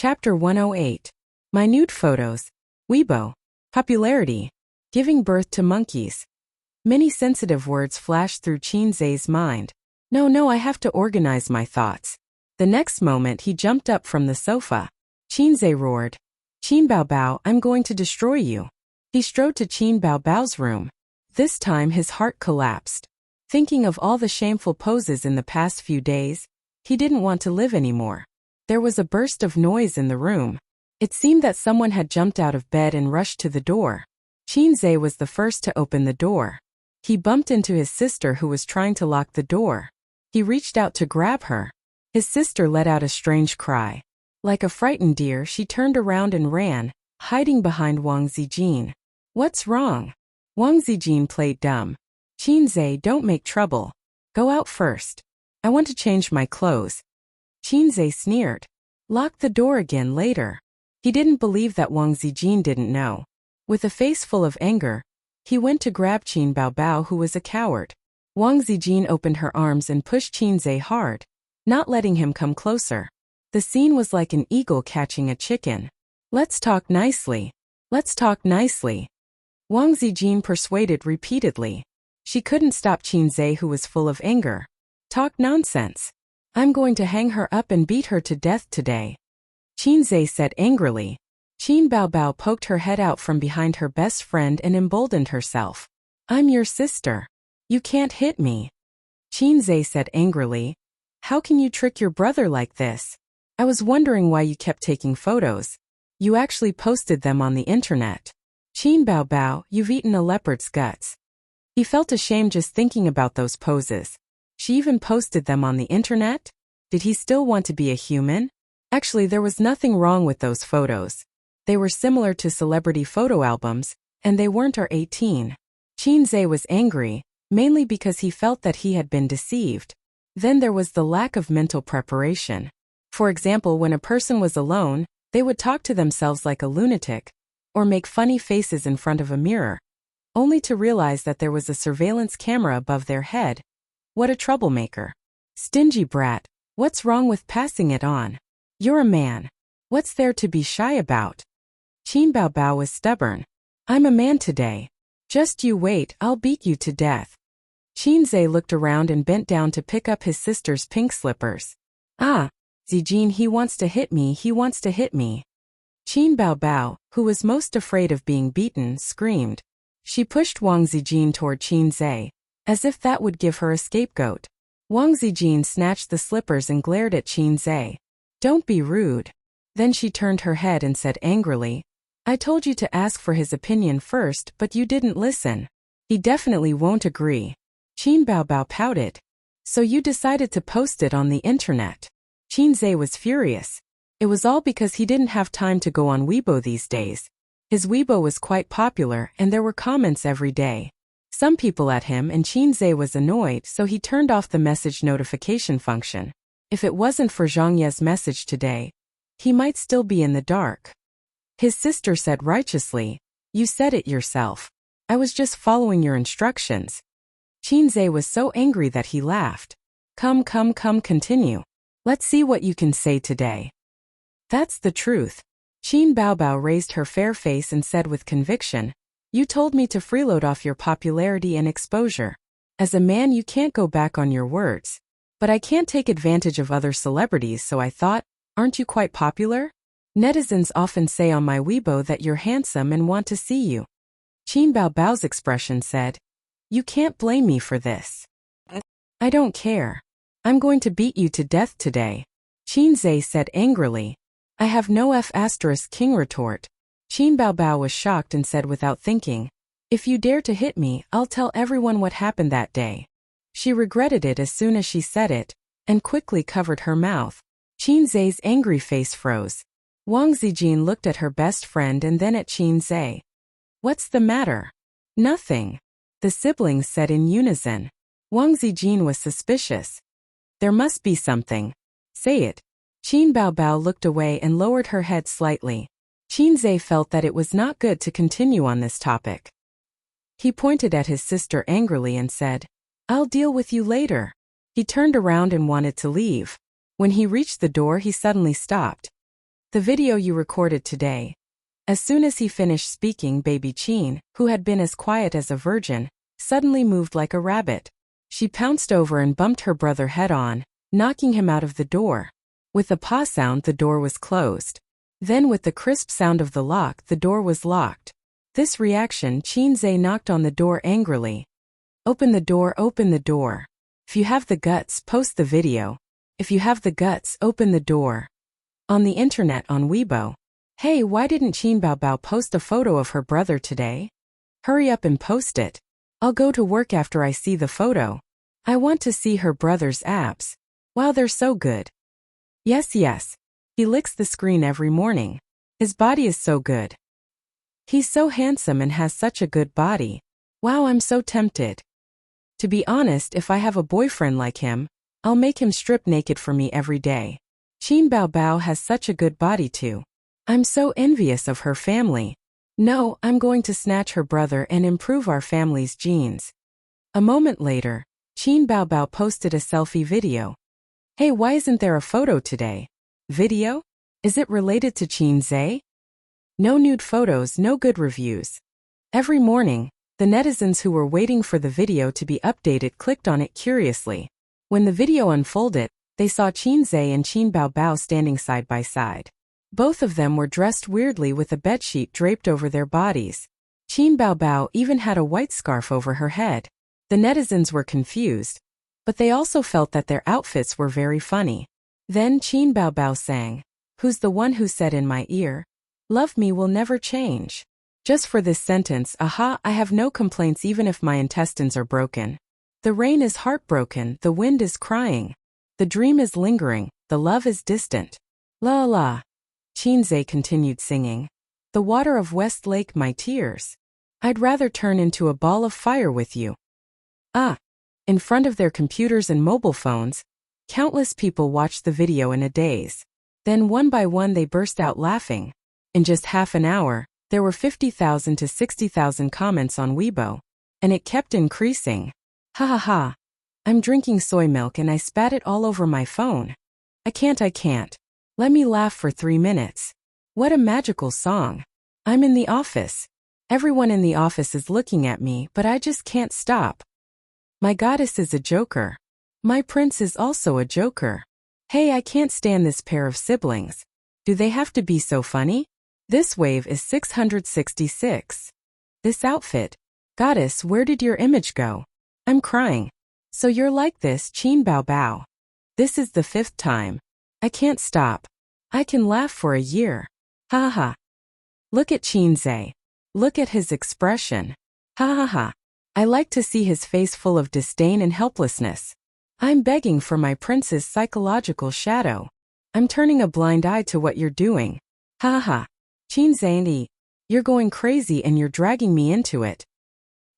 Chapter 108. Minute Photos. Weibo. Popularity. Giving birth to monkeys. Many sensitive words flashed through Qinzhe's mind. No, I have to organize my thoughts. The next moment he jumped up from the sofa. Qinzhe roared. Qin Baobao, I'm going to destroy you. He strode to Qin Baobao's room. This time his heart collapsed. Thinking of all the shameful poses in the past few days, he didn't want to live anymore. There was a burst of noise in the room. It seemed that someone had jumped out of bed and rushed to the door. Qinzhe was the first to open the door. He bumped into his sister who was trying to lock the door. He reached out to grab her. His sister let out a strange cry. Like a frightened deer, she turned around and ran, hiding behind Wang Zijin. What's wrong? Wang Zijin played dumb. Qinzhe, don't make trouble. Go out first. I want to change my clothes. Qinzhe sneered. Lock the door again later. He didn't believe that Wang Zijin didn't know. With a face full of anger, he went to grab Qin Baobao, who was a coward. Wang Zijin opened her arms and pushed Qinzhe hard, not letting him come closer. The scene was like an eagle catching a chicken. Let's talk nicely. Let's talk nicely. Wang Zijin persuaded repeatedly. She couldn't stop Qinzhe, who was full of anger. Talk nonsense. I'm going to hang her up and beat her to death today. Qinzhe said angrily. Qin Baobao poked her head out from behind her best friend and emboldened herself. I'm your sister. You can't hit me. Qinzhe said angrily. How can you trick your brother like this? I was wondering why you kept taking photos. You actually posted them on the internet. Qin Baobao, you've eaten a leopard's guts. He felt ashamed just thinking about those poses. She even posted them on the internet? Did he still want to be a human? Actually, there was nothing wrong with those photos. They were similar to celebrity photo albums, and they weren't R18. Qinzhe was angry, mainly because he felt that he had been deceived. Then there was the lack of mental preparation. For example, when a person was alone, they would talk to themselves like a lunatic, or make funny faces in front of a mirror, only to realize that there was a surveillance camera above their head. What a troublemaker. Stingy brat, what's wrong with passing it on? You're a man. What's there to be shy about? Qin Baobao was stubborn. I'm a man today. Just you wait, I'll beat you to death. Qinzhe looked around and bent down to pick up his sister's pink slippers. Ah, Zijin, he wants to hit me, he wants to hit me. Qin Baobao, who was most afraid of being beaten, screamed. She pushed Wang Zijin toward Qinzhe, as if that would give her a scapegoat. Wang Zijin snatched the slippers and glared at Qinzhe. Don't be rude. Then she turned her head and said angrily, I told you to ask for his opinion first, but you didn't listen. He definitely won't agree. Qin Baobao pouted. So you decided to post it on the internet. Qinzhe was furious. It was all because he didn't have time to go on Weibo these days. His Weibo was quite popular and there were comments every day. Some people at him, and Qinzhe was annoyed, so he turned off the message notification function. If it wasn't for Zhang Ye's message today, he might still be in the dark. His sister said righteously, You said it yourself. I was just following your instructions. Qinzhe was so angry that he laughed. Come, continue. Let's see what you can say today. That's the truth. Qin Baobao raised her fair face and said with conviction, You told me to freeload off your popularity and exposure. As a man, you can't go back on your words. But I can't take advantage of other celebrities, so I thought, aren't you quite popular? Netizens often say on my Weibo that you're handsome and want to see you. Qin Baobao's expression said, You can't blame me for this. I don't care. I'm going to beat you to death today. Qinzhe said angrily. I have no F***king retort. Qin Baobao was shocked and said without thinking, If you dare to hit me, I'll tell everyone what happened that day. She regretted it as soon as she said it, and quickly covered her mouth. Qinzhe's angry face froze. Wang Zijin looked at her best friend and then at Qinzhe. What's the matter? Nothing. The siblings said in unison. Wang Zijin was suspicious. There must be something. Say it. Qin Baobao looked away and lowered her head slightly. Qinzhe felt that it was not good to continue on this topic. He pointed at his sister angrily and said, I'll deal with you later. He turned around and wanted to leave. When he reached the door, he suddenly stopped. The video you recorded today. As soon as he finished speaking, baby Qin, who had been as quiet as a virgin, suddenly moved like a rabbit. She pounced over and bumped her brother head-on, knocking him out of the door. With a paw sound, the door was closed. Then with the crisp sound of the lock, the door was locked. This reaction, Qin Zhe knocked on the door angrily. Open the door, open the door. If you have the guts, post the video. If you have the guts, open the door. On the internet on Weibo. Hey, why didn't Qin Baobao post a photo of her brother today? Hurry up and post it. I'll go to work after I see the photo. I want to see her brother's abs. Wow, they're so good. Yes, yes. He licks the screen every morning. His body is so good. He's so handsome and has such a good body. Wow, I'm so tempted. To be honest, if I have a boyfriend like him, I'll make him strip naked for me every day. Qin Baobao has such a good body too. I'm so envious of her family. No, I'm going to snatch her brother and improve our family's genes. A moment later, Qin Baobao posted a selfie video. Hey, why isn't there a photo today? Video? Is it related to Qin Zhe? No nude photos, no good reviews. Every morning, the netizens who were waiting for the video to be updated clicked on it curiously. When the video unfolded, they saw Qin Zhe and Qin Baobao standing side by side. Both of them were dressed weirdly with a bedsheet draped over their bodies. Qin Baobao even had a white scarf over her head. The netizens were confused, but they also felt that their outfits were very funny. Then Qin Baobao sang, "Who's the one who said in my ear, 'Love me will never change'?" Just for this sentence, aha, I have no complaints even if my intestines are broken. The rain is heartbroken, the wind is crying. The dream is lingering, the love is distant. La la. Qin Zhe continued singing. The water of West Lake, my tears. I'd rather turn into a ball of fire with you. Ah. In front of their computers and mobile phones, countless people watched the video in a daze. Then one by one they burst out laughing. In just half an hour, there were 50,000 to 60,000 comments on Weibo. And it kept increasing. Ha ha ha. I'm drinking soy milk and I spat it all over my phone. I can't. Let me laugh for 3 minutes. What a magical song. I'm in the office. Everyone in the office is looking at me, but I just can't stop. My goddess is a joker. My prince is also a joker. Hey, I can't stand this pair of siblings. Do they have to be so funny? This wave is 666. This outfit. Goddess, where did your image go? I'm crying. So you're like this, Qin Baobao. This is the 5th time. I can't stop. I can laugh for a year. Ha ha. Look at Qin Zhe. Look at his expression. Ha ha ha. I like to see his face full of disdain and helplessness. I'm begging for my prince's psychological shadow. I'm turning a blind eye to what you're doing. Ha ha. Qin Zhe, you're going crazy and you're dragging me into it.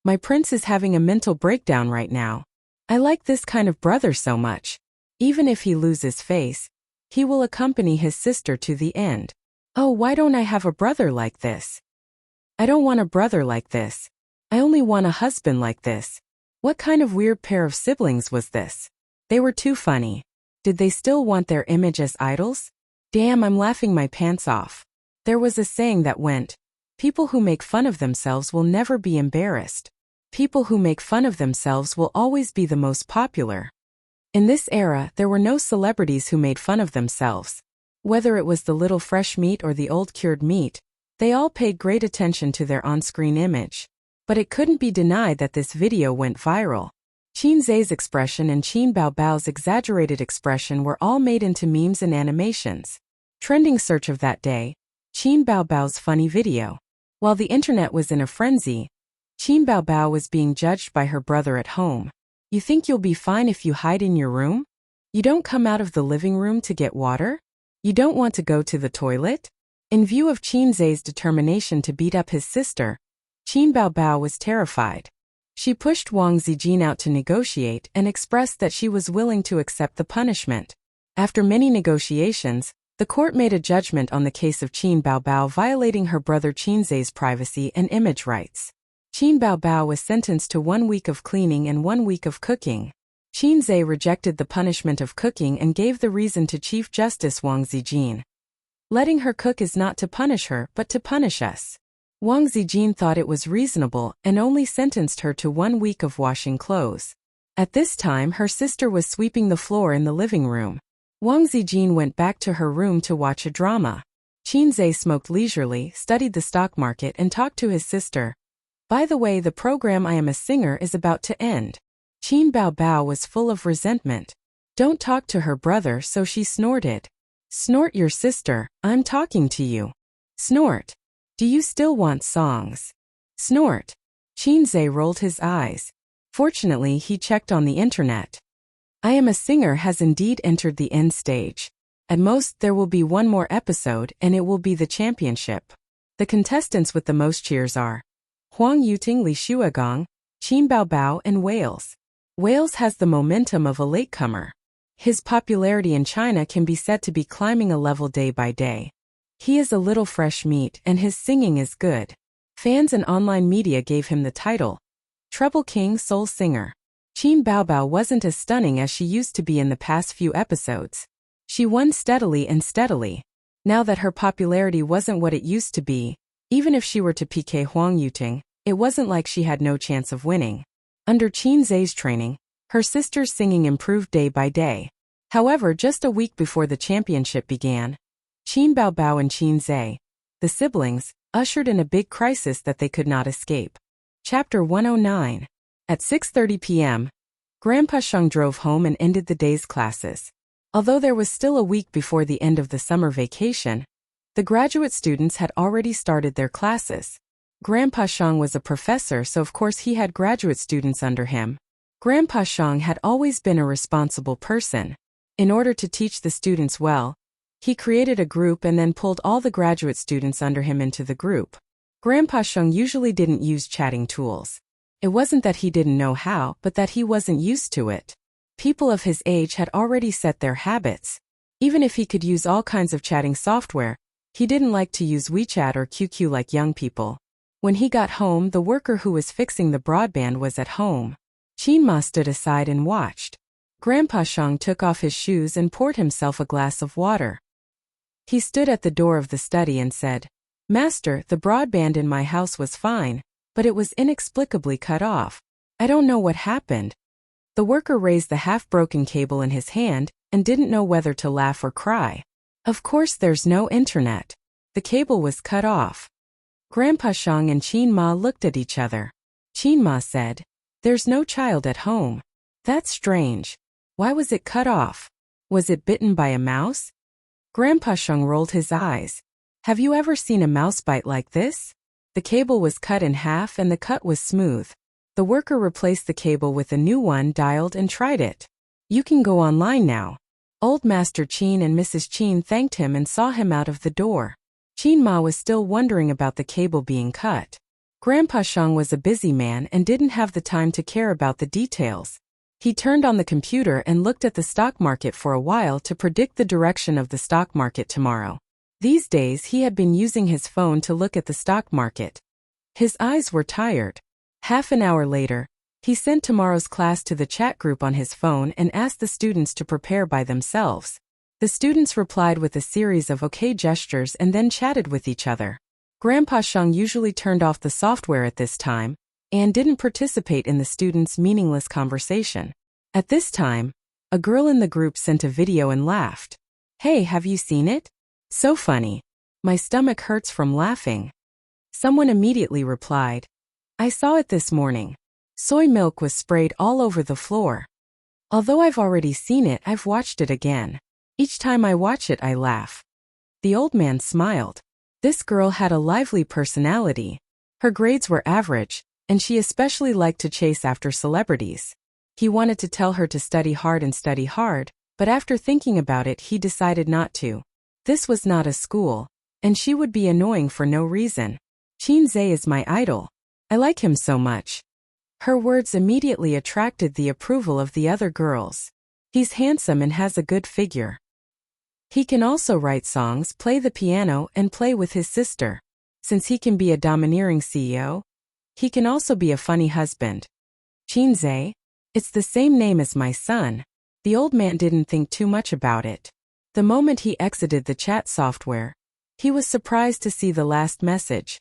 My prince is having a mental breakdown right now. I like this kind of brother so much. Even if he loses face, he will accompany his sister to the end. Oh, why don't I have a brother like this? I don't want a brother like this. I only want a husband like this. What kind of weird pair of siblings was this? They were too funny. Did they still want their image as idols? Damn, I'm laughing my pants off. There was a saying that went, people who make fun of themselves will never be embarrassed. People who make fun of themselves will always be the most popular. In this era, there were no celebrities who made fun of themselves. Whether it was the little fresh meat or the old cured meat, they all paid great attention to their on-screen image. But it couldn't be denied that this video went viral. Qin Zhe's expression and Qin Baobao's exaggerated expression were all made into memes and animations. Trending search of that day, Qin Baobao's funny video. While the internet was in a frenzy, Qin Baobao was being judged by her brother at home. You think you'll be fine if you hide in your room? You don't come out of the living room to get water? You don't want to go to the toilet? In view of Qin Zhe's determination to beat up his sister, Qin Baobao was terrified. She pushed Wang Zijin out to negotiate and expressed that she was willing to accept the punishment. After many negotiations, the court made a judgment on the case of Qin Baobao violating her brother Qin Zhe's privacy and image rights. Qin Baobao was sentenced to 1 week of cleaning and 1 week of cooking. Qin Zhe rejected the punishment of cooking and gave the reason to Chief Justice Wang Zijin. Letting her cook is not to punish her but to punish us. Wang Zijin thought it was reasonable and only sentenced her to 1 week of washing clothes. At this time her sister was sweeping the floor in the living room. Wang Zijin went back to her room to watch a drama. Qinzhe smoked leisurely, studied the stock market and talked to his sister. By the way, the program I Am a Singer is about to end. Qin Baobao was full of resentment. Don't talk to her brother, so she snorted. Snort your sister, I'm talking to you. Snort. Do you still want songs? Snort. Qinzhe rolled his eyes. Fortunately, he checked on the internet. I Am a Singer has indeed entered the end stage. At most, there will be 1 more episode and it will be the championship. The contestants with the most cheers are Huang Yuting, Li Shuagong, Qin Baobao and Wales. Wales has the momentum of a latecomer. His popularity in China can be said to be climbing a level day by day. He is a little fresh meat and his singing is good. Fans and online media gave him the title Treble King Soul Singer. Qin Baobao wasn't as stunning as she used to be in the past few episodes. She won steadily and steadily. Now that her popularity wasn't what it used to be, even if she were to PK Huang Yuting, it wasn't like she had no chance of winning. Under Qinzhe's training, her sister's singing improved day by day. However, just a week before the championship began, Qin Baobao and Qinzhe, the siblings, ushered in a big crisis that they could not escape. Chapter 109. At 6:30 p.m., Grandpa Sheng drove home and ended the day's classes. Although there was still a week before the end of the summer vacation, the graduate students had already started their classes. Grandpa Sheng was a professor, so of course he had graduate students under him. Grandpa Sheng had always been a responsible person. In order to teach the students well, he created a group and then pulled all the graduate students under him into the group. Grandpa Sheng usually didn't use chatting tools. It wasn't that he didn't know how, but that he wasn't used to it. People of his age had already set their habits. Even if he could use all kinds of chatting software, he didn't like to use WeChat or QQ like young people. When he got home, the worker who was fixing the broadband was at home. Qin Ma stood aside and watched. Grandpa Sheng took off his shoes and poured himself a glass of water. He stood at the door of the study and said, "Master, the broadband in my house was fine, but it was inexplicably cut off. I don't know what happened." The worker raised the half-broken cable in his hand and didn't know whether to laugh or cry. Of course there's no internet. The cable was cut off. Grandpa Sheng and Qin Ma looked at each other. Qin Ma said, "There's no child at home. That's strange. Why was it cut off? Was it bitten by a mouse?" Grandpa Sheng rolled his eyes. "Have you ever seen a mouse bite like this?" The cable was cut in half and the cut was smooth. The worker replaced the cable with a new one, dialed and tried it. "You can go online now." Old Master Qin and Mrs. Qin thanked him and saw him out of the door. Qin Ma was still wondering about the cable being cut. Grandpa Sheng was a busy man and didn't have the time to care about the details. He turned on the computer and looked at the stock market for a while to predict the direction of the stock market tomorrow. These days he had been using his phone to look at the stock market. His eyes were tired. Half an hour later, he sent tomorrow's class to the chat group on his phone and asked the students to prepare by themselves. The students replied with a series of okay gestures and then chatted with each other. Grandpa Sheng usually turned off the software at this time and didn't participate in the students' meaningless conversation. At this time, a girl in the group sent a video and laughed. "Hey, have you seen it? So funny. My stomach hurts from laughing." Someone immediately replied, "I saw it this morning. Soy milk was sprayed all over the floor. Although I've already seen it, I've watched it again. Each time I watch it, I laugh." The old man smiled. This girl had a lively personality. Her grades were average, and she especially liked to chase after celebrities. He wanted to tell her to study hard, but after thinking about it, he decided not to. This was not a school, and she would be annoying for no reason. "Qinzhe is my idol. I like him so much." Her words immediately attracted the approval of the other girls. "He's handsome and has a good figure. He can also write songs, play the piano, and play with his sister. Since he can be a domineering CEO, he can also be a funny husband. Qinzhe? It's the same name as my son." The old man didn't think too much about it. The moment he exited the chat software, He was surprised to see the last message.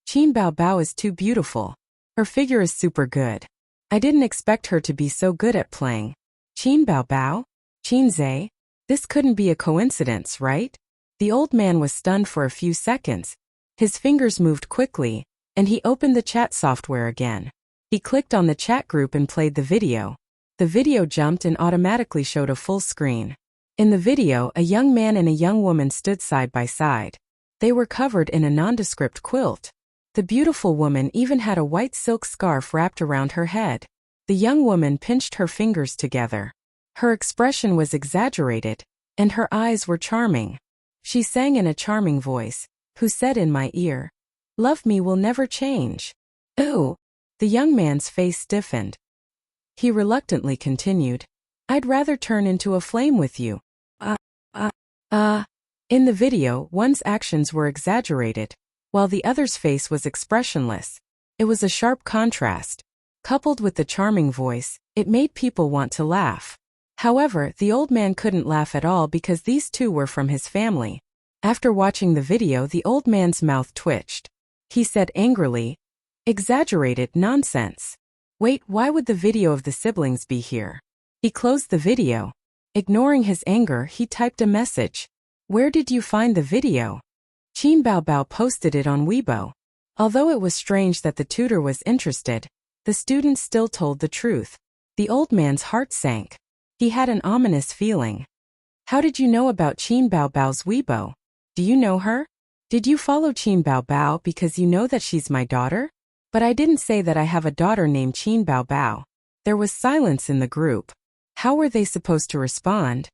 Qin Bao Bao is too beautiful. Her figure is super good. I didn't expect her to be so good at playing. Qin Bao Bao? Qin Zhe? This couldn't be a coincidence, right? The old man was stunned for a few seconds. His fingers moved quickly, and he opened the chat software again. He clicked on the chat group and played the video. The video jumped and automatically showed a full screen. In the video, a young man and a young woman stood side by side. They were covered in a nondescript quilt. The beautiful woman even had a white silk scarf wrapped around her head. The young woman pinched her fingers together. Her expression was exaggerated, and her eyes were charming. She sang in a charming voice, "Who said in my ear, 'Love me will never change.'" Ooh! The young man's face stiffened. He reluctantly continued, "I'd rather turn into a flame with you." In the video, one's actions were exaggerated, while the other's face was expressionless. It was a sharp contrast. Coupled with the charming voice, it made people want to laugh. However, the old man couldn't laugh at all because these two were from his family. After watching the video, the old man's mouth twitched. He said angrily, "Exaggerated nonsense. Wait, why would the video of the siblings be here?" He closed the video. Ignoring his anger, he typed a message. "Where did you find the video?" Qin Bao Bao posted it on Weibo. Although it was strange that the tutor was interested, the students still told the truth. The old man's heart sank. He had an ominous feeling. "How did you know about Qin Bao Bao's Weibo? Do you know her? Did you follow Qin Bao Bao because you know that she's my daughter?" "But I didn't say that I have a daughter named Qin Bao Bao." There was silence in the group. How were they supposed to respond?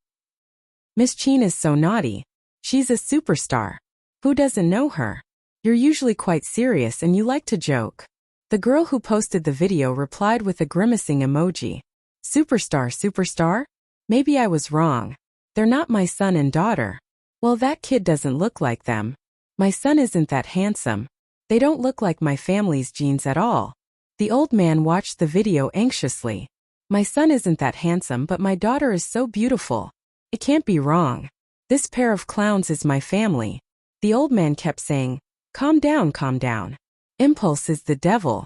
"Miss Qin is so naughty. She's a superstar. Who doesn't know her? You're usually quite serious and you like to joke." The girl who posted the video replied with a grimacing emoji. "Superstar, superstar? Maybe I was wrong. They're not my son and daughter." "Well, that kid doesn't look like them. My son isn't that handsome. They don't look like my family's genes at all." The old man watched the video anxiously. "My son isn't that handsome, but my daughter is so beautiful. It can't be wrong. This pair of clowns is my family." The old man kept saying, calm down. Impulse is the devil."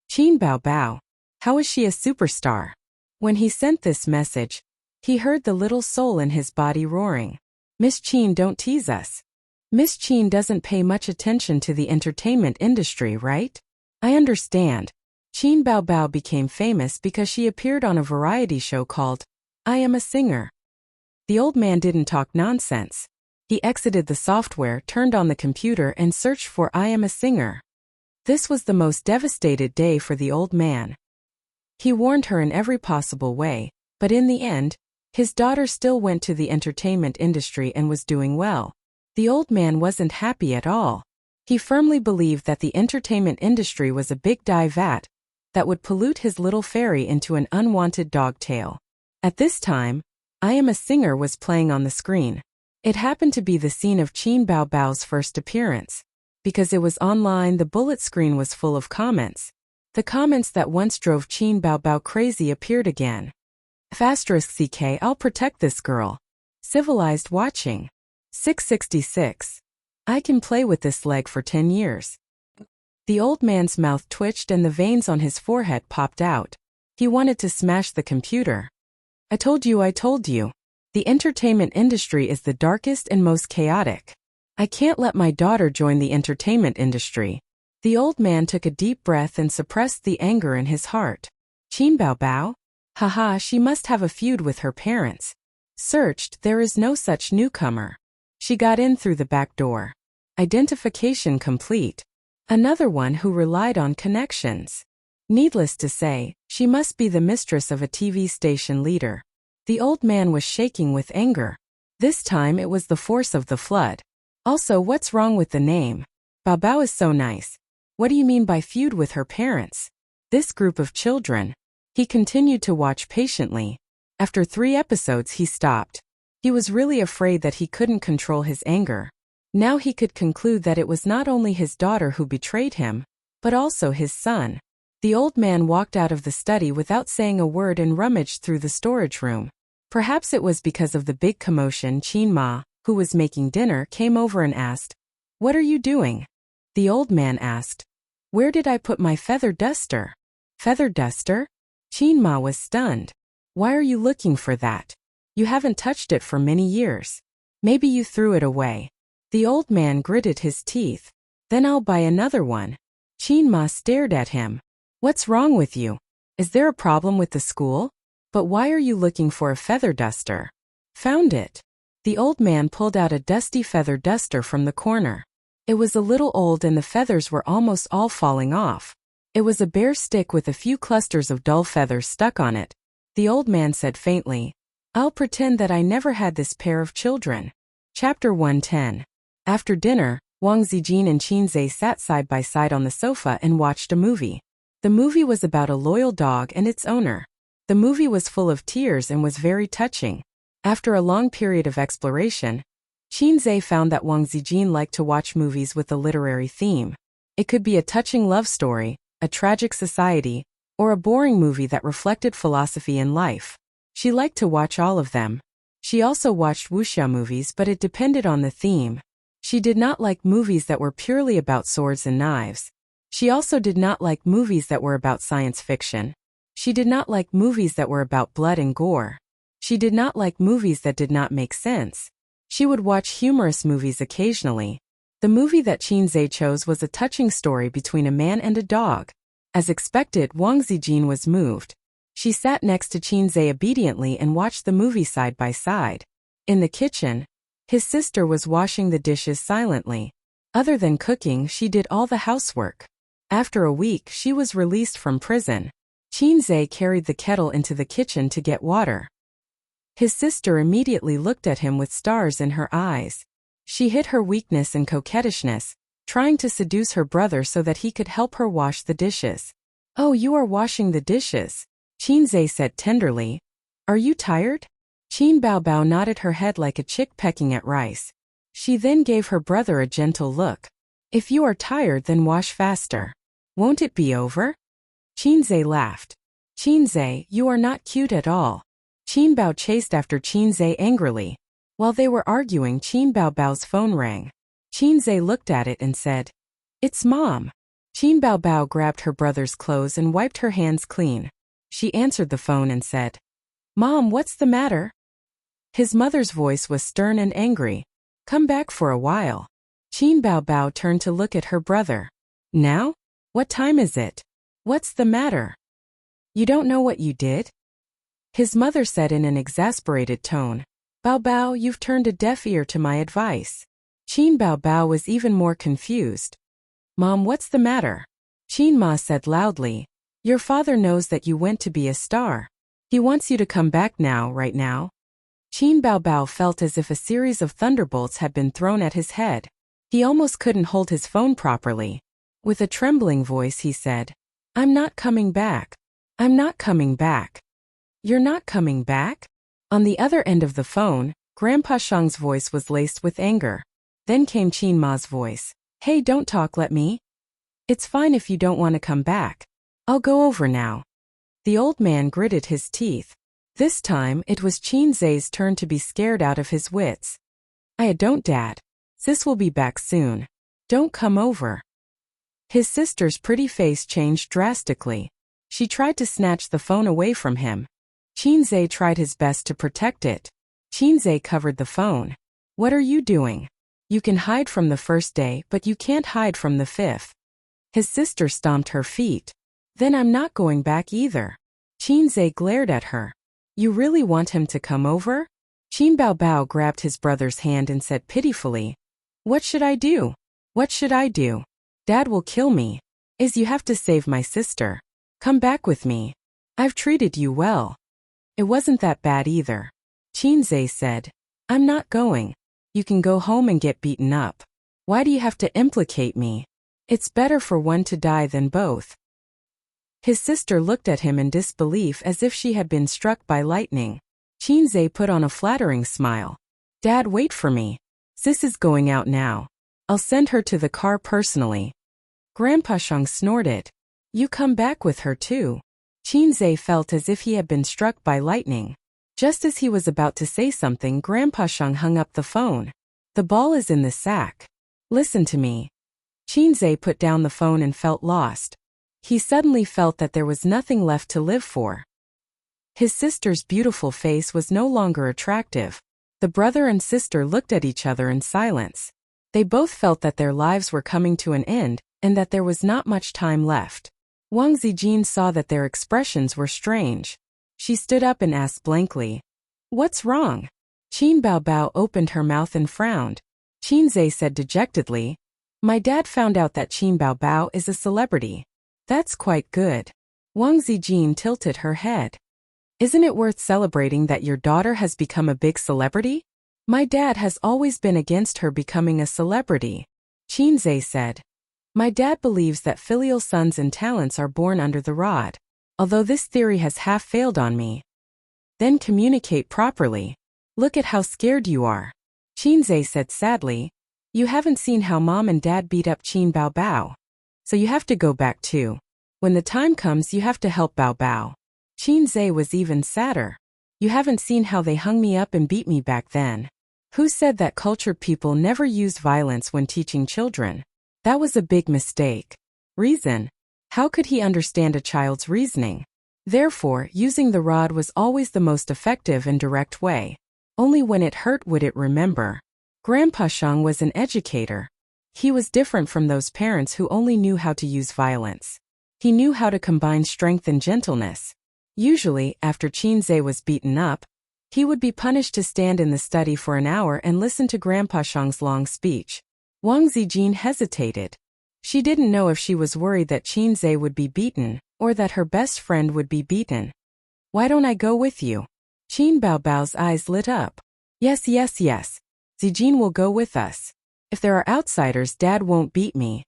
Qin Bao Bao. How is she a superstar?" When he sent this message, he heard the little soul in his body roaring. "Miss Qin, don't tease us. Miss Qin doesn't pay much attention to the entertainment industry, right? I understand." Qin Bao Bao became famous because she appeared on a variety show called I Am a Singer. The old man didn't talk nonsense. He exited the software, turned on the computer, and searched for I Am a Singer. This was the most devastated day for the old man. He warned her in every possible way, but in the end, his daughter still went to the entertainment industry and was doing well. The old man wasn't happy at all. He firmly believed that the entertainment industry was a big dye vat that would pollute his little fairy into an unwanted dog tail. At this time, I Am a Singer was playing on the screen. It happened to be the scene of Qin Bao Bao's first appearance. Because it was online, the bullet screen was full of comments. The comments that once drove Qin Bao Bao crazy appeared again. *CK, I'll protect this girl. Civilized watching. 666. I can play with this leg for 10 years. The old man's mouth twitched and the veins on his forehead popped out. He wanted to smash the computer. I told you. The entertainment industry is the darkest and most chaotic. I can't let my daughter join the entertainment industry. The old man took a deep breath and suppressed the anger in his heart. Qin Bao Bao? Haha, she must have a feud with her parents. Searched, there is no such newcomer. She got in through the back door. Identification complete. Another one who relied on connections. Needless to say, she must be the mistress of a TV station leader. The old man was shaking with anger. This time it was the force of the flood. Also, what's wrong with the name? Bao Bao is so nice. What do you mean by feud with her parents? This group of children. He continued to watch patiently. After 3 episodes he stopped. He was really afraid that he couldn't control his anger. Now he could conclude that it was not only his daughter who betrayed him, but also his son. The old man walked out of the study without saying a word and rummaged through the storage room. Perhaps it was because of the big commotion Qin Ma, who was making dinner, came over and asked, "What are you doing?" The old man asked, "Where did I put my feather duster?" "Feather duster?" Chinma was stunned. "Why are you looking for that? You haven't touched it for many years. Maybe you threw it away." The old man gritted his teeth. "Then I'll buy another one." Chinma stared at him. "What's wrong with you? Is there a problem with the school? But why are you looking for a feather duster?" "Found it." The old man pulled out a dusty feather duster from the corner. It was a little old and the feathers were almost all falling off. It was a bare stick with a few clusters of dull feathers stuck on it. The old man said faintly, "I'll pretend that I never had this pair of children." Chapter 110. After dinner, Wang Zijin and Qinzhe sat side by side on the sofa and watched a movie. The movie was about a loyal dog and its owner. The movie was full of tears and was very touching. After a long period of exploration, Qinzhe found that Wang Zijin liked to watch movies with a literary theme. It could be a touching love story, a tragic society, or a boring movie that reflected philosophy and life. She liked to watch all of them. She also watched wuxia movies, but it depended on the theme. She did not like movies that were purely about swords and knives. She also did not like movies that were about science fiction. She did not like movies that were about blood and gore. She did not like movies that did not make sense. She would watch humorous movies occasionally. The movie that Qinzhe chose was a touching story between a man and a dog. As expected, Wang Zijin was moved. She sat next to Qinzhe obediently and watched the movie side by side. In the kitchen, his sister was washing the dishes silently. Other than cooking, she did all the housework. After a week, she was released from prison. Qinzhe carried the kettle into the kitchen to get water. His sister immediately looked at him with stars in her eyes. She hid her weakness and coquettishness, trying to seduce her brother so that he could help her wash the dishes. "Oh, you are washing the dishes," Qinzhe said tenderly. "Are you tired?" Qin Baobao nodded her head like a chick pecking at rice. She then gave her brother a gentle look. "If you are tired, then wash faster. Won't it be over?" Qinzhe laughed. "Qinzhe, you are not cute at all." Qin Bao chased after Qinzhe angrily. While they were arguing, Qin Baobao's phone rang. Qinzhe looked at it and said, "It's Mom." Qin Baobao grabbed her brother's clothes and wiped her hands clean. She answered the phone and said, "Mom, what's the matter?" His mother's voice was stern and angry. "Come back for a while." Qin Baobao turned to look at her brother. "Now? What time is it? What's the matter? You don't know what you did?" His mother said in an exasperated tone, "Baobao, you've turned a deaf ear to my advice." Qin Baobao was even more confused. "Mom, what's the matter?" Qin Ma said loudly, "Your father knows that you went to be a star. He wants you to come back now, right now." Qin Baobao felt as if a series of thunderbolts had been thrown at his head. He almost couldn't hold his phone properly. With a trembling voice he said, "I'm not coming back. I'm not coming back." "You're not coming back?" On the other end of the phone, Grandpa Shang's voice was laced with anger. Then came Qin Ma's voice. "Hey, don't talk, let me. It's fine if you don't want to come back. I'll go over now." The old man gritted his teeth. This time, it was Qinzhe's turn to be scared out of his wits. "I don't, Dad. Sis will be back soon. Don't come over." His sister's pretty face changed drastically. She tried to snatch the phone away from him. Qinzhe tried his best to protect it. Qinzhe covered the phone. "What are you doing? You can hide from the first day, but you can't hide from the fifth." His sister stomped her feet. "Then I'm not going back either." Qinzhe glared at her. "You really want him to come over?" Qin Baobao grabbed his brother's hand and said pitifully, "What should I do? What should I do? Dad will kill me. You have to save my sister. Come back with me. I've treated you well." "It wasn't that bad either." Qinzhe said, "I'm not going. You can go home and get beaten up. Why do you have to implicate me? It's better for one to die than both." His sister looked at him in disbelief as if she had been struck by lightning. Qinzhe put on a flattering smile. "Dad, wait for me. Sis is going out now. I'll send her to the car personally." Grandpa Shang snorted. "You come back with her too." Qinzhe felt as if he had been struck by lightning. Just as he was about to say something, Grandpa Shang hung up the phone. The ball is in the sack. Listen to me. Qinzhe put down the phone and felt lost. He suddenly felt that there was nothing left to live for. His sister's beautiful face was no longer attractive. The brother and sister looked at each other in silence. They both felt that their lives were coming to an end, and that there was not much time left. Wang Zijin saw that their expressions were strange. She stood up and asked blankly, "What's wrong?" Qin Baobao opened her mouth and frowned. Qinzhe said dejectedly, "My dad found out that Qin Baobao is a celebrity." "That's quite good." Wang Zijin tilted her head. "Isn't it worth celebrating that your daughter has become a big celebrity?" "My dad has always been against her becoming a celebrity," Qinzhe said. "My dad believes that filial sons and talents are born under the rod. Although this theory has half failed on me." "Then communicate properly. Look at how scared you are," Qinzhe said sadly. "You haven't seen how mom and dad beat up Qin Baobao. So you have to go back too. When the time comes you have to help Baobao." Qinzhe was even sadder. "You haven't seen how they hung me up and beat me back then. Who said that cultured people never use violence when teaching children? That was a big mistake." Reason. How could he understand a child's reasoning? Therefore, using the rod was always the most effective and direct way. Only when it hurt would it remember. Grandpa Shang was an educator. He was different from those parents who only knew how to use violence. He knew how to combine strength and gentleness. Usually, after Qinzhe was beaten up, he would be punished to stand in the study for an hour and listen to Grandpa Shang's long speech. Wang Zijin hesitated. She didn't know if she was worried that Qinzhe would be beaten, or that her best friend would be beaten. "Why don't I go with you?" Qin Baobao's eyes lit up. Yes, Zijin will go with us. If there are outsiders, Dad won't beat me."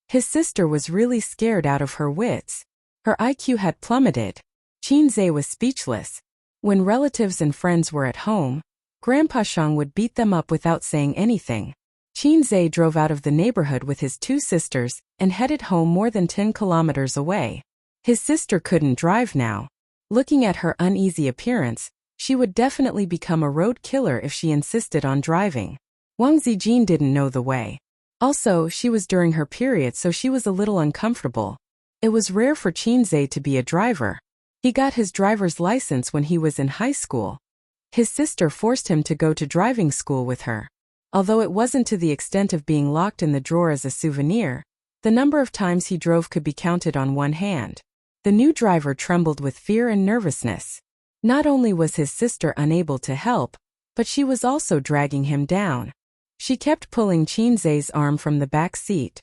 His sister was really scared out of her wits. Her IQ had plummeted. Qinzhe was speechless. When relatives and friends were at home, Grandpa Shang would beat them up without saying anything. Qinzhe drove out of the neighborhood with his two sisters and headed home more than 10 kilometers away. His sister couldn't drive now. Looking at her uneasy appearance, she would definitely become a road killer if she insisted on driving. Wang Zijin didn't know the way. Also, she was during her period, so she was a little uncomfortable. It was rare for Qinzhe to be a driver. He got his driver's license when he was in high school. His sister forced him to go to driving school with her. Although it wasn't to the extent of being locked in the drawer as a souvenir, the number of times he drove could be counted on one hand. The new driver trembled with fear and nervousness. Not only was his sister unable to help, but she was also dragging him down. She kept pulling Qinzhe's arm from the back seat.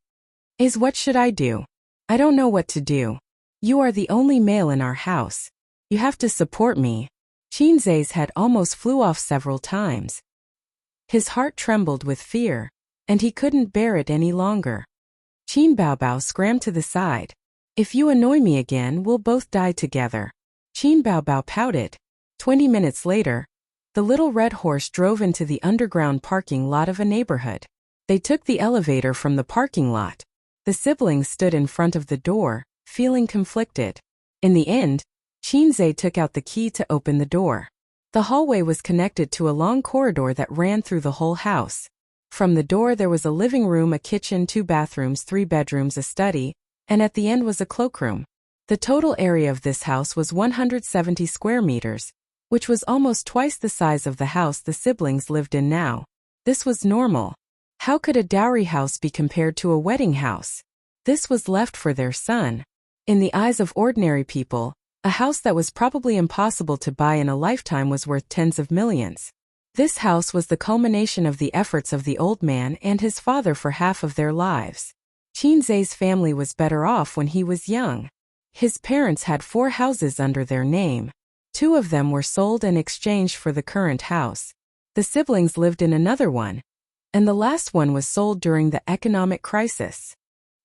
What should I do? I don't know what to do. You are the only male in our house. You have to support me." Qinzhe's head almost flew off several times. His heart trembled with fear, and he couldn't bear it any longer. Qin Baobao scrambled to the side. "If you annoy me again, we'll both die together." Qin Baobao pouted. 20 minutes later, the little red horse drove into the underground parking lot of a neighborhood. They took the elevator from the parking lot. The siblings stood in front of the door, feeling conflicted. In the end, Qinzhe took out the key to open the door. The hallway was connected to a long corridor that ran through the whole house. From the door there was a living room, a kitchen, 2 bathrooms, 3 bedrooms, a study, and at the end was a cloakroom. The total area of this house was 170 square meters, which was almost twice the size of the house the siblings lived in now. This was normal. How could a dowry house be compared to a wedding house? This was left for their son. In the eyes of ordinary people, a house that was probably impossible to buy in a lifetime was worth tens of millions. This house was the culmination of the efforts of the old man and his father for half of their lives. Qinzhe's family was better off when he was young. His parents had 4 houses under their name. 2 of them were sold and exchanged for the current house. The siblings lived in another one, and the last one was sold during the economic crisis.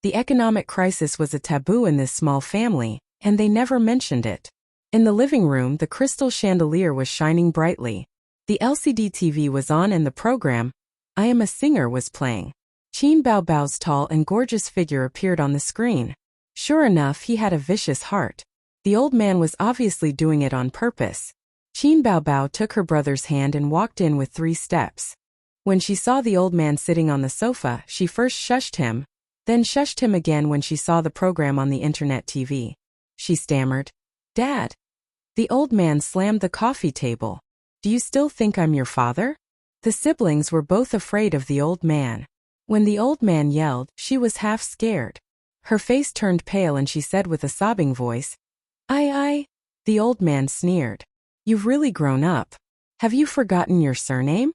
The economic crisis was a taboo in this small family, and they never mentioned it. In the living room, the crystal chandelier was shining brightly. The LCD TV was on and the program, "I Am a Singer," was playing. Qin Baobao's tall and gorgeous figure appeared on the screen. Sure enough, he had a vicious heart. The old man was obviously doing it on purpose. Qin Baobao took her brother's hand and walked in with 3 steps. When she saw the old man sitting on the sofa, she first shushed him, then shushed him again when she saw the program on the internet TV. She stammered, "Dad." The old man slammed the coffee table. "Do you still think I'm your father?" The siblings were both afraid of the old man. When the old man yelled, she was half scared. Her face turned pale and she said with a sobbing voice, I. The old man sneered. "You've really grown up. Have you forgotten your surname?"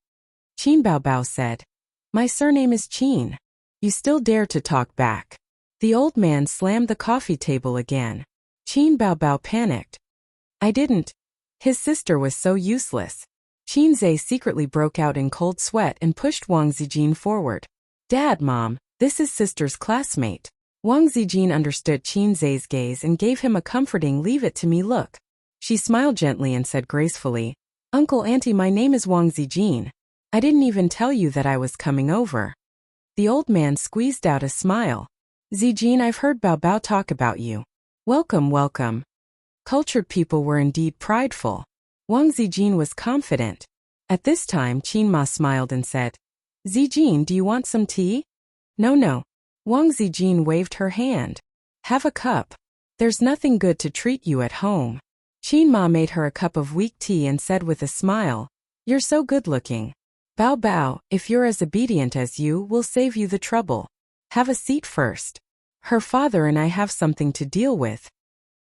Qin Baobao said, "My surname is Qin." "You still dare to talk back." The old man slammed the coffee table again. Qin Baobao panicked. "I didn't." His sister was so useless. Qin Zhe secretly broke out in cold sweat and pushed Wang Zijin forward. "Dad, Mom, this is sister's classmate." Wang Zijin understood Qin Zhe's gaze and gave him a comforting "leave it to me" look. She smiled gently and said gracefully, "Uncle, Auntie, my name is Wang Zijin. I didn't even tell you that I was coming over." The old man squeezed out a smile. "Zijin, I've heard Baobao talk about you. Welcome, welcome." Cultured people were indeed prideful. Wang Zijin was confident. At this time, Qin Ma smiled and said, "Zijin, do you want some tea?" No. Wang Zijin waved her hand. "Have a cup. There's nothing good to treat you at home." Qin Ma made her a cup of weak tea and said with a smile, "You're so good-looking. Baobao, if you're as obedient as you, we'll save you the trouble. Have a seat first. Her father and I have something to deal with."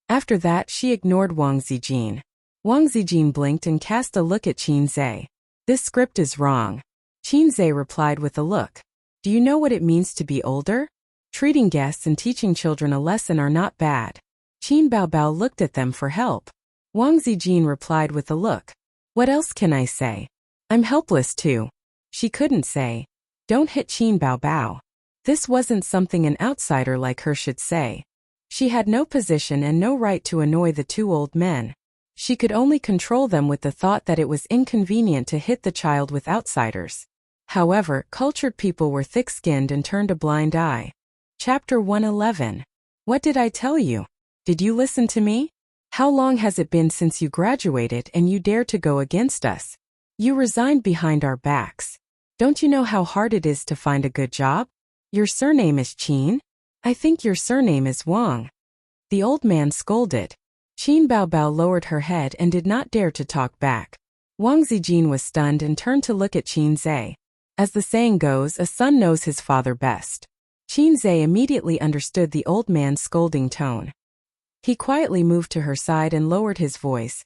After that, she ignored Wang Zijin. Wang Zijin blinked and cast a look at Qin Zhe. "This script is wrong." Qin Zhe replied with a look. "Do you know what it means to be older? Treating guests and teaching children a lesson are not bad." Qin Baobao looked at them for help. Wang Zijin replied with a look. "What else can I say? I'm helpless too." She couldn't say, "Don't hit Qin Baobao." This wasn't something an outsider like her should say. She had no position and no right to annoy the 2 old men. She could only control them with the thought that it was inconvenient to hit the child with outsiders. However, cultured people were thick-skinned and turned a blind eye. Chapter 111. What did I tell you? Did you listen to me? How long has it been since you graduated and you dare to go against us? You resigned behind our backs. Don't you know how hard it is to find a good job? Your surname is Qin? I think your surname is Wang." The old man scolded. Qin Baobao lowered her head and did not dare to talk back. Wang Zijin was stunned and turned to look at Qin Zhe. As the saying goes, a son knows his father best. Qin Zhe immediately understood the old man's scolding tone. He quietly moved to her side and lowered his voice.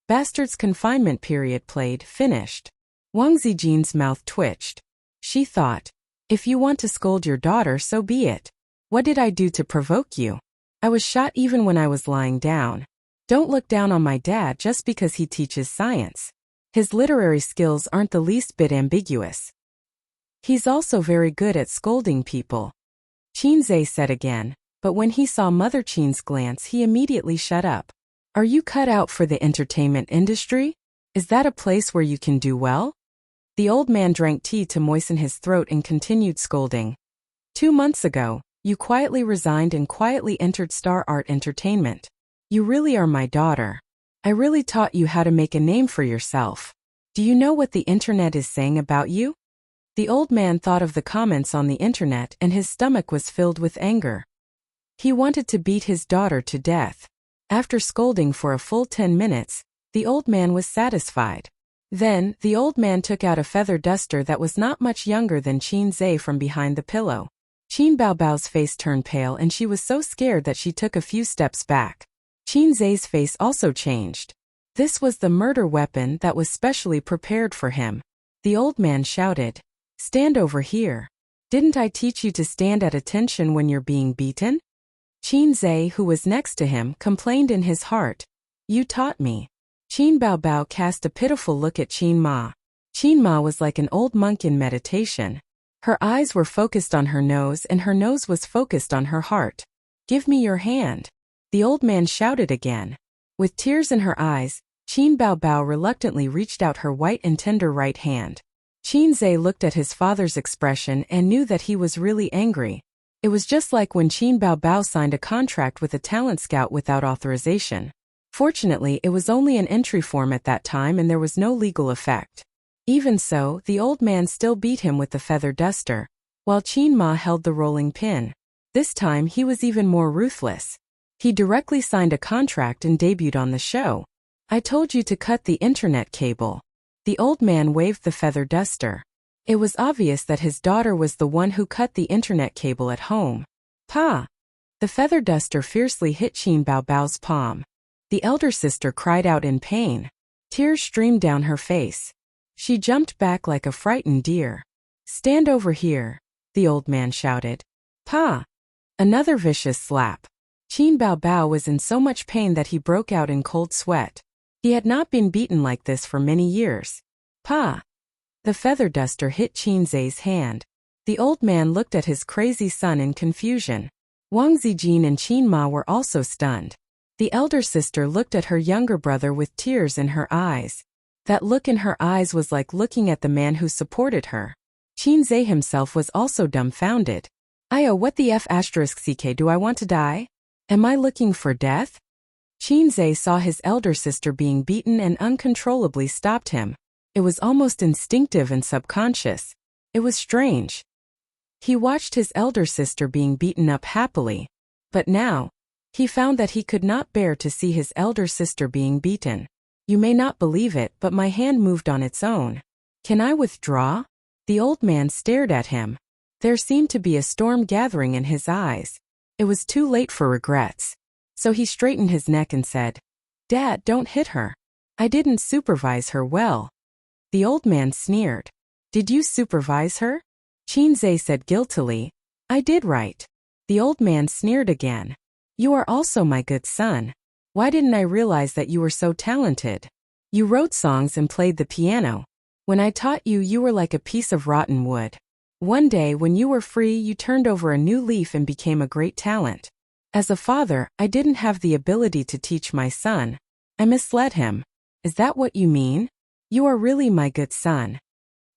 "Bastard's confinement period played, finished." Wang Zijin's mouth twitched. She thought, "If you want to scold your daughter, so be it. What did I do to provoke you? I was shot even when I was lying down. Don't look down on my dad just because he teaches science. His literary skills aren't the least bit ambiguous. He's also very good at scolding people." Qin Zhe said again, but when he saw Mother Qin's glance, he immediately shut up. "Are you cut out for the entertainment industry? Is that a place where you can do well?" The old man drank tea to moisten his throat and continued scolding. 2 months ago, you quietly resigned and quietly entered Star Art Entertainment. You really are my daughter. I really taught you how to make a name for yourself. Do you know what the internet is saying about you? The old man thought of the comments on the internet and his stomach was filled with anger. He wanted to beat his daughter to death. After scolding for a full 10 minutes, the old man was satisfied. Then, the old man took out a feather duster that was not much younger than Qin Zhe from behind the pillow. Qin Baobao's face turned pale and she was so scared that she took a few steps back. Qin Zhe's face also changed. This was the murder weapon that was specially prepared for him. The old man shouted, "Stand over here. Didn't I teach you to stand at attention when you're being beaten?" Qin Zhe, who was next to him, complained in his heart, "You taught me." Qin Baobao cast a pitiful look at Qin Ma. Qin Ma was like an old monk in meditation. Her eyes were focused on her nose and her nose was focused on her heart. "Give me your hand." The old man shouted again. With tears in her eyes, Qin Baobao reluctantly reached out her white and tender right hand. Qin Zhe looked at his father's expression and knew that he was really angry. It was just like when Qin Baobao signed a contract with a talent scout without authorization. Fortunately, it was only an entry form at that time and there was no legal effect. Even so, the old man still beat him with the feather duster, while Qin Ma held the rolling pin. This time he was even more ruthless. He directly signed a contract and debuted on the show. I told you to cut the internet cable. The old man waved the feather duster. It was obvious that his daughter was the one who cut the internet cable at home. Pa! The feather duster fiercely hit Qin Baobao's palm. The elder sister cried out in pain. Tears streamed down her face. She jumped back like a frightened deer. Stand over here, the old man shouted. Pa! Another vicious slap. Qin Baobao was in so much pain that he broke out in cold sweat. He had not been beaten like this for many years. Pa! The feather duster hit Qin Zai's hand. The old man looked at his crazy son in confusion. Wang Zijin and Qin Ma were also stunned. The elder sister looked at her younger brother with tears in her eyes. That look in her eyes was like looking at the man who supported her. Qin Zai himself was also dumbfounded. What the f***ck do I want to die? Am I looking for death? Qin Zai saw his elder sister being beaten and uncontrollably stopped him. It was almost instinctive and subconscious. It was strange. He watched his elder sister being beaten up happily. But now, he found that he could not bear to see his elder sister being beaten. You may not believe it, but my hand moved on its own. Can I withdraw? The old man stared at him. There seemed to be a storm gathering in his eyes. It was too late for regrets. So he straightened his neck and said, Dad, don't hit her. I didn't supervise her well. The old man sneered. Did you supervise her? Qin Zai said guiltily, I did right. The old man sneered again. You are also my good son. Why didn't I realize that you were so talented? You wrote songs and played the piano. When I taught you, you were like a piece of rotten wood. One day when you were free, you turned over a new leaf and became a great talent. As a father, I didn't have the ability to teach my son. I misled him. Is that what you mean? You are really my good son.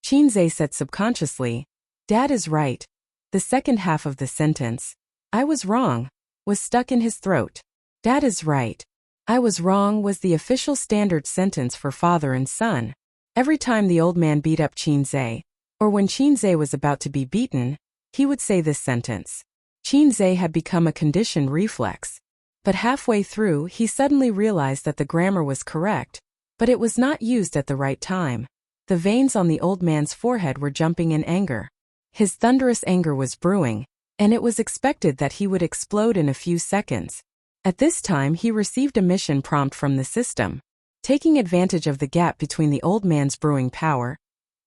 Qin Zai said subconsciously, Dad is right. The second half of the sentence, I was wrong, was stuck in his throat. Dad is right. I was wrong was the official standard sentence for father and son. Every time the old man beat up Qin Zai, or when Qin Zai was about to be beaten, he would say this sentence. Qin Zai had become a conditioned reflex. But halfway through, he suddenly realized that the grammar was correct, but it was not used at the right time. The veins on the old man's forehead were jumping in anger. His thunderous anger was brewing, and it was expected that he would explode in a few seconds. At this time, he received a mission prompt from the system. Taking advantage of the gap between the old man's brewing power,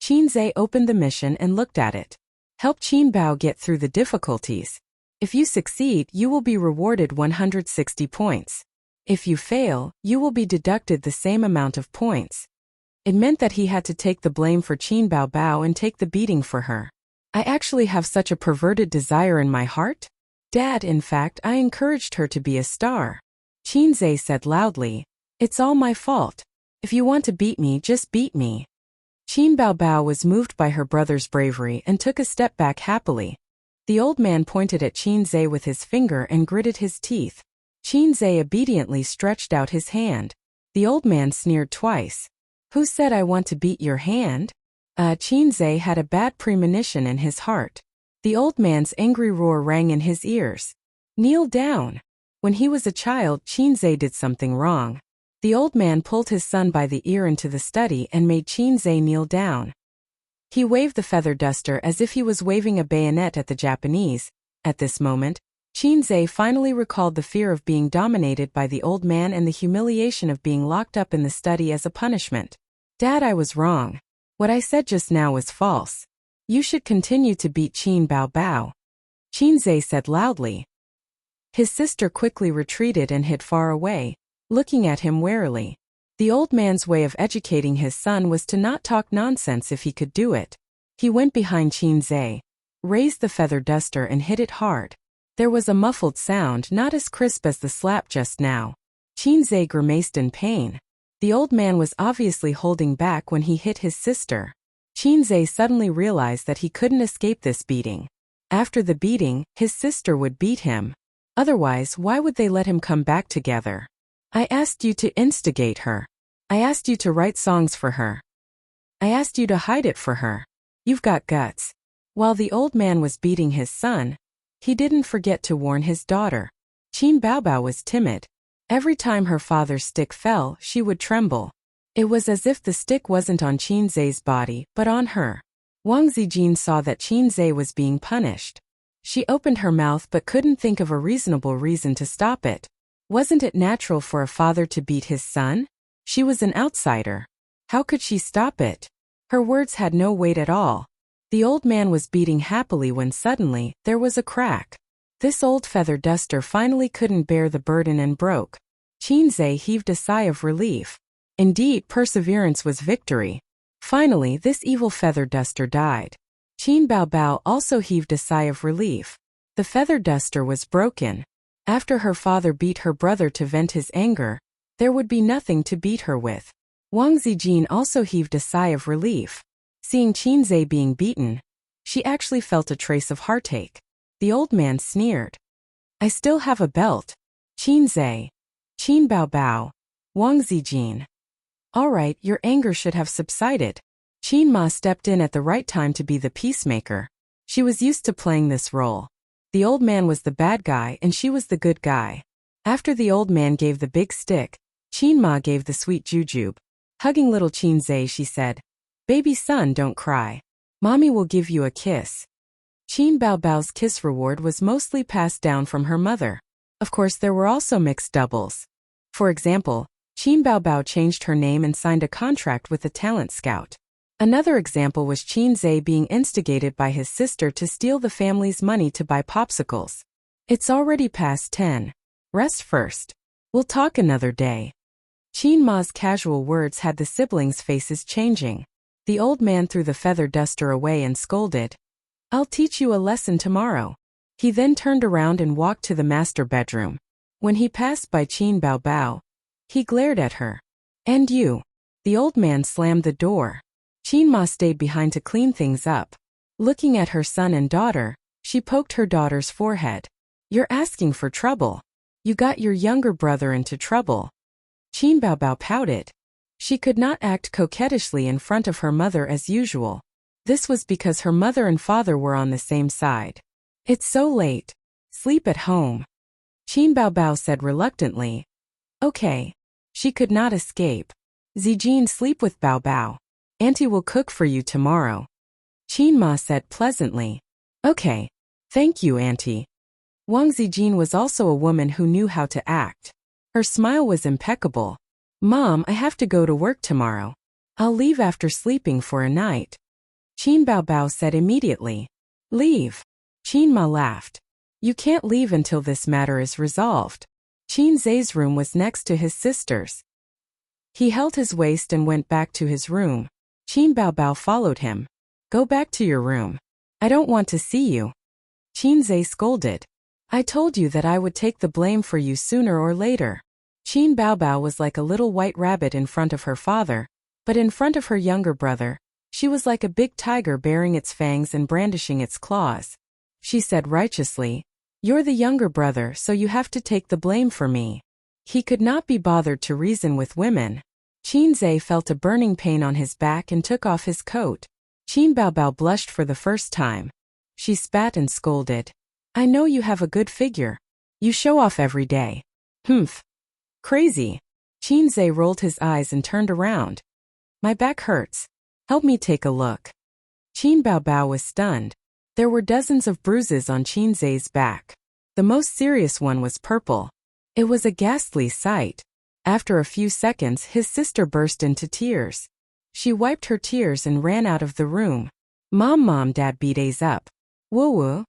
Qin Zai opened the mission and looked at it. Help Qin Bao get through the difficulties. If you succeed, you will be rewarded 160 points. If you fail, you will be deducted the same amount of points. It meant that he had to take the blame for Qin Bao Bao and take the beating for her. I actually have such a perverted desire in my heart? Dad, in fact, I encouraged her to be a star. Qin Zai said loudly, It's all my fault. If you want to beat me, just beat me. Qin Bao Bao was moved by her brother's bravery and took a step back happily. The old man pointed at Qin Zai with his finger and gritted his teeth. Qin Zai obediently stretched out his hand. The old man sneered twice. Who said I want to beat your hand? Qin Zai had a bad premonition in his heart. The old man's angry roar rang in his ears. Kneel down. When he was a child, Qin Zai did something wrong. The old man pulled his son by the ear into the study and made Qin Zai kneel down. He waved the feather duster as if he was waving a bayonet at the Japanese. At this moment, Qin Zai finally recalled the fear of being dominated by the old man and the humiliation of being locked up in the study as a punishment. Dad, I was wrong. What I said just now was false. You should continue to beat Qin Bao Bao. Qin Zai said loudly. His sister quickly retreated and hid far away, looking at him warily. The old man's way of educating his son was to not talk nonsense if he could do it. He went behind Qin Zai, raised the feather duster and hit it hard. There was a muffled sound, not as crisp as the slap just now. Qin Zai grimaced in pain. The old man was obviously holding back when he hit his sister. Qin Zai suddenly realized that he couldn't escape this beating. After the beating, his sister would beat him. Otherwise, why would they let him come back together? I asked you to instigate her. I asked you to write songs for her. I asked you to hide it for her. You've got guts. While the old man was beating his son, he didn't forget to warn his daughter. Qin Baobao was timid. Every time her father's stick fell, she would tremble. It was as if the stick wasn't on Qin Zai's body, but on her. Wang Zijin saw that Qin Zai was being punished. She opened her mouth but couldn't think of a reasonable reason to stop it. Wasn't it natural for a father to beat his son? She was an outsider. How could she stop it? Her words had no weight at all. The old man was beating happily when suddenly, there was a crack. This old feather duster finally couldn't bear the burden and broke. Qin Zai heaved a sigh of relief. Indeed, perseverance was victory. Finally, this evil feather duster died. Qin Baobao also heaved a sigh of relief. The feather duster was broken. After her father beat her brother to vent his anger, there would be nothing to beat her with. Wang Zijin also heaved a sigh of relief. Seeing Qin Zai being beaten, she actually felt a trace of heartache. The old man sneered. I still have a belt. Qin Zai. Qin Baobao. Wang Zijin. All right, your anger should have subsided. Qin Ma stepped in at the right time to be the peacemaker. She was used to playing this role. The old man was the bad guy and she was the good guy. After the old man gave the big stick, Qin Ma gave the sweet jujube. Hugging little Qin Zai, she said, Baby son, don't cry. Mommy will give you a kiss. Qin Baobao's kiss reward was mostly passed down from her mother. Of course, there were also mixed doubles. For example, Qin Baobao changed her name and signed a contract with a talent scout. Another example was Qin Zai being instigated by his sister to steal the family's money to buy popsicles. It's already past 10. Rest first. We'll talk another day. Qin Ma's casual words had the siblings' faces changing. The old man threw the feather duster away and scolded. I'll teach you a lesson tomorrow. He then turned around and walked to the master bedroom. When he passed by Qin Baobao, he glared at her. And you? The old man slammed the door. Qin Ma stayed behind to clean things up. Looking at her son and daughter, she poked her daughter's forehead. You're asking for trouble. You got your younger brother into trouble. Qin Baobao pouted. She could not act coquettishly in front of her mother as usual. This was because her mother and father were on the same side. It's so late. Sleep at home. Qin Baobao said reluctantly. Okay. She could not escape. Zijin, sleep with Baobao. Auntie will cook for you tomorrow. Qin Ma said pleasantly. Okay. Thank you, Auntie. Wang Zijin was also a woman who knew how to act. Her smile was impeccable. Mom, I have to go to work tomorrow. I'll leave after sleeping for a night. Qin Baobao said immediately. Leave. Qin Ma laughed. You can't leave until this matter is resolved. Qin Zai's room was next to his sister's. He held his waist and went back to his room. Qin Baobao followed him. Go back to your room. I don't want to see you. Qin Zai scolded. I told you that I would take the blame for you sooner or later. Qin Baobao was like a little white rabbit in front of her father, but in front of her younger brother, she was like a big tiger baring its fangs and brandishing its claws. She said righteously, You're the younger brother, so you have to take the blame for me. He could not be bothered to reason with women. Qin Zai felt a burning pain on his back and took off his coat. Qin Baobao blushed for the first time. She spat and scolded. I know you have a good figure. You show off every day. Humph. Crazy. Qin Zai rolled his eyes and turned around. My back hurts. Help me take a look. Qin Baobao was stunned. There were dozens of bruises on Qin Zai's back. The most serious one was purple. It was a ghastly sight. After a few seconds, his sister burst into tears. She wiped her tears and ran out of the room. Mom, Dad beat A's up. Woo-woo.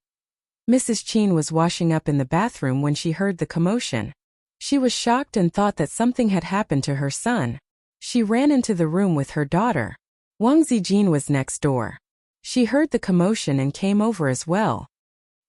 Mrs. Qin was washing up in the bathroom when she heard the commotion. She was shocked and thought that something had happened to her son. She ran into the room with her daughter. Wang Zijin was next door. She heard the commotion and came over as well.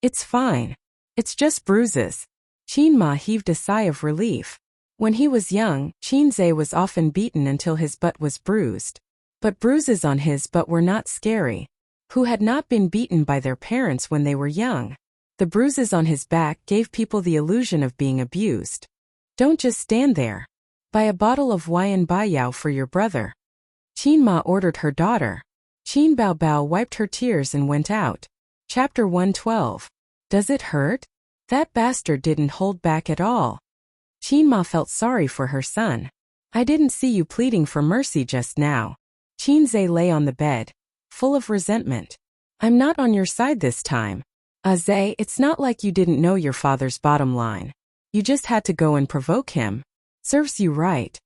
It's fine. It's just bruises. Qin Ma heaved a sigh of relief. When he was young, Qin Zai was often beaten until his butt was bruised. But bruises on his butt were not scary. Who had not been beaten by their parents when they were young? The bruises on his back gave people the illusion of being abused. Don't just stand there. Buy a bottle of wine Baiyao for your brother. Qin Ma ordered her daughter. Qin Bao Bao wiped her tears and went out. Chapter 112. Does it hurt? That bastard didn't hold back at all. Qin Ma felt sorry for her son. I didn't see you pleading for mercy just now. Qin Zhe lay on the bed, full of resentment. I'm not on your side this time. Zhe, it's not like you didn't know your father's bottom line. You just had to go and provoke him. Serves you right.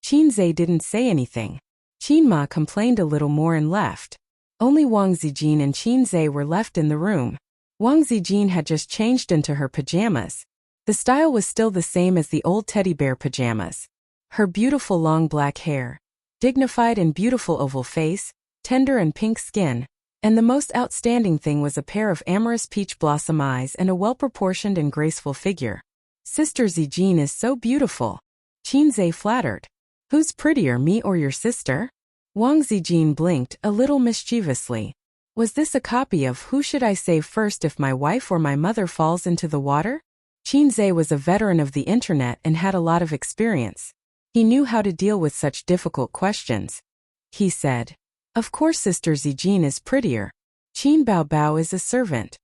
Qin Zhe didn't say anything. Qin Ma complained a little more and left. Only Wang Zijin and Qin Zhe were left in the room. Wang Zijin had just changed into her pajamas. The style was still the same as the old teddy bear pajamas. Her beautiful long black hair, dignified and beautiful oval face, tender and pink skin, and the most outstanding thing was a pair of amorous peach blossom eyes and a well-proportioned and graceful figure. Sister Zijin is so beautiful. Qin Zhe flattered. Who's prettier, me or your sister? Wang Zijin blinked a little mischievously. Was this a copy of Who Should I Save First If My Wife or My Mother Falls into the Water? Qin Zhe was a veteran of the internet and had a lot of experience. He knew how to deal with such difficult questions. He said, of course Sister Zijin is prettier. Qin Bao Bao is a servant.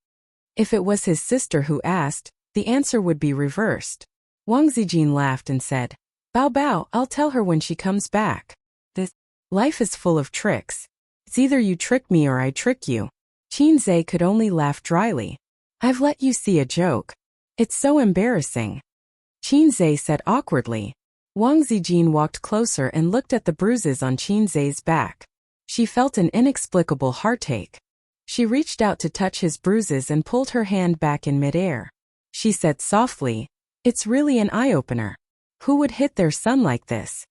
If it was his sister who asked, the answer would be reversed. Wang Zijin laughed and said, Bao Bao, I'll tell her when she comes back. This life is full of tricks. It's either you trick me or I trick you. Qin Zhe could only laugh dryly. I've let you see a joke. It's so embarrassing. Qin Zhe said awkwardly. Wang Zijin walked closer and looked at the bruises on Qin Zhe's back. She felt an inexplicable heartache. She reached out to touch his bruises and pulled her hand back in midair. She said softly, it's really an eye-opener. Who would hit their son like this?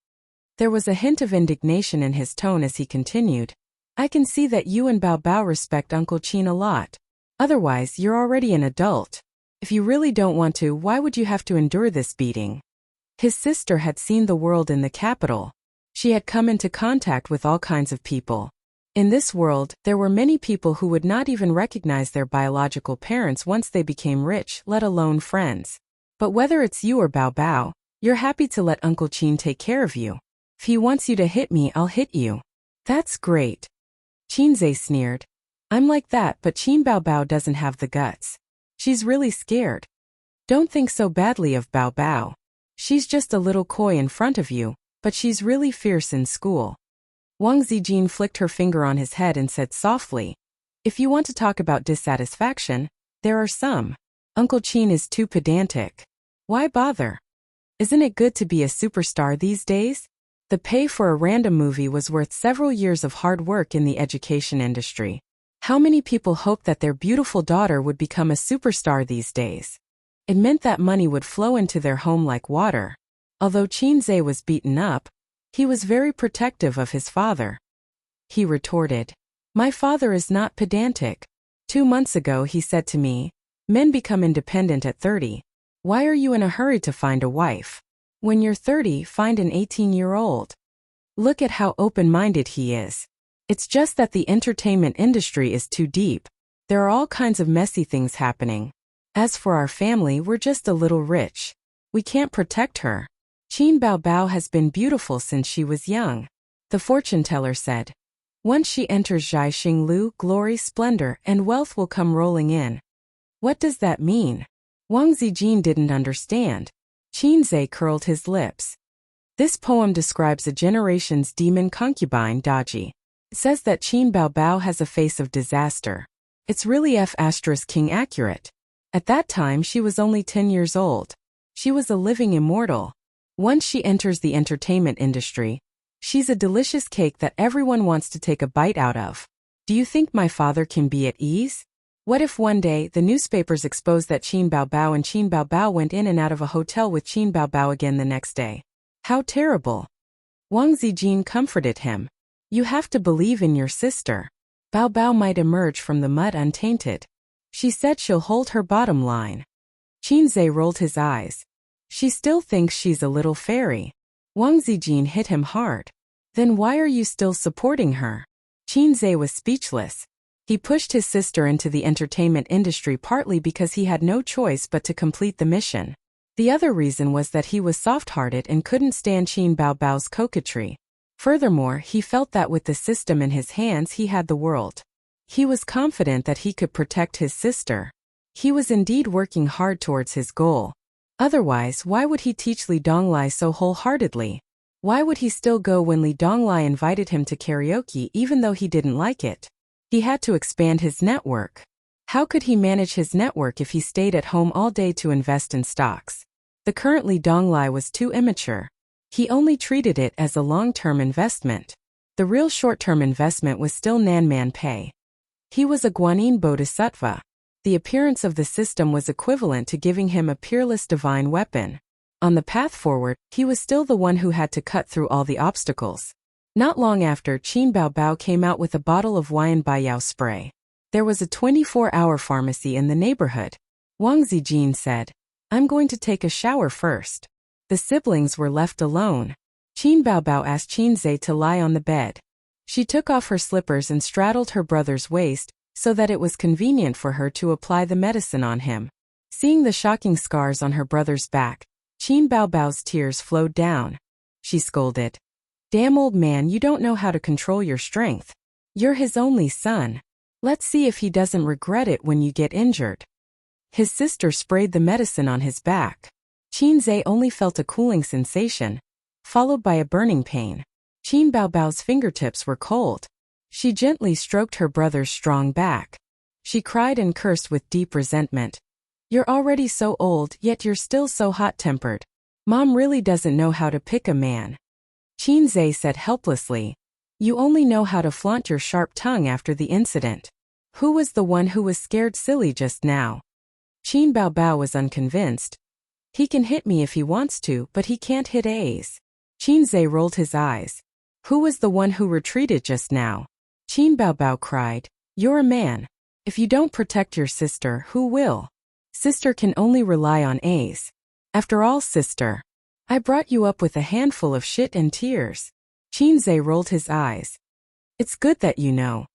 There was a hint of indignation in his tone as he continued. I can see that you and Bao Bao respect Uncle Qin a lot. Otherwise, you're already an adult. If you really don't want to, why would you have to endure this beating? His sister had seen the world in the capital. She had come into contact with all kinds of people. In this world, there were many people who would not even recognize their biological parents once they became rich, let alone friends. But whether it's you or Bao Bao, you're happy to let Uncle Qin take care of you. If he wants you to hit me, I'll hit you. That's great. Qin Zhe sneered. I'm like that, but Qin Bao Bao doesn't have the guts. She's really scared. Don't think so badly of Bao Bao. She's just a little coy in front of you, but she's really fierce in school. Wang Zijin flicked her finger on his head and said softly, if you want to talk about dissatisfaction, there are some. Uncle Qin is too pedantic. Why bother? Isn't it good to be a superstar these days? The pay for a random movie was worth several years of hard work in the education industry. How many people hoped that their beautiful daughter would become a superstar these days? It meant that money would flow into their home like water. Although Qin Zhe was beaten up, he was very protective of his father. He retorted, my father is not pedantic. 2 months ago he said to me, men become independent at 30. Why are you in a hurry to find a wife? When you're 30, find an 18-year-old. Look at how open-minded he is. It's just that the entertainment industry is too deep. There are all kinds of messy things happening. As for our family, we're just a little rich. We can't protect her. Qin Bao Bao has been beautiful since she was young. The fortune teller said. Once she enters Zhai Xinglu, glory, splendor, and wealth will come rolling in. What does that mean? Wang Zijin didn't understand. Qin Zhe curled his lips. This poem describes a generation's demon concubine, Daji. It says that Qin Bao Bao has a face of disaster. It's really King accurate. At that time she was only 10 years old. She was a living immortal. Once she enters the entertainment industry, she's a delicious cake that everyone wants to take a bite out of. Do you think my father can be at ease? What if one day the newspapers expose that Qin Bao Bao and Qin Bao Bao went in and out of a hotel with Qin Bao Bao again the next day? How terrible. Wang Zijin comforted him. You have to believe in your sister. Bao Bao might emerge from the mud untainted. She said she'll hold her bottom line. Qin Zhe rolled his eyes. She still thinks she's a little fairy. Wang Zijin hit him hard. Then why are you still supporting her? Qin Zhe was speechless. He pushed his sister into the entertainment industry partly because he had no choice but to complete the mission. The other reason was that he was soft-hearted and couldn't stand Qin Baobao's coquetry. Furthermore, he felt that with the system in his hands he had the world. He was confident that he could protect his sister. He was indeed working hard towards his goal. Otherwise, why would he teach Li Donglai so wholeheartedly? Why would he still go when Li Donglai invited him to karaoke even though he didn't like it? He had to expand his network. How could he manage his network if he stayed at home all day to invest in stocks? The current Li Donglai was too immature. He only treated it as a long-term investment. The real short-term investment was still Nanman Pei. He was a Guanyin Bodhisattva. The appearance of the system was equivalent to giving him a peerless divine weapon. On the path forward, he was still the one who had to cut through all the obstacles. Not long after, Qin Baobao came out with a bottle of Huayan Baiyao spray. There was a 24-hour pharmacy in the neighborhood. Wang Zijin said, "I'm going to take a shower first." The siblings were left alone. Qin Baobao asked Qin Zhe to lie on the bed. She took off her slippers and straddled her brother's waist, so that it was convenient for her to apply the medicine on him. Seeing the shocking scars on her brother's back, Qin Baobao's tears flowed down. She scolded, "Damn old man, you don't know how to control your strength. You're his only son. Let's see if he doesn't regret it when you get injured." His sister sprayed the medicine on his back. Qin Zhe only felt a cooling sensation, followed by a burning pain. Qin Baobao's fingertips were cold. She gently stroked her brother's strong back. She cried and cursed with deep resentment. "You're already so old, yet you're still so hot-tempered. Mom really doesn't know how to pick a man." Qin Zhe said helplessly, "You only know how to flaunt your sharp tongue after the incident. Who was the one who was scared silly just now?" Qin Baobao was unconvinced. "He can hit me if he wants to, but he can't hit A's." Qin Zhe rolled his eyes. "Who was the one who retreated just now?" Qin Baobao cried, "You're a man. If you don't protect your sister, who will? Sister can only rely on A's. After all, sister, I brought you up with a handful of shit and tears." Qin Zhe rolled his eyes. "It's good that you know."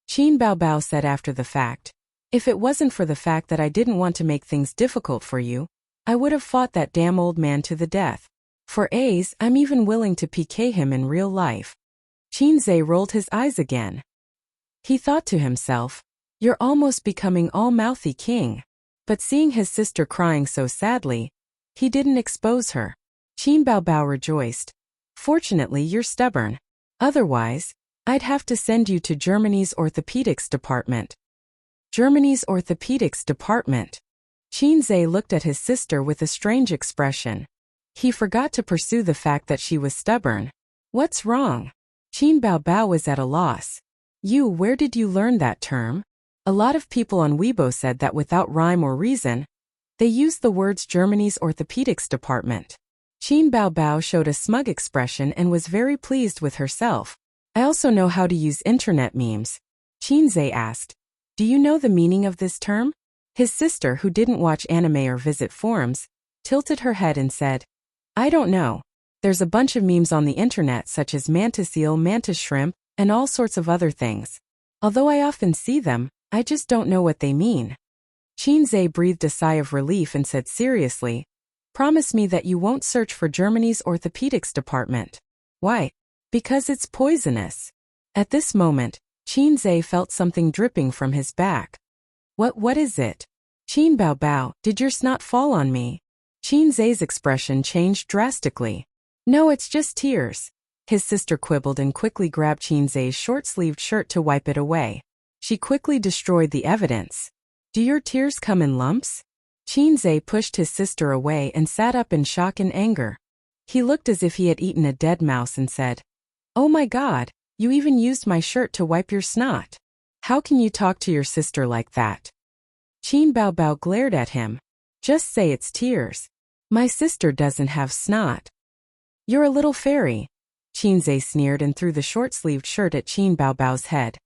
Qin Baobao said after the fact, "If it wasn't for the fact that I didn't want to make things difficult for you, I would have fought that damn old man to the death. For A's, I'm even willing to PK him in real life." Qin Zhe rolled his eyes again. He thought to himself, "You're almost becoming all-mouthy king." But seeing his sister crying so sadly, he didn't expose her. Qin Baobao rejoiced. "Fortunately, you're stubborn. Otherwise, I'd have to send you to Germany's orthopedics department." Germany's orthopedics department. Qin Zhe looked at his sister with a strange expression. He forgot to pursue the fact that she was stubborn. "What's wrong?" Qin Baobao was at a loss. Where did you learn that term?" A lot of people on Weibo said that without rhyme or reason, they used the words Germany's orthopedics department. Qin Baobao showed a smug expression and was very pleased with herself. "I also know how to use internet memes." Qin Zhe asked, "Do you know the meaning of this term?" His sister, who didn't watch anime or visit forums, tilted her head and said, "I don't know. There's a bunch of memes on the internet such as mantis eel, mantis shrimp, and all sorts of other things. Although I often see them, I just don't know what they mean." Qin Zhe breathed a sigh of relief and said seriously, "Promise me that you won't search for Germany's orthopedics department." "Why?" "Because it's poisonous." At this moment, Qin Zhe felt something dripping from his back. What is it?" "Qin Baobao, did your snot fall on me?" Qin Zhe's expression changed drastically. "No, it's just tears." His sister quibbled and quickly grabbed Qin Zhe's short-sleeved shirt to wipe it away. She quickly destroyed the evidence. "Do your tears come in lumps?" Qin Zhe pushed his sister away and sat up in shock and anger. He looked as if he had eaten a dead mouse and said, "Oh my God, you even used my shirt to wipe your snot. How can you talk to your sister like that?" Qin Baobao glared at him. "Just say it's tears. My sister doesn't have snot." "You're a little fairy." Qin Zhe sneered and threw the short-sleeved shirt at Qin Baobao's head.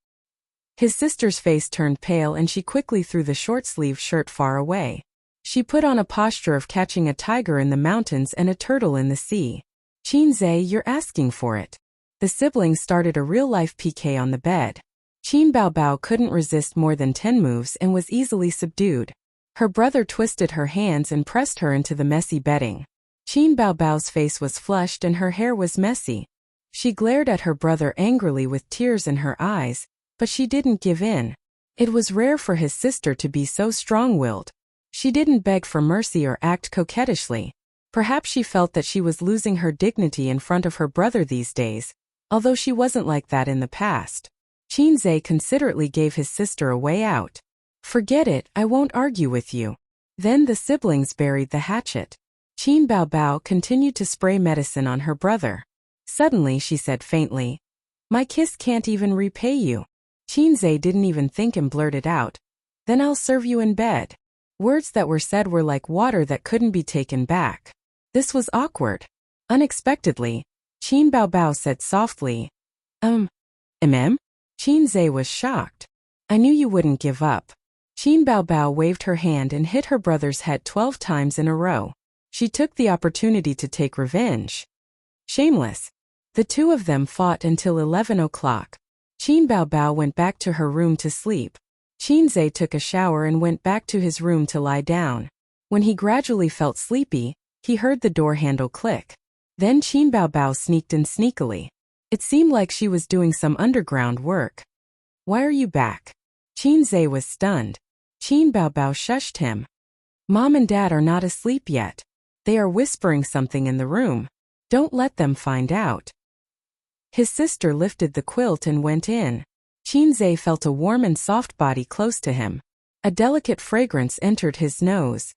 His sister's face turned pale and she quickly threw the short-sleeved shirt far away. She put on a posture of catching a tiger in the mountains and a turtle in the sea. "Qin Zhe, you're asking for it." The siblings started a real-life PK on the bed. Qin Baobao couldn't resist more than 10 moves and was easily subdued. Her brother twisted her hands and pressed her into the messy bedding. Qin Baobao's face was flushed and her hair was messy. She glared at her brother angrily with tears in her eyes, but she didn't give in. It was rare for his sister to be so strong-willed. She didn't beg for mercy or act coquettishly. Perhaps she felt that she was losing her dignity in front of her brother these days, although she wasn't like that in the past. Qin Zhe considerately gave his sister a way out. "Forget it, I won't argue with you." Then the siblings buried the hatchet. Qin Baobao continued to spray medicine on her brother. Suddenly she said faintly, "My kiss can't even repay you." Qin Zhe didn't even think and blurted out, "Then I'll serve you in bed." Words that were said were like water that couldn't be taken back. This was awkward. Unexpectedly, Qin Baobao said softly, Qin Zhe was shocked. "I knew you wouldn't give up." Qin Baobao waved her hand and hit her brother's head 12 times in a row. She took the opportunity to take revenge. Shameless. The two of them fought until 11 o'clock. Qin Baobao went back to her room to sleep. Qin Zhe took a shower and went back to his room to lie down. When he gradually felt sleepy, he heard the door handle click. Then Qin Baobao sneaked in sneakily. It seemed like she was doing some underground work. "Why are you back?" Qin Zhe was stunned. Qin Baobao shushed him. "Mom and Dad are not asleep yet. They are whispering something in the room. Don't let them find out." His sister lifted the quilt and went in. Qin Zhe felt a warm and soft body close to him. A delicate fragrance entered his nose.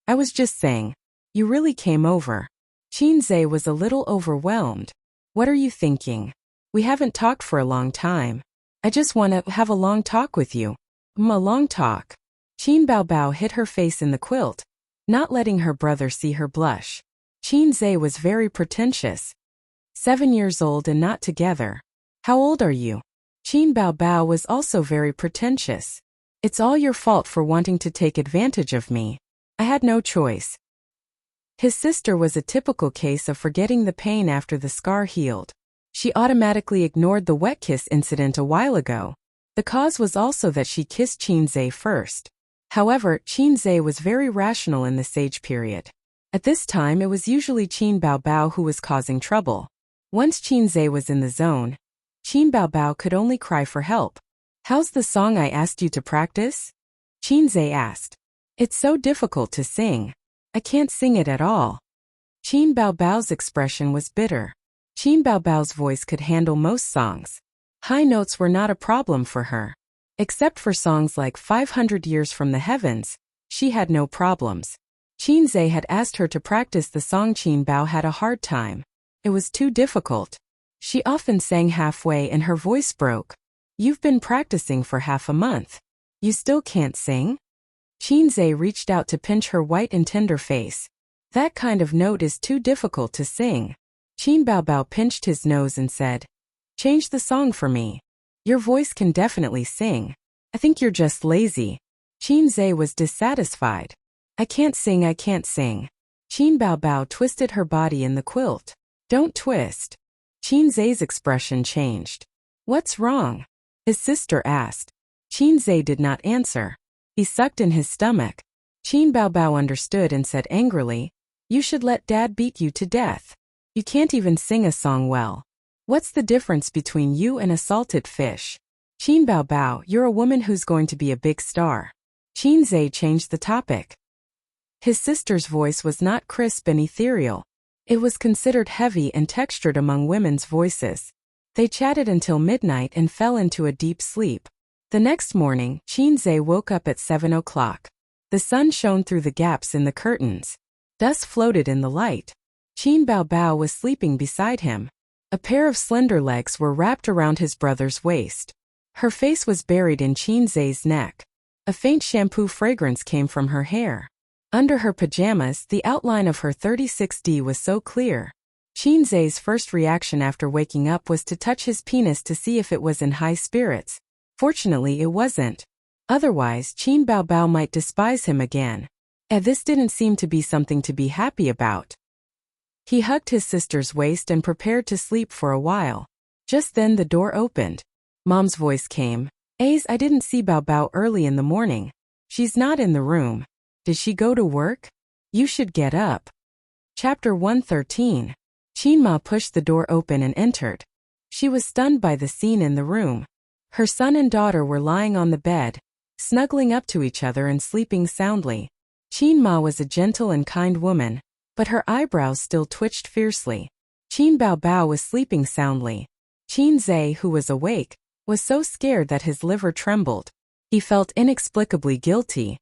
"I was just saying. You really came over." Qin Zhe was a little overwhelmed. "What are you thinking? We haven't talked for a long time. I just want to have a long talk with you." A long talk." Qin Baobao hid her face in the quilt, not letting her brother see her blush. Qin Zhe was very pretentious. 7 years old and not together. "How old are you?" Qin Baobao was also very pretentious. "It's all your fault for wanting to take advantage of me. I had no choice." His sister was a typical case of forgetting the pain after the scar healed. She automatically ignored the wet kiss incident a while ago. The cause was also that she kissed Qin Zhe first. However, Qin Zhe was very rational in the sage period. At this time it was usually Qin Baobao who was causing trouble. Once Qin Zhe was in the zone, Qin Baobao could only cry for help. "How's the song I asked you to practice?" Qin Zhe asked. "It's so difficult to sing. I can't sing it at all." Qin Baobao's expression was bitter. Qin Baobao's voice could handle most songs. High notes were not a problem for her. Except for songs like 500 Years from the Heavens, she had no problems. Qin Zhe had asked her to practice the song. Qin Bao had a hard time. It was too difficult. She often sang halfway and her voice broke. "You've been practicing for half a month. You still can't sing?" Qin Zhe reached out to pinch her white and tender face. "That kind of note is too difficult to sing." Qin Baobao pinched his nose and said, "Change the song for me. Your voice can definitely sing. I think you're just lazy." Qin Zhe was dissatisfied. I can't sing. Qin Baobao twisted her body in the quilt. "Don't twist." Qin Zhe's expression changed. "What's wrong?" his sister asked. Qin Zhe did not answer. He sucked in his stomach. Qin Baobao understood and said angrily, "You should let Dad beat you to death. You can't even sing a song well. What's the difference between you and a salted fish?" "Qin Baobao, you're a woman who's going to be a big star." Qin Zhe changed the topic. His sister's voice was not crisp and ethereal. It was considered heavy and textured among women's voices. They chatted until midnight and fell into a deep sleep. The next morning, Qin Zhe woke up at 7 o'clock. The sun shone through the gaps in the curtains. Dust floated in the light. Qin Baobao was sleeping beside him. A pair of slender legs were wrapped around his brother's waist. Her face was buried in Qin Zhe's neck. A faint shampoo fragrance came from her hair. Under her pajamas, the outline of her 36D was so clear. Qin Zhe's first reaction after waking up was to touch his penis to see if it was in high spirits. Fortunately, it wasn't. Otherwise, Qin Baobao might despise him again. And this didn't seem to be something to be happy about. He hugged his sister's waist and prepared to sleep for a while. Just then the door opened. Mom's voice came. "I didn't see Baobao early in the morning. She's not in the room." Did she go to work? You should get up. Chapter 113. Qinma pushed the door open and entered. She was stunned by the scene in the room. Her son and daughter were lying on the bed, snuggling up to each other and sleeping soundly. Qinma was a gentle and kind woman, but her eyebrows still twitched fiercely. Qin Baobao was sleeping soundly. Qin Zhe, who was awake, was so scared that his liver trembled. He felt inexplicably guilty.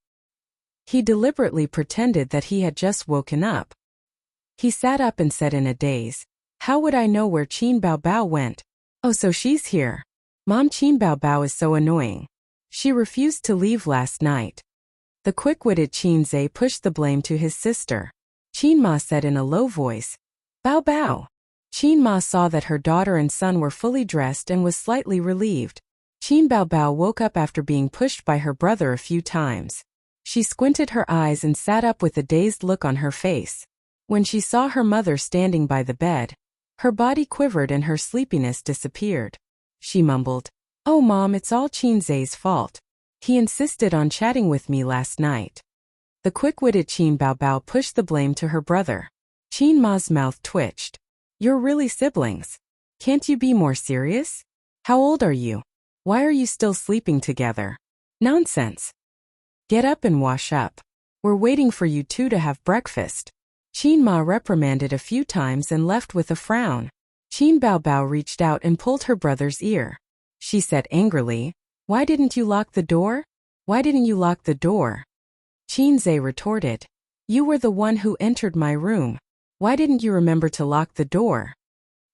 He deliberately pretended that he had just woken up. He sat up and said in a daze, "How would I know where Qin Baobao went? Oh, so she's here. Mom, Qin Baobao is so annoying. She refused to leave last night." The quick-witted Qin Zhe pushed the blame to his sister. Qin Ma said in a low voice, "Bao Bao." Qin Ma saw that her daughter and son were fully dressed and was slightly relieved. Qin Baobao woke up after being pushed by her brother a few times. She squinted her eyes and sat up with a dazed look on her face. When she saw her mother standing by the bed, her body quivered and her sleepiness disappeared. She mumbled, "Oh Mom, it's all Qin Zhe's fault. He insisted on chatting with me last night." The quick-witted Qin Baobao pushed the blame to her brother. Qin Ma's mouth twitched. "You're really siblings. Can't you be more serious? How old are you? Why are you still sleeping together? Nonsense. Get up and wash up. We're waiting for you two to have breakfast." Qin Ma reprimanded a few times and left with a frown. Qin Baobao reached out and pulled her brother's ear. She said angrily, "Why didn't you lock the door? Why didn't you lock the door?" Qin Zhe retorted, "You were the one who entered my room. Why didn't you remember to lock the door?"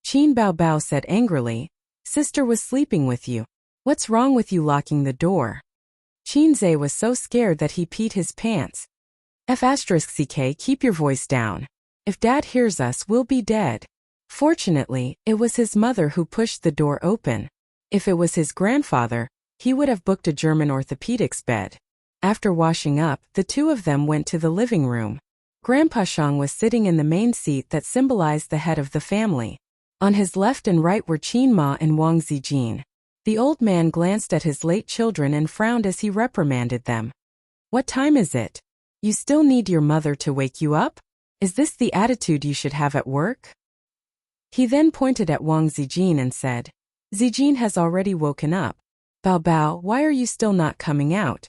Qin Baobao said angrily, "Sister was sleeping with you. What's wrong with you locking the door?" Qin Zhe was so scared that he peed his pants. "F*ck, keep your voice down. If Dad hears us, we'll be dead." Fortunately, it was his mother who pushed the door open. If it was his grandfather, he would have booked a German orthopedics bed. After washing up, the two of them went to the living room. Grandpa Shang was sitting in the main seat that symbolized the head of the family. On his left and right were Qin Ma and Wang Zijin. The old man glanced at his late children and frowned as he reprimanded them. "What time is it? You still need your mother to wake you up? Is this the attitude you should have at work?" He then pointed at Wang Zijin and said, "Zijin has already woken up. Bao Bao, why are you still not coming out?"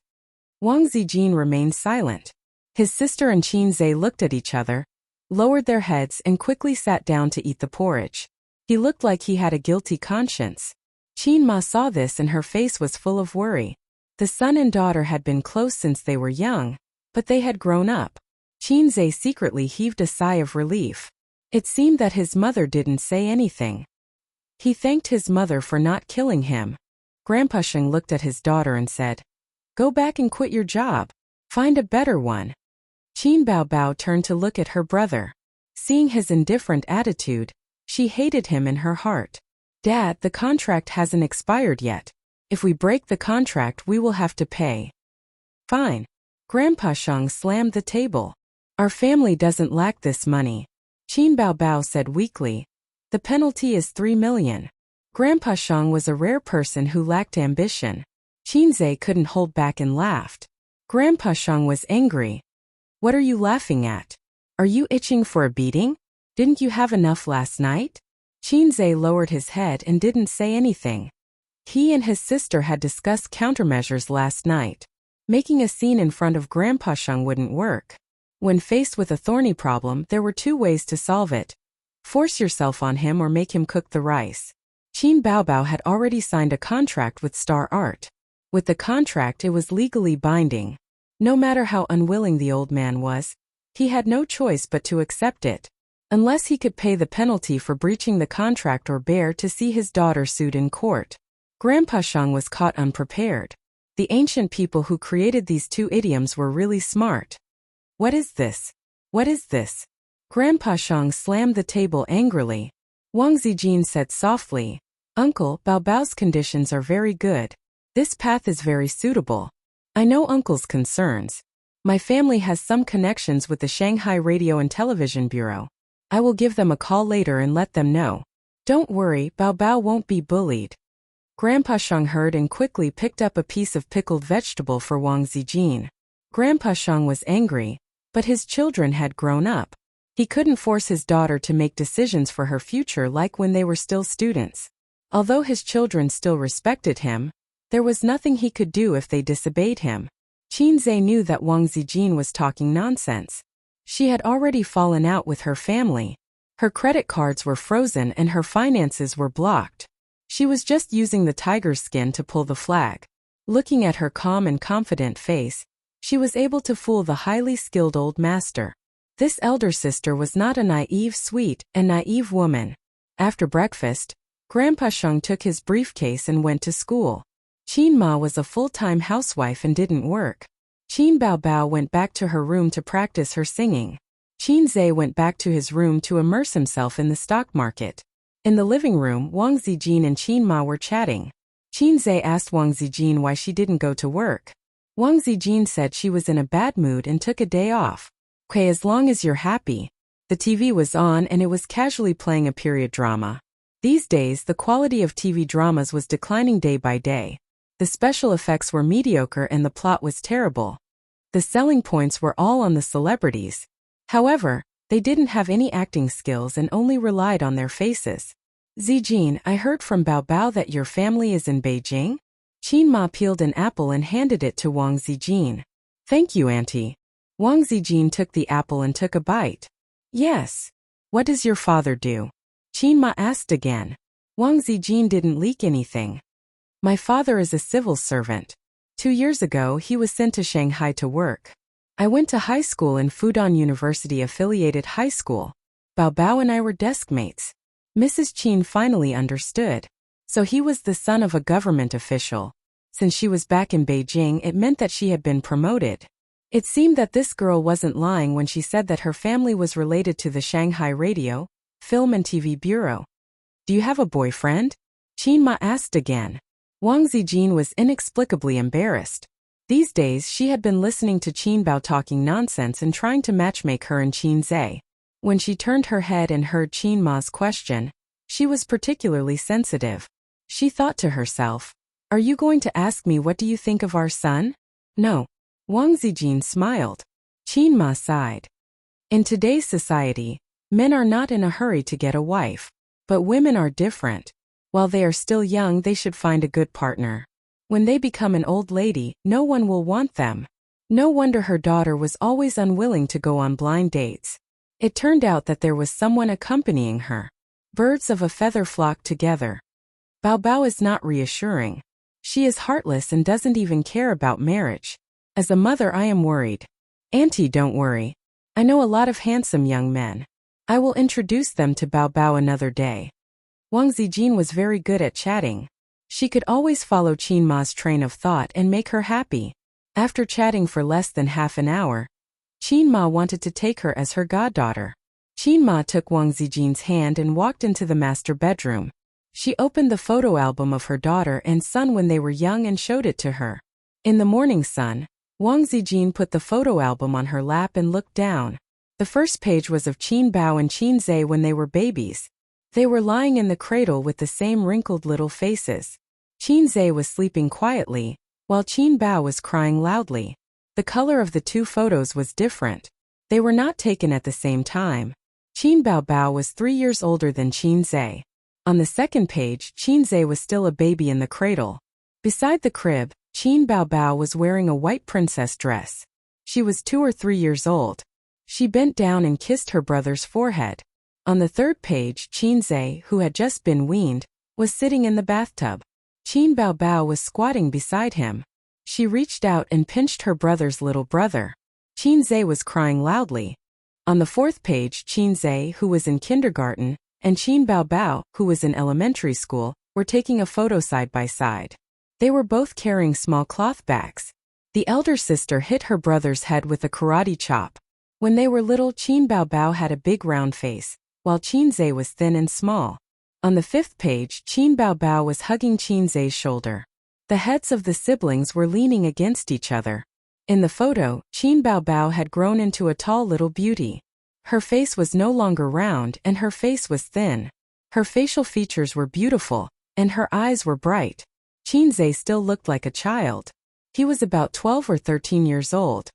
Wang Zijin remained silent. His sister and Qin Zhe looked at each other, lowered their heads and quickly sat down to eat the porridge. He looked like he had a guilty conscience. Qin Ma saw this and her face was full of worry. The son and daughter had been close since they were young, but they had grown up. Qin Zhe secretly heaved a sigh of relief. It seemed that his mother didn't say anything. He thanked his mother for not killing him. Grandpa Sheng looked at his daughter and said, "Go back and quit your job. Find a better one." Qin Baobao turned to look at her brother. Seeing his indifferent attitude, she hated him in her heart. "Dad, the contract hasn't expired yet. If we break the contract, we will have to pay." "Fine." Grandpa Shang slammed the table. "Our family doesn't lack this money," Qin Baobao said weakly. "The penalty is 3 million. Grandpa Shang was a rare person who lacked ambition. Qin Zhe couldn't hold back and laughed. Grandpa Shang was angry. "What are you laughing at? Are you itching for a beating? Didn't you have enough last night?" Qin Zhe lowered his head and didn't say anything. He and his sister had discussed countermeasures last night. Making a scene in front of Grandpa Shang wouldn't work. When faced with a thorny problem, there were two ways to solve it. Force yourself on him or make him cook the rice. Qin Baobao had already signed a contract with Star Art. With the contract, it was legally binding. No matter how unwilling the old man was, he had no choice but to accept it. Unless he could pay the penalty for breaching the contract or bear to see his daughter sued in court. Grandpa Shang was caught unprepared. The ancient people who created these two idioms were really smart. "What is this? What is this?" Grandpa Shang slammed the table angrily. Wang Zijin said softly, "Uncle, Bao Bao's conditions are very good. This path is very suitable. I know Uncle's concerns. My family has some connections with the Shanghai Radio and Television Bureau. I will give them a call later and let them know. Don't worry, Bao Bao won't be bullied." Grandpa Shang heard and quickly picked up a piece of pickled vegetable for Wang Zijin. Grandpa Shang was angry, but his children had grown up. He couldn't force his daughter to make decisions for her future like when they were still students. Although his children still respected him, there was nothing he could do if they disobeyed him. Qin Zhe knew that Wang Zijin was talking nonsense. She had already fallen out with her family. Her credit cards were frozen and her finances were blocked. She was just using the tiger's skin to pull the flag. Looking at her calm and confident face, she was able to fool the highly skilled old master. This elder sister was not a naive, sweet, and naive woman. After breakfast, Grandpa Sheng took his briefcase and went to school. Qin Ma was a full-time housewife and didn't work. Qin Baobao went back to her room to practice her singing. Qin Zhe went back to his room to immerse himself in the stock market. In the living room, Wang Zijin and Qin Ma were chatting. Qin Zhe asked Wang Zijin why she didn't go to work. Wang Zijin said she was in a bad mood and took a day off. Okay, as long as you're happy. The TV was on and it was casually playing a period drama. These days, the quality of TV dramas was declining day by day. The special effects were mediocre and the plot was terrible. The selling points were all on the celebrities. However, they didn't have any acting skills and only relied on their faces. Zijin, I heard from Baobao that your family is in Beijing? Qin Ma peeled an apple and handed it to Wang Zijin. Thank you, Auntie. Wang Zijin took the apple and took a bite. Yes. What does your father do? Qin Ma asked again. Wang Zijin didn't leak anything. My father is a civil servant. 2 years ago he was sent to Shanghai to work. I went to high school in Fudan University affiliated high school. Baobao and I were desk mates. Mrs. Qin finally understood. So he was the son of a government official. Since she was back in Beijing, it meant that she had been promoted. It seemed that this girl wasn't lying when she said that her family was related to the Shanghai Radio, Film and TV Bureau. Do you have a boyfriend? Qin Ma asked again. Wang Zijin was inexplicably embarrassed. These days she had been listening to Qin Bao talking nonsense and trying to matchmake her and Qin Zhe. When she turned her head and heard Qin Ma's question, she was particularly sensitive. She thought to herself, are you going to ask me what do you think of our son? No. Wang Zijin smiled. Qin Ma sighed. In today's society, men are not in a hurry to get a wife. But women are different. While they are still young, they should find a good partner. When they become an old lady, no one will want them. No wonder her daughter was always unwilling to go on blind dates. It turned out that there was someone accompanying her. Birds of a feather flock together. Baobao is not reassuring. She is heartless and doesn't even care about marriage. As a mother, I am worried. Auntie, don't worry. I know a lot of handsome young men. I will introduce them to Baobao another day. Wang Zijin was very good at chatting. She could always follow Qin Ma's train of thought and make her happy. After chatting for less than half an hour, Qin Ma wanted to take her as her goddaughter. Qin Ma took Wang Zijin's hand and walked into the master bedroom. She opened the photo album of her daughter and son when they were young and showed it to her. In the morning sun, Wang Zijin put the photo album on her lap and looked down. The first page was of Qin Bao and Qin Zhe when they were babies. They were lying in the cradle with the same wrinkled little faces. Qin Zhe was sleeping quietly, while Qin Bao was crying loudly. The color of the two photos was different. They were not taken at the same time. Qin Baobao was 3 years older than Qin Zhe. On the second page, Qin Zhe was still a baby in the cradle. Beside the crib, Qin Baobao was wearing a white princess dress. She was 2 or 3 years old. She bent down and kissed her brother's forehead. On the third page, Qin Zhe, who had just been weaned, was sitting in the bathtub. Qin Baobao was squatting beside him. She reached out and pinched her brother's little brother. Qin Zhe was crying loudly. On the fourth page, Qin Zhe, who was in kindergarten, and Qin Baobao, who was in elementary school, were taking a photo side by side. They were both carrying small cloth bags. The elder sister hit her brother's head with a karate chop. When they were little, Qin Baobao had a big round face, while Qin Zhe was thin and small. On the fifth page, Qin Baobao was hugging Qin Zhe's shoulder. The heads of the siblings were leaning against each other. In the photo, Qin Baobao had grown into a tall little beauty. Her face was no longer round and her face was thin. Her facial features were beautiful, and her eyes were bright. Qin Zhe still looked like a child. He was about 12 or 13 years old.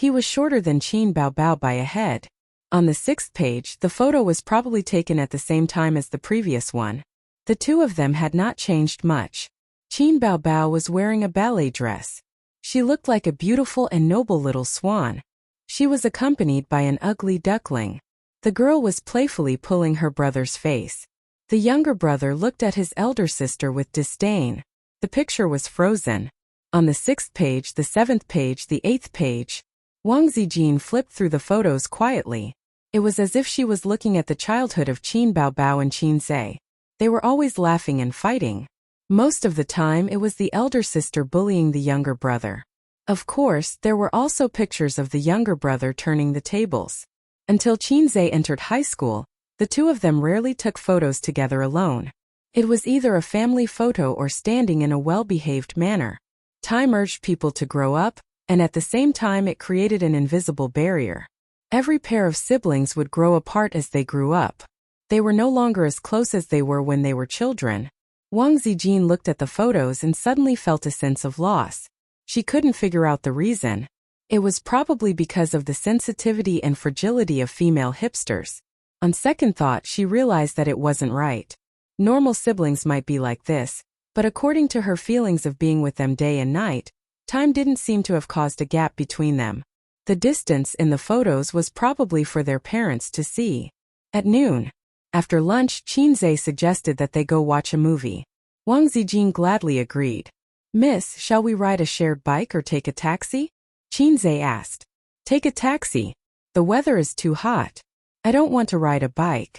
He was shorter than Qin Baobao by a head. On the 6th page, the photo was probably taken at the same time as the previous one. The two of them had not changed much. Qin Baobao was wearing a ballet dress. She looked like a beautiful and noble little swan. She was accompanied by an ugly duckling. The girl was playfully pulling her brother's face. The younger brother looked at his elder sister with disdain. The picture was frozen. On the 6th page, the 7th page, the 8th page, Wang Zijin flipped through the photos quietly. It was as if she was looking at the childhood of Qin Baobao and Qin Zhe. They were always laughing and fighting. Most of the time it was the elder sister bullying the younger brother. Of course, there were also pictures of the younger brother turning the tables. Until Qin Zhe entered high school, the two of them rarely took photos together alone. It was either a family photo or standing in a well-behaved manner. Time urged people to grow up, and at the same time it created an invisible barrier. Every pair of siblings would grow apart as they grew up. They were no longer as close as they were when they were children. Wang Zijin looked at the photos and suddenly felt a sense of loss. She couldn't figure out the reason. It was probably because of the sensitivity and fragility of female hipsters. On second thought, she realized that it wasn't right. Normal siblings might be like this, but according to her feelings of being with them day and night, time didn't seem to have caused a gap between them. The distance in the photos was probably for their parents to see. At noon, after lunch, Qin Zhe suggested that they go watch a movie. Wang Zijin gladly agreed. "Miss, shall we ride a shared bike or take a taxi?" Qin Zhe asked. "Take a taxi. The weather is too hot. I don't want to ride a bike."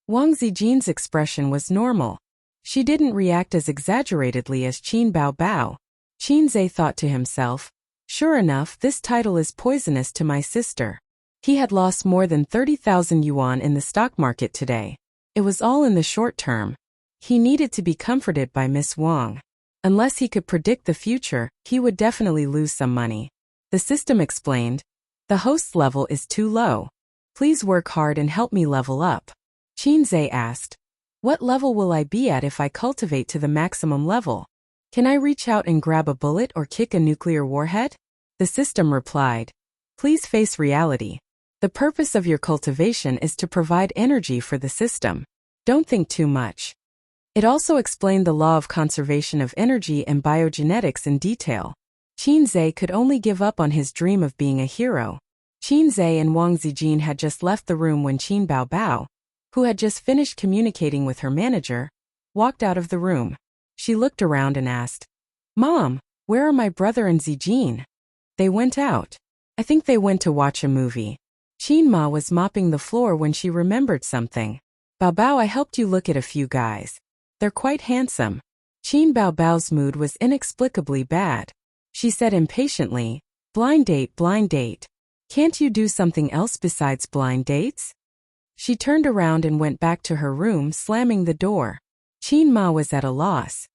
Wang Zijin's expression was normal. She didn't react as exaggeratedly as Qin Baobao. Qin Zhe thought to himself, "Sure enough, this title is poisonous to my sister." He had lost more than 30,000 yuan in the stock market today. It was all in the short term. He needed to be comforted by Miss Wang. Unless he could predict the future, he would definitely lose some money. The system explained, "The host's level is too low. Please work hard and help me level up." Qin Zhe asked, "What level will I be at if I cultivate to the maximum level? Can I reach out and grab a bullet or kick a nuclear warhead?" The system replied, "Please face reality. The purpose of your cultivation is to provide energy for the system. Don't think too much." It also explained the law of conservation of energy and biogenetics in detail. Qin Zhe could only give up on his dream of being a hero. Qin Zhe and Wang Zijin had just left the room when Qin Baobao, who had just finished communicating with her manager, walked out of the room. She looked around and asked, "Mom, where are my brother and Zijin?" "They went out. I think they went to watch a movie." Qin Ma was mopping the floor when she remembered something. "Baobao, I helped you look at a few guys. They're quite handsome." Qin Baobao's mood was inexplicably bad. She said impatiently, blind date. Can't you do something else besides blind dates?" She turned around and went back to her room, slamming the door. Qin Ma was at a loss.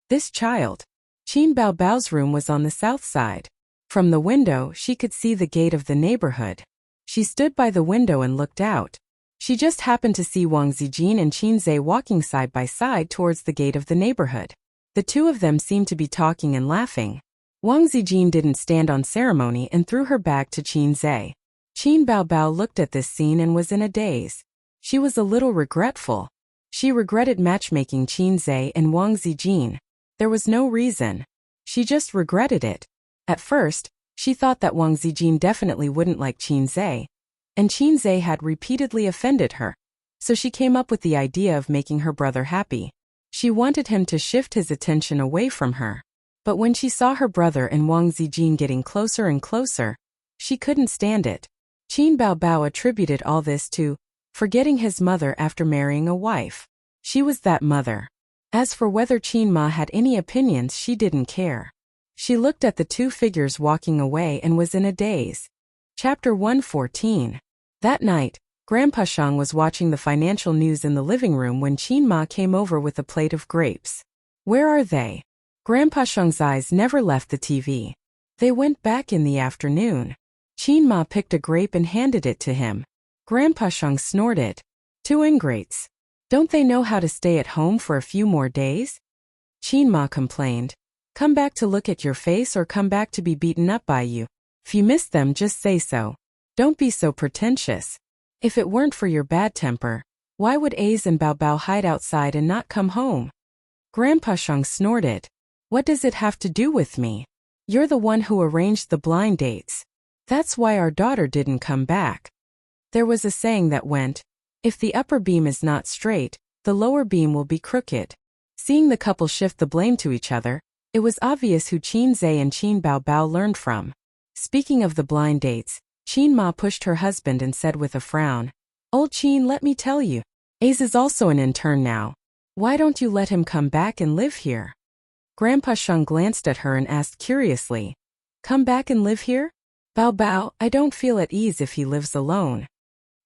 This child. Qin Baobao's room was on the south side. From the window, she could see the gate of the neighborhood. She stood by the window and looked out. She just happened to see Wang Zijin and Qin Zhe walking side by side towards the gate of the neighborhood. The two of them seemed to be talking and laughing. Wang Zijin didn't stand on ceremony and threw her bag to Qin Zhe. Qin Baobao looked at this scene and was in a daze. She was a little regretful. She regretted matchmaking Qin Zhe and Wang Zijin. There was no reason. She just regretted it. At first, she thought that Wang Zijin definitely wouldn't like Qin Zhe, and Qin Zhe had repeatedly offended her. So she came up with the idea of making her brother happy. She wanted him to shift his attention away from her. But when she saw her brother and Wang Zijin getting closer and closer, she couldn't stand it. Qin Baobao attributed all this to forgetting his mother after marrying a wife. She was that mother. As for whether Qin Ma had any opinions, she didn't care. She looked at the two figures walking away and was in a daze. Chapter 114. That night, Grandpa Shang was watching the financial news in the living room when Qin Ma came over with a plate of grapes. "Where are they?" Grandpa Shang's eyes never left the TV. "They went back in the afternoon." Qin Ma picked a grape and handed it to him. Grandpa Shang snorted. "Two ingrates. Don't they know how to stay at home for a few more days?" Qin Ma complained. "Come back to look at your face or come back to be beaten up by you?" If you miss them, just say so. Don't be so pretentious. If it weren't for your bad temper, why would Ace and Bao Bao hide outside and not come home? Grandpa Shang snorted. What does it have to do with me? You're the one who arranged the blind dates. That's why our daughter didn't come back. There was a saying that went, if the upper beam is not straight, the lower beam will be crooked. Seeing the couple shift the blame to each other, it was obvious who Qin Zhe and Qin Bao Bao learned from. Speaking of the blind dates, Qin Ma pushed her husband and said with a frown, Old Qin, let me tell you, Ace is also an intern now. Why don't you let him come back and live here? Grandpa Shang glanced at her and asked curiously, come back and live here? Bao Bao, I don't feel at ease if he lives alone.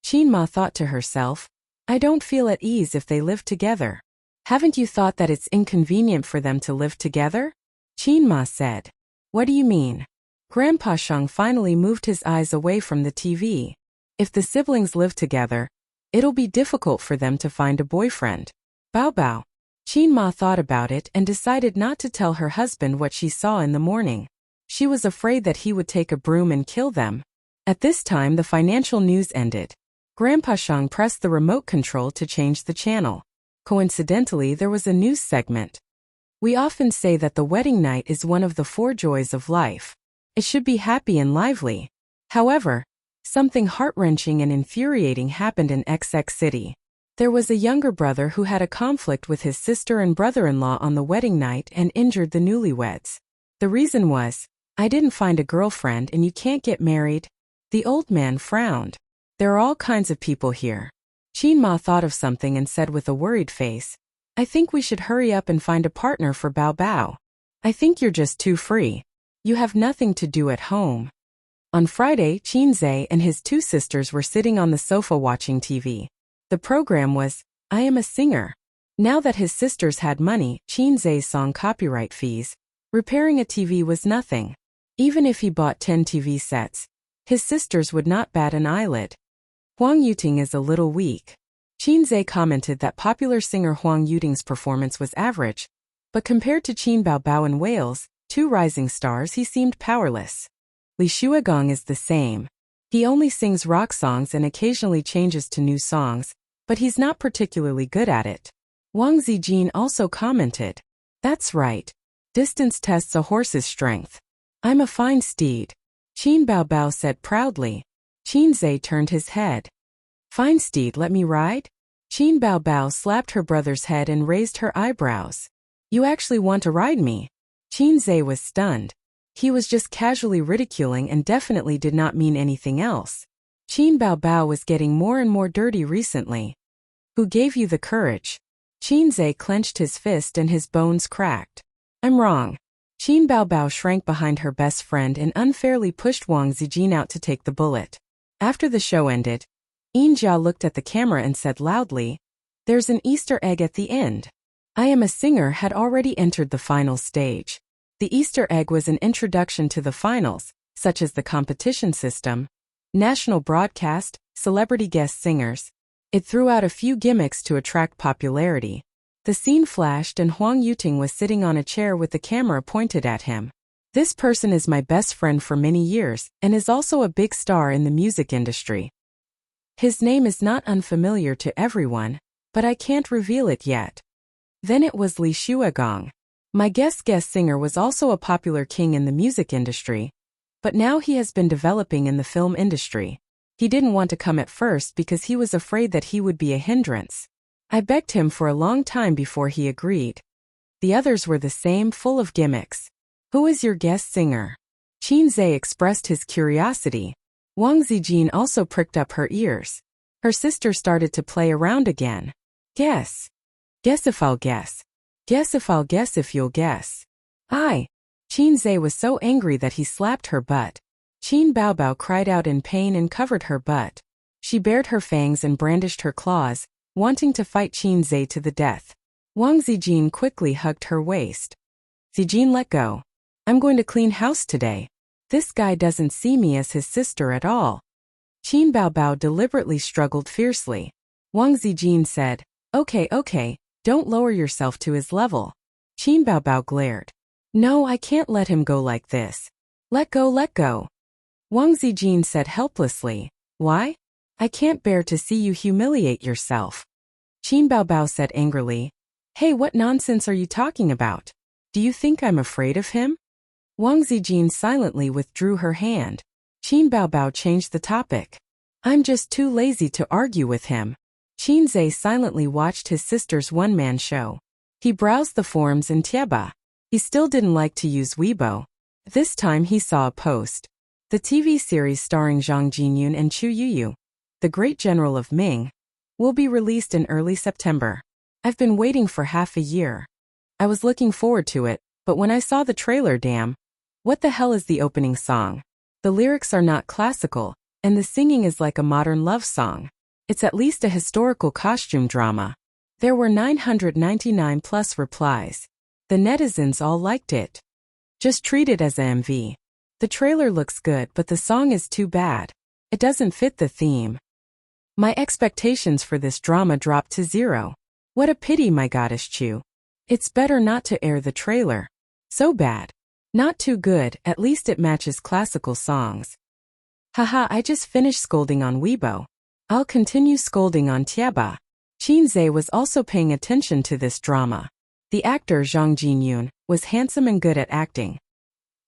Qin Ma thought to herself, I don't feel at ease if they live together. Haven't you thought that it's inconvenient for them to live together? Qin Ma said. What do you mean? Grandpa Shang finally moved his eyes away from the TV. If the siblings live together, it'll be difficult for them to find a boyfriend. Bao Bao. Qin Ma thought about it and decided not to tell her husband what she saw in the morning. She was afraid that he would take a broom and kill them. At this time, the financial news ended. Grandpa Shang pressed the remote control to change the channel. Coincidentally, there was a news segment. We often say that the wedding night is one of the 4 joys of life. It should be happy and lively. However, something heart-wrenching and infuriating happened in XX City. There was a younger brother who had a conflict with his sister and brother-in-law on the wedding night and injured the newlyweds. The reason was, I didn't find a girlfriend and you can't get married. The old man frowned. There are all kinds of people here. Qin Ma thought of something and said with a worried face, I think we should hurry up and find a partner for Bao Bao. I think you're just too free. You have nothing to do at home. On Friday, Qin Zhe and his 2 sisters were sitting on the sofa watching TV. The program was, I Am a Singer. Now that his sisters had money, Qin Zhe's song copyright fees, repairing a TV was nothing. Even if he bought 10 TV sets, his sisters would not bat an eyelid. Huang Yuting is a little weak. Qin Zhe commented that popular singer Huang Yuting's performance was average, but compared to Qin Bao Bao in Wales, 2 rising stars, he seemed powerless. Li Shuagong is the same. He only sings rock songs and occasionally changes to new songs, but he's not particularly good at it. Wang Zijin also commented, that's right. Distance tests a horse's strength. I'm a fine steed. Qin Bao Bao said proudly. Qin Zhe turned his head. Fine steed, let me ride? Qin Bao Bao slapped her brother's head and raised her eyebrows. You actually want to ride me? Qin Zhe was stunned. He was just casually ridiculing and definitely did not mean anything else. Qin Bao Bao was getting more and more dirty recently. Who gave you the courage? Qin Zhe clenched his fist and his bones cracked. I'm wrong. Qin Bao Bao shrank behind her best friend and unfairly pushed Wang Zijin out to take the bullet. After the show ended, Yin Jia looked at the camera and said loudly, there's an Easter egg at the end. I Am a Singer had already entered the final stage. The Easter egg was an introduction to the finals, such as the competition system, national broadcast, celebrity guest singers. It threw out a few gimmicks to attract popularity. The scene flashed and Huang Yuting was sitting on a chair with the camera pointed at him. This person is my best friend for many years and is also a big star in the music industry. His name is not unfamiliar to everyone, but I can't reveal it yet. Then it was Li Shuagong. My guest singer was also a popular king in the music industry, but now he has been developing in the film industry. He didn't want to come at first because he was afraid that he would be a hindrance. I begged him for a long time before he agreed. The others were the same, full of gimmicks. Who is your guest singer? Qin Zhe expressed his curiosity. Wang Zijin also pricked up her ears. Her sister started to play around again. Guess. Guess if I'll guess. Guess if I'll guess if you'll guess. I. Qin Zhe was so angry that he slapped her butt. Qin Bao Bao cried out in pain and covered her butt. She bared her fangs and brandished her claws, wanting to fight Qin Zhe to the death. Wang Zijin quickly hugged her waist. Zijin, let go. I'm going to clean house today. This guy doesn't see me as his sister at all. Qin Bao Bao deliberately struggled fiercely. Wang Zijin said, Okay, don't lower yourself to his level. Qin Bao Bao glared. No, I can't let him go like this. Let go. Wang Zijin said helplessly. Why? I can't bear to see you humiliate yourself. Qin Baobao said angrily. Hey, what nonsense are you talking about? Do you think I'm afraid of him? Wang Zijin silently withdrew her hand. Qin Baobao changed the topic. I'm just too lazy to argue with him. Qin Zhe silently watched his sister's one-man show. He browsed the forums in Tieba. He still didn't like to use Weibo. This time he saw a post. The TV series starring Zhang Jinyun and Chu Yuyu, the great general of Ming, will be released in early September. I've been waiting for half a year. I was looking forward to it, but when I saw the trailer, damn. What the hell is the opening song? The lyrics are not classical, and the singing is like a modern love song. It's at least a historical costume drama. There were 999 plus replies. The netizens all liked it. Just treat it as a MV. The trailer looks good, but the song is too bad. It doesn't fit the theme. My expectations for this drama dropped to zero. What a pity, my goddess Chu. It's better not to air the trailer. So bad. Not too good, at least it matches classical songs. Haha, I just finished scolding on Weibo. I'll continue scolding on Tieba. Qin Zhe was also paying attention to this drama. The actor Zhang Jinyun was handsome and good at acting.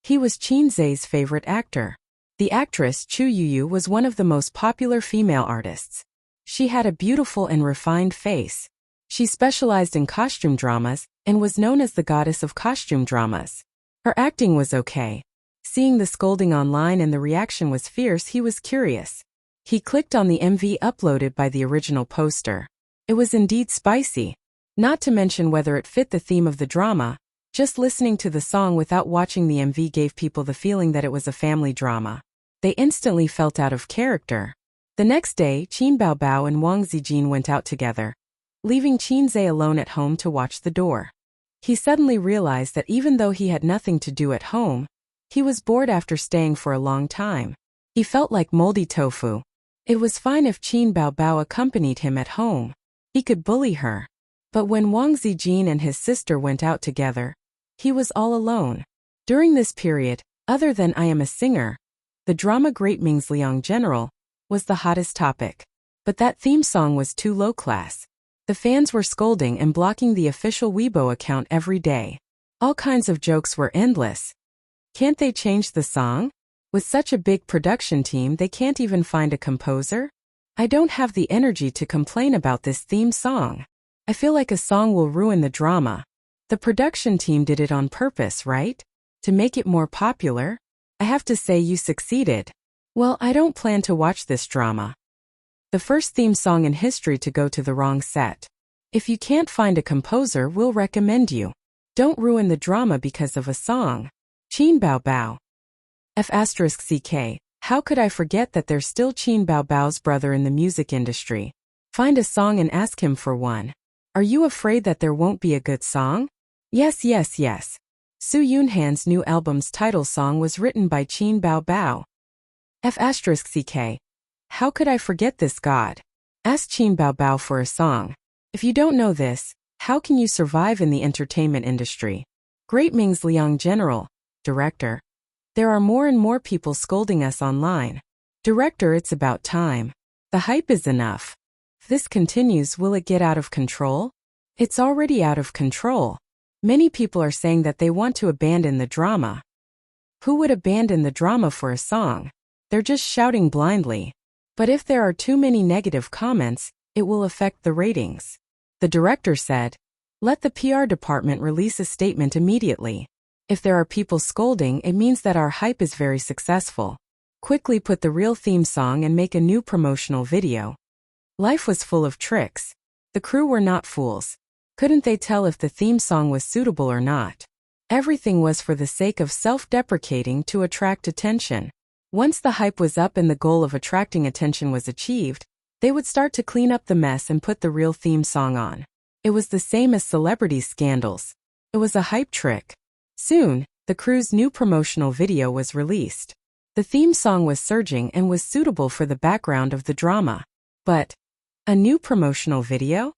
He was Qin Zhe's favorite actor. The actress Chu Yuyu was one of the most popular female artists. She had a beautiful and refined face. She specialized in costume dramas and was known as the goddess of costume dramas. Her acting was okay. Seeing the scolding online and the reaction was fierce, he was curious. He clicked on the MV uploaded by the original poster. It was indeed spicy. Not to mention whether it fit the theme of the drama. Just listening to the song without watching the MV gave people the feeling that it was a family drama. They instantly felt out of character. The next day, Qin Baobao and Wang Zijin went out together, leaving Qin Zhe alone at home to watch the door. He suddenly realized that even though he had nothing to do at home, he was bored after staying for a long time. He felt like moldy tofu. It was fine if Qin Baobao accompanied him at home. He could bully her. But when Wang Zijin and his sister went out together, he was all alone. During this period, other than I Am a Singer, the drama Great Ming's Liang General was the hottest topic. But that theme song was too low class. The fans were scolding and blocking the official Weibo account every day. All kinds of jokes were endless. Can't they change the song? With such a big production team, they can't even find a composer? I don't have the energy to complain about this theme song. I feel like a song will ruin the drama. The production team did it on purpose, right? To make it more popular? I have to say you succeeded. Well, I don't plan to watch this drama. The first theme song in history to go to the wrong set. If you can't find a composer, we'll recommend you. Don't ruin the drama because of a song. Qin Baobao. F***CK. How could I forget that there's still Qin Baobao's brother in the music industry? Find a song and ask him for one. Are you afraid that there won't be a good song? Yes. Su Yunhan's new album's title song was written by Qin Baobao. F***CK. How could I forget this god? Ask Qin Baobao for a song. If you don't know this, how can you survive in the entertainment industry? Great Ming's Liang General. Director. There are more and more people scolding us online. Director, it's about time. The hype is enough. If this continues, will it get out of control? It's already out of control. Many people are saying that they want to abandon the drama. Who would abandon the drama for a song? They're just shouting blindly. But if there are too many negative comments, it will affect the ratings. The director said, let the PR department release a statement immediately. If there are people scolding, it means that our hype is very successful. Quickly put the real theme song and make a new promotional video. Life was full of tricks. The crew were not fools. Couldn't they tell if the theme song was suitable or not? Everything was for the sake of self-deprecating to attract attention. Once the hype was up and the goal of attracting attention was achieved, they would start to clean up the mess and put the real theme song on. It was the same as celebrity scandals. It was a hype trick. Soon, the crew's new promotional video was released. The theme song was surging and was suitable for the background of the drama. But, a new promotional video?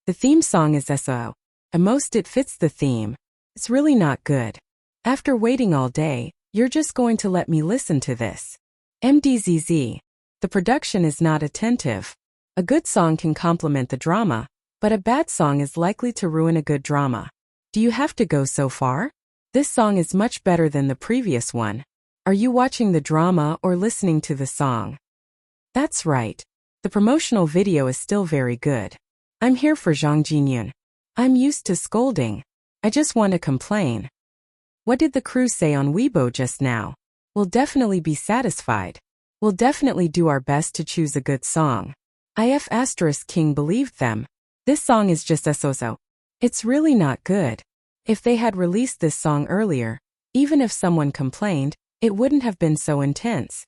The theme song is SO. At most it fits the theme. It's really not good. After waiting all day, you're just going to let me listen to this. MDZZ. The production is not attentive. A good song can complement the drama, but a bad song is likely to ruin a good drama. Do you have to go so far? This song is much better than the previous one. Are you watching the drama or listening to the song? That's right. The promotional video is still very good. I'm here for Zhang Jinyun. I'm used to scolding. I just want to complain. What did the crew say on Weibo just now? We'll definitely be satisfied. We'll definitely do our best to choose a good song. IF * King believed them. This song is just so-so. It's really not good. If they had released this song earlier, even if someone complained, it wouldn't have been so intense.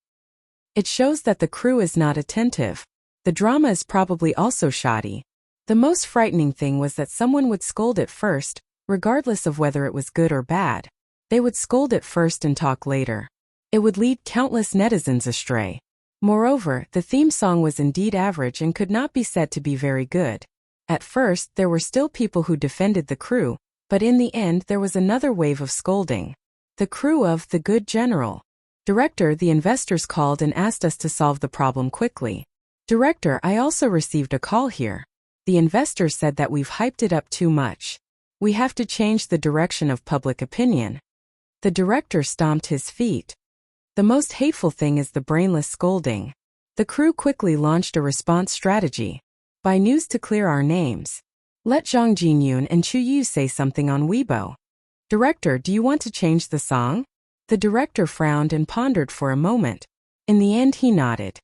It shows that the crew is not attentive. The drama is probably also shoddy. The most frightening thing was that someone would scold it first, regardless of whether it was good or bad. They would scold it first and talk later. It would lead countless netizens astray. Moreover, the theme song was indeed average and could not be said to be very good. At first, there were still people who defended the crew, but in the end there was another wave of scolding. The crew of The Good General. Director, the investors called and asked us to solve the problem quickly. Director, I also received a call here. The investors said that we've hyped it up too much. We have to change the direction of public opinion. The director stomped his feet. The most hateful thing is the brainless scolding. The crew quickly launched a response strategy. Buy news to clear our names. Let Zhang Jinyun and Chu Yu say something on Weibo. Director, do you want to change the song? The director frowned and pondered for a moment. In the end he nodded.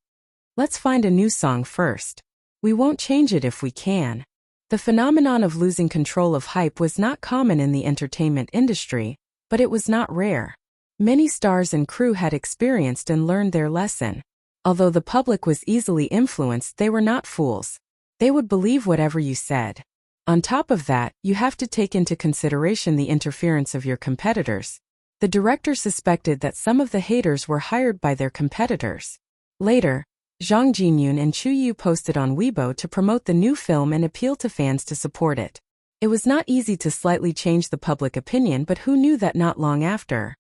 Let's find a new song first. We won't change it if we can. The phenomenon of losing control of hype was not common in the entertainment industry, but it was not rare. Many stars and crew had experienced and learned their lesson. Although the public was easily influenced, they were not fools. They would believe whatever you said. On top of that, you have to take into consideration the interference of your competitors. The director suspected that some of the haters were hired by their competitors. Later, Zhang Jinyun and Chu Yu posted on Weibo to promote the new film and appeal to fans to support it. It was not easy to slightly change the public opinion, but who knew that not long after?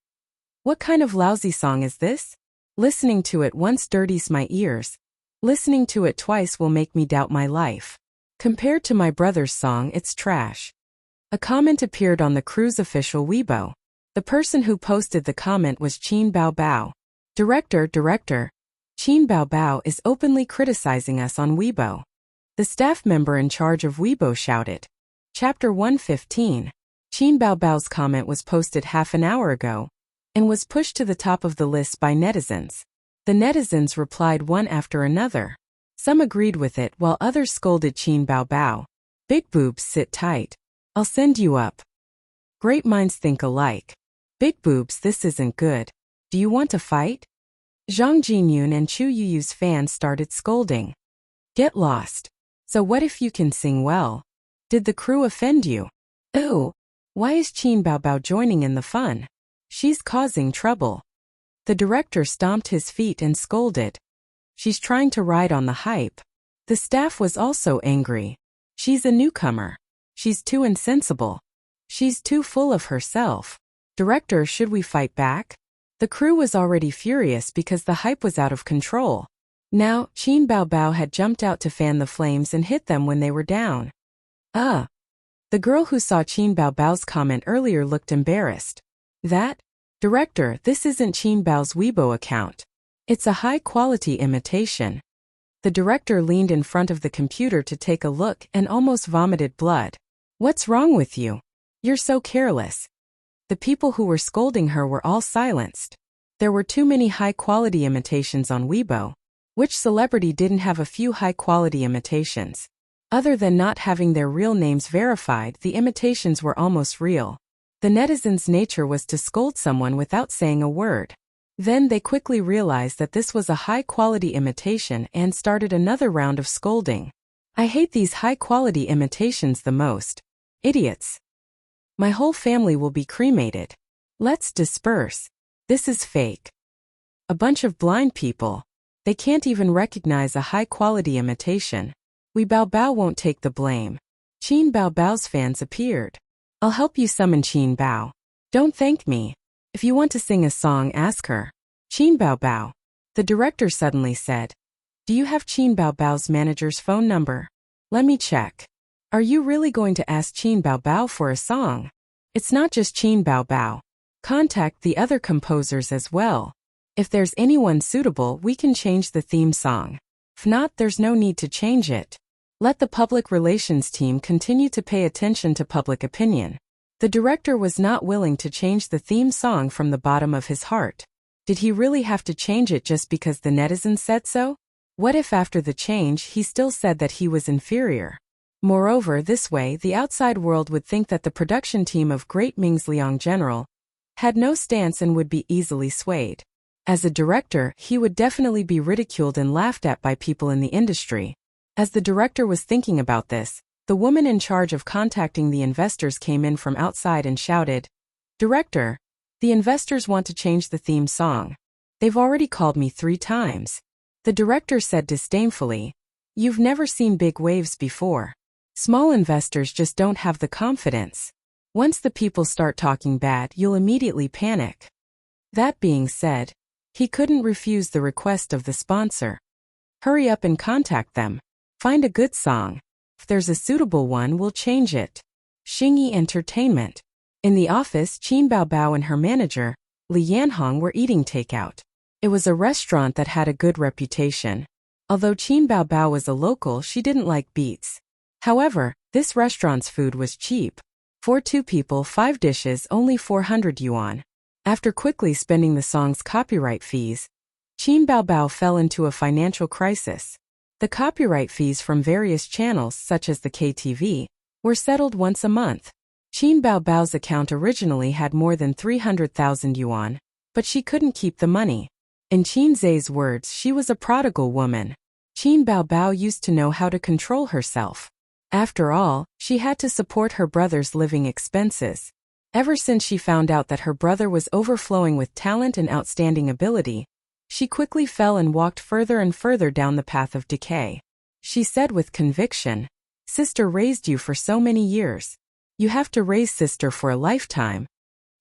What kind of lousy song is this? Listening to it once dirties my ears. Listening to it twice will make me doubt my life. Compared to my brother's song, it's trash. A comment appeared on the crew's official Weibo. The person who posted the comment was Qin Bao Bao. Director, Qin Bao Bao is openly criticizing us on Weibo. The staff member in charge of Weibo shouted. Chapter 115. Qin Bao Bao's comment was posted half an hour ago and was pushed to the top of the list by netizens. The netizens replied one after another. Some agreed with it while others scolded Qin Bao Bao. Big boobs, sit tight. I'll send you up. Great minds think alike. Big boobs, this isn't good. Do you want to fight? Zhang Jinyun and Chu Yuyu's fans started scolding. Get lost. So what if you can sing well? Did the crew offend you? Ooh. Why is Qin Bao Bao joining in the fun? She's causing trouble. The director stomped his feet and scolded. She's trying to ride on the hype. The staff was also angry. She's a newcomer. She's too insensible. She's too full of herself. Director, should we fight back? The crew was already furious because the hype was out of control. Now, Qin Bao Bao had jumped out to fan the flames and hit them when they were down. The girl who saw Qin Bao Bao's comment earlier looked embarrassed. That? Director, this isn't Qin Bao's Weibo account. It's a high-quality imitation. The director leaned in front of the computer to take a look and almost vomited blood. What's wrong with you? You're so careless. The people who were scolding her were all silenced. There were too many high-quality imitations on Weibo. Which celebrity didn't have a few high-quality imitations? Other than not having their real names verified, the imitations were almost real. The netizens' nature was to scold someone without saying a word. Then they quickly realized that this was a high-quality imitation and started another round of scolding. I hate these high-quality imitations the most. Idiots. My whole family will be cremated. Let's disperse. This is fake. A bunch of blind people. They can't even recognize a high-quality imitation. We Bao Bao won't take the blame. Qin Bao Bao's fans appeared. I'll help you summon Qin Bao. Don't thank me. If you want to sing a song, ask her. Qin Bao Bao. The director suddenly said, "Do you have Qin Baobao's manager's phone number? Let me check." "Are you really going to ask Qin Baobao for a song? It's not just Qin Baobao. Contact the other composers as well. If there's anyone suitable, we can change the theme song. If not, there's no need to change it. Let the public relations team continue to pay attention to public opinion." The director was not willing to change the theme song from the bottom of his heart. Did he really have to change it just because the netizens said so? What if after the change he still said that he was inferior? Moreover, this way the outside world would think that the production team of Great Ming's Liang General had no stance and would be easily swayed. As a director, he would definitely be ridiculed and laughed at by people in the industry. As the director was thinking about this, the woman in charge of contacting the investors came in from outside and shouted, "Director, the investors want to change the theme song. They've already called me 3 times. The director said disdainfully, "You've never seen big waves before. Small investors just don't have the confidence. Once the people start talking bad, you'll immediately panic." That being said, he couldn't refuse the request of the sponsor. "Hurry up and contact them. Find a good song. If there's a suitable one, we'll change it." Xingyi Entertainment. In the office, Qin Baobao and her manager, Li Yanhong, were eating takeout. It was a restaurant that had a good reputation. Although Qin Baobao was a local, she didn't like beets. However, this restaurant's food was cheap. For 2 people, 5 dishes, only 400 yuan. After quickly spending the song's copyright fees, Qin Baobao fell into a financial crisis. The copyright fees from various channels, such as the KTV, were settled once a month. Qin Baobao's account originally had more than 300,000 yuan, but she couldn't keep the money. In Qin Zhe's words, she was a prodigal woman. Qin Baobao used to know how to control herself. After all, she had to support her brother's living expenses. Ever since she found out that her brother was overflowing with talent and outstanding ability, she quickly fell and walked further and further down the path of decay. She said with conviction, "Sister raised you for so many years. You have to raise sister for a lifetime.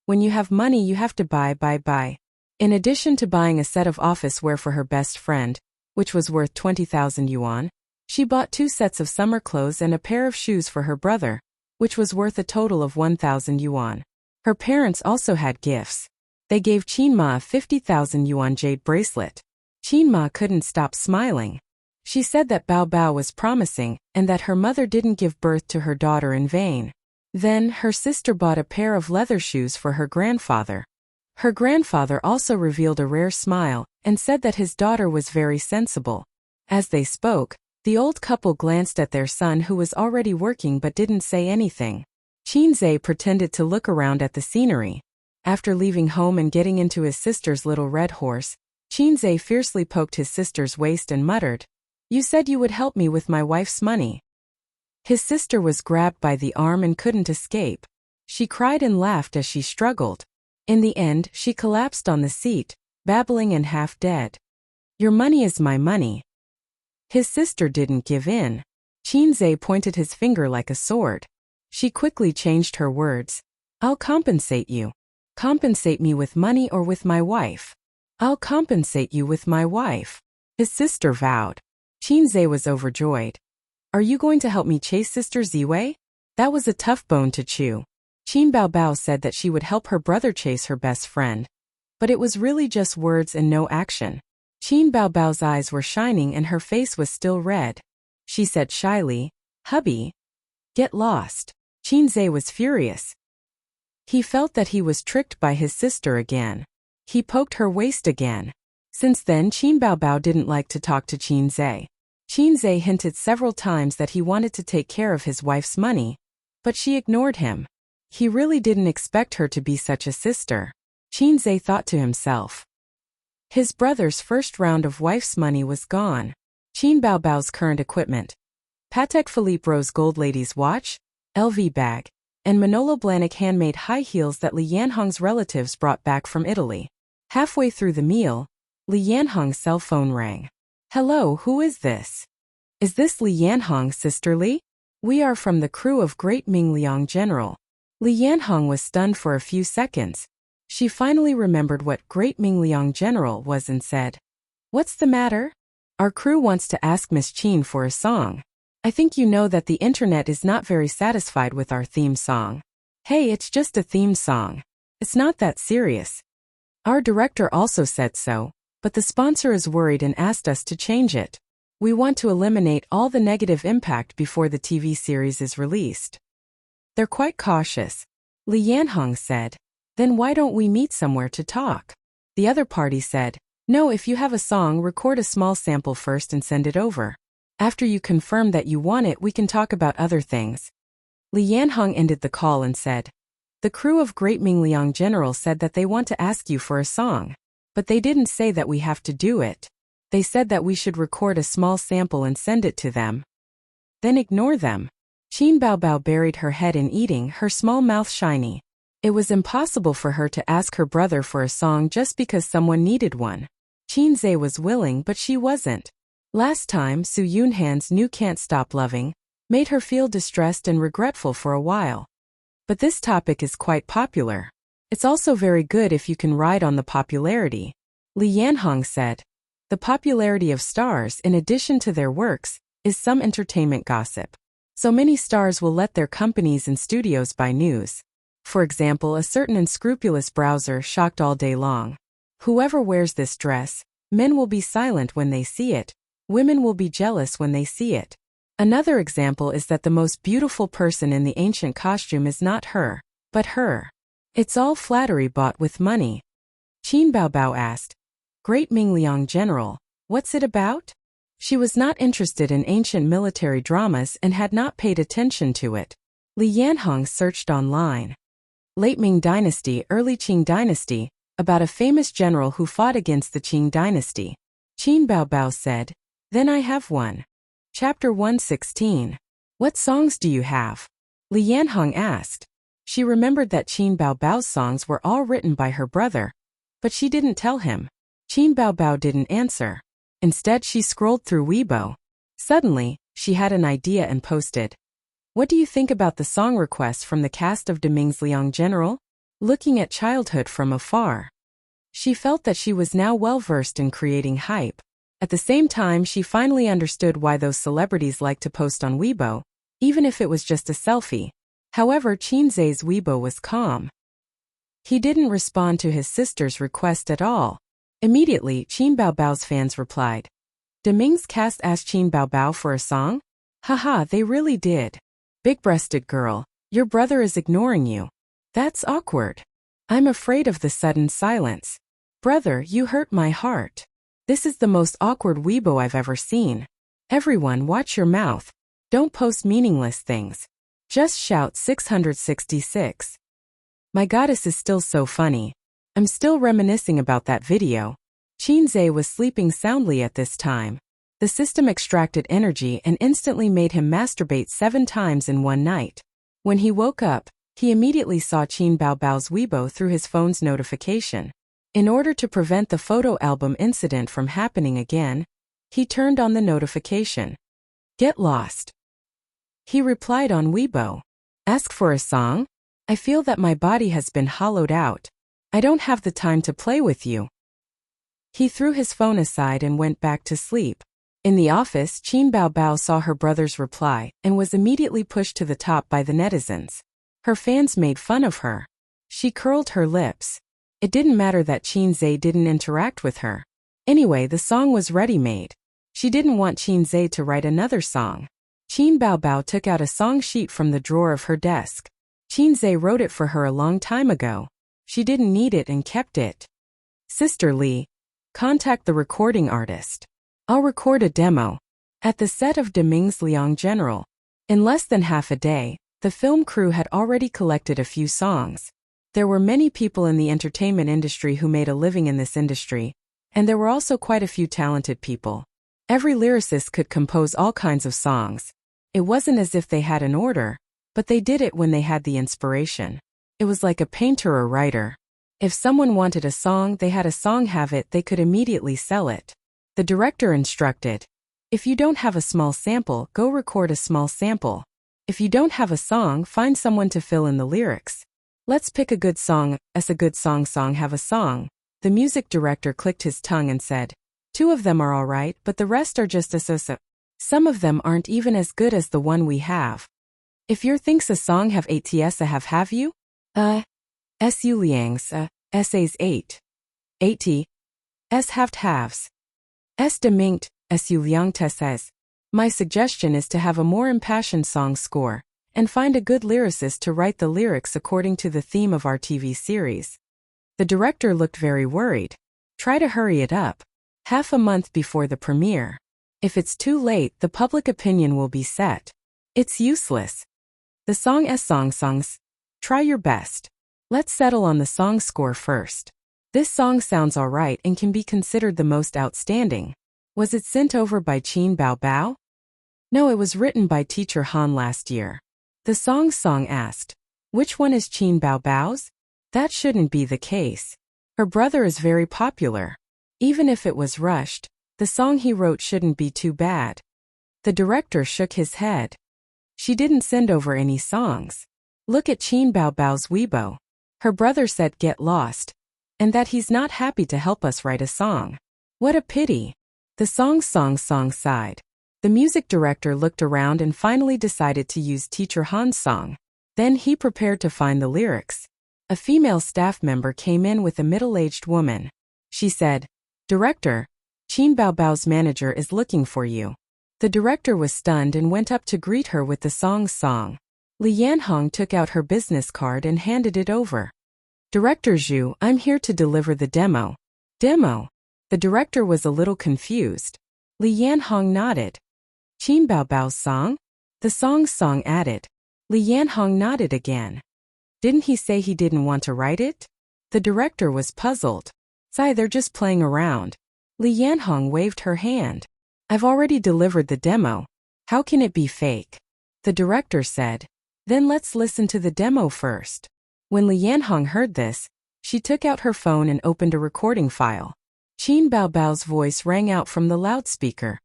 When you have money, you have to buy. In addition to buying a set of office wear for her best friend, which was worth 20,000 yuan, she bought 2 sets of summer clothes and a pair of shoes for her brother, which was worth a total of 1,000 yuan. Her parents also had gifts. They gave Qinma a 50,000 yuan jade bracelet. Qinma couldn't stop smiling. She said that Baobao was promising and that her mother didn't give birth to her daughter in vain. Then, her sister bought a pair of leather shoes for her grandfather. Her grandfather also revealed a rare smile and said that his daughter was very sensible. As they spoke, the old couple glanced at their son, who was already working but didn't say anything. Qin Zhe pretended to look around at the scenery. After leaving home and getting into his sister's little red horse, Qin Zhe fiercely poked his sister's waist and muttered, "You said you would help me with my wife's money." His sister was grabbed by the arm and couldn't escape. She cried and laughed as she struggled. In the end, she collapsed on the seat, babbling and half dead. "Your money is my money." His sister didn't give in. Qin Zhe pointed his finger like a sword. She quickly changed her words. "I'll compensate you. Compensate me with money or with my wife." "I'll compensate you with my wife," his sister vowed. Qin Zhe was overjoyed. "Are you going to help me chase Sister Ziwei?" That was a tough bone to chew. Qin Baobao said that she would help her brother chase her best friend. But it was really just words and no action. Qin Baobao's eyes were shining and her face was still red. She said shyly, "Hubby, get lost." Qin Zhe was furious. He felt that he was tricked by his sister again. He poked her waist again. Since then, Qin Baobao didn't like to talk to Qin Zhe. Qin Zhe hinted several times that he wanted to take care of his wife's money, but she ignored him. He really didn't expect her to be such a sister. Qin Zhe thought to himself. His brother's first round of wife's money was gone. Qin Baobao's current equipment: Patek Philippe Rose Gold Lady's watch, LV bag, and Manolo Blahnik handmade high heels that Li Yanhong's relatives brought back from Italy. Halfway through the meal, Li Yanhong's cell phone rang. "Hello, who is this?" "Is this Li Yanhong, Sister Li? We are from the crew of Great Ming Liang General." Li Yanhong was stunned for a few seconds. She finally remembered what Great Ming Liang General was and said, What's the matter? Our crew wants to ask Miss Chin for a song. I think you know that the internet is not very satisfied with our theme song. Hey, it's just a theme song. It's not that serious. Our director also said so, but the sponsor is worried and asked us to change it. We want to eliminate all the negative impact before the TV series is released. They're quite cautious. Li Yanhong said. Then why don't we meet somewhere to talk? The other party said, no, if you have a song, record a small sample first and send it over. After you confirm that you want it, we can talk about other things. Li Yanhong ended the call and said, the crew of Great Mingliang General said that they want to ask you for a song. But they didn't say that we have to do it. They said that we should record a small sample and send it to them. Then ignore them. Qin Baobao buried her head in eating, her small mouth shiny. It was impossible for her to ask her brother for a song just because someone needed one. Qin Zhe was willing, but she wasn't. Last time, Su Yunhan's new Can't Stop Loving made her feel distressed and regretful for a while. But this topic is quite popular. It's also very good if you can ride on the popularity. Li Yanhong said. The popularity of stars, in addition to their works, is some entertainment gossip. So many stars will let their companies and studios buy news. For example, a certain unscrupulous browser shocked all day long. Whoever wears this dress, men will be silent when they see it. Women will be jealous when they see it. Another example is that the most beautiful person in the ancient costume is not her, but her. It's all flattery bought with money. Qin Baobao asked, Great Mingliang General, what's it about? She was not interested in ancient military dramas and had not paid attention to it. Li Yanhong searched online. Late Ming Dynasty, Early Qing Dynasty, about a famous general who fought against the Qing Dynasty. Qin Baobao said, then I have one. Chapter 116. What songs do you have? Li Yanhong asked. She remembered that Qin Baobao's songs were all written by her brother. But she didn't tell him. Qin Baobao didn't answer. Instead, she scrolled through Weibo. Suddenly, she had an idea and posted. What do you think about the song requests from the cast of Deming's Liang General? Looking at childhood from afar. She felt that she was now well versed in creating hype. At the same time, she finally understood why those celebrities like to post on Weibo, even if it was just a selfie. However, Qin Zhe's Weibo was calm. He didn't respond to his sister's request at all. Immediately, Qin Baobao's fans replied. Deming's cast asked Qin Baobao for a song? Haha, they really did. Big-breasted girl, your brother is ignoring you. That's awkward. I'm afraid of the sudden silence. Brother, you hurt my heart. This is the most awkward Weibo I've ever seen. Everyone, watch your mouth. Don't post meaningless things. Just shout 666. My goddess is still so funny. I'm still reminiscing about that video. Qin Zhe was sleeping soundly at this time. The system extracted energy and instantly made him masturbate 7 times in one night. When he woke up, he immediately saw Qin Baobao's Weibo through his phone's notification. In order to prevent the photo album incident from happening again, he turned on the notification. Get lost. He replied on Weibo. Ask for a song? I feel that my body has been hollowed out. I don't have the time to play with you. He threw his phone aside and went back to sleep. In the office, Qin Baobao saw her brother's reply and was immediately pushed to the top by the netizens. Her fans made fun of her. She curled her lips. It didn't matter that Qin Zhe didn't interact with her. Anyway, the song was ready-made. She didn't want Qin Zhe to write another song. Qin Baobao took out a song sheet from the drawer of her desk. Qin Zhe wrote it for her a long time ago. She didn't need it and kept it. Sister Li, contact the recording artist. I'll record a demo. At the set of Deming's Liang General. In less than half a day, the film crew had already collected a few songs. There were many people in the entertainment industry who made a living in this industry, and there were also quite a few talented people. Every lyricist could compose all kinds of songs. It wasn't as if they had an order, but they did it when they had the inspiration. It was like a painter or writer. If someone wanted a song, they had a song, have it, they could immediately sell it. The director instructed, if you don't have a small sample, go record a small sample. If you don't have a song, find someone to fill in the lyrics. Let's pick a good song, as a good song have a song. The music director clicked his tongue and said, 2 of them are alright, but the rest are just so. Some of them aren't even as good as the one we have. If you thinks a song have 8 ts have you? Su liangs, essays 8. 80. S halves. S deminct, su liang says. My suggestion is to have a more impassioned song score, and find a good lyricist to write the lyrics according to the theme of our TV series. The director looked very worried. Try to hurry it up. Half a month before the premiere. If it's too late, the public opinion will be set. It's useless. The songs. Try your best. Let's settle on the song score first. This song sounds alright and can be considered the most outstanding. Was it sent over by Qin Bao? No, it was written by Teacher Han last year. The song asked, which one is Qin Bao's? That shouldn't be the case. Her brother is very popular. Even if it was rushed, the song he wrote shouldn't be too bad. The director shook his head. She didn't send over any songs. Look at Qin Bao's Weibo. Her brother said get lost, and that he's not happy to help us write a song. What a pity. The song sighed. The music director looked around and finally decided to use Teacher Han's song. Then he prepared to find the lyrics. A female staff member came in with a middle-aged woman. She said, Director, Qin Bao's manager is looking for you. The director was stunned and went up to greet her with the song. Li Yanhong took out her business card and handed it over. Director Zhu, I'm here to deliver the demo. Demo? The director was a little confused. Li Yanhong nodded. Qin Bao's song? The song added. Li Yanhong nodded again. Didn't he say he didn't want to write it? The director was puzzled. They're just playing around. Li Yanhong waved her hand. I've already delivered the demo. How can it be fake? The director said. Then let's listen to the demo first. When Li Yanhong heard this, she took out her phone and opened a recording file. Qin Bao's voice rang out from the loudspeaker.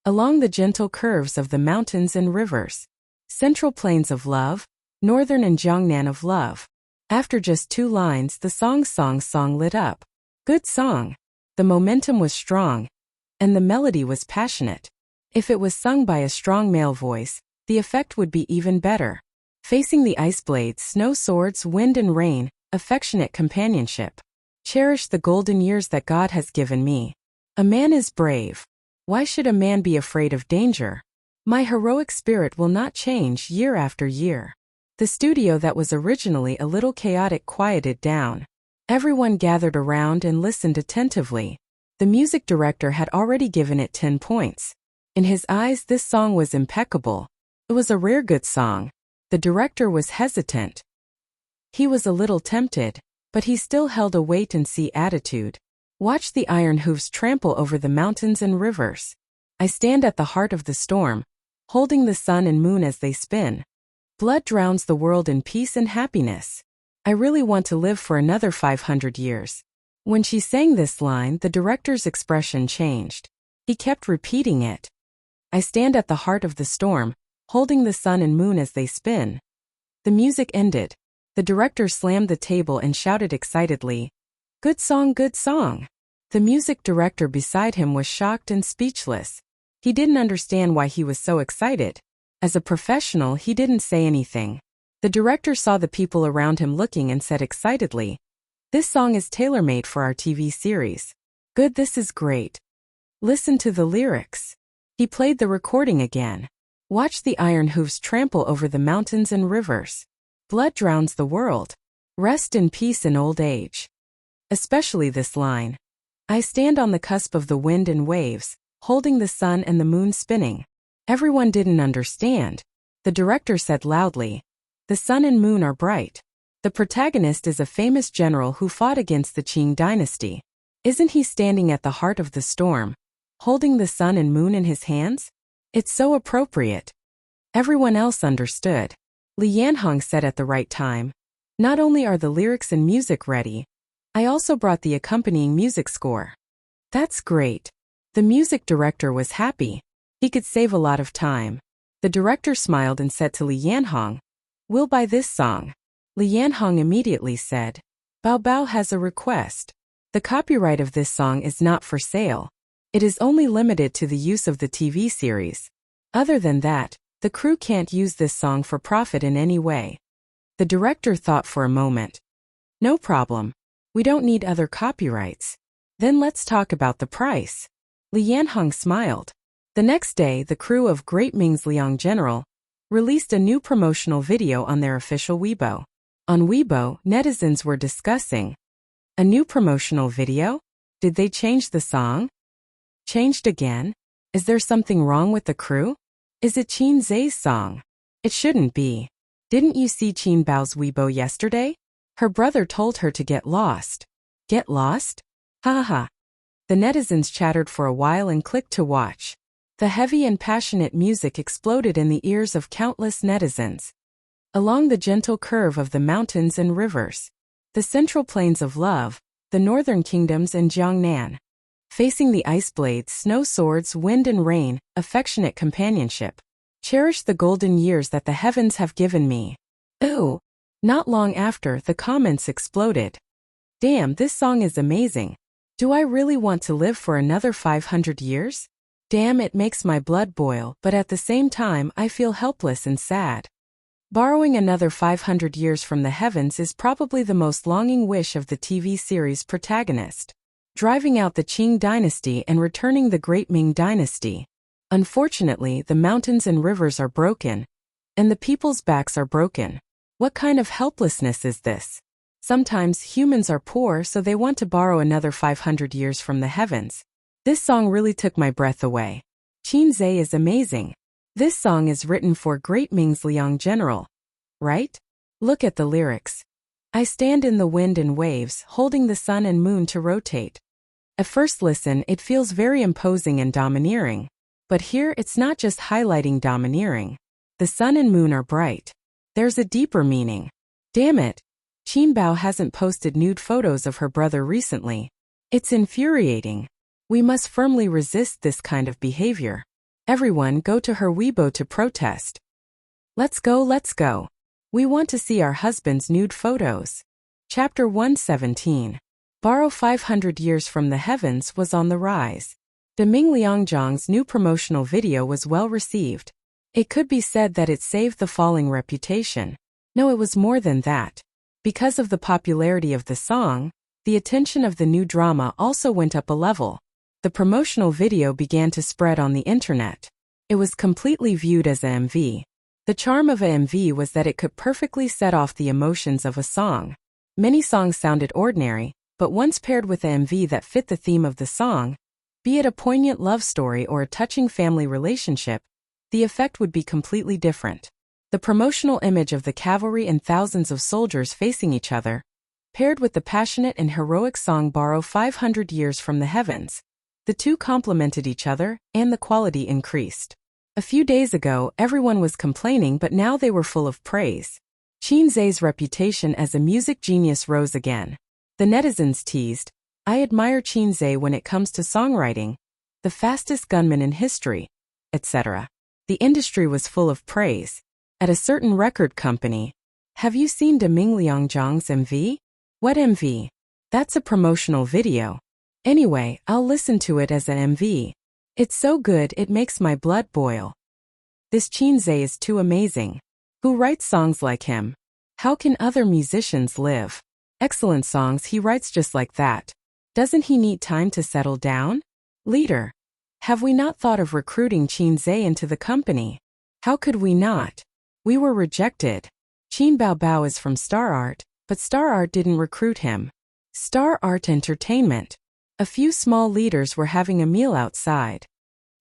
Along the gentle curves of the mountains and rivers. Central plains of love, northern and Jiangnan of love. After just 2 lines, the song lit up. Good song. The momentum was strong, and the melody was passionate. If it was sung by a strong male voice, the effect would be even better. Facing the ice blades, snow swords, wind and rain, affectionate companionship. Cherish the golden years that God has given me. A man is brave. Why should a man be afraid of danger? My heroic spirit will not change year after year. The studio that was originally a little chaotic quieted down. Everyone gathered around and listened attentively. The music director had already given it 10 points. In his eyes, this song was impeccable. It was a rare good song. The director was hesitant. He was a little tempted, but he still held a wait-and-see attitude. Watch the iron hooves trample over the mountains and rivers. I stand at the heart of the storm, holding the sun and moon as they spin. Blood drowns the world in peace and happiness. I really want to live for another 500 years. When she sang this line, the director's expression changed. He kept repeating it. I stand at the heart of the storm, holding the sun and moon as they spin. The music ended. The director slammed the table and shouted excitedly, Good song, good song. The music director beside him was shocked and speechless. He didn't understand why he was so excited. As a professional, he didn't say anything. The director saw the people around him looking and said excitedly, This song is tailor-made for our TV series. Good, this is great. Listen to the lyrics. He played the recording again. Watch the iron hooves trample over the mountains and rivers. Blood drowns the world. Rest in peace in old age. Especially this line. I stand on the cusp of the wind and waves, holding the sun and the moon spinning. Everyone didn't understand. The director said loudly, The sun and moon are bright. The protagonist is a famous general who fought against the Qing dynasty. Isn't he standing at the heart of the storm, holding the sun and moon in his hands? It's so appropriate. Everyone else understood. Li Yanhong said at the right time, Not only are the lyrics and music ready, I also brought the accompanying music score. That's great. The music director was happy. He could save a lot of time. The director smiled and said to Li Yanhong, We'll buy this song. Li Yanhong immediately said, Bao has a request. The copyright of this song is not for sale. It is only limited to the use of the TV series. Other than that, the crew can't use this song for profit in any way. The director thought for a moment. No problem. We don't need other copyrights. Then let's talk about the price. Li Yanhong smiled. The next day, the crew of Great Ming's Liang General released a new promotional video on their official Weibo. On Weibo, netizens were discussing. A new promotional video? Did they change the song? Changed again? Is there something wrong with the crew? Is it Qin Zhe's song? It shouldn't be. Didn't you see Qin Bao's Weibo yesterday? Her brother told her to get lost. Get lost? Ha ha ha. The netizens chattered for a while and clicked to watch. The heavy and passionate music exploded in the ears of countless netizens. Along the gentle curve of the mountains and rivers, the central plains of love, the northern kingdoms and Jiangnan. Facing the ice blades, snow swords, wind and rain, affectionate companionship. Cherish the golden years that the heavens have given me. Ooh. Not long after, the comments exploded. Damn, this song is amazing. Do I really want to live for another 500 years? Damn, it makes my blood boil, but at the same time, I feel helpless and sad. Borrowing another 500 years from the heavens is probably the most longing wish of the TV series protagonist. Driving out the Qing dynasty and returning the Great Ming dynasty. Unfortunately, the mountains and rivers are broken, and the people's backs are broken. What kind of helplessness is this? Sometimes humans are poor, so they want to borrow another 500 years from the heavens. This song really took my breath away. Qin Zhe is amazing. This song is written for Great Ming's Liang General. Right? Look at the lyrics. I stand in the wind and waves, holding the sun and moon to rotate. At first listen, it feels very imposing and domineering. But here, it's not just highlighting domineering. The sun and moon are bright. There's a deeper meaning. Damn it. Qin Bao hasn't posted nude photos of her brother recently. It's infuriating. We must firmly resist this kind of behavior. Everyone go to her Weibo to protest. Let's go, let's go. We want to see our husband's nude photos. Chapter 117. Borrow 500 years from the heavens was on the rise. Deming Liangzhang's new promotional video was well received. It could be said that it saved the falling reputation. No, it was more than that. Because of the popularity of the song, the attention of the new drama also went up a level. The promotional video began to spread on the internet. It was completely viewed as a MV. The charm of a MV was that it could perfectly set off the emotions of a song. Many songs sounded ordinary, but once paired with a MV that fit the theme of the song, be it a poignant love story or a touching family relationship, the effect would be completely different. The promotional image of the cavalry and thousands of soldiers facing each other, paired with the passionate and heroic song Borrow 500 Years from the Heavens, the two complemented each other, and the quality increased. A few days ago, everyone was complaining, but now they were full of praise. Qin Zhe's reputation as a music genius rose again. The netizens teased, I admire Qin Zhe when it comes to songwriting, the fastest gunman in history, etc. The industry was full of praise. At a certain record company, have you seen Deming Liangzhang's MV? What MV? That's a promotional video. Anyway, I'll listen to it as an MV. It's so good it makes my blood boil. This Qin Zhe is too amazing. Who writes songs like him? How can other musicians live? Excellent songs he writes just like that. Doesn't he need time to settle down? Leader. Have we not thought of recruiting Qin Zhe into the company? How could we not? We were rejected. Qin Bao is from Star Art, but Star Art didn't recruit him. Star Art Entertainment. A few small leaders were having a meal outside.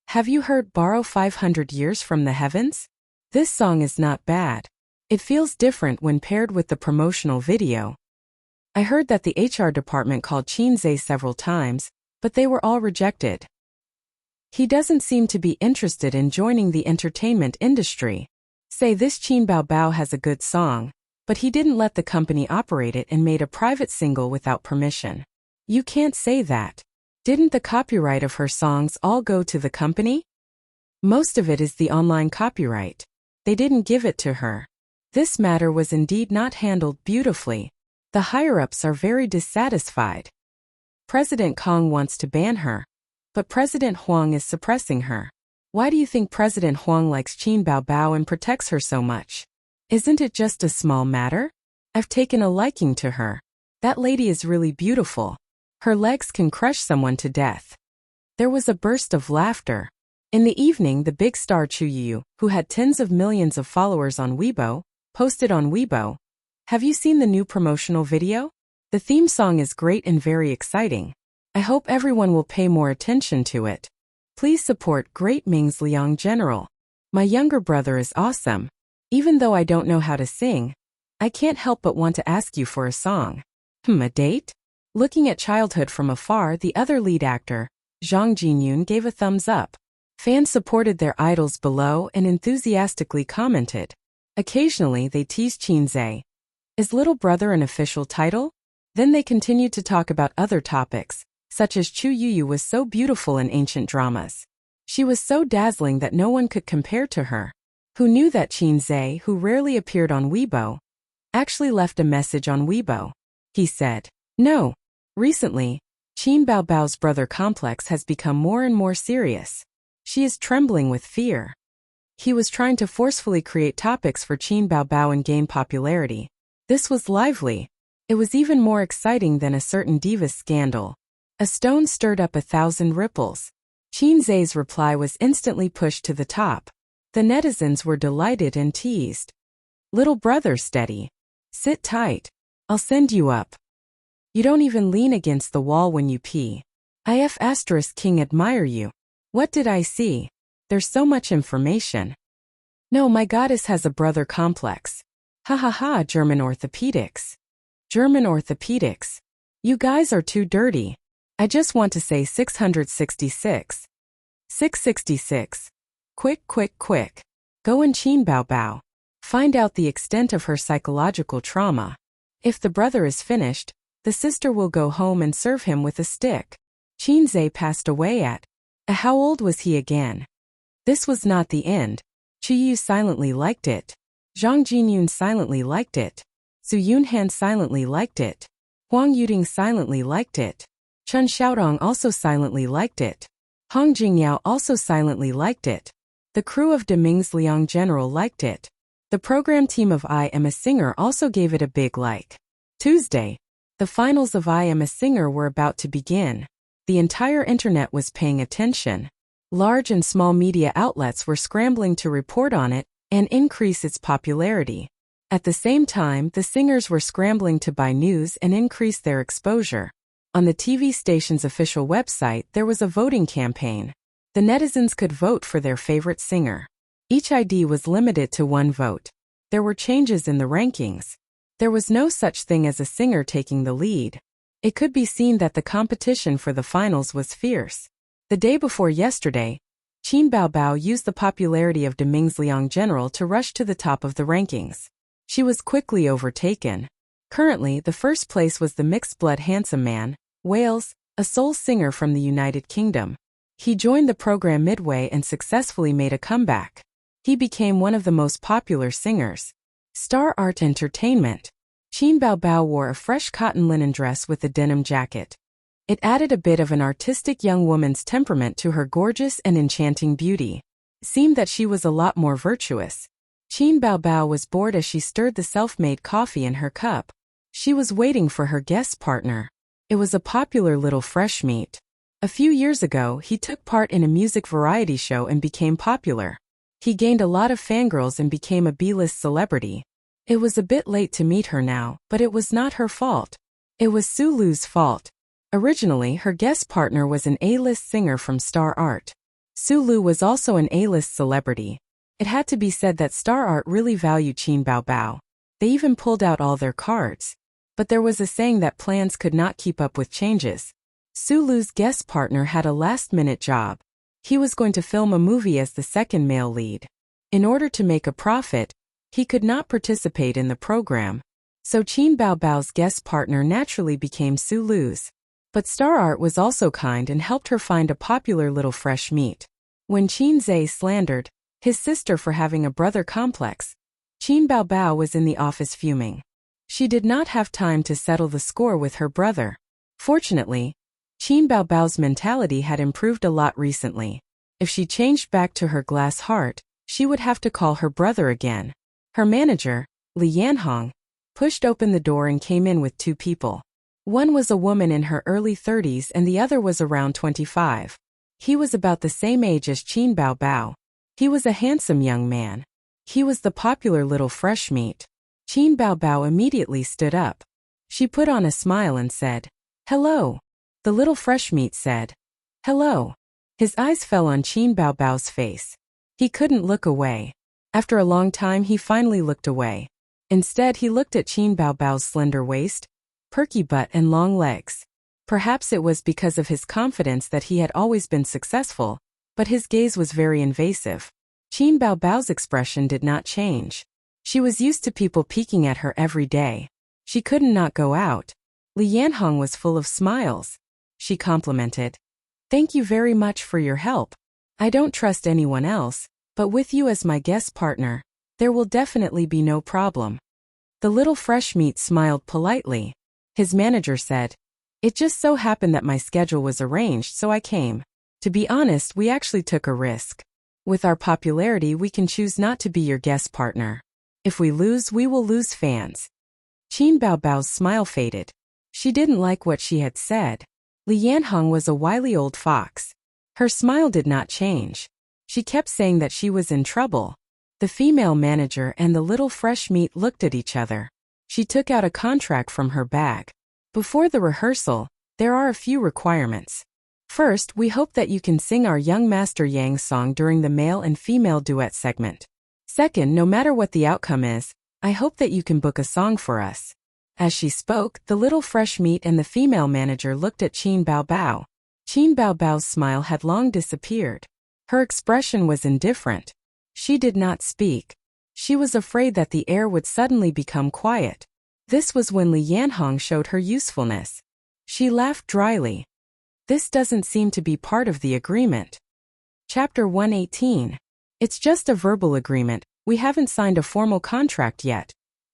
Have you heard Borrow 500 Years from the Heavens? This song is not bad. It feels different when paired with the promotional video. I heard that the HR department called Qin Zhe several times, but they were all rejected. He doesn't seem to be interested in joining the entertainment industry. Say this Qin Bao has a good song, but he didn't let the company operate it and made a private single without permission. You can't say that. Didn't the copyright of her songs all go to the company? Most of it is the online copyright. They didn't give it to her. This matter was indeed not handled beautifully. The higher-ups are very dissatisfied. President Kong wants to ban her. But President Huang is suppressing her. Why do you think President Huang likes Qin Baobao and protects her so much? Isn't it just a small matter? I've taken a liking to her. That lady is really beautiful. Her legs can crush someone to death. There was a burst of laughter. In the evening, the big star Chu Yu, who had tens of millions of followers on Weibo, posted on Weibo, "Have you seen the new promotional video? The theme song is great and very exciting. I hope everyone will pay more attention to it. Please support Great Ming's Liang General. My younger brother is awesome. Even though I don't know how to sing, I can't help but want to ask you for a song." A date? Looking at childhood from afar, the other lead actor, Zhang Jinyun, gave a thumbs up. Fans supported their idols below and enthusiastically commented. Occasionally, they teased Qin Zhe. Is little brother an official title? Then they continued to talk about other topics, such as Chu Yu was so beautiful in ancient dramas. She was so dazzling that no one could compare to her. Who knew that Qin Zhe, who rarely appeared on Weibo, actually left a message on Weibo? He said, "No. Recently, Qin Baobao's brother complex has become more and more serious. She is trembling with fear." He was trying to forcefully create topics for Qin Baobao and gain popularity. This was lively. It was even more exciting than a certain Divas scandal. A stone stirred up 1,000 ripples. Qin Zhe's reply was instantly pushed to the top. The netizens were delighted and teased. "Little brother, steady. Sit tight. I'll send you up. You don't even lean against the wall when you pee. IF** King admire you. What did I see? There's so much information. No, my goddess has a brother complex. Ha ha ha, German orthopedics. German orthopedics. You guys are too dirty. I just want to say 666. 666. Quick, quick, quick. Go and Qin Baobao. Find out the extent of her psychological trauma. If the brother is finished, the sister will go home and serve him with a stick." Qin Zhe passed away at. How old was he again? This was not the end. Chu Yu silently liked it. Zhang Jinyun silently liked it. Su Yunhan silently liked it. Huang Yuding silently liked it. Chen Xiaodong also silently liked it. Hong Jingyao also silently liked it. The crew of De Ming's Liang General liked it. The program team of I Am a Singer also gave it a big like. Tuesday, the finals of I Am a Singer were about to begin. The entire internet was paying attention. Large and small media outlets were scrambling to report on it and increase its popularity. At the same time, the singers were scrambling to buy news and increase their exposure. On the TV station's official website, there was a voting campaign. The netizens could vote for their favorite singer. Each ID was limited to one vote. There were changes in the rankings. There was no such thing as a singer taking the lead. It could be seen that the competition for the finals was fierce. The day before yesterday, Qin Baobao used the popularity of De Ming's Liang General to rush to the top of the rankings. She was quickly overtaken. Currently, the first place was the mixed-blood handsome man, Wales, a soul singer from the United Kingdom. He joined the program midway and successfully made a comeback. He became one of the most popular singers. Star Art Entertainment. Qin Baobao wore a fresh cotton linen dress with a denim jacket. It added a bit of an artistic young woman's temperament to her gorgeous and enchanting beauty. It seemed that she was a lot more virtuous. Qin Baobao was bored as she stirred the self-made coffee in her cup. She was waiting for her guest partner. It was a popular little fresh meat. A few years ago, he took part in a music variety show and became popular. He gained a lot of fangirls and became a B-list celebrity. It was a bit late to meet her now, but it was not her fault. It was Su Lu's fault. Originally, her guest partner was an A-list singer from Star Art. Su Lu was also an A-list celebrity. It had to be said that Star Art really valued Qin Baobao. They even pulled out all their cards. But there was a saying that plans could not keep up with changes. Su Lu's guest partner had a last-minute job. He was going to film a movie as the second male lead. In order to make a profit, he could not participate in the program. So Qin Baobao's guest partner naturally became Su Lu's. But Star Art was also kind and helped her find a popular little fresh meat. When Qin Zhe slandered his sister for having a brother complex, Qin Baobao was in the office fuming. She did not have time to settle the score with her brother. Fortunately, Qin Baobao's mentality had improved a lot recently. If she changed back to her glass heart, she would have to call her brother again. Her manager, Li Yanhong, pushed open the door and came in with two people. One was a woman in her early 30s and the other was around 25. He was about the same age as Qin Baobao. He was a handsome young man. He was the popular little fresh meat. Qin Baobao immediately stood up. She put on a smile and said, "Hello." The little fresh meat said, "Hello." His eyes fell on Qin Baobao's face. He couldn't look away. After a long time he finally looked away. Instead he looked at Qin Baobao's slender waist, perky butt and long legs. Perhaps it was because of his confidence that he had always been successful, but his gaze was very invasive. Qin Baobao's expression did not change. She was used to people peeking at her every day. She couldn't not go out. Li Yanhong was full of smiles. She complimented, "Thank you very much for your help. I don't trust anyone else, but with you as my guest partner, there will definitely be no problem." The little fresh meat smiled politely. His manager said, "It just so happened that my schedule was arranged, so I came. To be honest, we actually took a risk. With our popularity, we can choose not to be your guest partner. If we lose, we will lose fans." Qin Baobao's smile faded. She didn't like what she had said. Li Yanhong was a wily old fox. Her smile did not change. She kept saying that she was in trouble. The female manager and the little fresh meat looked at each other. She took out a contract from her bag. "Before the rehearsal, there are a few requirements. First, we hope that you can sing our Young Master Yang song during the male and female duet segment. Second, no matter what the outcome is, I hope that you can book a song for us." As she spoke, the little fresh meat and the female manager looked at Qin Baobao. Qin Baobao's smile had long disappeared. Her expression was indifferent. She did not speak. She was afraid that the air would suddenly become quiet. This was when Li Yanhong showed her usefulness. She laughed dryly. "This doesn't seem to be part of the agreement." Chapter 118. "It's just a verbal agreement, we haven't signed a formal contract yet,"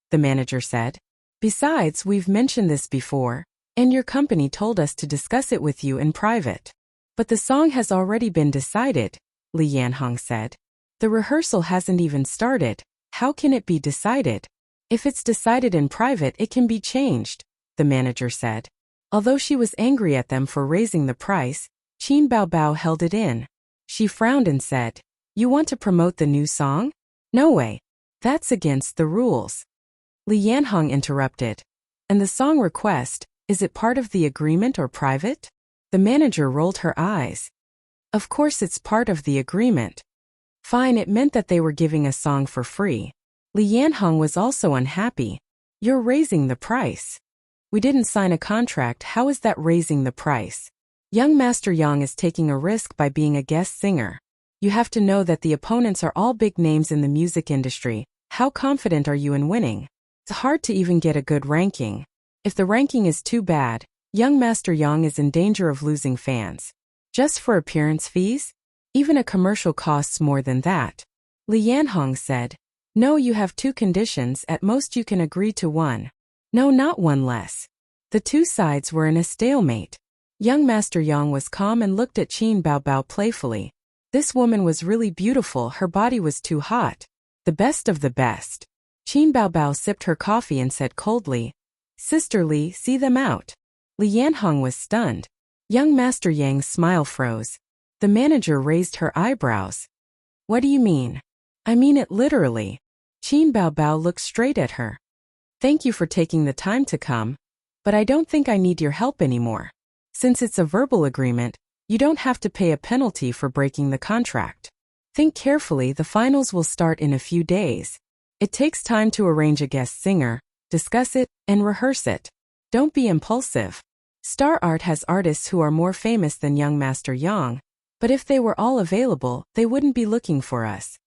the manager said. "Besides, we've mentioned this before, and your company told us to discuss it with you in private." "But the song has already been decided," Li Yanhong said. "The rehearsal hasn't even started. How can it be decided?" "If it's decided in private, it can be changed," the manager said. Although she was angry at them for raising the price, Qin Baobao held it in. She frowned and said, "You want to promote the new song? No way. That's against the rules." Li Yanhong interrupted. "And the song request, is it part of the agreement or private?" The manager rolled her eyes. "Of course it's part of the agreement." Fine, it meant that they were giving a song for free. Li Yanhong was also unhappy. "You're raising the price." "We didn't sign a contract, how is that raising the price?" "Young Master Yang is taking a risk by being a guest singer. You have to know that the opponents are all big names in the music industry. How confident are you in winning? It's hard to even get a good ranking. If the ranking is too bad, young Master Yang is in danger of losing fans. Just for appearance fees? Even a commercial costs more than that." Li Yanhong said, "No, you have two conditions, at most you can agree to one." "No, not one less." The two sides were in a stalemate. Young Master Yang was calm and looked at Qin Baobao playfully. This woman was really beautiful, her body was too hot. The best of the best. Qin Baobao sipped her coffee and said coldly, "Sister Li, see them out." Li Yanhong was stunned. Young Master Yang's smile froze. The manager raised her eyebrows. "What do you mean?" "I mean it literally." Qin Baobao looked straight at her. "Thank you for taking the time to come, but I don't think I need your help anymore. Since it's a verbal agreement, you don't have to pay a penalty for breaking the contract. Think carefully, the finals will start in a few days. It takes time to arrange a guest singer, discuss it, and rehearse it. Don't be impulsive. Star Art has artists who are more famous than young Master Yang, but if they were all available, they wouldn't be looking for us,"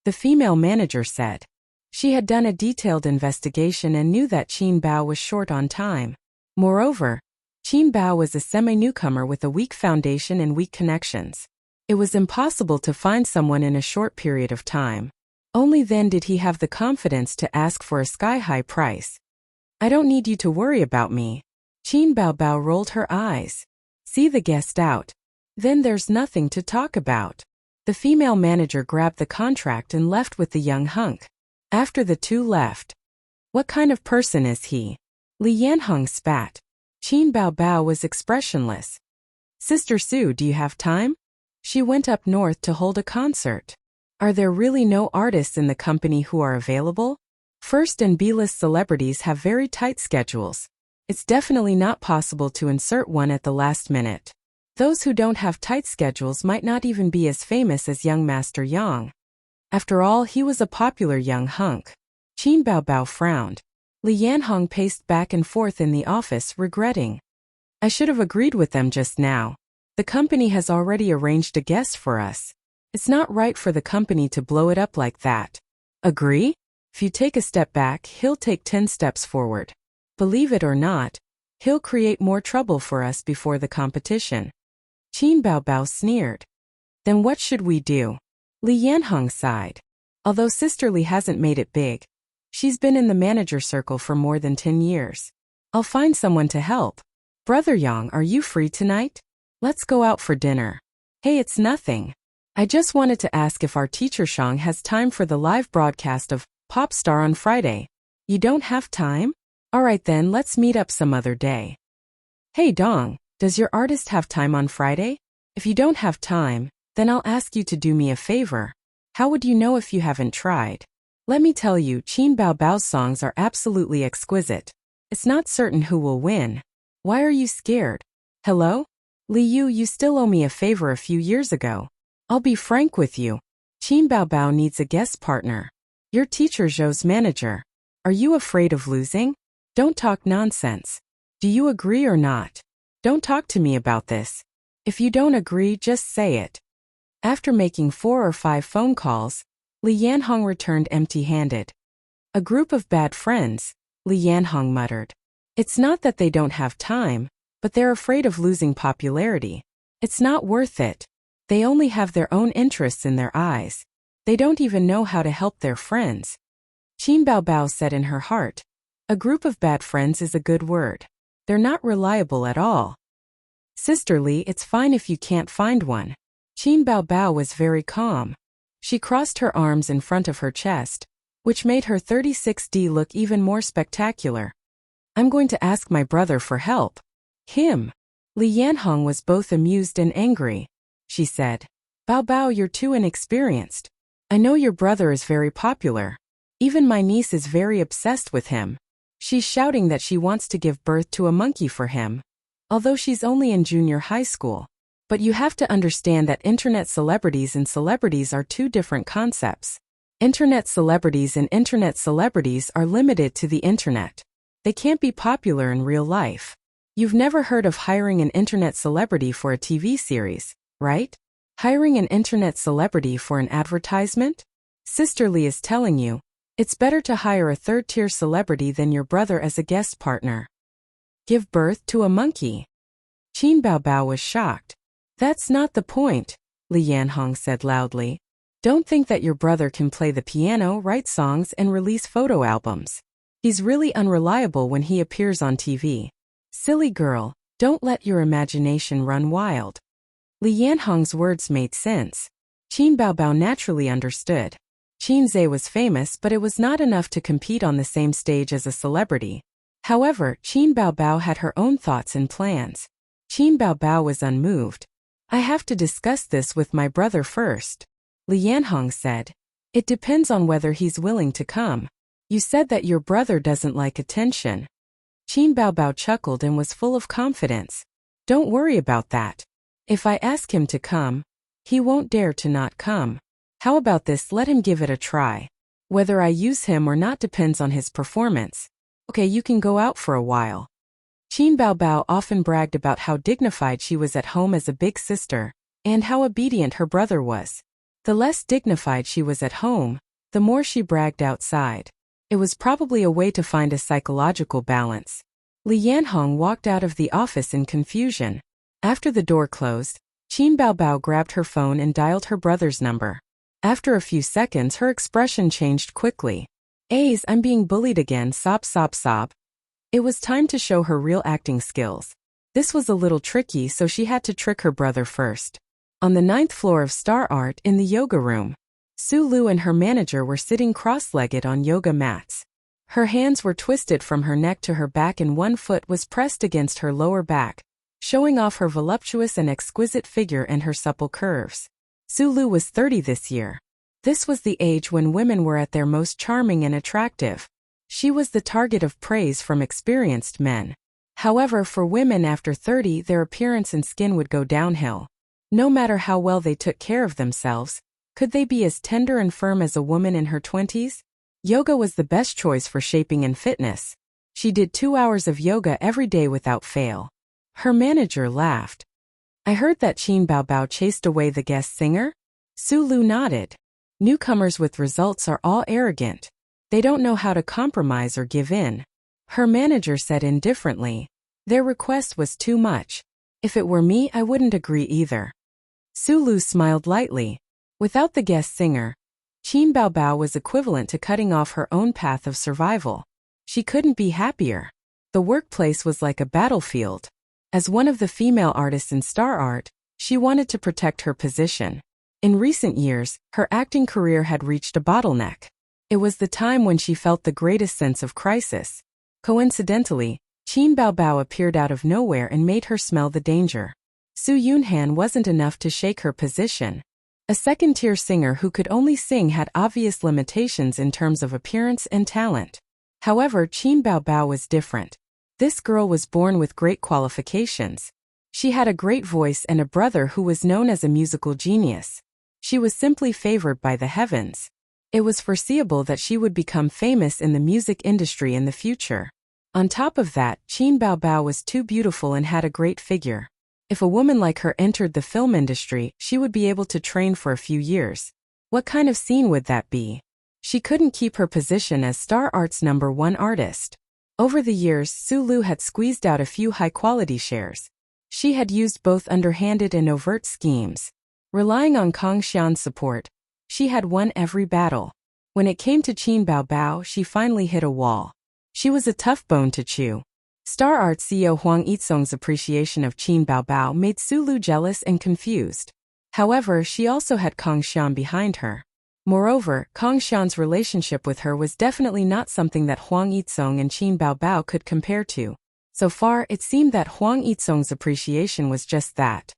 the female manager said. She had done a detailed investigation and knew that Qin Bao was short on time. Moreover, Qin Bao was a semi-newcomer with a weak foundation and weak connections. It was impossible to find someone in a short period of time. Only then did he have the confidence to ask for a sky-high price. "I don't need you to worry about me." Qin Baobao rolled her eyes. See the guest out. Then there's nothing to talk about. The female manager grabbed the contract and left with the young hunk. After the two left, what kind of person is he? Li Yanhong spat. Qin Baobao was expressionless. Sister Sue, do you have time? She went up north to hold a concert. Are there really no artists in the company who are available? First and B-list celebrities have very tight schedules. It's definitely not possible to insert one at the last minute. Those who don't have tight schedules might not even be as famous as young Master Yang. After all, he was a popular young hunk. Qin Baobao frowned. Li Yanhong paced back and forth in the office, regretting. I should have agreed with them just now. The company has already arranged a guest for us. It's not right for the company to blow it up like that. Agree? If you take a step back, he'll take 10 steps forward. Believe it or not, he'll create more trouble for us before the competition. Qin Baobao sneered. Then what should we do? Li Yanhong sighed. Although Sister Li hasn't made it big, she's been in the manager circle for more than 10 years. I'll find someone to help. Brother Yang, are you free tonight? Let's go out for dinner. Hey, it's nothing. I just wanted to ask if our teacher Shang has time for the live broadcast of Pop Star on Friday. You don't have time? Alright then, let's meet up some other day. Hey Dong, does your artist have time on Friday? If you don't have time, then I'll ask you to do me a favor. How would you know if you haven't tried? Let me tell you, Qin Baobao's songs are absolutely exquisite. It's not certain who will win. Why are you scared? Hello? Li Yu, you still owe me a favor a few years ago. I'll be frank with you. Qin Baobao needs a guest partner. Your teacher Zhou's manager. Are you afraid of losing? Don't talk nonsense. Do you agree or not? Don't talk to me about this. If you don't agree, just say it. After making 4 or 5 phone calls, Li Yanhong returned empty-handed. A group of bad friends, Li Yanhong muttered. It's not that they don't have time, but they're afraid of losing popularity. It's not worth it. They only have their own interests in their eyes. They don't even know how to help their friends. Qin Baobao said in her heart, a group of bad friends is a good word. They're not reliable at all. Sister Li, it's fine if you can't find one. Qin Baobao was very calm. She crossed her arms in front of her chest, which made her 36D look even more spectacular. I'm going to ask my brother for help. Him. Li Yanhong was both amused and angry. She said, Baobao, you're too inexperienced. I know your brother is very popular. Even my niece is very obsessed with him. She's shouting that she wants to give birth to a monkey for him, although she's only in junior high school. But you have to understand that internet celebrities and celebrities are two different concepts. Internet celebrities and internet celebrities are limited to the internet. They can't be popular in real life. You've never heard of hiring an internet celebrity for a TV series, right? Hiring an internet celebrity for an advertisement? Sister Li is telling you, it's better to hire a third-tier celebrity than your brother as a guest partner. Give birth to a monkey. Qin Baobao was shocked. That's not the point, Li Yanhong said loudly. Don't think that your brother can play the piano, write songs, and release photo albums. He's really unreliable when he appears on TV. Silly girl, don't let your imagination run wild. Li Yanhong's words made sense. Qin Baobao naturally understood. Qin Zhe was famous, but it was not enough to compete on the same stage as a celebrity. However, Qin Baobao had her own thoughts and plans. Qin Baobao was unmoved. I have to discuss this with my brother first. Li Yanhong said. It depends on whether he's willing to come. You said that your brother doesn't like attention. Qin Baobao chuckled and was full of confidence. Don't worry about that. If I ask him to come, he won't dare to not come. How about this, let him give it a try. Whether I use him or not depends on his performance. Okay, you can go out for a while. Qin Baobao often bragged about how dignified she was at home as a big sister, and how obedient her brother was. The less dignified she was at home, the more she bragged outside. It was probably a way to find a psychological balance. Li Yanhong walked out of the office in confusion. After the door closed, Qin Baobao grabbed her phone and dialed her brother's number. After a few seconds, her expression changed quickly. A's, I'm being bullied again, sob sob sob. It was time to show her real acting skills. This was a little tricky, so she had to trick her brother first. On the 9th floor of Star Art in the yoga room, Sulu and her manager were sitting cross-legged on yoga mats. Her hands were twisted from her neck to her back and one foot was pressed against her lower back, showing off her voluptuous and exquisite figure and her supple curves. Sulu was 30 this year. This was the age when women were at their most charming and attractive. She was the target of praise from experienced men. However, for women after 30, their appearance and skin would go downhill. No matter how well they took care of themselves, could they be as tender and firm as a woman in her 20s? Yoga was the best choice for shaping and fitness. She did 2 hours of yoga every day without fail. Her manager laughed. I heard that Qin Baobao chased away the guest singer? Sulu nodded. Newcomers with results are all arrogant. They don't know how to compromise or give in. Her manager said indifferently. Their request was too much. If it were me, I wouldn't agree either. Sulu smiled lightly. Without the guest singer, Qin Baobao was equivalent to cutting off her own path of survival. She couldn't be happier. The workplace was like a battlefield. As one of the female artists in Star Art, she wanted to protect her position. In recent years, her acting career had reached a bottleneck. It was the time when she felt the greatest sense of crisis. Coincidentally, Qin Baobao appeared out of nowhere and made her smell the danger. Su Yunhan wasn't enough to shake her position. A second-tier singer who could only sing had obvious limitations in terms of appearance and talent. However, Qin Baobao was different. This girl was born with great qualifications. She had a great voice and a brother who was known as a musical genius. She was simply favored by the heavens. It was foreseeable that she would become famous in the music industry in the future. On top of that, Qin Baobao was too beautiful and had a great figure. If a woman like her entered the film industry, she would be able to train for a few years. What kind of scene would that be? She couldn't keep her position as Star Art's #1 artist. Over the years, Sulu had squeezed out a few high-quality shares. She had used both underhanded and overt schemes. Relying on Kang Xian's support, she had won every battle. When it came to Qin Baobao, she finally hit a wall. She was a tough bone to chew. Star Art CEO Huang Yizong's appreciation of Qin Baobao made Sulu jealous and confused. However, she also had Kang Xian behind her. Moreover, Kang Xian's relationship with her was definitely not something that Huang Yizong and Qin Baobao could compare to. So far, it seemed that Huang Yizong's appreciation was just that.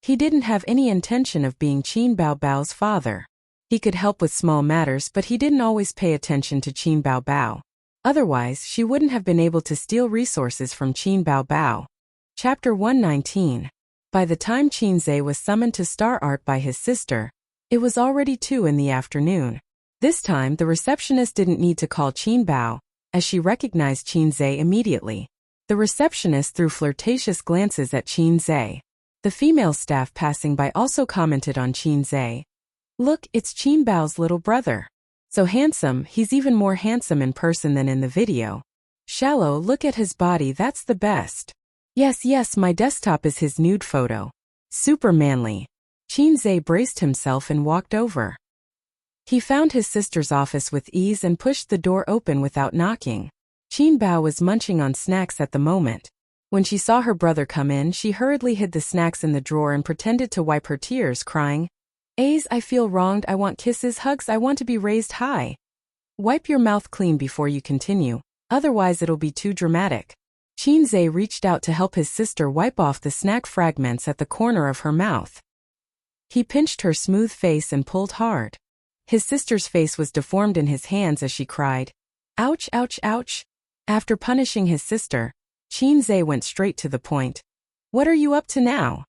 He didn't have any intention of being Qin Baobao's father. He could help with small matters, but he didn't always pay attention to Qin Baobao. Otherwise, she wouldn't have been able to steal resources from Qin Baobao. Chapter 119. By the time Qin Zhe was summoned to Star Art by his sister, it was already 2 in the afternoon. This time, the receptionist didn't need to call Qin Bao, as she recognized Qin Zhe immediately. The receptionist threw flirtatious glances at Qin Zhe. The female staff passing by also commented on Qin Zhe. Look, it's Qin Bao's little brother. So handsome, he's even more handsome in person than in the video. Shallow, look at his body, that's the best. Yes, my desktop is his nude photo. Super manly. Qin Zhe braced himself and walked over. He found his sister's office with ease and pushed the door open without knocking. Qin Bao was munching on snacks at the moment. When she saw her brother come in, she hurriedly hid the snacks in the drawer and pretended to wipe her tears, crying, A's, I feel wronged, I want kisses, hugs, I want to be raised high. Wipe your mouth clean before you continue, otherwise it'll be too dramatic. Qin Zhe reached out to help his sister wipe off the snack fragments at the corner of her mouth. He pinched her smooth face and pulled hard. His sister's face was deformed in his hands as she cried, Ouch, ouch, ouch. After punishing his sister, Qin Zhe went straight to the point. What are you up to now?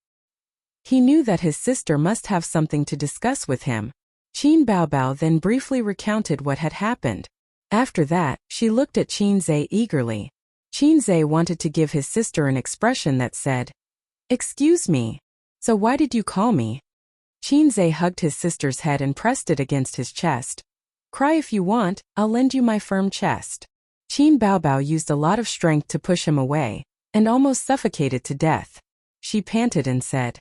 He knew that his sister must have something to discuss with him. Qin Baobao then briefly recounted what had happened. After that, she looked at Qin Zhe eagerly. Qin Zhe wanted to give his sister an expression that said, Excuse me. So why did you call me? Qin Zhe hugged his sister's head and pressed it against his chest. Cry if you want, I'll lend you my firm chest. Qin Baobao used a lot of strength to push him away, and almost suffocated to death. She panted and said,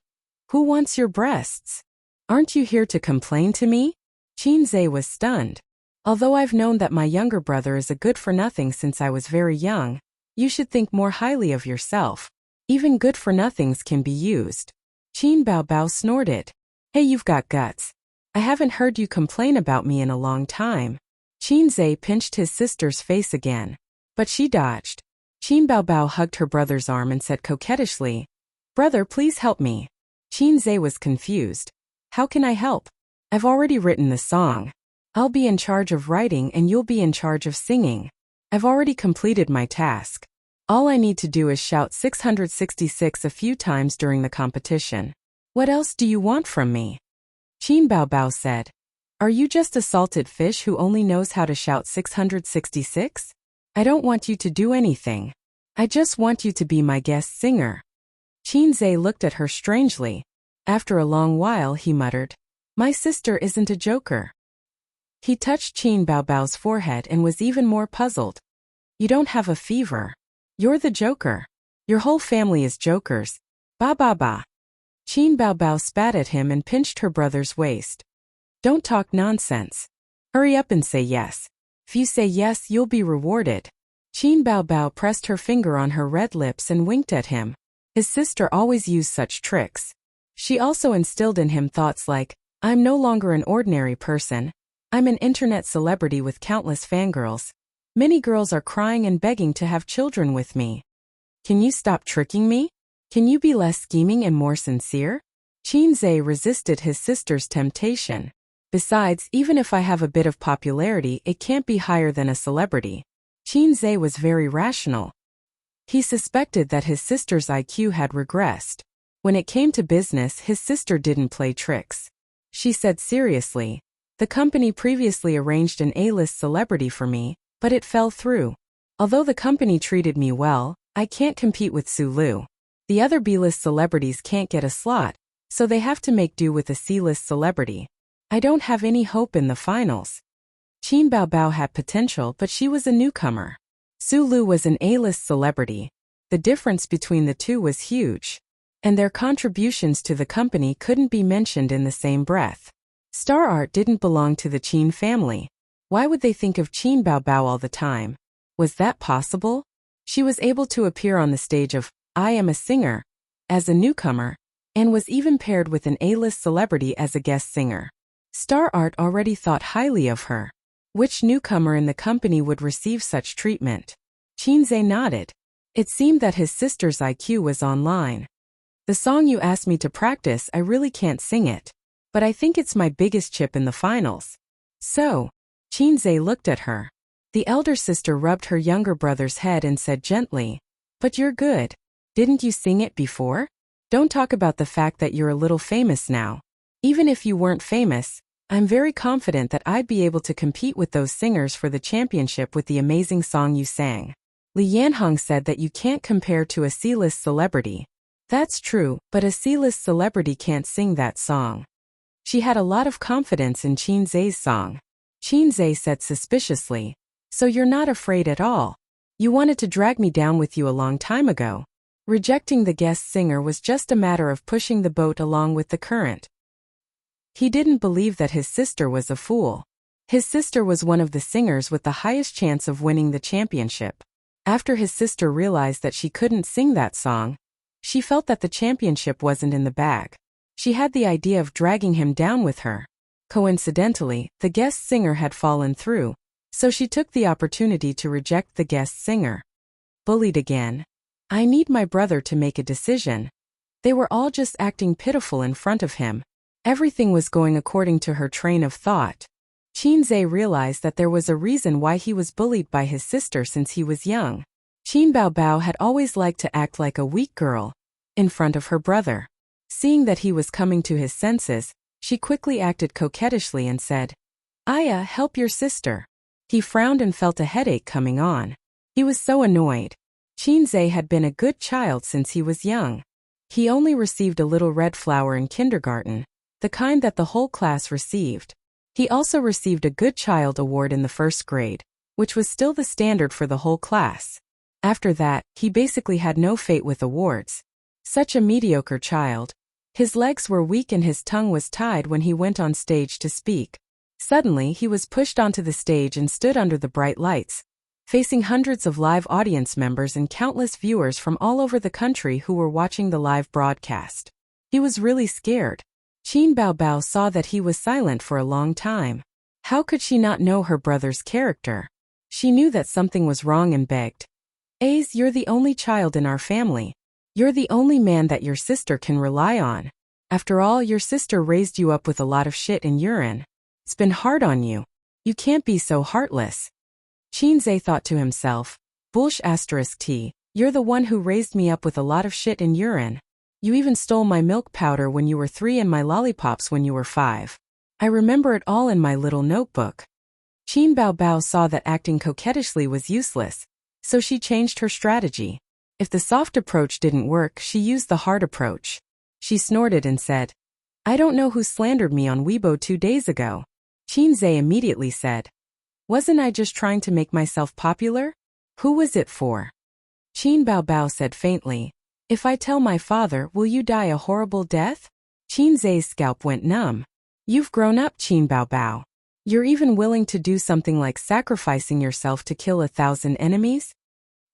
Who wants your breasts? Aren't you here to complain to me? Qin Zhe was stunned. Although I've known that my younger brother is a good-for-nothing since I was very young, you should think more highly of yourself. Even good-for-nothings can be used. Qin Baobao snorted. Hey, you've got guts. I haven't heard you complain about me in a long time. Qin Zhe pinched his sister's face again, but she dodged. Qin Baobao hugged her brother's arm and said coquettishly, "Brother, please help me." Qin Zhe was confused. "How can I help? I've already written the song. I'll be in charge of writing and you'll be in charge of singing. I've already completed my task. All I need to do is shout 666 a few times during the competition. What else do you want from me?" Qin Baobao said, "Are you just a salted fish who only knows how to shout 666? I don't want you to do anything. I just want you to be my guest singer." Qin Zhe looked at her strangely. After a long while he muttered, "My sister isn't a joker." He touched Qin Baobao's forehead and was even more puzzled. "You don't have a fever. You're the joker. Your whole family is jokers. Ba ba ba." Qin Baobao spat at him and pinched her brother's waist. "Don't talk nonsense. Hurry up and say yes. If you say yes, you'll be rewarded." Qin Baobao pressed her finger on her red lips and winked at him. His sister always used such tricks. She also instilled in him thoughts like, "I'm no longer an ordinary person. I'm an internet celebrity with countless fangirls. Many girls are crying and begging to have children with me. Can you stop tricking me? Can you be less scheming and more sincere?" Qin Zhe resisted his sister's temptation. "Besides, even if I have a bit of popularity, it can't be higher than a celebrity." Qin Zhe was very rational. He suspected that his sister's IQ had regressed. When it came to business, his sister didn't play tricks. She said seriously, "The company previously arranged an A-list celebrity for me, but it fell through. Although the company treated me well, I can't compete with Sulu. The other B-list celebrities can't get a slot, so they have to make do with a C-list celebrity. I don't have any hope in the finals." Qin Baobao had potential, but she was a newcomer. Sulu was an A-list celebrity. The difference between the two was huge, and their contributions to the company couldn't be mentioned in the same breath. Star art didn't belong to the Qin family. Why would they think of Qin Baobao all the time? Was that possible? She was able to appear on the stage of I Am a Singer as a newcomer, and was even paired with an A-list celebrity as a guest singer. Star art already thought highly of her. Which newcomer in the company would receive such treatment? Qin Zhe nodded. It seemed that his sister's IQ was online. "The song you asked me to practice, I really can't sing it. But I think it's my biggest chip in the finals." "So?" Qin Zhe looked at her. The elder sister rubbed her younger brother's head and said gently, "But you're good. Didn't you sing it before? Don't talk about the fact that you're a little famous now. Even if you weren't famous, I'm very confident that I'd be able to compete with those singers for the championship with the amazing song you sang." Li Yanhong said that you can't compare to a C-list celebrity. That's true, but a C-list celebrity can't sing that song. She had a lot of confidence in Qin Zhe's song. Qin Zhe said suspiciously, "So you're not afraid at all? You wanted to drag me down with you a long time ago." Rejecting the guest singer was just a matter of pushing the boat along with the current. He didn't believe that his sister was a fool. His sister was one of the singers with the highest chance of winning the championship. After his sister realized that she couldn't sing that song, she felt that the championship wasn't in the bag. She had the idea of dragging him down with her. Coincidentally, the guest singer had fallen through, so she took the opportunity to reject the guest singer. Bullied again. I need my brother to make a decision. They were all just acting pitiful in front of him. Everything was going according to her train of thought. Qin Zhe realized that there was a reason why he was bullied by his sister since he was young. Qin Baobao had always liked to act like a weak girl in front of her brother. Seeing that he was coming to his senses, she quickly acted coquettishly and said, "Aya, help your sister." He frowned and felt a headache coming on. He was so annoyed. Qin Zhe had been a good child since he was young. He only received a little red flower in kindergarten, the kind that the whole class received. He also received a Good Child award in the first grade, which was still the standard for the whole class. After that, he basically had no fate with awards. Such a mediocre child. His legs were weak and his tongue was tied when he went on stage to speak. Suddenly he was pushed onto the stage and stood under the bright lights. facing hundreds of live audience members and countless viewers from all over the country who were watching the live broadcast. He was really scared. Qin Baobao saw that he was silent for a long time. How could she not know her brother's character? She knew that something was wrong and begged. "Ace, you're the only child in our family. You're the only man that your sister can rely on. After all, your sister raised you up with a lot of shit and urine. It's been hard on you. You can't be so heartless." Qin Zhe thought to himself, "Bullsh *T, you're the one who raised me up with a lot of shit and urine. You even stole my milk powder when you were 3 and my lollipops when you were 5. I remember it all in my little notebook." Qin Baobao saw that acting coquettishly was useless, so she changed her strategy. If the soft approach didn't work, she used the hard approach. She snorted and said, "I don't know who slandered me on Weibo 2 days ago." Qin Zhe immediately said, "Wasn't I just trying to make myself popular? Who was it for?" Qin Baobao said faintly, "If I tell my father, will you die a horrible death?" Qin Zhe's scalp went numb. "You've grown up, Qin Baobao. You're even willing to do something like sacrificing yourself to kill 1,000 enemies?"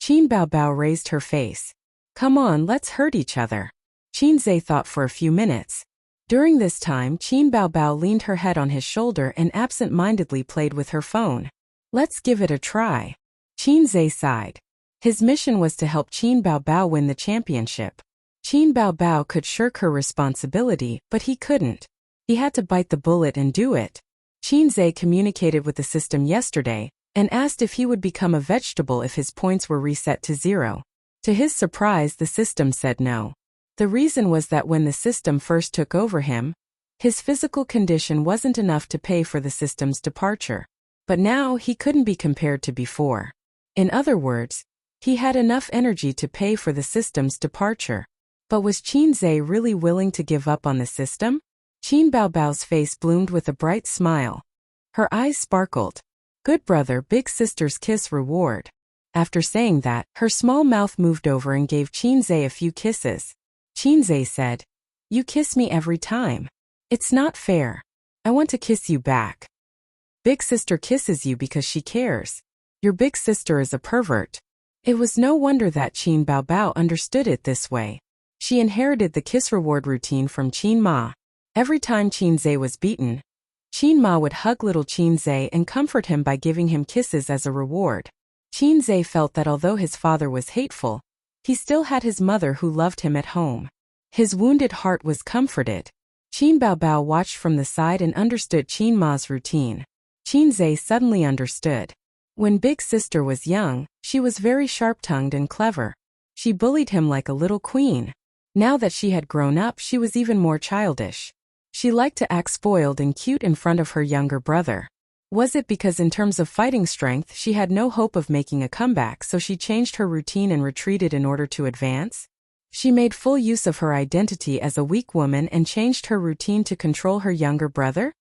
Qin Baobao raised her face. "Come on, let's hurt each other." Qin Zhe thought for a few minutes. During this time, Qin Baobao leaned her head on his shoulder and absent-mindedly played with her phone. "Let's give it a try." Qin Zhe sighed. His mission was to help Qin Baobao win the championship. Qin Baobao could shirk her responsibility, but he couldn't. He had to bite the bullet and do it. Qin Zhe communicated with the system yesterday and asked if he would become a vegetable if his points were reset to 0. To his surprise, the system said no. The reason was that when the system first took over him, his physical condition wasn't enough to pay for the system's departure. But now he couldn't be compared to before. In other words, he had enough energy to pay for the system's departure. But was Qin Zhe really willing to give up on the system? Qin Baobao's face bloomed with a bright smile. Her eyes sparkled. "Good brother, big sister's kiss reward." After saying that, her small mouth moved over and gave Qin Zhe a few kisses. Qin Zhe said, "You kiss me every time. It's not fair. I want to kiss you back." "Big sister kisses you because she cares. Your big sister is a pervert." It was no wonder that Qin Baobao understood it this way. She inherited the kiss reward routine from Qin Ma. Every time Qin Zhe was beaten, Qin Ma would hug little Qin Zhe and comfort him by giving him kisses as a reward. Qin Zhe felt that although his father was hateful, he still had his mother who loved him at home. His wounded heart was comforted. Qin Baobao watched from the side and understood Qin Ma's routine. Qin Zhe suddenly understood. When Big Sister was young, she was very sharp-tongued and clever. She bullied him like a little queen. Now that she had grown up, she was even more childish. She liked to act spoiled and cute in front of her younger brother. Was it because in terms of fighting strength she had no hope of making a comeback, so she changed her routine and retreated in order to advance? She made full use of her identity as a weak woman and changed her routine to control her younger brother?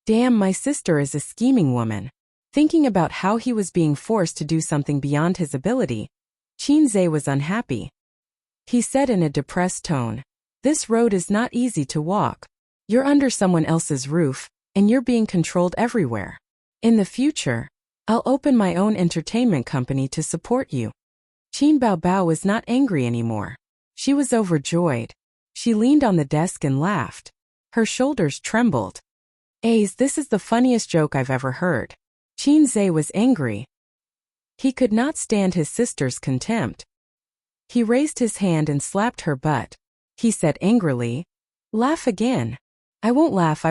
Damn, my sister is a scheming woman. Thinking about how he was being forced to do something beyond his ability, Qin Zhe was unhappy. He said in a depressed tone, "This road is not easy to walk. You're under someone else's roof, and you're being controlled everywhere. In the future, I'll open my own entertainment company to support you." Qin Baobao was not angry anymore. She was overjoyed. She leaned on the desk and laughed. Her shoulders trembled. "Ace, this is the funniest joke I've ever heard." Qin Zhe was angry. He could not stand his sister's contempt. He raised his hand and slapped her butt. He said angrily, "Laugh again." I won't laugh,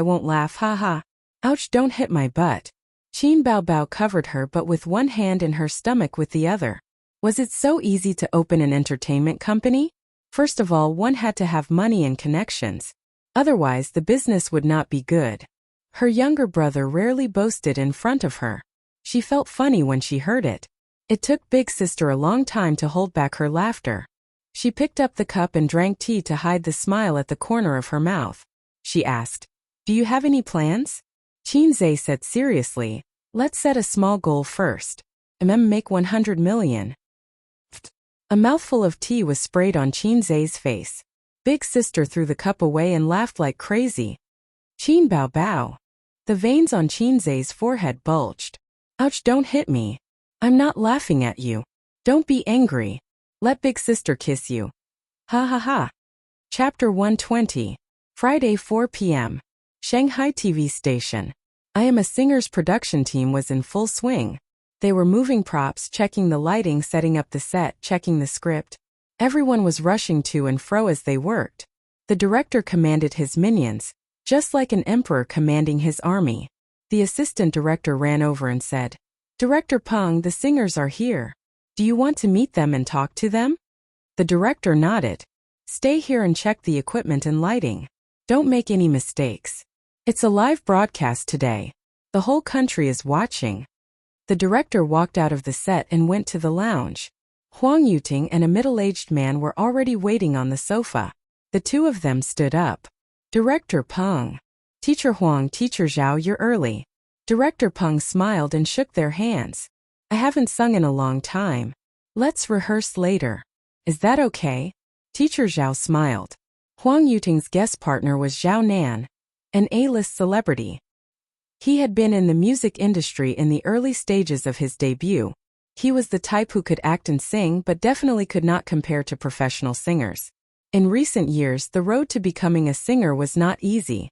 haha. Ouch, don't hit my butt." Qin Baobao covered her butt with one hand and her stomach with the other. Was it so easy to open an entertainment company? First of all, one had to have money and connections. Otherwise, the business would not be good. Her younger brother rarely boasted in front of her. She felt funny when she heard it. It took Big Sister a long time to hold back her laughter. She picked up the cup and drank tea to hide the smile at the corner of her mouth. She asked, "Do you have any plans?" Qin Zhe said seriously, "Let's set a small goal first. Make 100 million. A mouthful of tea was sprayed on Qin Zhe's face. Big Sister threw the cup away and laughed like crazy. "Qin Baobao." The veins on Qin Zhe's forehead bulged. "Ouch, don't hit me. I'm not laughing at you. Don't be angry. Let big sister kiss you. Ha ha ha. Chapter 120. Friday 4 p.m. Shanghai TV station. I Am a Singer's production team was in full swing. They were moving props, checking the lighting, setting up the set, checking the script. Everyone was rushing to and fro as they worked. The director commanded his minions, just like an emperor commanding his army. The assistant director ran over and said, "Director Peng, the singers are here. Do you want to meet them and talk to them?" The director nodded. "Stay here and check the equipment and lighting. Don't make any mistakes. It's a live broadcast today. The whole country is watching." The director walked out of the set and went to the lounge. Huang Yuting and a middle-aged man were already waiting on the sofa. The two of them stood up. "Director Peng." "Teacher Huang, Teacher Zhao, you're early." Director Peng smiled and shook their hands. "I haven't sung in a long time. Let's rehearse later. Is that okay?" Teacher Zhao smiled. Huang Yuting's guest partner was Zhao Nan, an A-list celebrity. He had been in the music industry in the early stages of his debut. He was the type who could act and sing but definitely could not compare to professional singers. In recent years, the road to becoming a singer was not easy.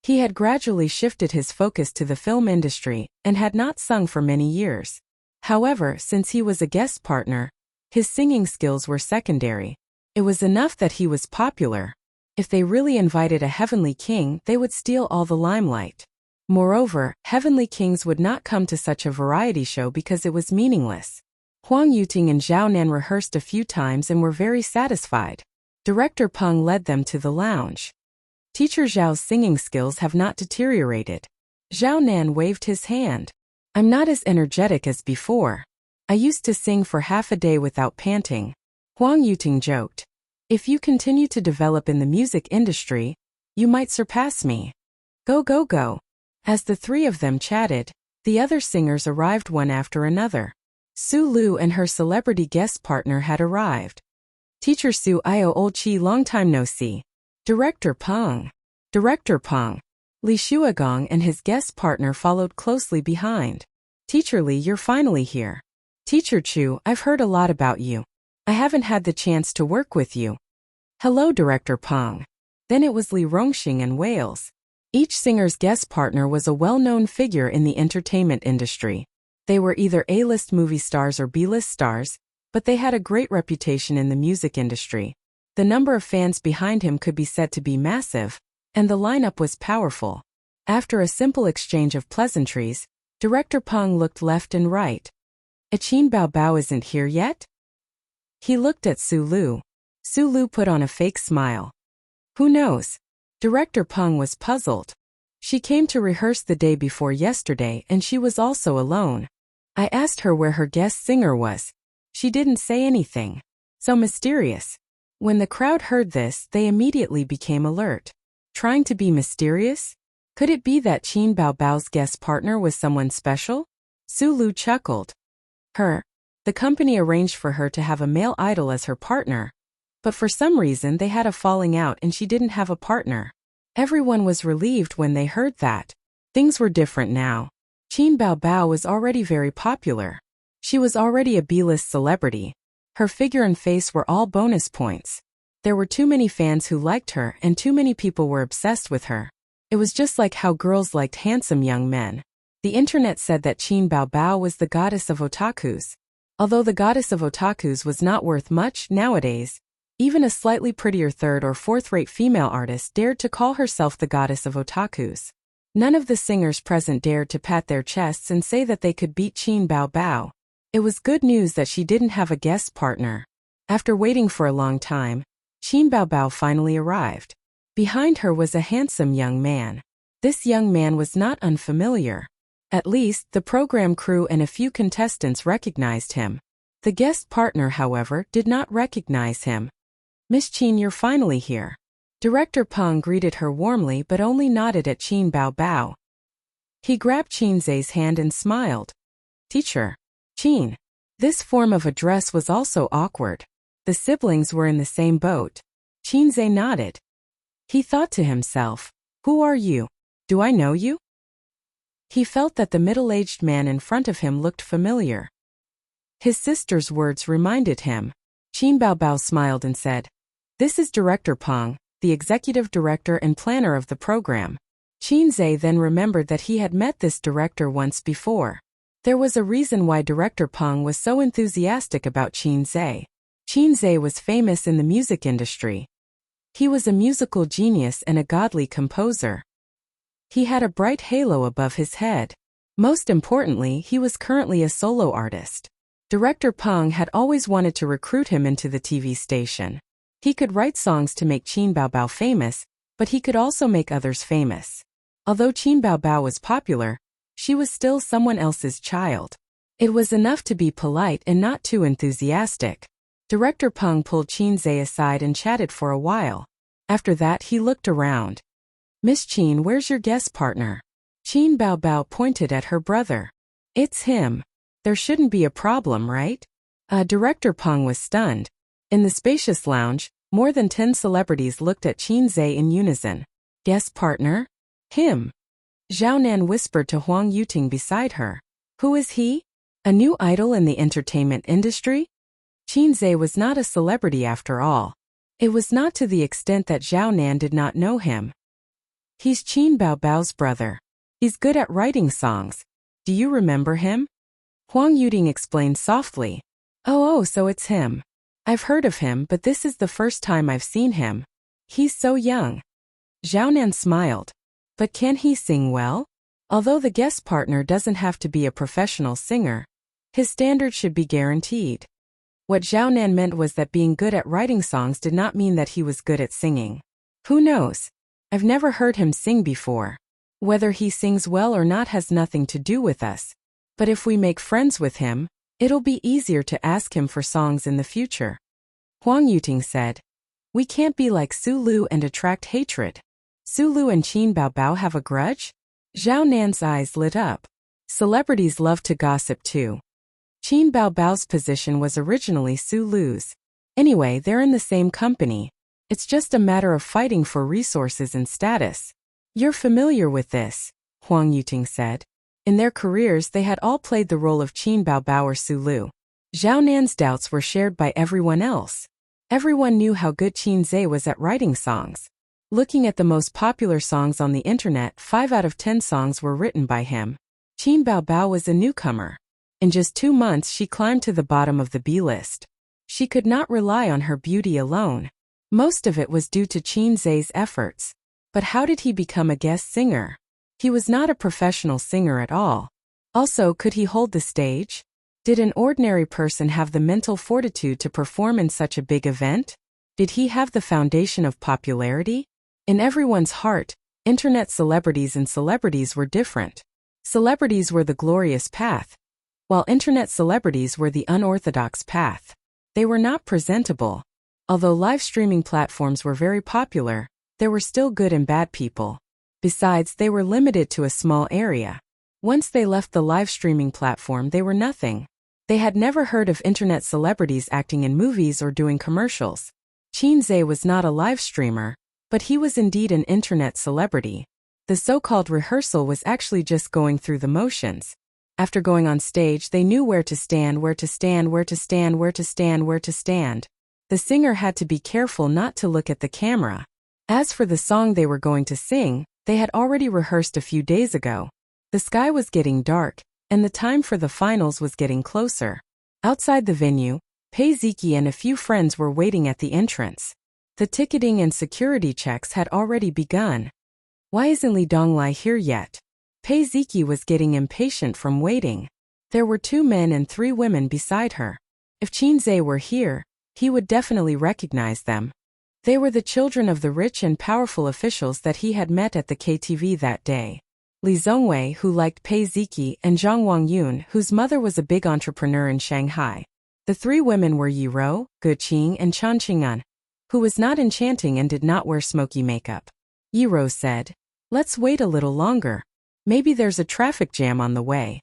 He had gradually shifted his focus to the film industry and had not sung for many years. However, since he was a guest partner, his singing skills were secondary. It was enough that he was popular. If they really invited a heavenly king, they would steal all the limelight. Moreover, heavenly kings would not come to such a variety show because it was meaningless. Huang Yuting and Zhao Nan rehearsed a few times and were very satisfied. Director Peng led them to the lounge. Teacher Zhao's singing skills have not deteriorated. Zhao Nan waved his hand. "I'm not as energetic as before. I used to sing for half a day without panting." Huang Yuting joked. "If you continue to develop in the music industry, you might surpass me. Go, go, go." As the three of them chatted, the other singers arrived one after another. Su Lu and her celebrity guest partner had arrived. "Teacher Su Io Old Chi, long time no see." "Director Peng." "Director Peng." Li Shuagong and his guest partner followed closely behind. "Teacher Li, you're finally here." "Teacher Chu, I've heard a lot about you. I haven't had the chance to work with you." "Hello, Director Peng." Then it was Li Rongxing and Wales. Each singer's guest partner was a well-known figure in the entertainment industry. They were either A-list movie stars or B-list stars, but they had a great reputation in the music industry. The number of fans behind him could be said to be massive, and the lineup was powerful. After a simple exchange of pleasantries, Director Peng looked left and right. "Qin Bao Bao isn't here yet?" He looked at Su Lu. Su Lu put on a fake smile. "Who knows?" Director Peng was puzzled. She came to rehearse the day before yesterday and she was also alone. I asked her where her guest singer was. She didn't say anything. So mysterious. When the crowd heard this, they immediately became alert. Trying to be mysterious? Could it be that Qin Bao Bao's guest partner was someone special? Su Lu chuckled. The company arranged for her to have a male idol as her partner. But for some reason they had a falling out and she didn't have a partner. Everyone was relieved when they heard that. Things were different now. Qin Bao Bao was already very popular. She was already a B-list celebrity. Her figure and face were all bonus points. There were too many fans who liked her and too many people were obsessed with her. It was just like how girls liked handsome young men. The internet said that Qin Bao Bao was the goddess of otakus. Although the goddess of otakus was not worth much nowadays, even a slightly prettier third or fourth-rate female artist dared to call herself the goddess of otakus. None of the singers present dared to pat their chests and say that they could beat Qin Bao Bao. It was good news that she didn't have a guest partner. After waiting for a long time, Qin Bao Bao finally arrived. Behind her was a handsome young man. This young man was not unfamiliar. At least, the program crew and a few contestants recognized him. The guest partner, however, did not recognize him. "Miss Qin, you're finally here." Director Peng greeted her warmly but only nodded at Qin Bao Bao. He grabbed Qin Zhe's hand and smiled. "Teacher." "Qin." This form of address was also awkward. The siblings were in the same boat. Qin Zhe nodded. He thought to himself, "Who are you? Do I know you?" He felt that the middle-aged man in front of him looked familiar. His sister's words reminded him. Qin Baobao smiled and said, "This is Director Peng, the executive director and planner of the program." Qin Zhe then remembered that he had met this director once before. There was a reason why Director Peng was so enthusiastic about Qin Zhe. Qin Zhe was famous in the music industry. He was a musical genius and a godly composer. He had a bright halo above his head. Most importantly, he was currently a solo artist. Director Peng had always wanted to recruit him into the TV station. He could write songs to make Qin Baobao famous, but he could also make others famous. Although Qin Baobao was popular, she was still someone else's child. It was enough to be polite and not too enthusiastic. Director Peng pulled Qin Zhe aside and chatted for a while. After that, he looked around. "Miss Qin, where's your guest partner?" Qin Baobao pointed at her brother. "It's him. There shouldn't be a problem, right?" Director Peng was stunned. In the spacious lounge, more than 10 celebrities looked at Qin Zhe in unison. "Guest partner? Him." Zhao Nan whispered to Huang Yuting beside her. "Who is he? A new idol in the entertainment industry?" Qin Zhe was not a celebrity after all. It was not to the extent that Zhao Nan did not know him. "He's Qin Baobao's brother. He's good at writing songs. Do you remember him?" Huang Yuting explained softly. Oh, so it's him. I've heard of him, but this is the first time I've seen him. He's so young." Zhao Nan smiled. "But can he sing well?" Although the guest partner doesn't have to be a professional singer, his standards should be guaranteed. What Zhao Nan meant was that being good at writing songs did not mean that he was good at singing. Who knows? I've never heard him sing before. Whether he sings well or not has nothing to do with us. But if we make friends with him, it'll be easier to ask him for songs in the future. Huang Yuting said, "We can't be like Su Lu and attract hatred. Su Lu and Qin Baobao have a grudge?" Zhao Nan's eyes lit up. Celebrities love to gossip too. Qin Baobao's position was originally Su Lu's. Anyway, they're in the same company. It's just a matter of fighting for resources and status. "You're familiar with this," Huang Yuting said. In their careers, they had all played the role of Qin Baobao or Su Lu. Zhao Nan's doubts were shared by everyone else. Everyone knew how good Qin Zhe was at writing songs. Looking at the most popular songs on the internet, 5 out of 10 songs were written by him. Qin Baobao was a newcomer. In just 2 months, she climbed to the bottom of the B-list. She could not rely on her beauty alone. Most of it was due to Qin Zhe's efforts. But how did he become a guest singer? He was not a professional singer at all. Also, could he hold the stage? Did an ordinary person have the mental fortitude to perform in such a big event? Did he have the foundation of popularity? In everyone's heart, internet celebrities and celebrities were different. Celebrities were the glorious path, while internet celebrities were the unorthodox path. They were not presentable. Although live streaming platforms were very popular, there were still good and bad people. Besides, they were limited to a small area. Once they left the live streaming platform, they were nothing. They had never heard of internet celebrities acting in movies or doing commercials. Qin Zhe was not a live streamer, but he was indeed an internet celebrity. The so-called rehearsal was actually just going through the motions. After going on stage, they knew where to stand, where to stand, where to stand, where to stand, where to stand. The singer had to be careful not to look at the camera. As for the song they were going to sing, they had already rehearsed a few days ago. The sky was getting dark, and the time for the finals was getting closer. Outside the venue, Pei Ziki and a few friends were waiting at the entrance. The ticketing and security checks had already begun. Why isn't Li Donglai here yet? Pei Ziki was getting impatient from waiting. There were 2 men and 3 women beside her. If Qin Zhe were here, he would definitely recognize them. They were the children of the rich and powerful officials that he had met at the KTV that day. Li Zongwei, who liked Pei Ziki, and Zhang Wangyun, whose mother was a big entrepreneur in Shanghai. The 3 women were Yi Rou, Ge Qing, and Chan Qing'an, who was not enchanting and did not wear smoky makeup. Yi Rou said, "Let's wait a little longer. Maybe there's a traffic jam on the way."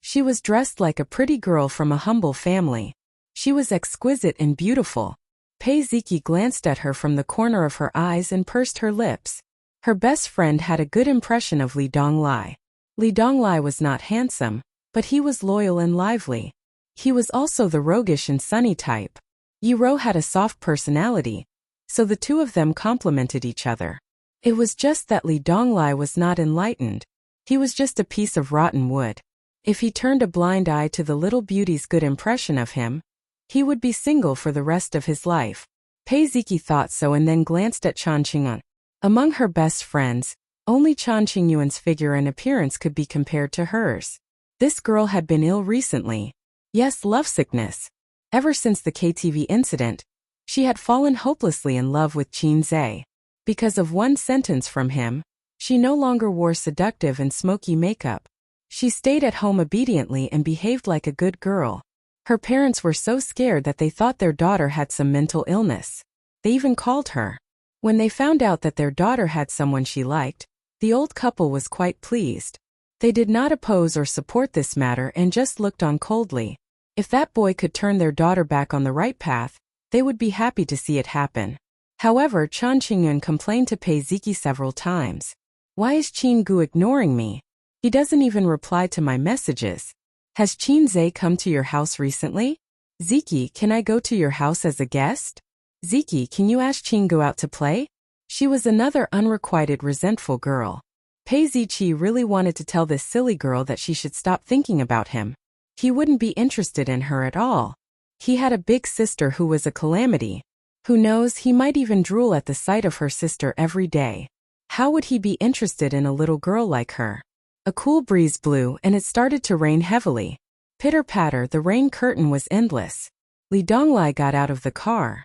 She was dressed like a pretty girl from a humble family. She was exquisite and beautiful. Pei Ziki glanced at her from the corner of her eyes and pursed her lips. Her best friend had a good impression of Li Donglai. Li Donglai was not handsome, but he was loyal and lively. He was also the roguish and sunny type. Yi-ro had a soft personality, so the two of them complemented each other. It was just that Lee Donglai was not enlightened. He was just a piece of rotten wood. If he turned a blind eye to the little beauty's good impression of him, he would be single for the rest of his life. Pei Ziki thought so and then glanced at Chan Qingyuan. Among her best friends, only Chan Qingyuan's figure and appearance could be compared to hers. This girl had been ill recently. Yes, lovesickness. Ever since the KTV incident, she had fallen hopelessly in love with Qin Zhe. Because of one sentence from him, she no longer wore seductive and smoky makeup. She stayed at home obediently and behaved like a good girl. Her parents were so scared that they thought their daughter had some mental illness. They even called her. When they found out that their daughter had someone she liked, the old couple was quite pleased. They did not oppose or support this matter and just looked on coldly. If that boy could turn their daughter back on the right path, they would be happy to see it happen. However, Chan Qingyuan complained to Pei Ziki several times. Why is Qin Gu ignoring me? He doesn't even reply to my messages. Has Qin Zhe come to your house recently? Ziki, can I go to your house as a guest? Ziki, can you ask Qin Gu out to play? She was another unrequited resentful girl. Pei Ziqi really wanted to tell this silly girl that she should stop thinking about him. He wouldn't be interested in her at all. He had a big sister who was a calamity. Who knows, he might even drool at the sight of her sister every day. How would he be interested in a little girl like her? A cool breeze blew and it started to rain heavily. Pitter-patter, the rain curtain was endless. Li Donglai got out of the car.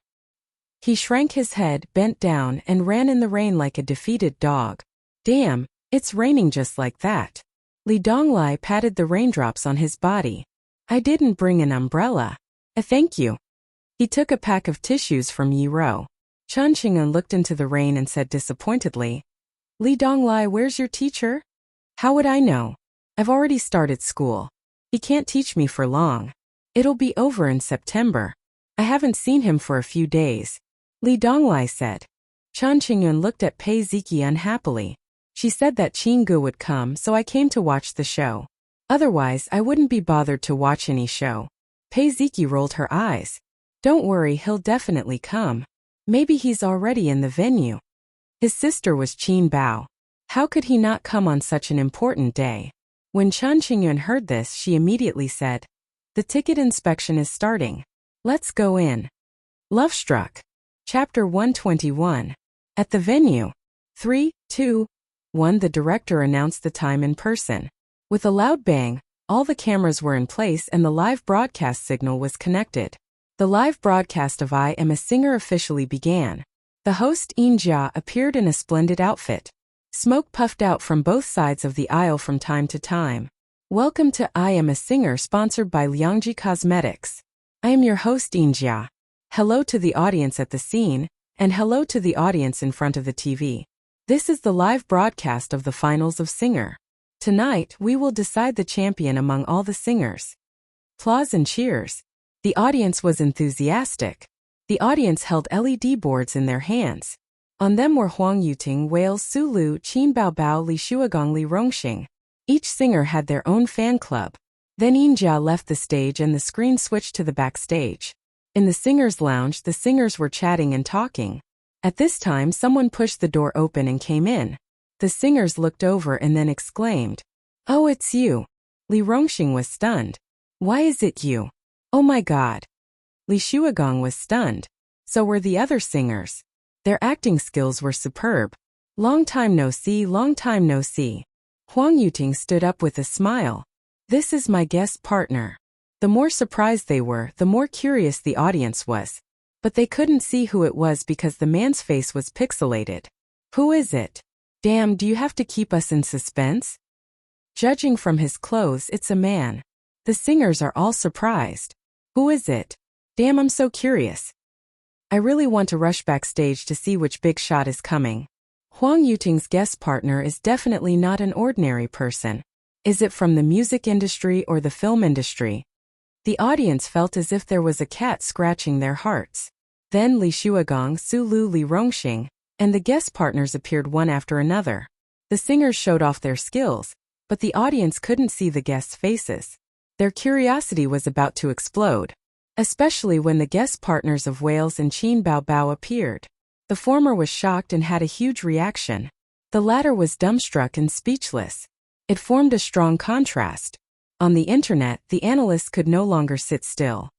He shrank his head, bent down, and ran in the rain like a defeated dog. Damn, it's raining just like that. Li Donglai patted the raindrops on his body. I didn't bring an umbrella. Thank you. He took a pack of tissues from Yi-ro. Chan Qingyuan looked into the rain and said disappointedly, Li Donglai, where's your teacher? How would I know? I've already started school. He can't teach me for long. It'll be over in September. I haven't seen him for a few days. Li Donglai said. Chan Qingyuan looked at Pei Ziki unhappily. She said that Qin Gu would come, so I came to watch the show. Otherwise, I wouldn't be bothered to watch any show. Pei Ziki rolled her eyes. Don't worry, he'll definitely come. Maybe he's already in the venue. His sister was Qin Bao. How could he not come on such an important day? When Chan Qingyuan heard this, she immediately said, the ticket inspection is starting. Let's go in. Love Struck. Chapter 121. At the venue. 3, 2, 1. The director announced the time in person. With a loud bang, all the cameras were in place and the live broadcast signal was connected. The live broadcast of I Am a Singer officially began. The host In Jia appeared in a splendid outfit. Smoke puffed out from both sides of the aisle from time to time. Welcome to I Am a Singer, sponsored by Liangji Cosmetics. I am your host In Jia. Hello to the audience at the scene, and hello to the audience in front of the TV. This is the live broadcast of the finals of Singer. Tonight, we will decide the champion among all the singers. Applause and cheers. The audience was enthusiastic. The audience held LED boards in their hands. On them were Huang Yuting, Wales, Su Lu, Qin Baobao, Li Shuagong, Li Rongxing. Each singer had their own fan club. Then In Jia left the stage and the screen switched to the backstage. In the singers' lounge, the singers were chatting and talking. At this time, someone pushed the door open and came in. The singers looked over and then exclaimed, "Oh, it's you." Li Rongxing was stunned. "Why is it you? Oh my God." Li Shuagong was stunned. So were the other singers. Their acting skills were superb. Long time no see, long time no see. Huang Yuting stood up with a smile. This is my guest partner. The more surprised they were, the more curious the audience was. But they couldn't see who it was because the man's face was pixelated. Who is it? Damn, do you have to keep us in suspense? Judging from his clothes, it's a man. The singers are all surprised. Who is it? Damn, I'm so curious. I really want to rush backstage to see which big shot is coming. Huang Yuting's guest partner is definitely not an ordinary person. Is it from the music industry or the film industry? The audience felt as if there was a cat scratching their hearts. Then Li Shuagong, Su Lu, Li Rongxing, and the guest partners appeared one after another. The singers showed off their skills, but the audience couldn't see the guests' faces. Their curiosity was about to explode, especially when the guest partners of Wales and Chin Bao Bao appeared. The former was shocked and had a huge reaction. The latter was dumbstruck and speechless. It formed a strong contrast. On the internet, the analysts could no longer sit still.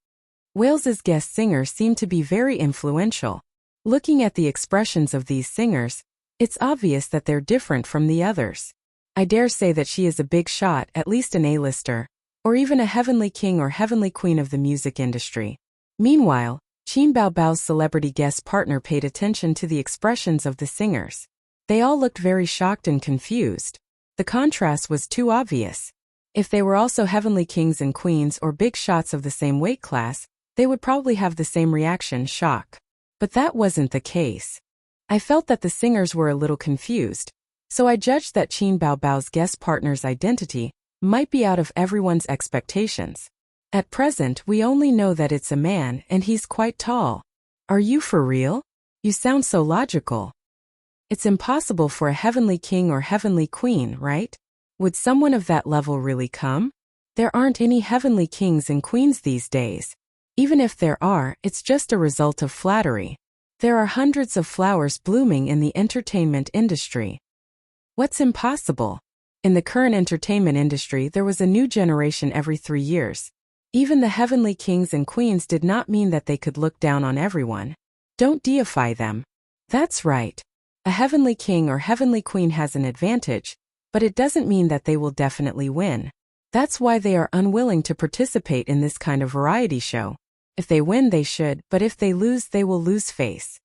Wales's guest singers seemed to be very influential. Looking at the expressions of these singers, it's obvious that they're different from the others. I dare say that she is a big shot, at least an A-lister, or even a heavenly king or heavenly queen of the music industry. Meanwhile, Chin Bao Bao's celebrity guest partner paid attention to the expressions of the singers. They all looked very shocked and confused. The contrast was too obvious. If they were also heavenly kings and queens or big shots of the same weight class, they would probably have the same reaction, shock. But that wasn't the case. I felt that the singers were a little confused, so I judged that Chin Bao Bao's guest partner's identity might be out of everyone's expectations. At present, we only know that it's a man and he's quite tall. Are you for real? You sound so logical. It's impossible for a heavenly king or heavenly queen, right? Would someone of that level really come? There aren't any heavenly kings and queens these days. Even if there are, it's just a result of flattery. There are hundreds of flowers blooming in the entertainment industry. What's impossible? In the current entertainment industry, there was a new generation every 3 years. Even the heavenly kings and queens did not mean that they could look down on everyone. Don't deify them. That's right. A heavenly king or heavenly queen has an advantage, but it doesn't mean that they will definitely win. That's why they are unwilling to participate in this kind of variety show. If they win, they should, but if they lose, they will lose face.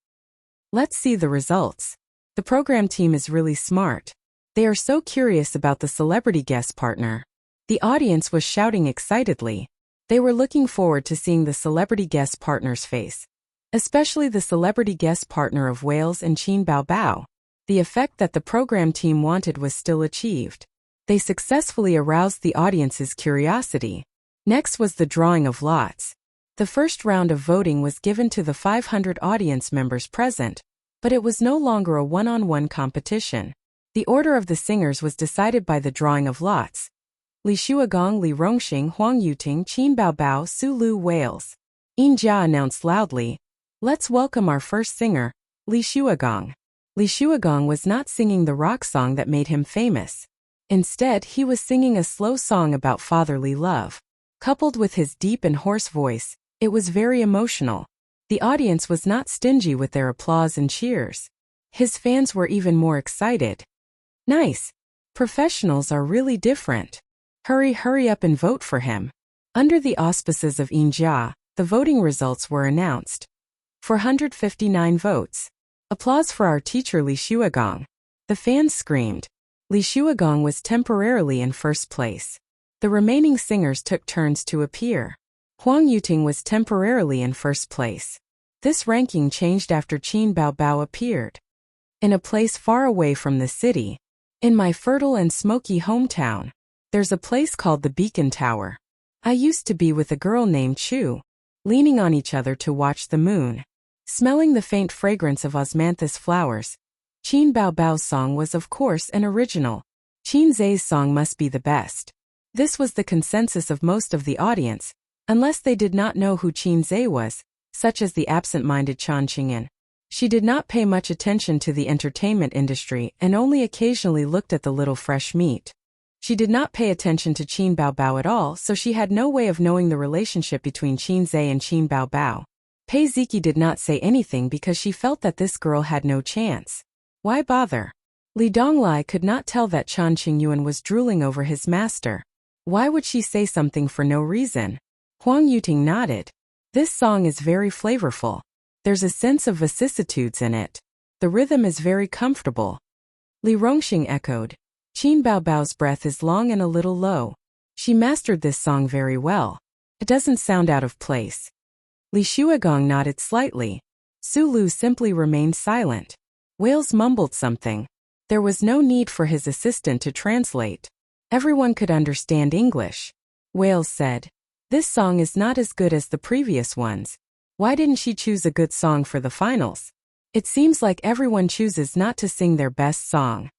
Let's see the results. The program team is really smart. They are so curious about the celebrity guest partner. The audience was shouting excitedly. They were looking forward to seeing the celebrity guest partner's face, especially the celebrity guest partner of Wales and Chin Bao Bao. The effect that the program team wanted was still achieved. They successfully aroused the audience's curiosity. Next was the drawing of lots. The first round of voting was given to the 500 audience members present, but it was no longer a one-on-one competition. The order of the singers was decided by the drawing of lots. Li Xuegong, Li Rongxing, Huang Yuting, Chin Bao Bao, Su Lu, Wales. Yin Jia announced loudly, "Let's welcome our first singer, Li Xuegong." Li Xuegong was not singing the rock song that made him famous. Instead, he was singing a slow song about fatherly love. Coupled with his deep and hoarse voice, it was very emotional. The audience was not stingy with their applause and cheers. His fans were even more excited. Nice. Professionals are really different. Hurry up and vote for him. Under the auspices of Yin Jia, the voting results were announced. 459 votes. Applause for our teacher Li Xuegong. The fans screamed. Li Xuegong was temporarily in first place. The remaining singers took turns to appear. Huang Yuting was temporarily in first place. This ranking changed after Chin Bao Bao appeared. In a place far away from the city, in my fertile and smoky hometown, there's a place called the Beacon Tower. I used to be with a girl named Chu, leaning on each other to watch the moon, smelling the faint fragrance of osmanthus flowers. Chin Bao Bao's song was of course an original. Chin Zai's song must be the best. This was the consensus of most of the audience, unless they did not know who Chin Zai was, such as the absent-minded Chan Qingyan. She did not pay much attention to the entertainment industry and only occasionally looked at the little fresh meat. She did not pay attention to Chin Bao Bao at all, so she had no way of knowing the relationship between Chin Zai and Chin Bao Bao. Pei Ziki did not say anything because she felt that this girl had no chance. Why bother? Li Donglai could not tell that Chan Qingyuan was drooling over his master. Why would she say something for no reason? Huang Yuting nodded. This song is very flavorful. There's a sense of vicissitudes in it. The rhythm is very comfortable. Li Rongxing echoed. Chin Bao Bao's breath is long and a little low. She mastered this song very well. It doesn't sound out of place. Li Xuegong nodded slightly. Su Lu simply remained silent. Wales mumbled something. There was no need for his assistant to translate. Everyone could understand English. Wales said, "This song is not as good as the previous ones. Why didn't she choose a good song for the finals? It seems like everyone chooses not to sing their best song."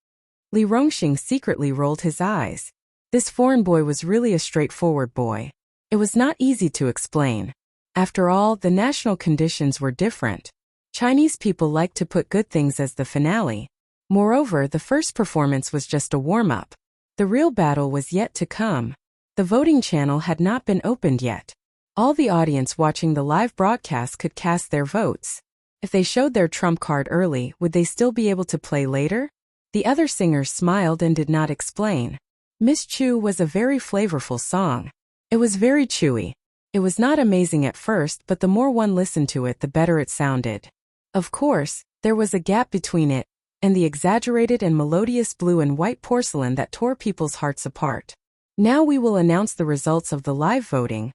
Li Rongxing secretly rolled his eyes. This foreign boy was really a straightforward boy. It was not easy to explain. After all, the national conditions were different. Chinese people like to put good things as the finale. Moreover, the first performance was just a warm-up. The real battle was yet to come. The voting channel had not been opened yet. All the audience watching the live broadcast could cast their votes. If they showed their trump card early, would they still be able to play later? The other singers smiled and did not explain. Miss Chu was a very flavorful song. It was very chewy. It was not amazing at first, but the more one listened to it, the better it sounded. Of course, there was a gap between it and the exaggerated and melodious blue and white porcelain that tore people's hearts apart. Now we will announce the results of the live voting.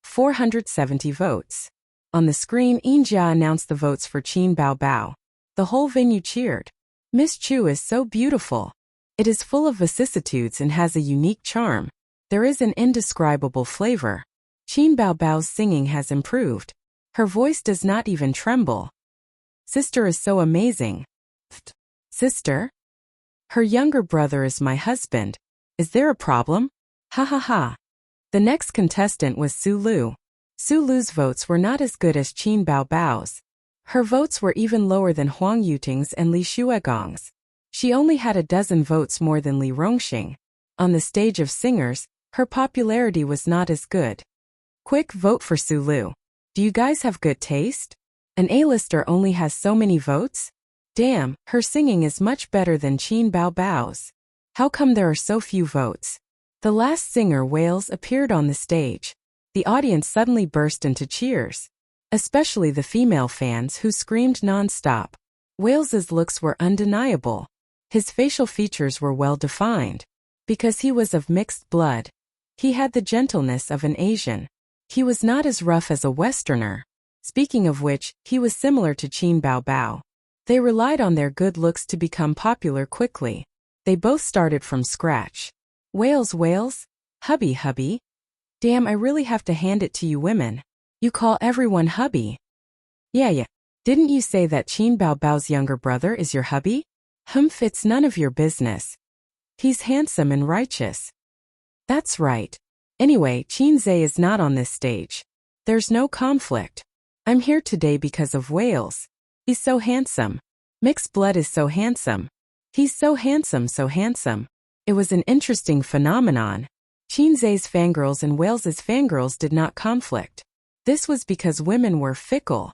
470 votes. On the screen, Jia announced the votes for Qin Bao Bao. The whole venue cheered. Miss Chu is so beautiful. It is full of vicissitudes and has a unique charm. There is an indescribable flavor. Qin Bao Bao's singing has improved. Her voice does not even tremble. Sister is so amazing. Sister? Her younger brother is my husband. Is there a problem? Ha ha ha. The next contestant was Su Lu. Su Lu's votes were not as good as Qin Bao Bao's. Her votes were even lower than Huang Yuting's and Li Xuegong's. She only had a dozen votes more than Li Rongxing. On the stage of singers, her popularity was not as good. Quick vote for Su Lu. Do you guys have good taste? An A-lister only has so many votes? Damn, her singing is much better than Qin Bao Bao's. How come there are so few votes? The last singer, Wales, appeared on the stage. The audience suddenly burst into cheers. Especially the female fans who screamed non-stop. Wales's looks were undeniable. His facial features were well defined. Because he was of mixed blood. He had the gentleness of an Asian. He was not as rough as a Westerner. Speaking of which, he was similar to Qin Bao Bao. They relied on their good looks to become popular quickly. They both started from scratch. Wales, hubby. Damn, I really have to hand it to you women. You call everyone hubby. Yeah. Didn't you say that Qin Bao Bao's younger brother is your hubby? It's none of your business. He's handsome and righteous. That's right. Anyway, Qin Zhe is not on this stage. There's no conflict. I'm here today because of Wales. He's so handsome. Mixed blood is so handsome. He's so handsome. It was an interesting phenomenon. Qin Zhe's fangirls and Wales's fangirls did not conflict. This was because women were fickle.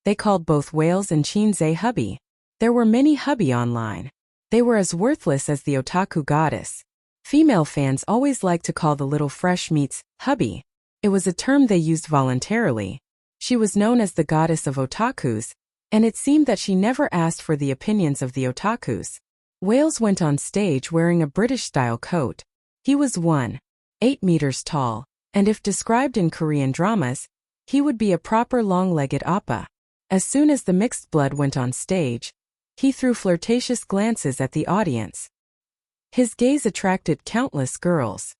They called both Wales and Qin Zhe hubby. There were many hubby online. They were as worthless as the otaku goddess. Female fans always liked to call the little fresh meats hubby. It was a term they used voluntarily. She was known as the goddess of otakus, and it seemed that she never asked for the opinions of the otakus. Wales went on stage wearing a British-style coat. He was 1.8 meters tall, and if described in Korean dramas, he would be a proper long-legged oppa. As soon as the mixed blood went on stage, he threw flirtatious glances at the audience. His gaze attracted countless girls.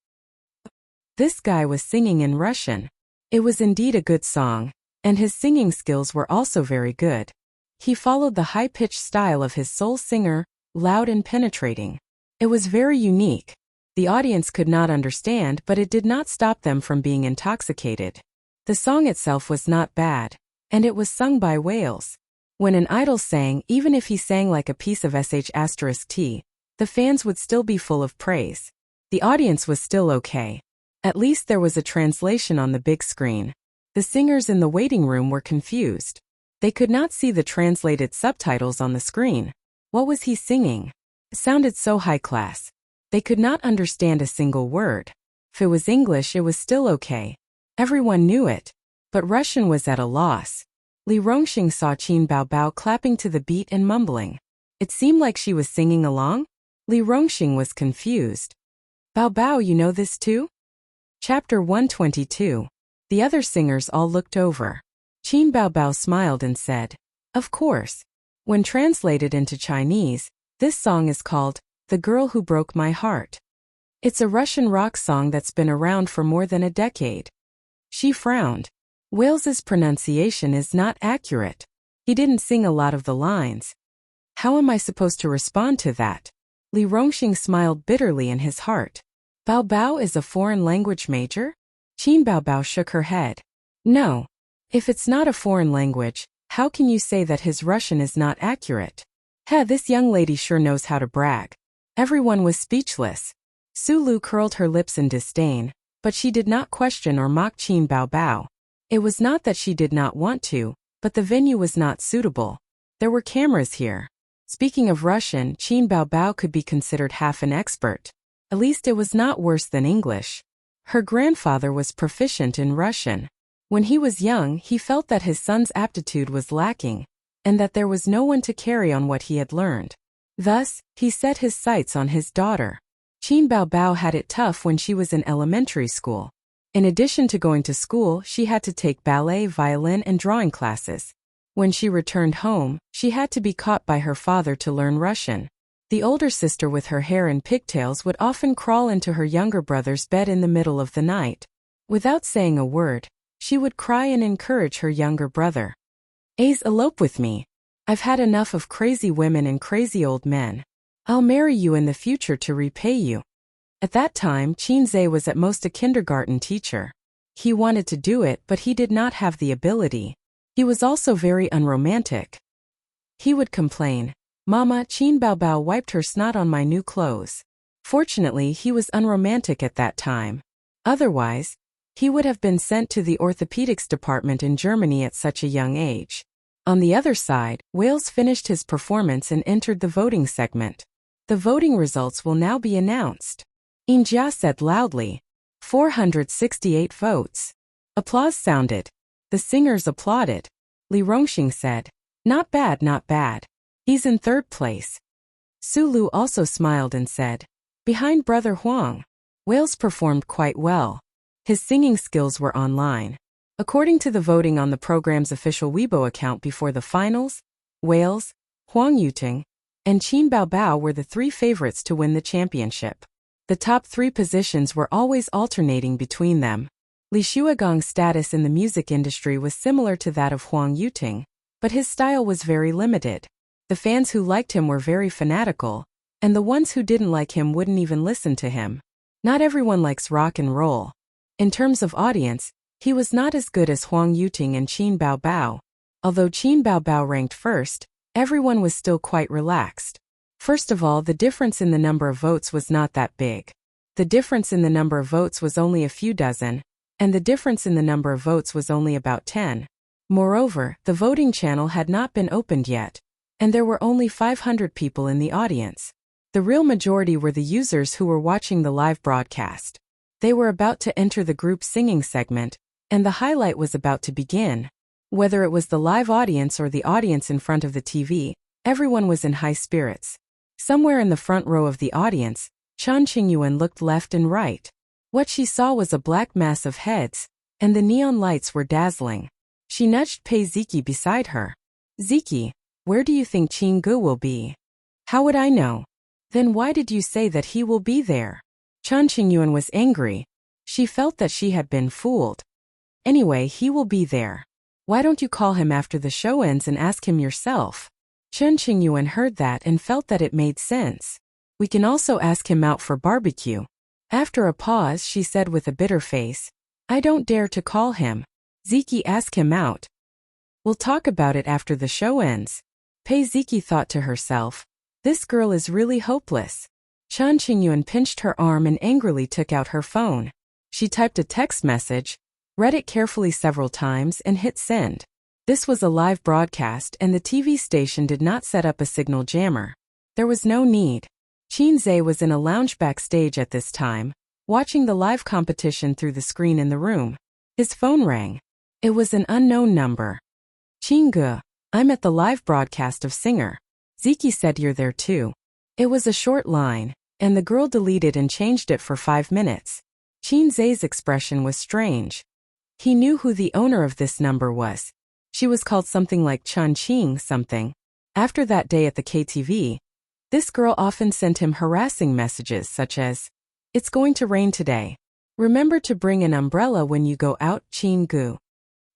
This guy was singing in Russian. It was indeed a good song, and his singing skills were also very good. He followed the high-pitched style of his soul singer, loud and penetrating. It was very unique. The audience could not understand, but it did not stop them from being intoxicated. The song itself was not bad, and it was sung by Wales. When an idol sang, even if he sang like a piece of sh*t, the fans would still be full of praise. The audience was still okay. At least there was a translation on the big screen. The singers in the waiting room were confused. They could not see the translated subtitles on the screen. What was he singing? It sounded so high class. They could not understand a single word. If it was English, it was still okay. Everyone knew it. But Russian was at a loss. Li Rongxing saw Qin Bao Bao clapping to the beat and mumbling. It seemed like she was singing along. Li Rongxing was confused. Bao Bao, you know this too? Chapter 122. The other singers all looked over. Qin Bao Bao smiled and said, "Of course." When translated into Chinese, this song is called The Girl Who Broke My Heart. It's a Russian rock song that's been around for more than a decade. She frowned. Wales's pronunciation is not accurate. He didn't sing a lot of the lines. How am I supposed to respond to that? Li Rongxing smiled bitterly in his heart. Bao Bao is a foreign language major? Qin Bao Bao shook her head. No. If it's not a foreign language, how can you say that his Russian is not accurate? This young lady sure knows how to brag. Everyone was speechless. Sulu curled her lips in disdain, but she did not question or mock Qin Bao Bao. It was not that she did not want to, but the venue was not suitable. There were cameras here. Speaking of Russian, Qin Bao Bao could be considered half an expert. At least it was not worse than English. Her grandfather was proficient in Russian. When he was young, he felt that his son's aptitude was lacking, and that there was no one to carry on what he had learned. Thus, he set his sights on his daughter. Qin Bao Bao had it tough when she was in elementary school. In addition to going to school, she had to take ballet, violin, and drawing classes. When she returned home, she had to be caught by her father to learn Russian. The older sister with her hair in pigtails would often crawl into her younger brother's bed in the middle of the night. Without saying a word, she would cry and encourage her younger brother. Ace, elope with me. I've had enough of crazy women and crazy old men. I'll marry you in the future to repay you. At that time, Qin Zhe was at most a kindergarten teacher. He wanted to do it, but he did not have the ability. He was also very unromantic. He would complain, "Mama, Qin Bao Bao wiped her snot on my new clothes." Fortunately, he was unromantic at that time. Otherwise, he would have been sent to the orthopedics department in Germany at such a young age. On the other side, Wales finished his performance and entered the voting segment. The voting results will now be announced. Injia said loudly, 468 votes. Applause sounded. The singers applauded. Li Rongxing said, not bad, not bad. He's in third place. Sulu also smiled and said, behind Brother Huang. Wales performed quite well. His singing skills were online. According to the voting on the program's official Weibo account before the finals, Wales, Huang Yuting, and Qin Bao Bao were the three favorites to win the championship. The top three positions were always alternating between them. Li Shuagong's status in the music industry was similar to that of Huang Yuting, but his style was very limited. The fans who liked him were very fanatical, and the ones who didn't like him wouldn't even listen to him. Not everyone likes rock and roll. In terms of audience, he was not as good as Huang Yuting and Qin Bao Bao. Although Qin Bao Bao ranked first, everyone was still quite relaxed. First of all, the difference in the number of votes was not that big. The difference in the number of votes was only a few dozen, and the difference in the number of votes was only about 10. Moreover, the voting channel had not been opened yet, and there were only 500 people in the audience. The real majority were the users who were watching the live broadcast. They were about to enter the group singing segment, and the highlight was about to begin. Whether it was the live audience or the audience in front of the TV, everyone was in high spirits. Somewhere in the front row of the audience, Chen Qingyuan looked left and right. What she saw was a black mass of heads, and the neon lights were dazzling. She nudged Pei Ziki beside her. Ziki, where do you think Qin Gu will be? How would I know? Then why did you say that he will be there? Chen Qingyuan was angry. She felt that she had been fooled. Anyway, he will be there. Why don't you call him after the show ends and ask him yourself? Chen Qingyuan heard that and felt that it made sense. We can also ask him out for barbecue. After a pause, she said with a bitter face, I don't dare to call him. Ziki, ask him out. We'll talk about it after the show ends. Pei Ziki thought to herself, this girl is really hopeless. Chen Qingyuan pinched her arm and angrily took out her phone. She typed a text message, read it carefully several times and hit send. This was a live broadcast and the TV station did not set up a signal jammer. There was no need. Qin Zhe was in a lounge backstage at this time, watching the live competition through the screen in the room. His phone rang. It was an unknown number. Qin Gu, I'm at the live broadcast of Singer. Ziki said you're there too. It was a short line, and the girl deleted and changed it for 5 minutes. Qin Zhe's expression was strange. He knew who the owner of this number was. She was called something like Chun Qing something. After that day at the KTV, this girl often sent him harassing messages such as, it's going to rain today. Remember to bring an umbrella when you go out, Qin Gu.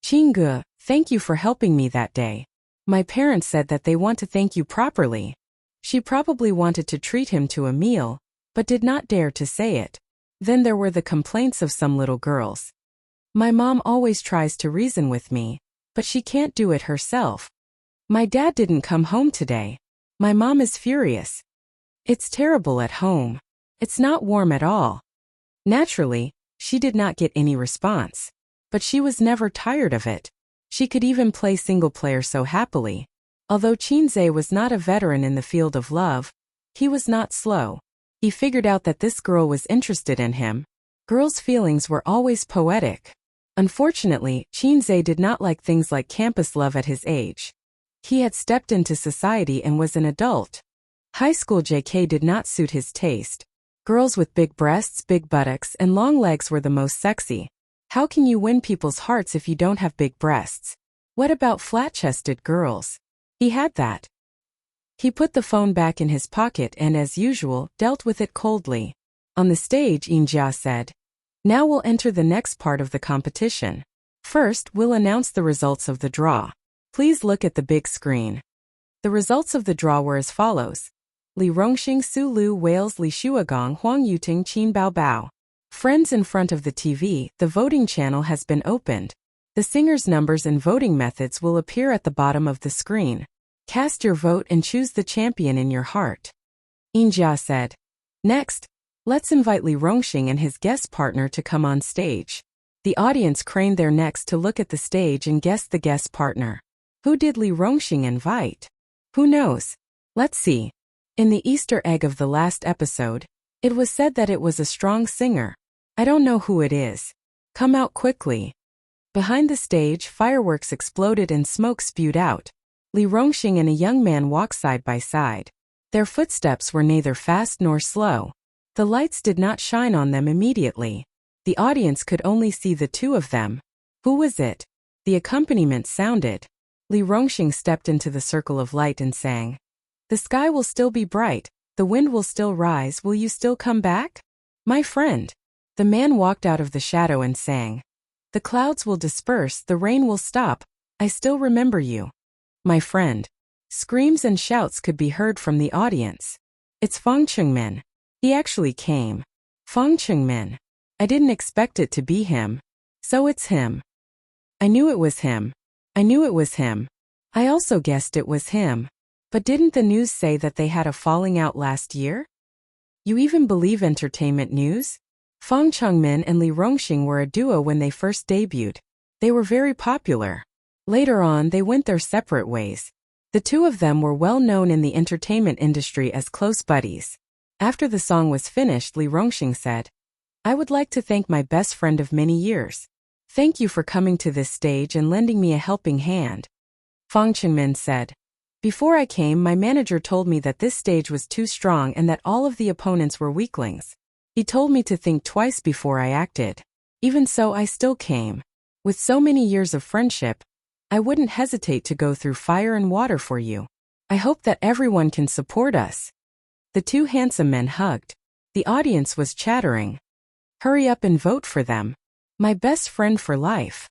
Qin Gu, thank you for helping me that day. My parents said that they want to thank you properly. She probably wanted to treat him to a meal, but did not dare to say it. Then there were the complaints of some little girls. My mom always tries to reason with me, but she can't do it herself. My dad didn't come home today. My mom is furious. It's terrible at home. It's not warm at all. Naturally, she did not get any response. But she was never tired of it. She could even play single player so happily. Although Chinze was not a veteran in the field of love, he was not slow. He figured out that this girl was interested in him. Girls' feelings were always poetic. Unfortunately, Chinze did not like things like campus love at his age. He had stepped into society and was an adult. High school JK did not suit his taste. Girls with big breasts, big buttocks, and long legs were the most sexy. How can you win people's hearts if you don't have big breasts? What about flat-chested girls? He had that. He put the phone back in his pocket and, as usual, dealt with it coldly. On the stage, Injia said, "Now we'll enter the next part of the competition. First, we'll announce the results of the draw. Please look at the big screen." The results of the draw were as follows. Li Rongxing, Su Lu, Wales, Li Shuagong, Huang Yuting, Qin Bao Bao. Friends in front of the TV, the voting channel has been opened. The singers' numbers and voting methods will appear at the bottom of the screen. Cast your vote and choose the champion in your heart. Injia said. Next, let's invite Li Rongxing and his guest partner to come on stage. The audience craned their necks to look at the stage and guess the guest partner. Who did Li Rongxing invite? Who knows? Let's see. In the Easter egg of the last episode, it was said that it was a strong singer. I don't know who it is. Come out quickly. Behind the stage, fireworks exploded and smoke spewed out. Li Rongxing and a young man walked side by side. Their footsteps were neither fast nor slow. The lights did not shine on them immediately. The audience could only see the two of them. Who was it? The accompaniment sounded. Li Rongxing stepped into the circle of light and sang. The sky will still be bright. The wind will still rise. Will you still come back? My friend. The man walked out of the shadow and sang. The clouds will disperse. The rain will stop. I still remember you. My friend. Screams and shouts could be heard from the audience. It's Fang Chengmen. He actually came. Fang Chengmen. I didn't expect it to be him. So it's him. I knew it was him. I knew it was him. I also guessed it was him. But didn't the news say that they had a falling out last year? You even believe entertainment news? Fang Chengmen and Li Rongxing were a duo when they first debuted. They were very popular. Later on, they went their separate ways. The two of them were well known in the entertainment industry as close buddies. After the song was finished, Li Rongxing said, I would like to thank my best friend of many years. Thank you for coming to this stage and lending me a helping hand. Fang Chengmen said, Before I came, my manager told me that this stage was too strong and that all of the opponents were weaklings. He told me to think twice before I acted. Even so, I still came. With so many years of friendship, I wouldn't hesitate to go through fire and water for you. I hope that everyone can support us. The two handsome men hugged. The audience was chattering. Hurry up and vote for them. My best friend for life.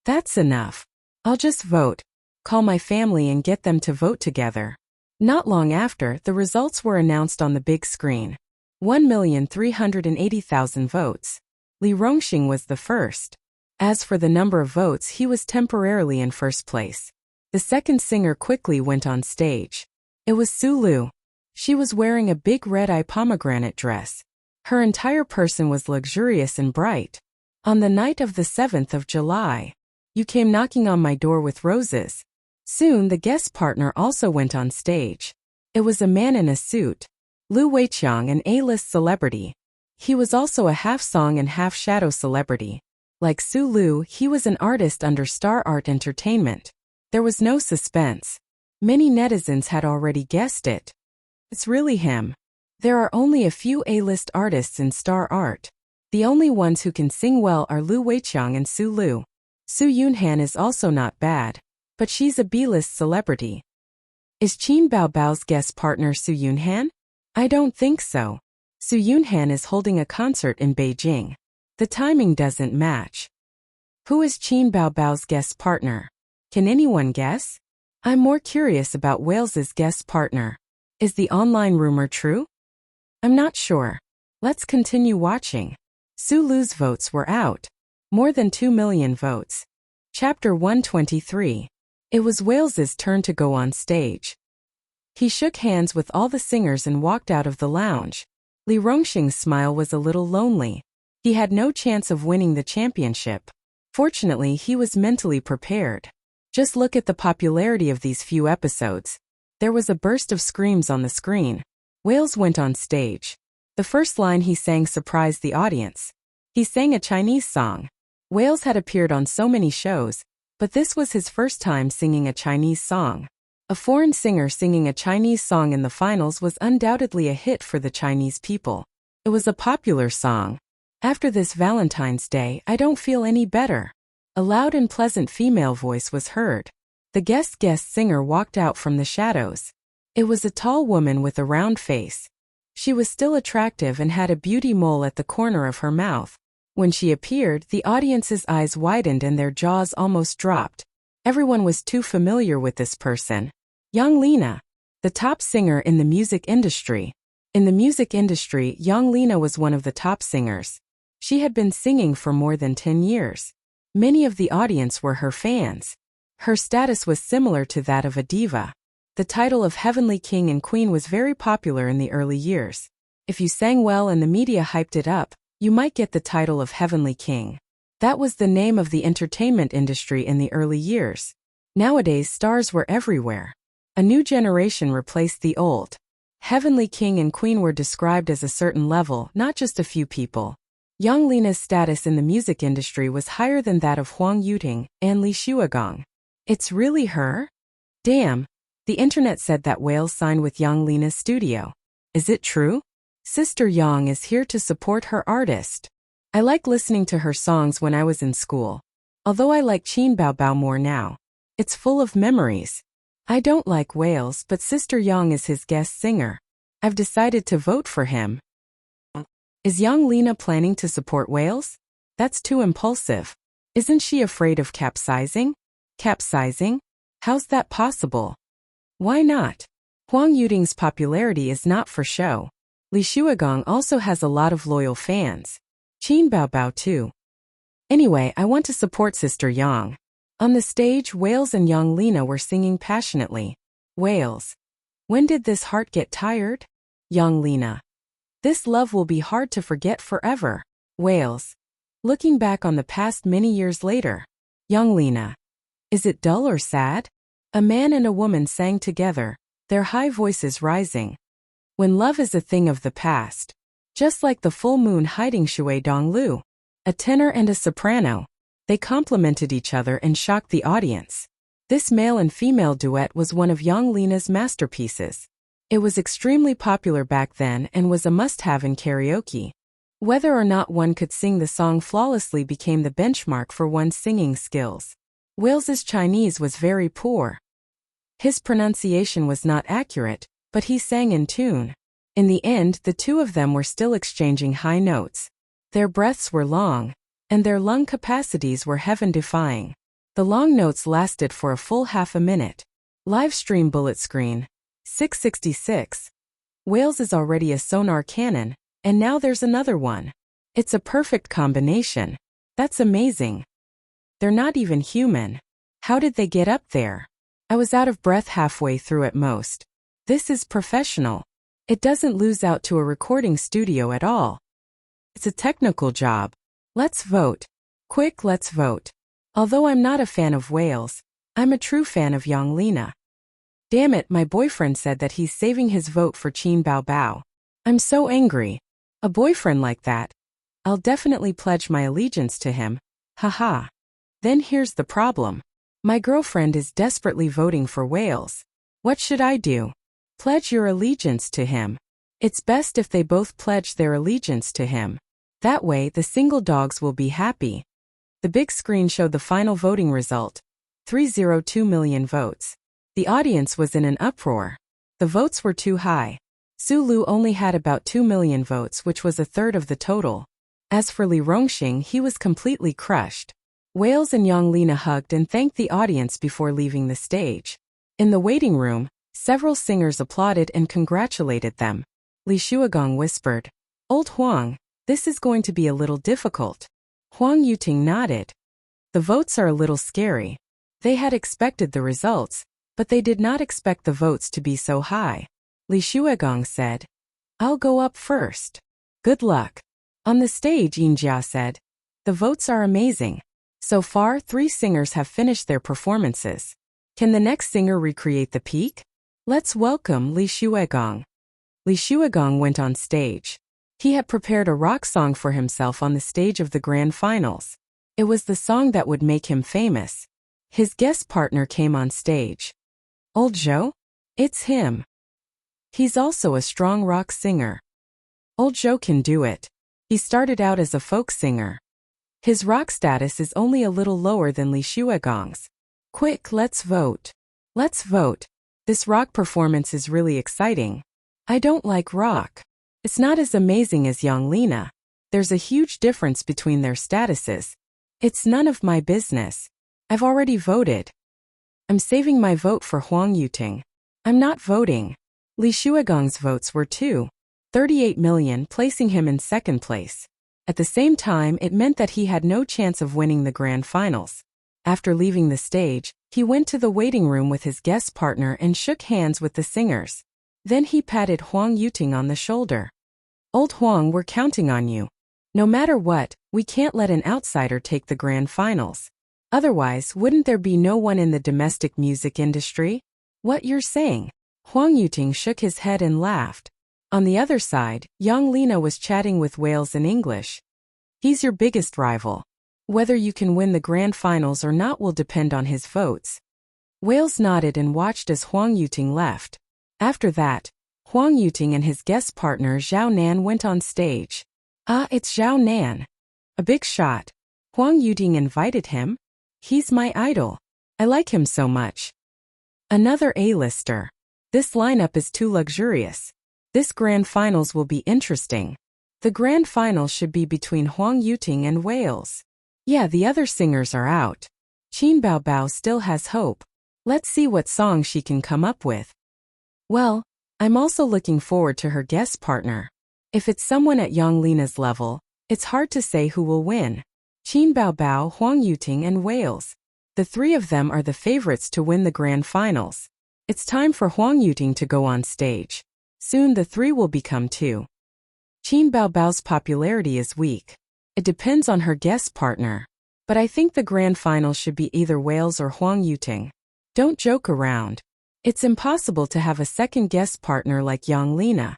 That's enough. I'll just vote. Call my family and get them to vote together. Not long after, the results were announced on the big screen. 1,380,000 votes. Li Rongxing was the first. As for the number of votes, he was temporarily in first place. The second singer quickly went on stage. It was Su Lu. She was wearing a big red-eye pomegranate dress. Her entire person was luxurious and bright. On the night of the 7th of July, you came knocking on my door with roses. Soon the guest partner also went on stage. It was a man in a suit. Lu Weiqiang, an A-list celebrity. He was also a half-song and half-shadow celebrity. Like Su Lu, he was an artist under Star Art Entertainment. There was no suspense. Many netizens had already guessed it. It's really him. There are only a few A-list artists in Star Art. The only ones who can sing well are Lu Weiqiang and Su Lu. Su Yunhan is also not bad, but she's a B-list celebrity. Is Qin Bao Bao's guest partner Su Yunhan? I don't think so. Su Yunhan is holding a concert in Beijing. The timing doesn't match. Who is Qin Bao Bao's guest partner? Can anyone guess? I'm more curious about Wales's guest partner. Is the online rumor true? I'm not sure. Let's continue watching. Su Lu's votes were out. More than 2 million votes. Chapter 123. It was Wales's turn to go on stage. He shook hands with all the singers and walked out of the lounge. Li Rongxing's smile was a little lonely. He had no chance of winning the championship. Fortunately, he was mentally prepared. Just look at the popularity of these few episodes. There was a burst of screams on the screen. Wales went on stage. The first line he sang surprised the audience. He sang a Chinese song. Wales had appeared on so many shows, but this was his first time singing a Chinese song. A foreign singer singing a Chinese song in the finals was undoubtedly a hit for the Chinese people. It was a popular song. After this Valentine's Day, I don't feel any better. A loud and pleasant female voice was heard. The guest singer walked out from the shadows. It was a tall woman with a round face. She was still attractive and had a beauty mole at the corner of her mouth. When she appeared, the audience's eyes widened and their jaws almost dropped. Everyone was too familiar with this person. Yang Lina, the top singer in the music industry. In the music industry, Yang Lina was one of the top singers. She had been singing for more than 10 years. Many of the audience were her fans. Her status was similar to that of a diva. The title of Heavenly King and Queen was very popular in the early years. If you sang well and the media hyped it up, you might get the title of Heavenly King. That was the name of the entertainment industry in the early years. Nowadays, stars were everywhere. A new generation replaced the old. Heavenly King and Queen were described as a certain level, not just a few people. Yang Lina's status in the music industry was higher than that of Huang Yuting and Li Shuagong. It's really her? Damn. The internet said that Wales signed with Yang Lina's studio. Is it true? Sister Yang is here to support her artist. I like listening to her songs when I was in school. Although I like Qin Bao Bao more now. It's full of memories. I don't like Wales, but Sister Yang is his guest singer. I've decided to vote for him. Is Yang Lina planning to support Wales? That's too impulsive. Isn't she afraid of capsizing? Capsizing? How's that possible? Why not? Huang Yuting's popularity is not for show. Li Shuagong also has a lot of loyal fans. Qin Bao Bao too. Anyway, I want to support Sister Yang. On the stage, Wales and Yang Lina were singing passionately. Wales. When did this heart get tired? Yang Lina. This love will be hard to forget forever. Wales. Looking back on the past many years later. Yang Lina. Is it dull or sad? A man and a woman sang together, their high voices rising. When love is a thing of the past. Just like the full moon hiding Shui Donglu. A tenor and a soprano. They complemented each other and shocked the audience. This male and female duet was one of Yang Lina's masterpieces. It was extremely popular back then and was a must-have in karaoke. Whether or not one could sing the song flawlessly became the benchmark for one's singing skills. Wales's Chinese was very poor. His pronunciation was not accurate, but he sang in tune. In the end, the two of them were still exchanging high notes. Their breaths were long, and their lung capacities were heaven-defying. The long notes lasted for a full half a minute. Livestream bullet screen. 666. Wales is already a sonar cannon, and now there's another one. It's a perfect combination. That's amazing. They're not even human. How did they get up there? I was out of breath halfway through at most. This is professional. It doesn't lose out to a recording studio at all. It's a technical job. Let's vote. Quick, let's vote. Although I'm not a fan of Wales, I'm a true fan of Yang Lina. Damn it, my boyfriend said that he's saving his vote for Qin Bao Bao. I'm so angry. A boyfriend like that. I'll definitely pledge my allegiance to him. Haha. Then here's the problem. My girlfriend is desperately voting for Wales. What should I do? Pledge your allegiance to him. It's best if they both pledge their allegiance to him. That way, the single dogs will be happy. The big screen showed the final voting result. 302 million votes. The audience was in an uproar. The votes were too high. Su Lu only had about 2 million votes, which was a third of the total. As for Li Rongxing, he was completely crushed. Wales and Yang Lina hugged and thanked the audience before leaving the stage. In the waiting room, several singers applauded and congratulated them. Li Shuagong whispered, "Old Huang, This is going to be a little difficult. Huang Yuting nodded. The votes are a little scary. They had expected the results, but they did not expect the votes to be so high. Li Shuigong said, I'll go up first. Good luck. On the stage, Yin Jia said, the votes are amazing. So far, 3 singers have finished their performances. Can the next singer recreate the peak? Let's welcome Li Shuigong. Li Shuigong went on stage. He had prepared a rock song for himself on the stage of the grand finals. It was the song that would make him famous. His guest partner came on stage. Old Zhou? It's him. He's also a strong rock singer. Old Zhou can do it. He started out as a folk singer. His rock status is only a little lower than Li Shuigong's. Quick, let's vote. Let's vote. This rock performance is really exciting. I don't like rock. It's not as amazing as Yang Lina. There's a huge difference between their statuses. It's none of my business. I've already voted. I'm saving my vote for Huang Yuting. I'm not voting. Li Shuigong's votes were 2.38 million, placing him in second place. At the same time, it meant that he had no chance of winning the grand finals. After leaving the stage, he went to the waiting room with his guest partner and shook hands with the singers. Then he patted Huang Yuting on the shoulder. Old Huang, we're counting on you. No matter what, we can't let an outsider take the grand finals. Otherwise, wouldn't there be no one in the domestic music industry? What you're saying? Huang Yuting shook his head and laughed. On the other side, Yang Lina was chatting with Wales in English. He's your biggest rival. Whether you can win the grand finals or not will depend on his votes. Wales nodded and watched as Huang Yuting left. After that, Huang Yuting and his guest partner Zhao Nan went on stage. Ah, it's Zhao Nan. A big shot. Huang Yuting invited him. He's my idol. I like him so much. Another A-lister. This lineup is too luxurious. This grand finals will be interesting. The grand final should be between Huang Yuting and Wales. Yeah, the other singers are out. Qin Baobao still has hope. Let's see what song she can come up with. Well, I'm also looking forward to her guest partner. If it's someone at Yang Lina's level, it's hard to say who will win. Qin Baobao, Huang Yuting and Wales. The 3 of them are the favorites to win the grand finals. It's time for Huang Yuting to go on stage. Soon the 3 will become 2. Qin Baobao's popularity is weak. It depends on her guest partner. But I think the grand final should be either Wales or Huang Yuting. Don't joke around. It's impossible to have a second guest partner like Yang Lina.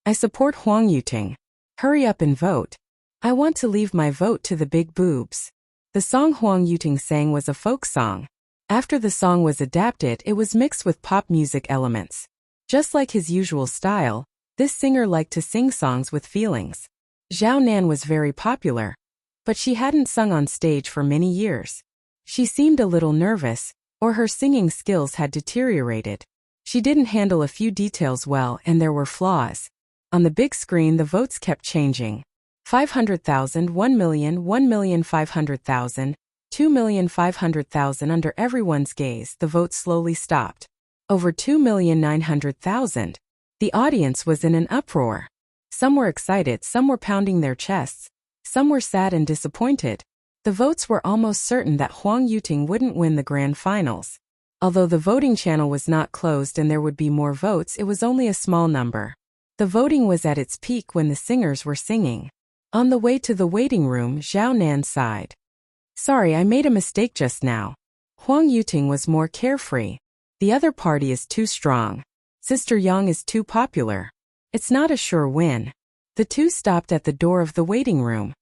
I support Huang Yuting. Hurry up and vote. I want to leave my vote to the big boobs. The song Huang Yuting sang was a folk song. After the song was adapted, it was mixed with pop music elements. Just like his usual style, this singer liked to sing songs with feelings. Zhao Nan was very popular, but she hadn't sung on stage for many years. She seemed a little nervous, or her singing skills had deteriorated. She didn't handle a few details well and there were flaws. On the big screen the votes kept changing. 500,000, 1 million, 1,500,000, 2,500,000 under everyone's gaze, the vote slowly stopped. Over 2,900,000. The audience was in an uproar. Some were excited, some were pounding their chests, some were sad and disappointed. The votes were almost certain that Huang Yuting wouldn't win the grand finals. Although the voting channel was not closed and there would be more votes, it was only a small number. The voting was at its peak when the singers were singing. On the way to the waiting room, Zhao Nan sighed. Sorry, I made a mistake just now. Huang Yuting was more carefree. The other party is too strong. Sister Yang is too popular. It's not a sure win. The 2 stopped at the door of the waiting room.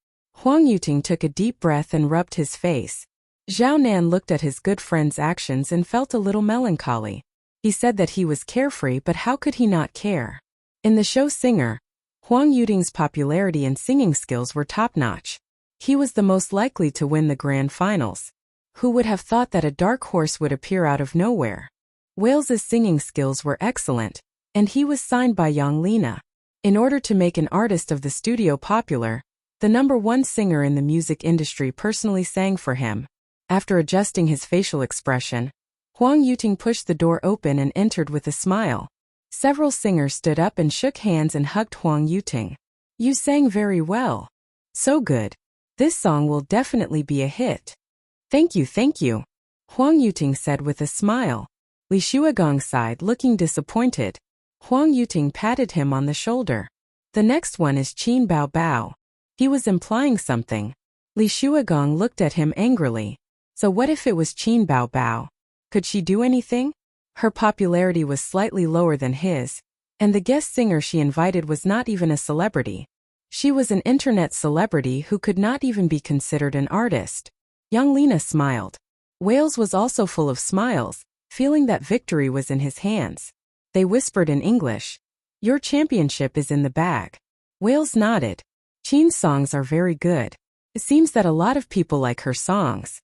Huang Yuting took a deep breath and rubbed his face. Zhao Nan looked at his good friend's actions and felt a little melancholy. He said that he was carefree, but how could he not care? In the show Singer, Huang Yuting's popularity and singing skills were top-notch. He was the most likely to win the grand finals. Who would have thought that a dark horse would appear out of nowhere? Wales's singing skills were excellent, and he was signed by Yang Lina. In order to make an artist of the studio popular, the #1 singer in the music industry personally sang for him. After adjusting his facial expression, Huang Yuting pushed the door open and entered with a smile. Several singers stood up and shook hands and hugged Huang Yuting. You sang very well. So good. This song will definitely be a hit. Thank you, thank you. Huang Yuting said with a smile. Li Shuagong sighed, looking disappointed. Huang Yuting patted him on the shoulder. The next one is Qin Bao Bao. He was implying something. Li Shuagong looked at him angrily. So what if it was Qin Bao Bao? Could she do anything? Her popularity was slightly lower than his, and the guest singer she invited was not even a celebrity. She was an internet celebrity who could not even be considered an artist. Young Lena smiled. Wales was also full of smiles, feeling that victory was in his hands. They whispered in English. Your championship is in the bag. Wales nodded. Qin's songs are very good. It seems that a lot of people like her songs.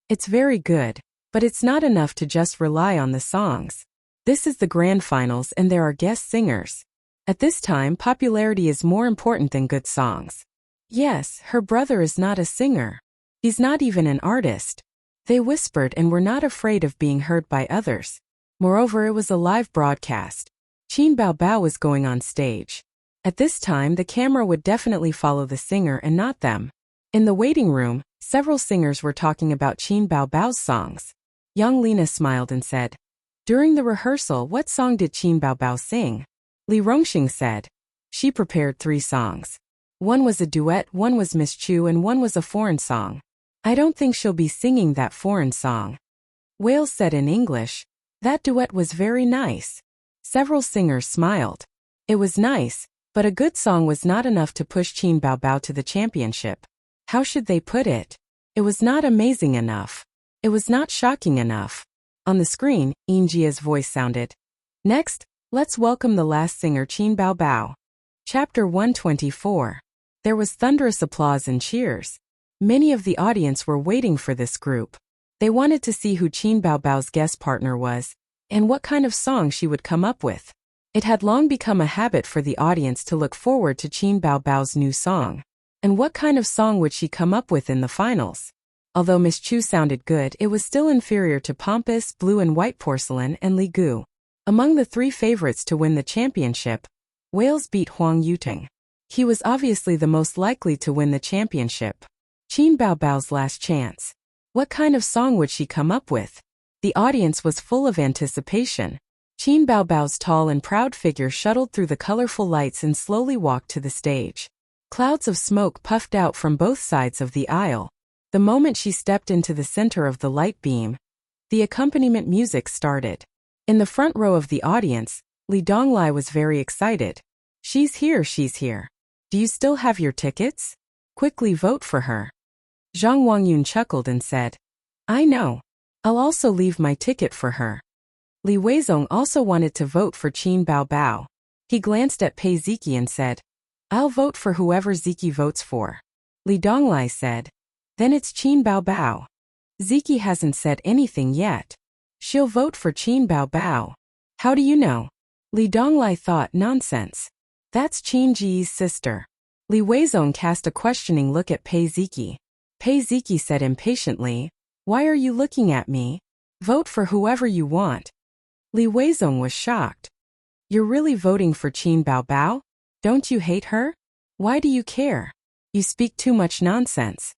It's very good, but it's not enough to just rely on the songs. This is the grand finals and there are guest singers. At this time, popularity is more important than good songs. Yes, her brother is not a singer. He's not even an artist. They whispered and were not afraid of being heard by others. Moreover, it was a live broadcast. Qin Bao Bao was going on stage. At this time, the camera would definitely follow the singer and not them. In the waiting room, several singers were talking about Qin Bao Bao's songs. Young Lena smiled and said, during the rehearsal, what song did Qin Bao Bao sing? Li Rongxing said. She prepared 3 songs. One was a duet, one was Miss Chu, and one was a foreign song. I don't think she'll be singing that foreign song. Wales said in English. That duet was very nice. Several singers smiled. It was nice, but a good song was not enough to push Qin Bao Bao to the championship. How should they put it? It was not amazing enough. It was not shocking enough. On the screen, Yin Jia's voice sounded. Next, let's welcome the last singer, Qin Bao Bao. Chapter 124. There was thunderous applause and cheers. Many of the audience were waiting for this group. They wanted to see who Qin Bao Bao's guest partner was, and what kind of song she would come up with. It had long become a habit for the audience to look forward to Qin Bao Bao's new song. And what kind of song would she come up with in the finals? Although Miss Chu sounded good, it was still inferior to Pompous, Blue and White Porcelain, and Li Gu. Among the 3 favorites to win the championship, Wales beat Huang Yuting. He was obviously the most likely to win the championship. Qin Bao Bao's last chance. What kind of song would she come up with? The audience was full of anticipation. Qin Bao Bao's tall and proud figure shuttled through the colorful lights and slowly walked to the stage. Clouds of smoke puffed out from both sides of the aisle. The moment she stepped into the center of the light beam, the accompaniment music started. In the front row of the audience, Li Donglai was very excited. She's here, she's here. Do you still have your tickets? Quickly vote for her. Zhang Wangyun chuckled and said, I know. I'll also leave my ticket for her. Li Weizong also wanted to vote for Qin Bao Bao. He glanced at Pei Ziki and said, I'll vote for whoever Ziki votes for. Li Donglai said, then it's Qin Bao Bao. Ziki hasn't said anything yet. She'll vote for Qin Bao Bao. How do you know? Li Donglai thought, nonsense. That's Qin Ji's sister. Li Weizong cast a questioning look at Pei Ziki. Pei Ziki said impatiently, why are you looking at me? Vote for whoever you want. Li Weizong was shocked. You're really voting for Qin Bao Bao? Don't you hate her? Why do you care? You speak too much nonsense.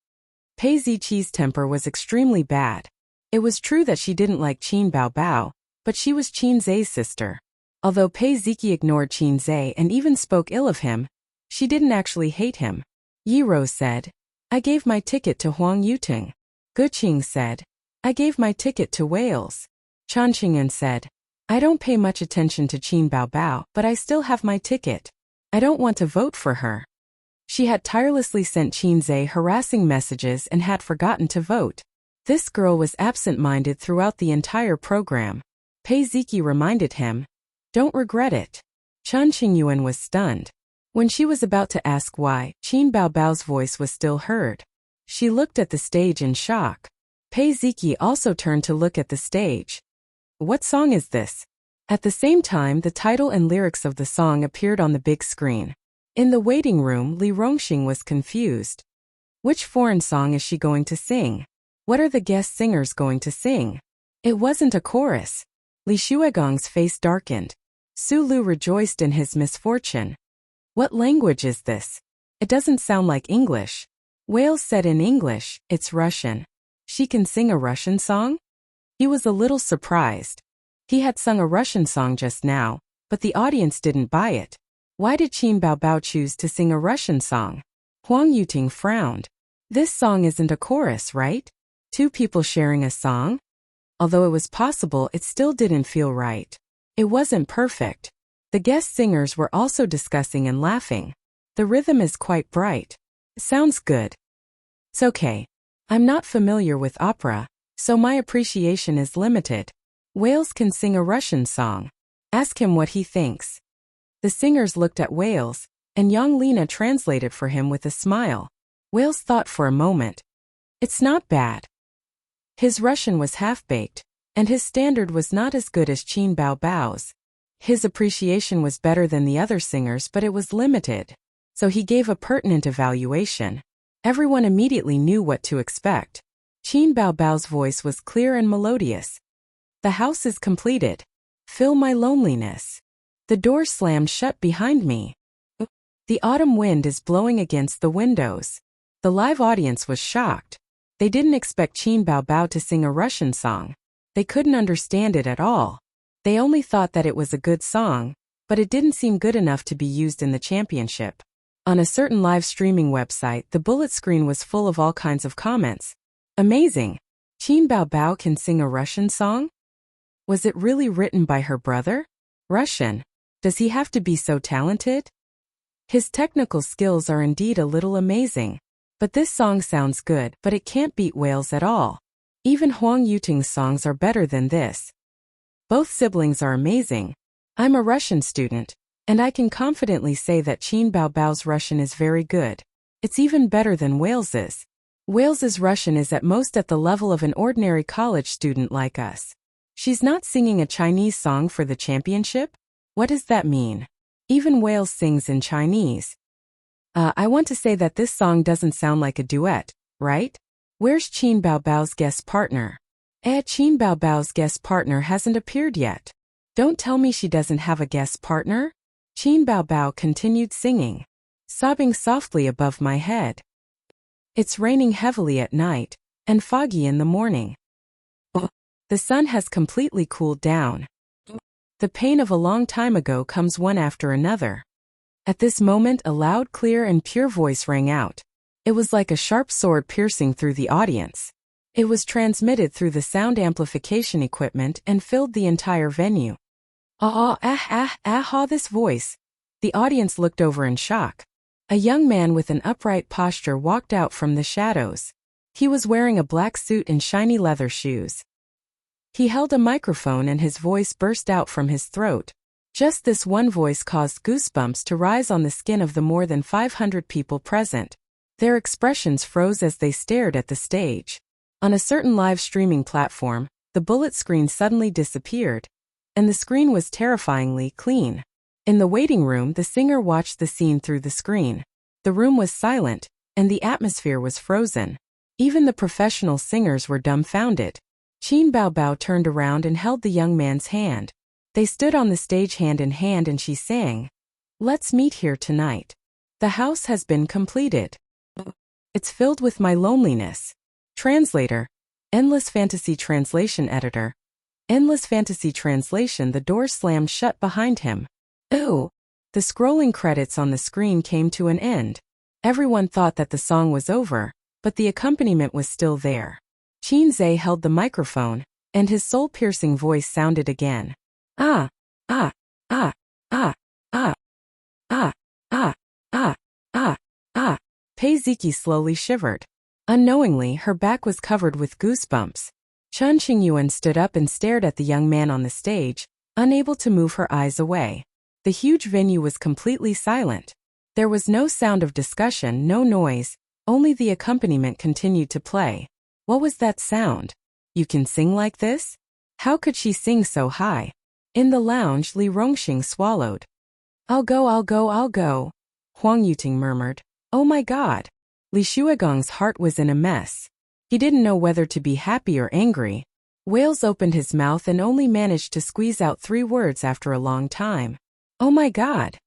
Pei Ziqi's temper was extremely bad. It was true that she didn't like Qin Bao Bao, but she was Qin Zhe's sister. Although Pei Ziki ignored Qin Zhe and even spoke ill of him, she didn't actually hate him. Yi Rou said, I gave my ticket to Huang Yuting. Guqing said, I gave my ticket to Wales. Chanqing'an said, I don't pay much attention to Qin Bao Bao, but I still have my ticket. I don't want to vote for her. She had tirelessly sent Qin Zhe harassing messages and had forgotten to vote. This girl was absent-minded throughout the entire program. Pei Ziki reminded him, don't regret it. Chen Qingyuan was stunned. When she was about to ask why, Qin Bao Bao's voice was still heard. She looked at the stage in shock. Pei Ziki also turned to look at the stage. What song is this? At the same time, the title and lyrics of the song appeared on the big screen. In the waiting room, Li Rongxing was confused. Which foreign song is she going to sing? What are the guest singers going to sing? It wasn't a chorus. Li Shuagong's face darkened. Su Lu rejoiced in his misfortune. What language is this? It doesn't sound like English. Wales said in English, it's Russian. She can sing a Russian song? He was a little surprised. He had sung a Russian song just now, but the audience didn't buy it. Why did Qin Baobao choose to sing a Russian song? Huang Yuting frowned. This song isn't a chorus, right? Two people sharing a song? Although it was possible, it still didn't feel right. It wasn't perfect. The guest singers were also discussing and laughing. The rhythm is quite bright. Sounds good. It's okay. I'm not familiar with opera, so my appreciation is limited. Wales can sing a Russian song. Ask him what he thinks. The singers looked at Wales, and young Lena translated for him with a smile. Wales thought for a moment. It's not bad. His Russian was half-baked, and his standard was not as good as Qin Baobao's. His appreciation was better than the other singers, but it was limited. So he gave a pertinent evaluation. Everyone immediately knew what to expect. Qin Baobao's voice was clear and melodious. The house is completed. Fill my loneliness. The door slammed shut behind me. The autumn wind is blowing against the windows. The live audience was shocked. They didn't expect Qin Baobao to sing a Russian song. They couldn't understand it at all. They only thought that it was a good song, but it didn't seem good enough to be used in the championship. On a certain live streaming website, the bullet screen was full of all kinds of comments. Amazing! Qin Baobao can sing a Russian song? Was it really written by her brother? Russian. Does he have to be so talented? His technical skills are indeed a little amazing. But this song sounds good, but it can't beat Wales at all. Even Huang Yuting's songs are better than this. Both siblings are amazing. I'm a Russian student, and I can confidently say that Qin Baobao's Russian is very good. It's even better than Wales's. Wales's Russian is at most at the level of an ordinary college student like us. She's not singing a Chinese song for the championship? What does that mean? Even Wales sings in Chinese. I want to say that this song doesn't sound like a duet, right? Where's Qin Baobao's guest partner? Qin Baobao's guest partner hasn't appeared yet. Don't tell me she doesn't have a guest partner? Qin Baobao continued singing, sobbing softly above my head. It's raining heavily at night, and foggy in the morning. The sun has completely cooled down. The pain of a long time ago comes one after another. At this moment, a loud, clear, and pure voice rang out. It was like a sharp sword piercing through the audience. It was transmitted through the sound amplification equipment and filled the entire venue. This voice. The audience looked over in shock. A young man with an upright posture walked out from the shadows. He was wearing a black suit and shiny leather shoes. He held a microphone and his voice burst out from his throat. Just this one voice caused goosebumps to rise on the skin of the more than 500 people present. Their expressions froze as they stared at the stage. On a certain live streaming platform, the bullet screen suddenly disappeared, and the screen was terrifyingly clean. In the waiting room, the singer watched the scene through the screen. The room was silent, and the atmosphere was frozen. Even the professional singers were dumbfounded. Qin Baobao turned around and held the young man's hand. They stood on the stage hand in hand and she sang, "Let's meet here tonight. The house has been completed. It's filled with my loneliness." Translator. Endless Fantasy Translation Editor. Endless Fantasy Translation. The door slammed shut behind him. Oh! The scrolling credits on the screen came to an end. Everyone thought that the song was over, but the accompaniment was still there. Qin Zhe held the microphone, and his soul-piercing voice sounded again. Ah, ah, ah, ah, ah, ah, ah, ah, ah, ah. Pei Ziki slowly shivered. Unknowingly, her back was covered with goosebumps. Chun Qingyuan stood up and stared at the young man on the stage, unable to move her eyes away. The huge venue was completely silent. There was no sound of discussion, no noise, only the accompaniment continued to play. What was that sound? You can sing like this? How could she sing so high? In the lounge, Li Rongxing swallowed. I'll go. Huang Yuting murmured. Oh my God. Li Shuigong's heart was in a mess. He didn't know whether to be happy or angry. Wales opened his mouth and only managed to squeeze out 3 words after a long time. Oh my God.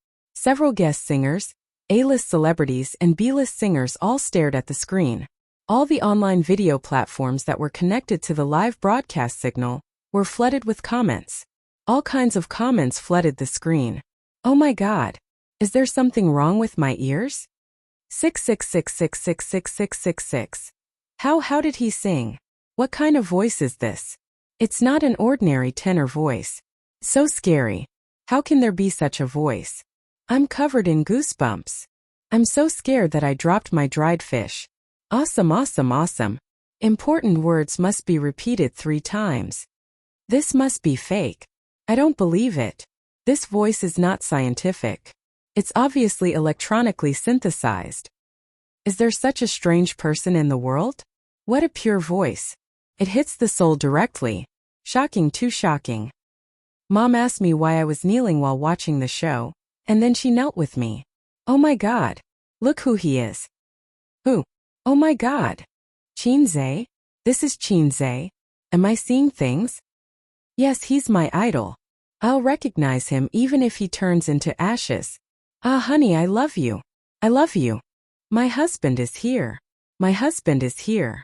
Several guest singers, A-list celebrities and B-list singers all stared at the screen. All the online video platforms that were connected to the live broadcast signal were flooded with comments. All kinds of comments flooded the screen. Oh my God! Is there something wrong with my ears? 666666666. How did he sing? What kind of voice is this? It's not an ordinary tenor voice. So scary. How can there be such a voice? I'm covered in goosebumps. I'm so scared that I dropped my dried fish. Awesome, awesome, awesome. Important words must be repeated 3 times. This must be fake. I don't believe it. This voice is not scientific. It's obviously electronically synthesized. Is there such a strange person in the world? What a pure voice. It hits the soul directly. Shocking, too shocking. Mom asked me why I was kneeling while watching the show, and then she knelt with me. Oh my God. Look who he is. Who? Oh my God. Chinze? This is Chinze. Am I seeing things? Yes, he's my idol. I'll recognize him even if he turns into ashes. Ah, honey, I love you. I love you. My husband is here. My husband is here.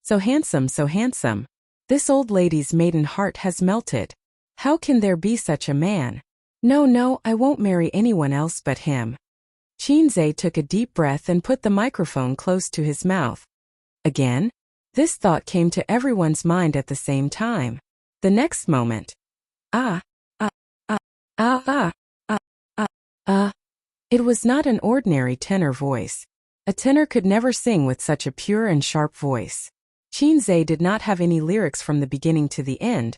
So handsome, so handsome. This old lady's maiden heart has melted. How can there be such a man? No, I won't marry anyone else but him. Chinze took a deep breath and put the microphone close to his mouth. Again? This thought came to everyone's mind at the same time. The next moment. It was not an ordinary tenor voice. A tenor could never sing with such a pure and sharp voice. Chinze did not have any lyrics from the beginning to the end,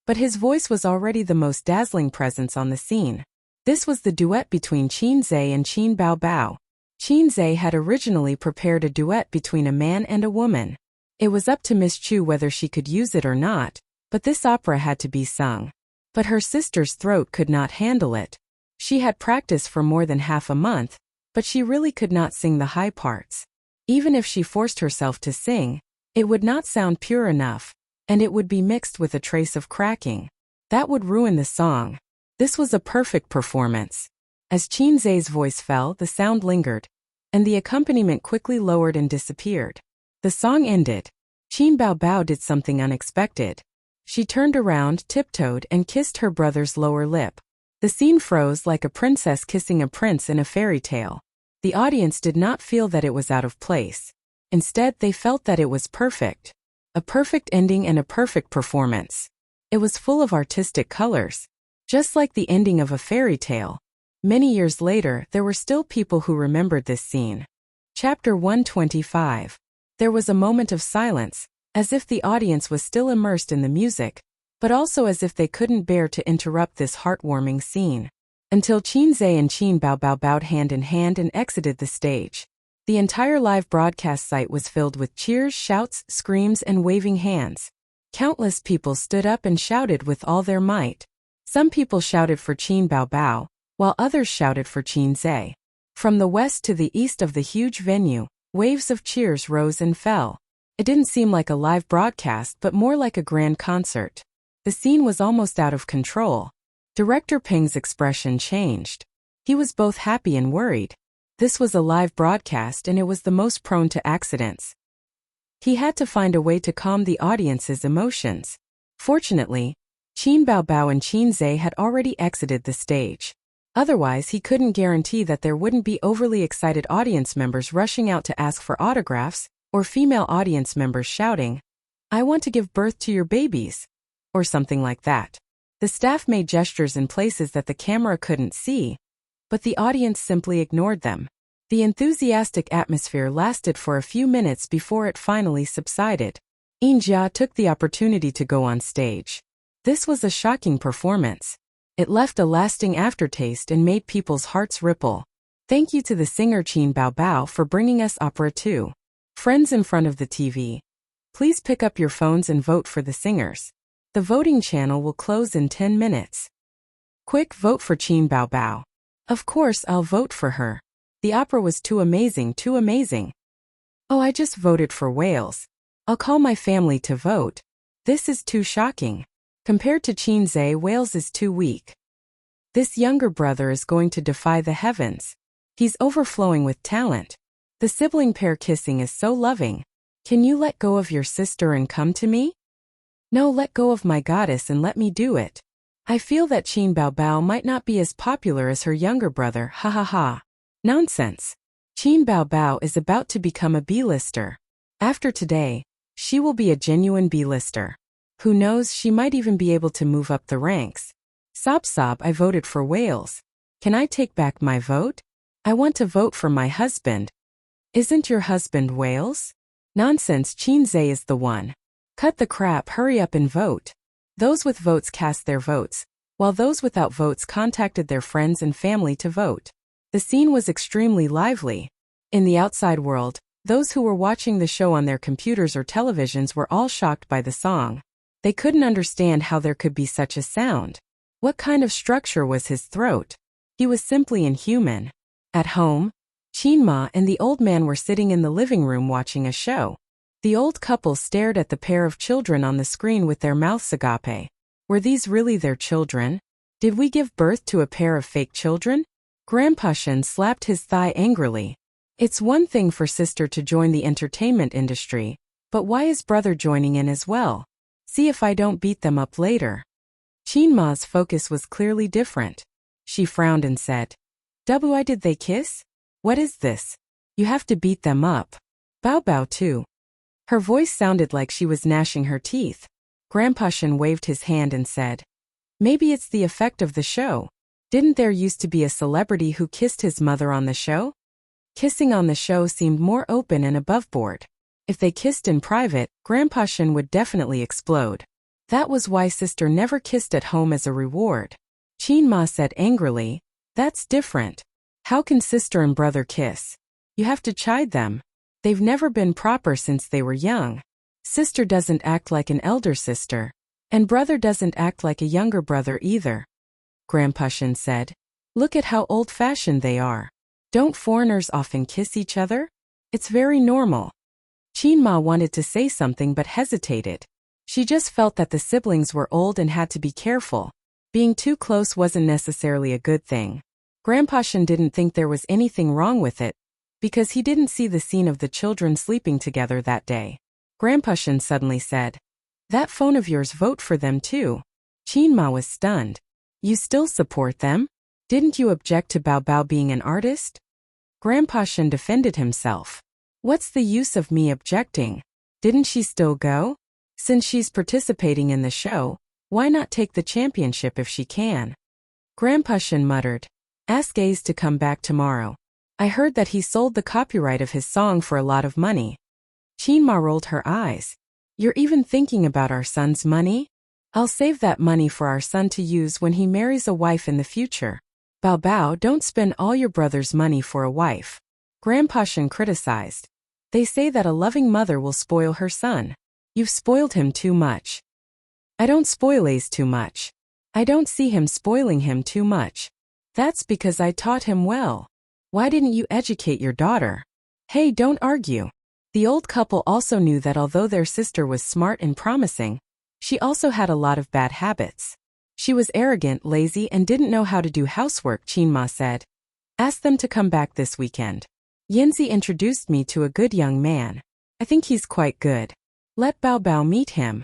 but his voice was already the most dazzling presence on the scene. This was the duet between Chinze and Qin Bao Bao. Chinze had originally prepared a duet between a man and a woman. It was up to Miss Chu whether she could use it or not, but this opera had to be sung. But her sister's throat could not handle it. She had practiced for more than half a month, but she really could not sing the high parts. Even if she forced herself to sing, it would not sound pure enough, and it would be mixed with a trace of cracking. That would ruin the song. This was a perfect performance. As Chinze's voice fell, the sound lingered, and the accompaniment quickly lowered and disappeared. The song ended. Qin Bao Bao did something unexpected. She turned around, tiptoed, and kissed her brother's lower lip. The scene froze like a princess kissing a prince in a fairy tale. The audience did not feel that it was out of place. Instead, they felt that it was perfect. A perfect ending and a perfect performance. It was full of artistic colors. Just like the ending of a fairy tale. Many years later, there were still people who remembered this scene. Chapter 125. There was a moment of silence, as if the audience was still immersed in the music, but also as if they couldn't bear to interrupt this heartwarming scene. Until Chinze and Qin Bao Bao bowed hand in hand and exited the stage. The entire live broadcast site was filled with cheers, shouts, screams, and waving hands. Countless people stood up and shouted with all their might. Some people shouted for Qin Bao Bao, while others shouted for Chinze. From the west to the east of the huge venue, waves of cheers rose and fell. It didn't seem like a live broadcast but more like a grand concert. The scene was almost out of control. Director Peng's expression changed. He was both happy and worried. This was a live broadcast and it was the most prone to accidents. He had to find a way to calm the audience's emotions. Fortunately, Qin Bao Bao and Chinze had already exited the stage. Otherwise, he couldn't guarantee that there wouldn't be overly excited audience members rushing out to ask for autographs, or female audience members shouting, "I want to give birth to your babies," or something like that. The staff made gestures in places that the camera couldn't see, but the audience simply ignored them. The enthusiastic atmosphere lasted for a few minutes before it finally subsided. Injia took the opportunity to go on stage. This was a shocking performance. It left a lasting aftertaste and made people's hearts ripple. Thank you to the singer Qin Bao Bao for bringing us opera 2. Friends in front of the TV, please pick up your phones and vote for the singers. The voting channel will close in 10 minutes. Quick, vote for Qin Bao Bao. Of course, I'll vote for her. The opera was too amazing, too amazing. Oh, I just voted for Wales. I'll call my family to vote. This is too shocking. Compared to Chinze, Wales is too weak. This younger brother is going to defy the heavens. He's overflowing with talent. The sibling pair kissing is so loving. Can you let go of your sister and come to me? No, let go of my goddess and let me do it. I feel that Qin Bao Bao might not be as popular as her younger brother, ha ha ha. Nonsense. Qin Bao Bao is about to become a B-lister. After today, she will be a genuine B-lister. Who knows, she might even be able to move up the ranks. Sob sob, I voted for Wales. Can I take back my vote? I want to vote for my husband. Isn't your husband Wales? Nonsense, Qin Zhe is the one. Cut the crap, hurry up and vote. Those with votes cast their votes, while those without votes contacted their friends and family to vote. The scene was extremely lively. In the outside world, those who were watching the show on their computers or televisions were all shocked by the song. They couldn't understand how there could be such a sound. What kind of structure was his throat? He was simply inhuman. At home, Qin Ma and the old man were sitting in the living room watching a show. The old couple stared at the pair of children on the screen with their mouths agape. Were these really their children? Did we give birth to a pair of fake children? Grandpa Shen slapped his thigh angrily. It's one thing for sister to join the entertainment industry, but why is brother joining in as well? See if I don't beat them up later. Qin Ma's focus was clearly different. She frowned and said, "Why did they kiss? What is this? You have to beat them up. Bao Bao too." Her voice sounded like she was gnashing her teeth. Grandpa Shen waved his hand and said, "Maybe it's the effect of the show. Didn't there used to be a celebrity who kissed his mother on the show?" Kissing on the show seemed more open and aboveboard. If they kissed in private, Grandpa Shen would definitely explode. That was why sister never kissed at home as a reward. Qin Ma said angrily, "That's different. How can sister and brother kiss? You have to chide them. They've never been proper since they were young. Sister doesn't act like an elder sister, and brother doesn't act like a younger brother either." Grandpa Shen said, "Look at how old-fashioned they are. Don't foreigners often kiss each other? It's very normal." Qin Ma wanted to say something but hesitated. She just felt that the siblings were old and had to be careful. Being too close wasn't necessarily a good thing. Grandpa Shen didn't think there was anything wrong with it, because he didn't see the scene of the children sleeping together that day. Grandpa Shen suddenly said, "That phone of yours, vote for them too." Qin Ma was stunned. "You still support them? Didn't you object to Bao Bao being an artist?" Grandpa Shen defended himself. "What's the use of me objecting? Didn't she still go? Since she's participating in the show, why not take the championship if she can?" Grandpa Shen muttered, "Ask Ace to come back tomorrow. I heard that he sold the copyright of his song for a lot of money." Qin Ma rolled her eyes. "You're even thinking about our son's money? I'll save that money for our son to use when he marries a wife in the future." "Bao Bao, don't spend all your brother's money for a wife," Grandpa Shen criticized. "They say that a loving mother will spoil her son. You've spoiled him too much." "I don't spoil Ace too much. I don't see him spoiling him too much. That's because I taught him well. Why didn't you educate your daughter?" "Hey, don't argue." The old couple also knew that although their sister was smart and promising, she also had a lot of bad habits. She was arrogant, lazy, and didn't know how to do housework, Qin Ma said. "Ask them to come back this weekend. Yanzi introduced me to a good young man. I think he's quite good. Let Bao Bao meet him."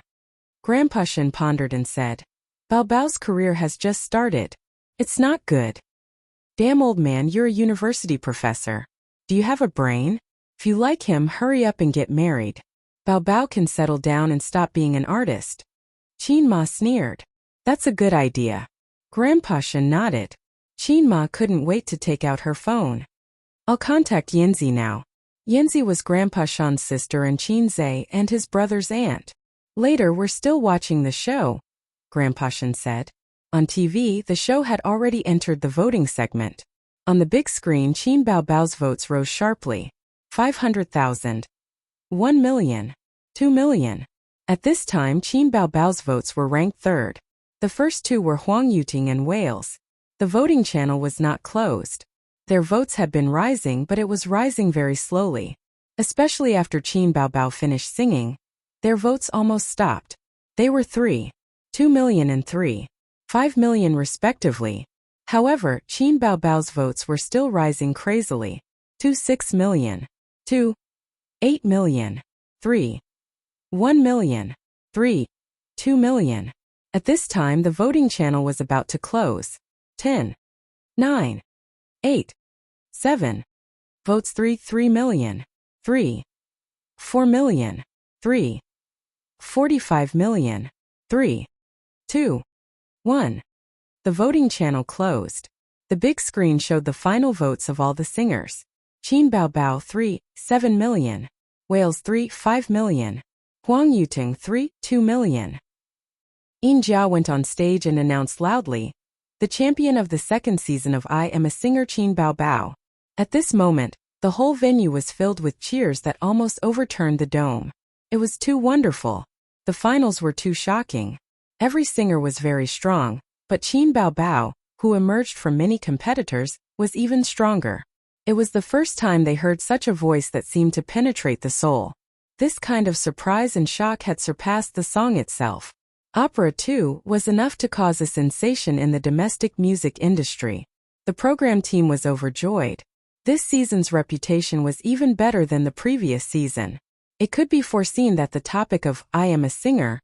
Grandpa Shen pondered and said, "Bao Bao's career has just started. It's not good." "Damn old man, you're a university professor. Do you have a brain? If you like him, hurry up and get married. Bao Bao can settle down and stop being an artist." Qin Ma sneered. "That's a good idea." Grandpa Shen nodded. Qin Ma couldn't wait to take out her phone. "I'll contact Yanzi now." Yanzi was Grandpa Shen's sister and Qin Zhe and his brother's aunt. "Later, we're still watching the show," Grandpa Shen said. On TV, the show had already entered the voting segment. On the big screen, Qin Bao Bao's votes rose sharply. 500,000. 1 million. 2 million. At this time, Qin Bao Bao's votes were ranked third. The first two were Huang Yuting and Wales. The voting channel was not closed. Their votes had been rising, but it was rising very slowly. Especially after Qin Bao Bao finished singing, their votes almost stopped. They were 3, 2 million and 3, 5 million respectively. However, Qin Baobao's votes were still rising crazily. 6 million. 8 million. 1 million. 2 million. At this time the voting channel was about to close. 10. 9. 8. 7. Votes 3 million. 4 million. 45 million. 2. 1. The voting channel closed. The big screen showed the final votes of all the singers. Qin Baobao 7 million. Wales 5 million. Huang Yuting 2 million. Yin Jiao went on stage and announced loudly, "The champion of the second season of I Am a Singer, Qin Baobao." At this moment, the whole venue was filled with cheers that almost overturned the dome. It was too wonderful. The finals were too shocking. Every singer was very strong, but Qin Baobao, who emerged from many competitors, was even stronger. It was the first time they heard such a voice that seemed to penetrate the soul. This kind of surprise and shock had surpassed the song itself. Opera, too, was enough to cause a sensation in the domestic music industry. The program team was overjoyed. This season's reputation was even better than the previous season. It could be foreseen that the topic of I Am a Singer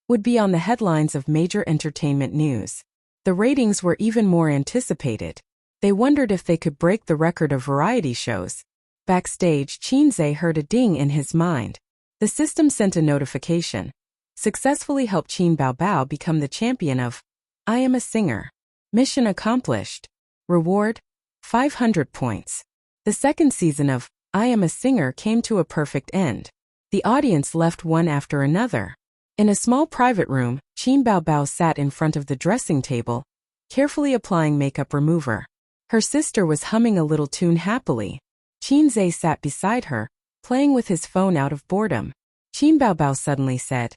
would be on the headlines of major entertainment news. The ratings were even more anticipated. They wondered if they could break the record of variety shows. Backstage, Qinze heard a ding in his mind. The system sent a notification. Successfully helped Qin Baobao become the champion of I Am a Singer. Mission accomplished. Reward: 500 points. The second season of I Am a Singer came to a perfect end. The audience left one after another. In a small private room, Qin Baobao sat in front of the dressing table, carefully applying makeup remover. Her sister was humming a little tune happily. Qinze sat beside her, playing with his phone out of boredom. Qin Baobao suddenly said,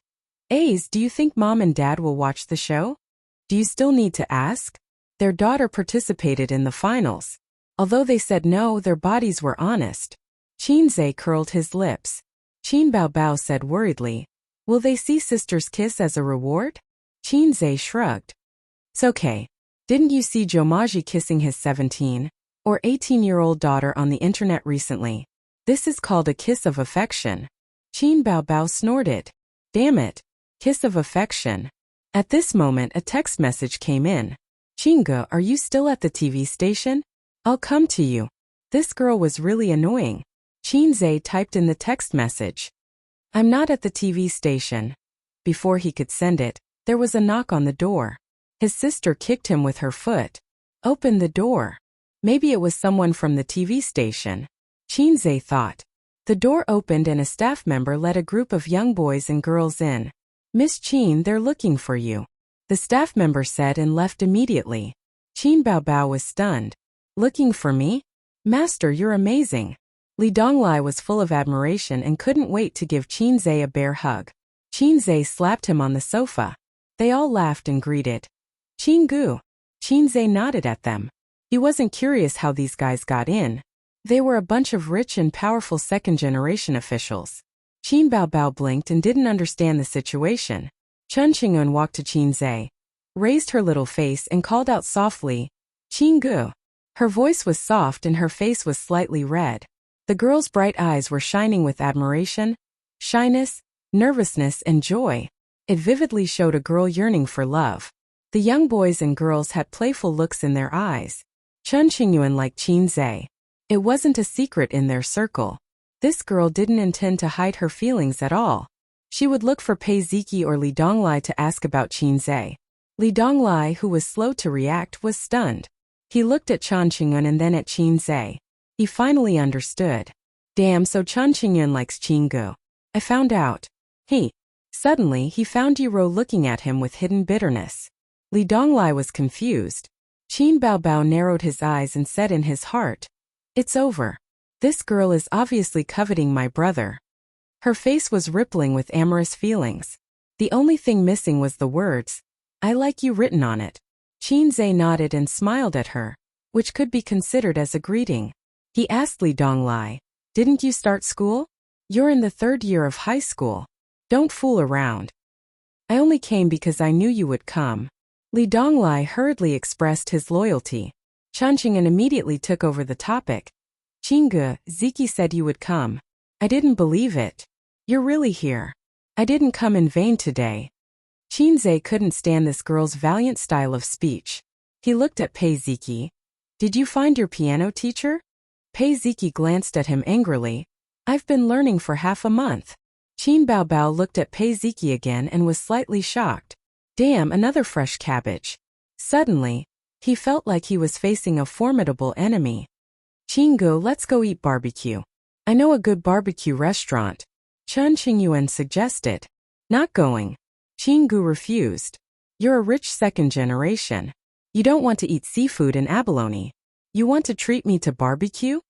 "Ace, do you think Mom and Dad will watch the show? Do you still need to ask?" Their daughter participated in the finals. Although they said no, their bodies were honest. Qinze curled his lips. Qin Baobao said worriedly, "Will they see sisters kiss as a reward?" Qinze shrugged. "It's okay. Didn't you see Jomaji kissing his 17 or 18-year-old daughter on the internet recently? This is called a kiss of affection." Qin Baobao snorted. "Damn it. Kiss of affection." At this moment a text message came in. "Qinge, are you still at the TV station? I'll come to you." This girl was really annoying. Qinze typed in the text message, "I'm not at the TV station." Before he could send it, there was a knock on the door. His sister kicked him with her foot. "Open the door." Maybe it was someone from the TV station. Qinze thought. The door opened and a staff member led a group of young boys and girls in. "Miss Qin, they're looking for you," the staff member said and left immediately. Qin Baobao was stunned. "Looking for me? Master, you're amazing." Li Donglai was full of admiration and couldn't wait to give Qinze a bear hug. Qinze slapped him on the sofa. They all laughed and greeted. "Qingu." Qinze nodded at them. He wasn't curious how these guys got in. They were a bunch of rich and powerful second-generation officials. Qin Baobao blinked and didn't understand the situation. Chun Qingyun walked to Qinze, raised her little face and called out softly, "Qingu." Her voice was soft and her face was slightly red. The girl's bright eyes were shining with admiration, shyness, nervousness, and joy. It vividly showed a girl yearning for love. The young boys and girls had playful looks in their eyes. Chun Qingyun liked Qinze. It wasn't a secret in their circle. This girl didn't intend to hide her feelings at all. She would look for Pei Ziki or Li Donglai to ask about Qinze. Li Donglai, who was slow to react, was stunned. He looked at Chun Qingyun and then at Qinze. He finally understood. "Damn, so Chun Qingyun likes Qingu. I found out." Suddenly, he found Yiro looking at him with hidden bitterness. Li Donglai was confused. Qin Baobao narrowed his eyes and said in his heart, "It's over. This girl is obviously coveting my brother." Her face was rippling with amorous feelings. The only thing missing was the words, "I like you," written on it. Qinze nodded and smiled at her, which could be considered as a greeting. He asked Li Donglai, "Didn't you start school? You're in the 3rd year of high school. Don't fool around." "I only came because I knew you would come." Li Donglai hurriedly expressed his loyalty. Chen Qing'an immediately took over the topic. Qingge, Ziki said you would come. I didn't believe it. You're really here. I didn't come in vain today. Qinze couldn't stand this girl's valiant style of speech. He looked at Pei Ziki. Did you find your piano teacher? Pei Ziki glanced at him angrily. I've been learning for half a month. Qin Baobao looked at Pei Ziki again and was slightly shocked. Damn, another fresh cabbage. Suddenly, he felt like he was facing a formidable enemy. Qinggu, let's go eat barbecue. I know a good barbecue restaurant. Chen Qingyuan suggested. Not going. Qinggu refused. You're a rich second generation. You don't want to eat seafood and abalone. You want to treat me to barbecue?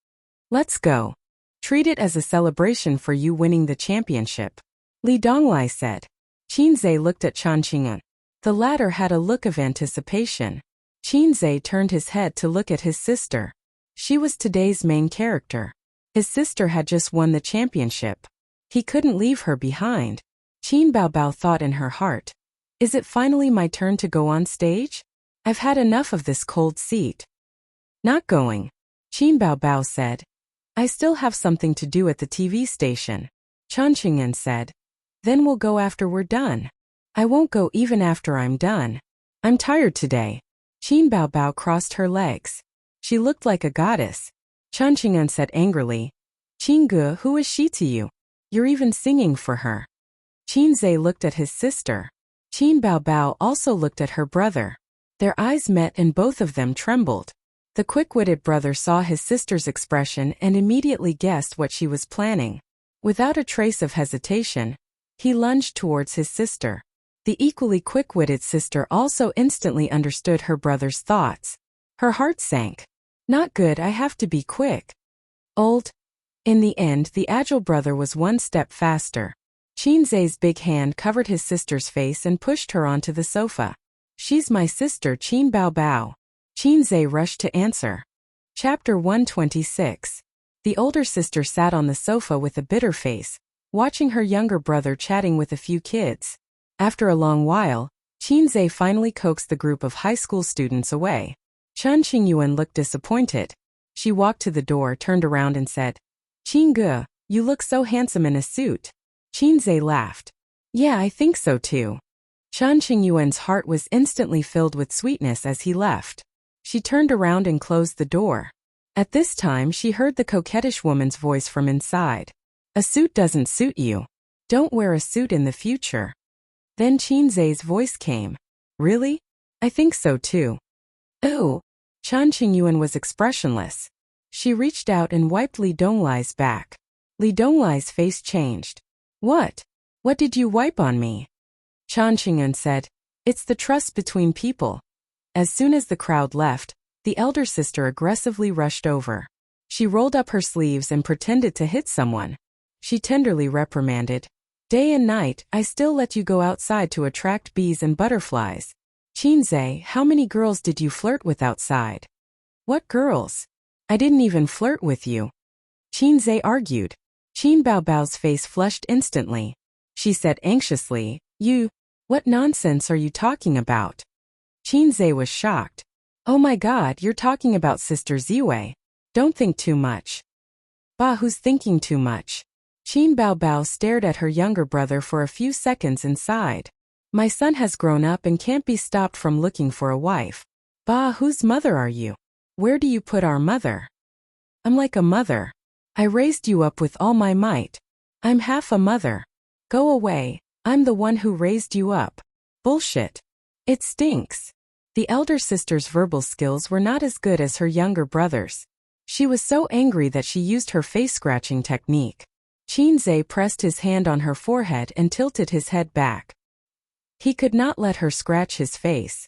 Let's go. Treat it as a celebration for you winning the championship. Li Donglai said. Qinze looked at Chen Qingyuan. The latter had a look of anticipation. Qinze turned his head to look at his sister. She was today's main character. His sister had just won the championship. He couldn't leave her behind. Qin Baobao thought in her heart. Is it finally my turn to go on stage? I've had enough of this cold seat. Not going. Qin Baobao said. I still have something to do at the TV station. Chen Qing'an said. Then we'll go after we're done. I won't go even after I'm done. I'm tired today. Qin Baobao crossed her legs. She looked like a goddess. Chen Qing'an said angrily. Qingge, who is she to you? You're even singing for her. Qinze looked at his sister. Qin Baobao also looked at her brother. Their eyes met and both of them trembled. The quick-witted brother saw his sister's expression and immediately guessed what she was planning. Without a trace of hesitation, he lunged towards his sister. The equally quick-witted sister also instantly understood her brother's thoughts. Her heart sank. Not good, I have to be quick. Old. In the end, the agile brother was one step faster. Qinze's big hand covered his sister's face and pushed her onto the sofa. She's my sister, Qin Baobao. Qinze rushed to answer. Chapter 126. The older sister sat on the sofa with a bitter face, watching her younger brother chatting with a few kids. After a long while, Qinze finally coaxed the group of high school students away. Chen Qingyuan looked disappointed. She walked to the door, turned around and said, Qingge, you look so handsome in a suit. Qinze laughed. Yeah, I think so too. Chen Qingyuan's heart was instantly filled with sweetness as he left. She turned around and closed the door. At this time she heard the coquettish woman's voice from inside. A suit doesn't suit you. Don't wear a suit in the future. Then Qinze's voice came. Really? I think so too. Oh. Chen Qingyuan was expressionless. She reached out and wiped Li Donglai's back. Li Donglai's face changed. What? What did you wipe on me? Chen Qingyuan said, It's the trust between people. As soon as the crowd left, the elder sister aggressively rushed over. She rolled up her sleeves and pretended to hit someone. She tenderly reprimanded. Day and night, I still let you go outside to attract bees and butterflies. Qinze, how many girls did you flirt with outside? What girls? I didn't even flirt with you. Qinze argued. Qin Baobao's face flushed instantly. She said anxiously, What nonsense are you talking about? Qinze was shocked. Oh my god, you're talking about Sister Ziwei. Don't think too much. Bah, who's thinking too much? Qin Baobao stared at her younger brother for a few seconds and sighed. My son has grown up and can't be stopped from looking for a wife. Bah, whose mother are you? Where do you put our mother? I'm like a mother. I raised you up with all my might. I'm half a mother. Go away, I'm the one who raised you up. Bullshit. It stinks. The elder sister's verbal skills were not as good as her younger brother's. She was so angry that she used her face-scratching technique. Qinze pressed his hand on her forehead and tilted his head back. He could not let her scratch his face.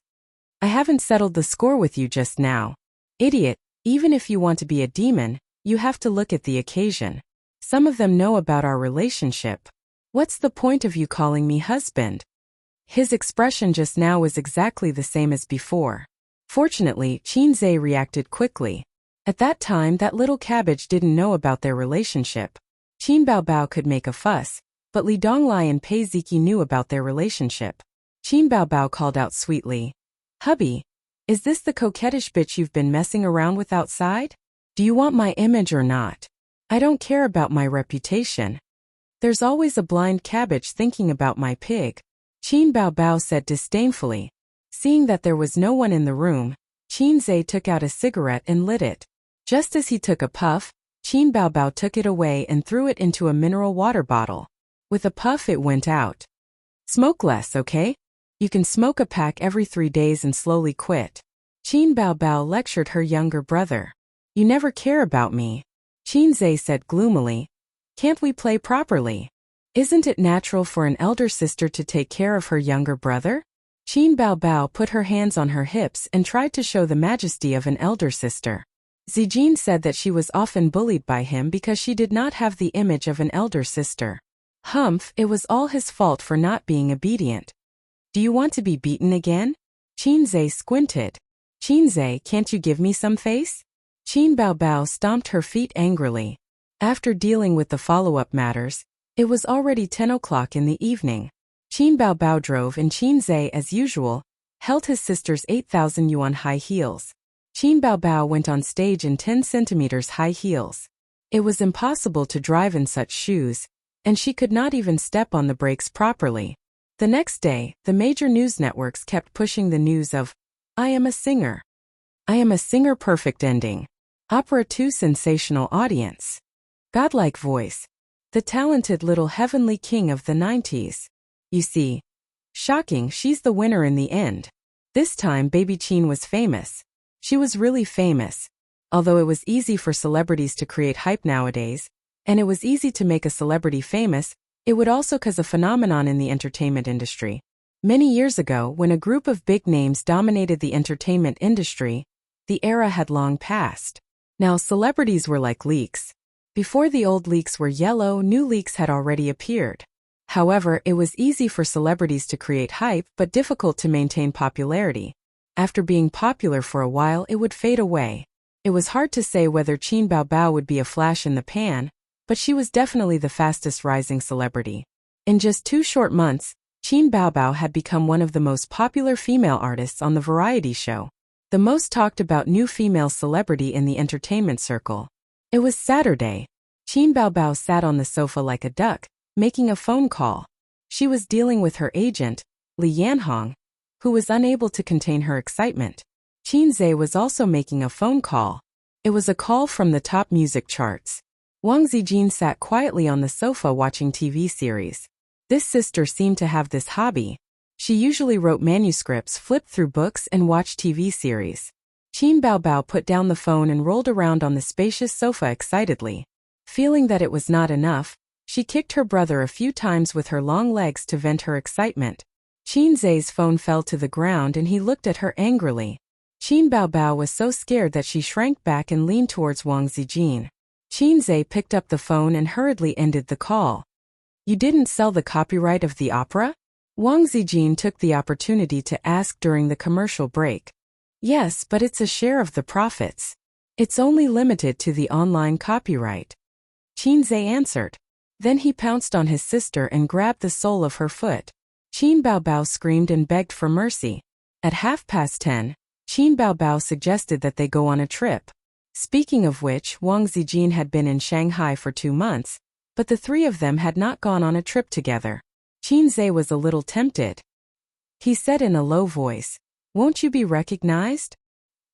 I haven't settled the score with you just now. Idiot, even if you want to be a demon, you have to look at the occasion. Some of them know about our relationship. What's the point of you calling me husband? His expression just now was exactly the same as before. Fortunately, Qinze reacted quickly. At that time, that little cabbage didn't know about their relationship. Qin Baobao could make a fuss, but Li Donglai and Pei Ziki knew about their relationship. Qin Baobao called out sweetly, Hubby, is this the coquettish bitch you've been messing around with outside? Do you want my image or not? I don't care about my reputation. There's always a blind cabbage thinking about my pig, Qin Bao Bao said disdainfully. Seeing that there was no one in the room, Qin Zhe took out a cigarette and lit it. Just as he took a puff, Qin Bao Bao took it away and threw it into a mineral water bottle. With a puff it went out. Smoke less, okay? You can smoke a pack every 3 days and slowly quit. Qin Bao Bao lectured her younger brother. You never care about me, Qin Zhe said gloomily. Can't we play properly? Isn't it natural for an elder sister to take care of her younger brother? Qin Bao Bao put her hands on her hips and tried to show the majesty of an elder sister. Zijin said that she was often bullied by him because she did not have the image of an elder sister. Humph, it was all his fault for not being obedient. Do you want to be beaten again? Qin Zhe squinted. Qin Zhe, can't you give me some face? Qin Bao Bao stomped her feet angrily. After dealing with the follow-up matters, it was already 10 o'clock in the evening. Qin Bao Bao drove and Qin Zhe, as usual, held his sister's 8,000 yuan high heels. Qin Bao Bao went on stage in 10 centimeters high heels. It was impossible to drive in such shoes, and she could not even step on the brakes properly. The next day, the major news networks kept pushing the news of, I am a singer. I am a singer, perfect ending. Opera 2 sensational audience. Godlike voice. The talented little heavenly king of the 90s. You see. Shocking, she's the winner in the end. This time Baby Qin was famous. She was really famous. Although it was easy for celebrities to create hype nowadays, and it was easy to make a celebrity famous, it would also cause a phenomenon in the entertainment industry. Many years ago, when a group of big names dominated the entertainment industry, the era had long passed. Now celebrities were like leeks. Before the old leeks were yellow, new leeks had already appeared. However, it was easy for celebrities to create hype but difficult to maintain popularity. After being popular for a while, it would fade away. It was hard to say whether Qin Bao Bao would be a flash in the pan, but she was definitely the fastest rising celebrity. In just 2 short months, Qin Bao Bao had become one of the most popular female artists on the variety show. The most talked about new female celebrity in the entertainment circle. It was Saturday. Qin Bao Bao sat on the sofa like a duck, making a phone call. She was dealing with her agent, Li Yanhong, who was unable to contain her excitement. Qin Zhe was also making a phone call. It was a call from the top music charts. Wang Zijin sat quietly on the sofa watching TV series. This sister seemed to have this hobby. She usually wrote manuscripts, flipped through books, and watched TV series. Qin Bao Bao put down the phone and rolled around on the spacious sofa excitedly. Feeling that it was not enough, she kicked her brother a few times with her long legs to vent her excitement. Qin Zhe's phone fell to the ground and he looked at her angrily. Qin Bao Bao was so scared that she shrank back and leaned towards Wang Zijin. Qin Zhe picked up the phone and hurriedly ended the call. You didn't sell the copyright of the opera? Wang Zijin took the opportunity to ask during the commercial break. Yes, but it's a share of the profits. It's only limited to the online copyright. Qin Zhe answered. Then he pounced on his sister and grabbed the sole of her foot. Qin Bao Bao screamed and begged for mercy. At 10:30, Qin Bao Bao suggested that they go on a trip. Speaking of which, Wang Zijin had been in Shanghai for 2 months, but the 3 of them had not gone on a trip together. Qin Zhe was a little tempted. He said in a low voice, Won't you be recognized?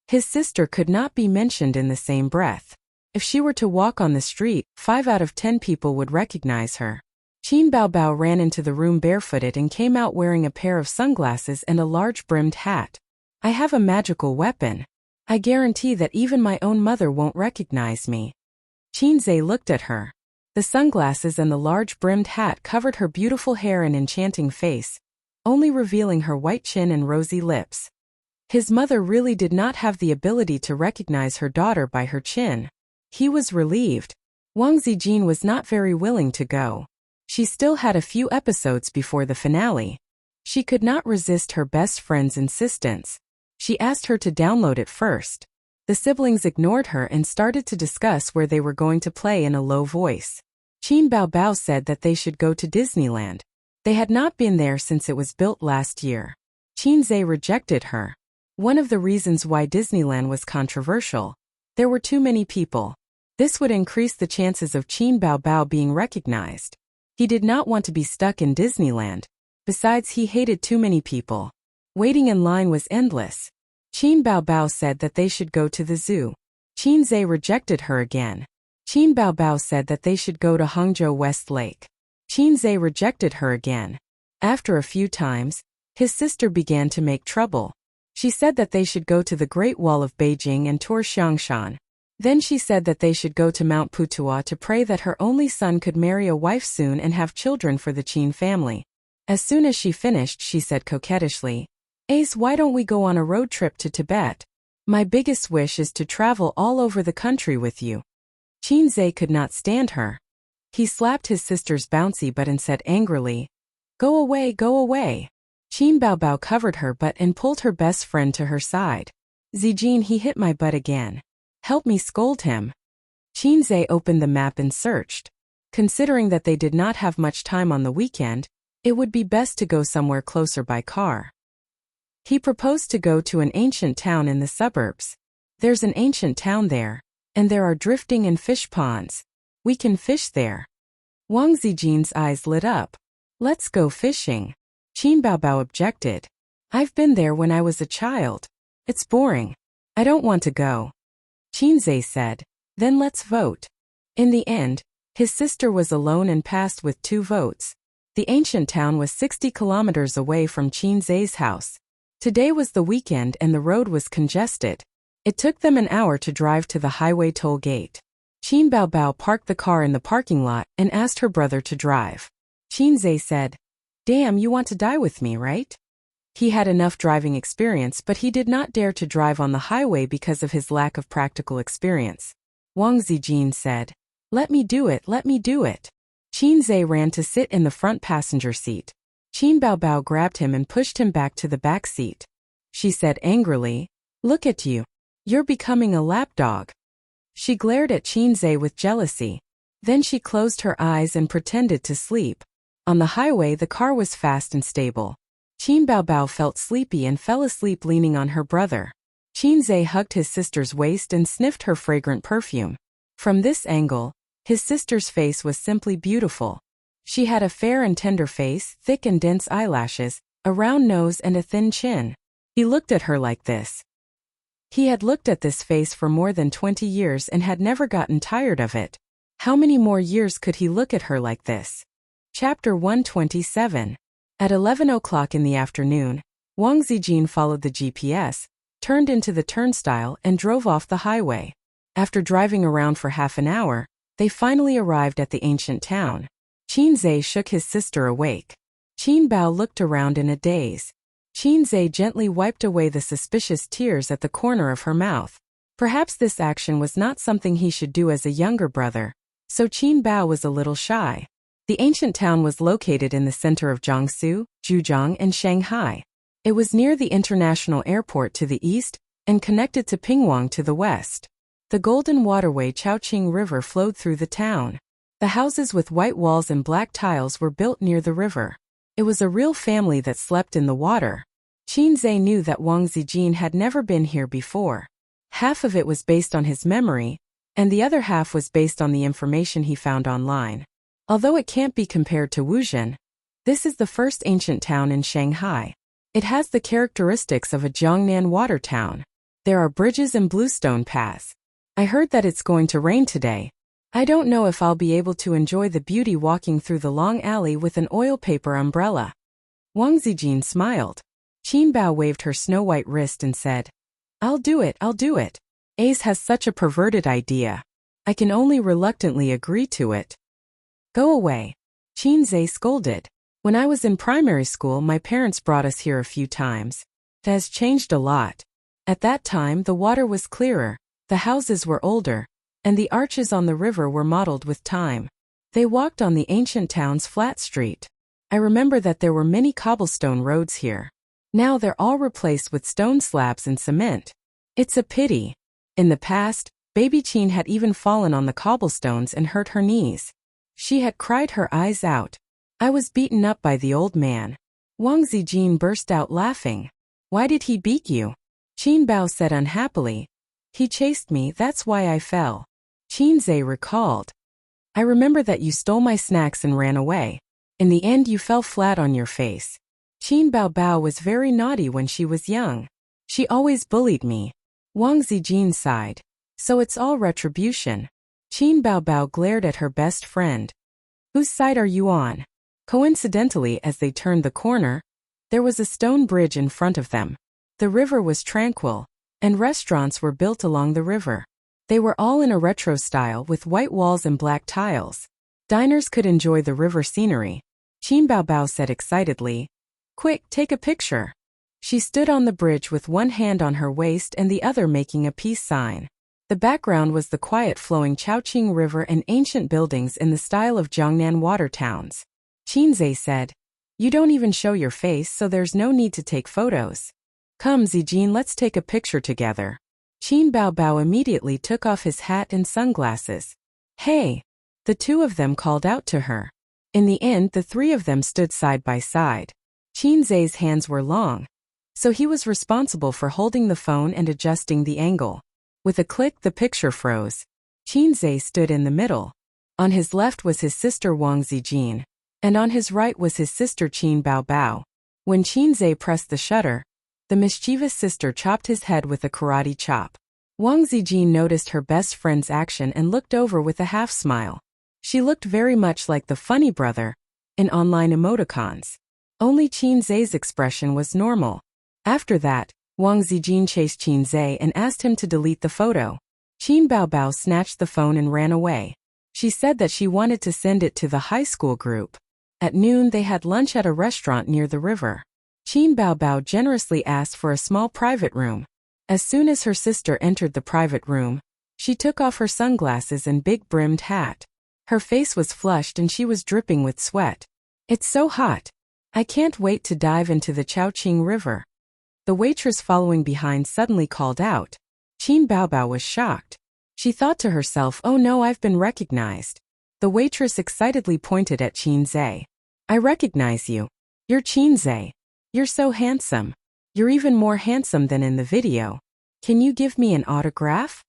His sister could not be mentioned in the same breath. If she were to walk on the street, 5 out of 10 people would recognize her. Qin Bao Bao ran into the room barefooted and came out wearing a pair of sunglasses and a large brimmed hat. I have a magical weapon. I guarantee that even my own mother won't recognize me. Qin Zhe looked at her. The sunglasses and the large brimmed hat covered her beautiful hair and enchanting face, only revealing her white chin and rosy lips. His mother really did not have the ability to recognize her daughter by her chin. He was relieved. Wang Zijin was not very willing to go. She still had a few episodes before the finale. She could not resist her best friend's insistence. She asked her to download it first. The siblings ignored her and started to discuss where they were going to play in a low voice. Qin Bao Bao said that they should go to Disneyland. They had not been there since it was built last year. Qin Zhe rejected her. One of the reasons why Disneyland was controversial. There were too many people. This would increase the chances of Qin Baobao being recognized. He did not want to be stuck in Disneyland. Besides, he hated too many people. Waiting in line was endless. Qin Baobao said that they should go to the zoo. Qin Zhe rejected her again. Qin Baobao said that they should go to Hangzhou West Lake. Qin Zhe rejected her again. After a few times, his sister began to make trouble. She said that they should go to the Great Wall of Beijing and tour Xiangshan. Then she said that they should go to Mount Putuo to pray that her only son could marry a wife soon and have children for the Qin family. As soon as she finished, she said coquettishly, "Ace, why don't we go on a road trip to Tibet? My biggest wish is to travel all over the country with you." Qin Zhe could not stand her. He slapped his sister's bouncy butt and said angrily, "Go away, go away." Qin Baobao covered her butt and pulled her best friend to her side. "Zijin, he hit my butt again. Help me scold him." Qin Zhe opened the map and searched. Considering that they did not have much time on the weekend, it would be best to go somewhere closer by car. He proposed to go to an ancient town in the suburbs. "There's an ancient town there, and there are drifting and fish ponds. We can fish there." Wang Zijin's eyes lit up. "Let's go fishing." Qin Baobao objected. "I've been there when I was a child. It's boring. I don't want to go." Qin Zhe said, "Then let's vote." In the end, his sister was alone and passed with 2 votes. The ancient town was 60 kilometers away from Qin Zhe's house. Today was the weekend and the road was congested. It took them an hour to drive to the highway toll gate. Qin Baobao parked the car in the parking lot and asked her brother to drive. Qin Zhe said, "Damn, you want to die with me, right?" He had enough driving experience, but he did not dare to drive on the highway because of his lack of practical experience. Wang Zijin said, "Let me do it, let me do it." Qin Zhe ran to sit in the front passenger seat. Qin Baobao grabbed him and pushed him back to the back seat. She said angrily, "Look at you. You're becoming a lapdog." She glared at Qin Zhe with jealousy. Then she closed her eyes and pretended to sleep. On the highway, the car was fast and stable. Qin Baobao felt sleepy and fell asleep leaning on her brother. Qin Zhe hugged his sister's waist and sniffed her fragrant perfume. From this angle, his sister's face was simply beautiful. She had a fair and tender face, thick and dense eyelashes, a round nose and a thin chin. He looked at her like this. He had looked at this face for more than 20 years and had never gotten tired of it. How many more years could he look at her like this? Chapter 127. At 11 o'clock in the afternoon, Wang Zijin followed the GPS, turned into the turnstile and drove off the highway. After driving around for half an hour, they finally arrived at the ancient town. Qin Zhe shook his sister awake. Qin Bao looked around in a daze. Qin Zhe gently wiped away the suspicious tears at the corner of her mouth. Perhaps this action was not something he should do as a younger brother, so Qin Bao was a little shy. The ancient town was located in the center of Jiangsu, Zhejiang, and Shanghai. It was near the international airport to the east and connected to Pingwang to the west. The golden waterway Chongqing River flowed through the town. The houses with white walls and black tiles were built near the river. It was a real family that slept in the water. Qin Zhe knew that Wang Zijin had never been here before. Half of it was based on his memory, and the other half was based on the information he found online. Although it can't be compared to Wuzhen, this is the first ancient town in Shanghai. It has the characteristics of a Jiangnan water town. There are bridges and bluestone paths. I heard that it's going to rain today. I don't know if I'll be able to enjoy the beauty walking through the long alley with an oil paper umbrella. Wang Zijin smiled. Qin Bao waved her snow-white wrist and said, I'll do it, I'll do it. Ace has such a perverted idea. I can only reluctantly agree to it. Go away. Qin Zhe scolded. When I was in primary school, my parents brought us here a few times. It has changed a lot. At that time, the water was clearer, the houses were older, and the arches on the river were modeled with time. They walked on the ancient town's flat street. I remember that there were many cobblestone roads here. Now they're all replaced with stone slabs and cement. It's a pity. In the past, baby Qin had even fallen on the cobblestones and hurt her knees. She had cried her eyes out. I was beaten up by the old man. Wang Zijin burst out laughing. Why did he beat you? Qin Bao said unhappily. He chased me, that's why I fell. Qin Zhe recalled. I remember that you stole my snacks and ran away. In the end you fell flat on your face. Qin Bao Bao was very naughty when she was young. She always bullied me. Wang Zijin sighed. So it's all retribution. Qin Bao Bao glared at her best friend. Whose side are you on? Coincidentally, as they turned the corner, there was a stone bridge in front of them. The river was tranquil, and restaurants were built along the river. They were all in a retro style with white walls and black tiles. Diners could enjoy the river scenery. Qin Bao Bao said excitedly, Quick, take a picture. She stood on the bridge with one hand on her waist and the other making a peace sign. The background was the quiet flowing Chongqing River and ancient buildings in the style of Jiangnan water towns. Qin Zhe said, You don't even show your face, so there's no need to take photos. Come Zijin, let's take a picture together. Qin Bao Bao immediately took off his hat and sunglasses. Hey! The two of them called out to her. In the end, the three of them stood side by side. Qin Zhe's hands were long, so he was responsible for holding the phone and adjusting the angle. With a click, the picture froze. Qin Zhe stood in the middle. On his left was his sister Wang Zijin, and on his right was his sister Qin Bao Bao. When Qin Zhe pressed the shutter, the mischievous sister chopped his head with a karate chop. Wang Zijin noticed her best friend's action and looked over with a half-smile. She looked very much like the funny brother in online emoticons. Only Qin Zhe's expression was normal. After that, Wang Zijin chased Qin Zhe and asked him to delete the photo. Qin Bao Bao snatched the phone and ran away. She said that she wanted to send it to the high school group. At noon they had lunch at a restaurant near the river. Qin Bao Bao generously asked for a small private room. As soon as her sister entered the private room, she took off her sunglasses and big-brimmed hat. Her face was flushed and she was dripping with sweat. It's so hot. I can't wait to dive into the Chongqing River. The waitress following behind suddenly called out. Qin Bao Bao was shocked. She thought to herself, oh no, I've been recognized. The waitress excitedly pointed at Qin Zhe. I recognize you. You're Qin Zhe. You're so handsome. You're even more handsome than in the video. Can you give me an autograph?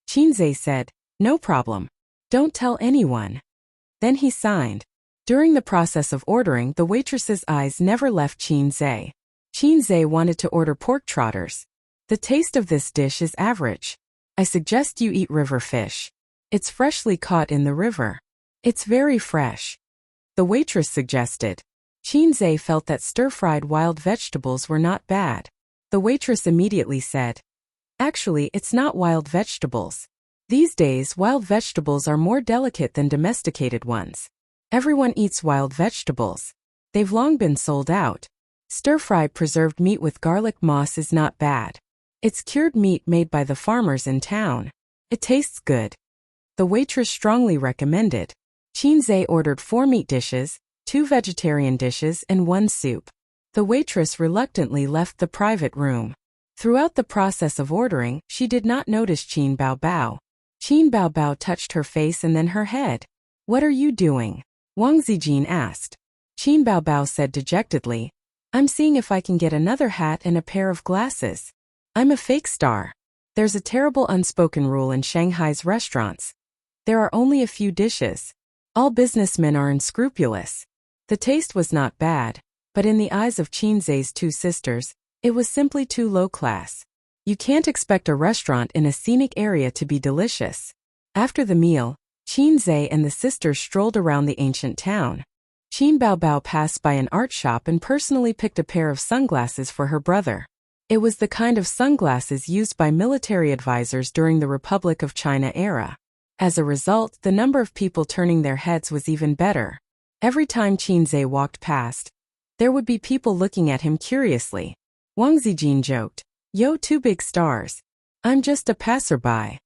Qin Zhe said, no problem. Don't tell anyone. Then he signed. During the process of ordering, the waitress's eyes never left Qin Zhe. Qin Zhe wanted to order pork trotters. The taste of this dish is average. I suggest you eat river fish. It's freshly caught in the river. It's very fresh. The waitress suggested. Qin Zhe felt that stir-fried wild vegetables were not bad. The waitress immediately said, Actually, it's not wild vegetables. These days, wild vegetables are more delicate than domesticated ones. Everyone eats wild vegetables. They've long been sold out. Stir-fried preserved meat with garlic moss is not bad. It's cured meat made by the farmers in town. It tastes good. The waitress strongly recommended. Qin Zhe ordered 4 meat dishes, 2 vegetarian dishes and 1 soup. The waitress reluctantly left the private room. Throughout the process of ordering, she did not notice Qin Bao Bao. Qin Bao Bao touched her face and then her head. What are you doing? Wang Zijin asked. Qin Bao Bao said dejectedly, I'm seeing if I can get another hat and a pair of glasses. I'm a fake star. There's a terrible unspoken rule in Shanghai's restaurants. There are only a few dishes. All businessmen are unscrupulous. The taste was not bad, but in the eyes of Qin Zhe's 2 sisters, it was simply too low class. You can't expect a restaurant in a scenic area to be delicious. After the meal, Qin Zhe and the sisters strolled around the ancient town. Qin Bao Bao passed by an art shop and personally picked a pair of sunglasses for her brother. It was the kind of sunglasses used by military advisors during the Republic of China era. As a result, the number of people turning their heads was even better. Every time Qin Zhe walked past, there would be people looking at him curiously. Wang Zijin joked, Yo, 2 big stars. I'm just a passerby.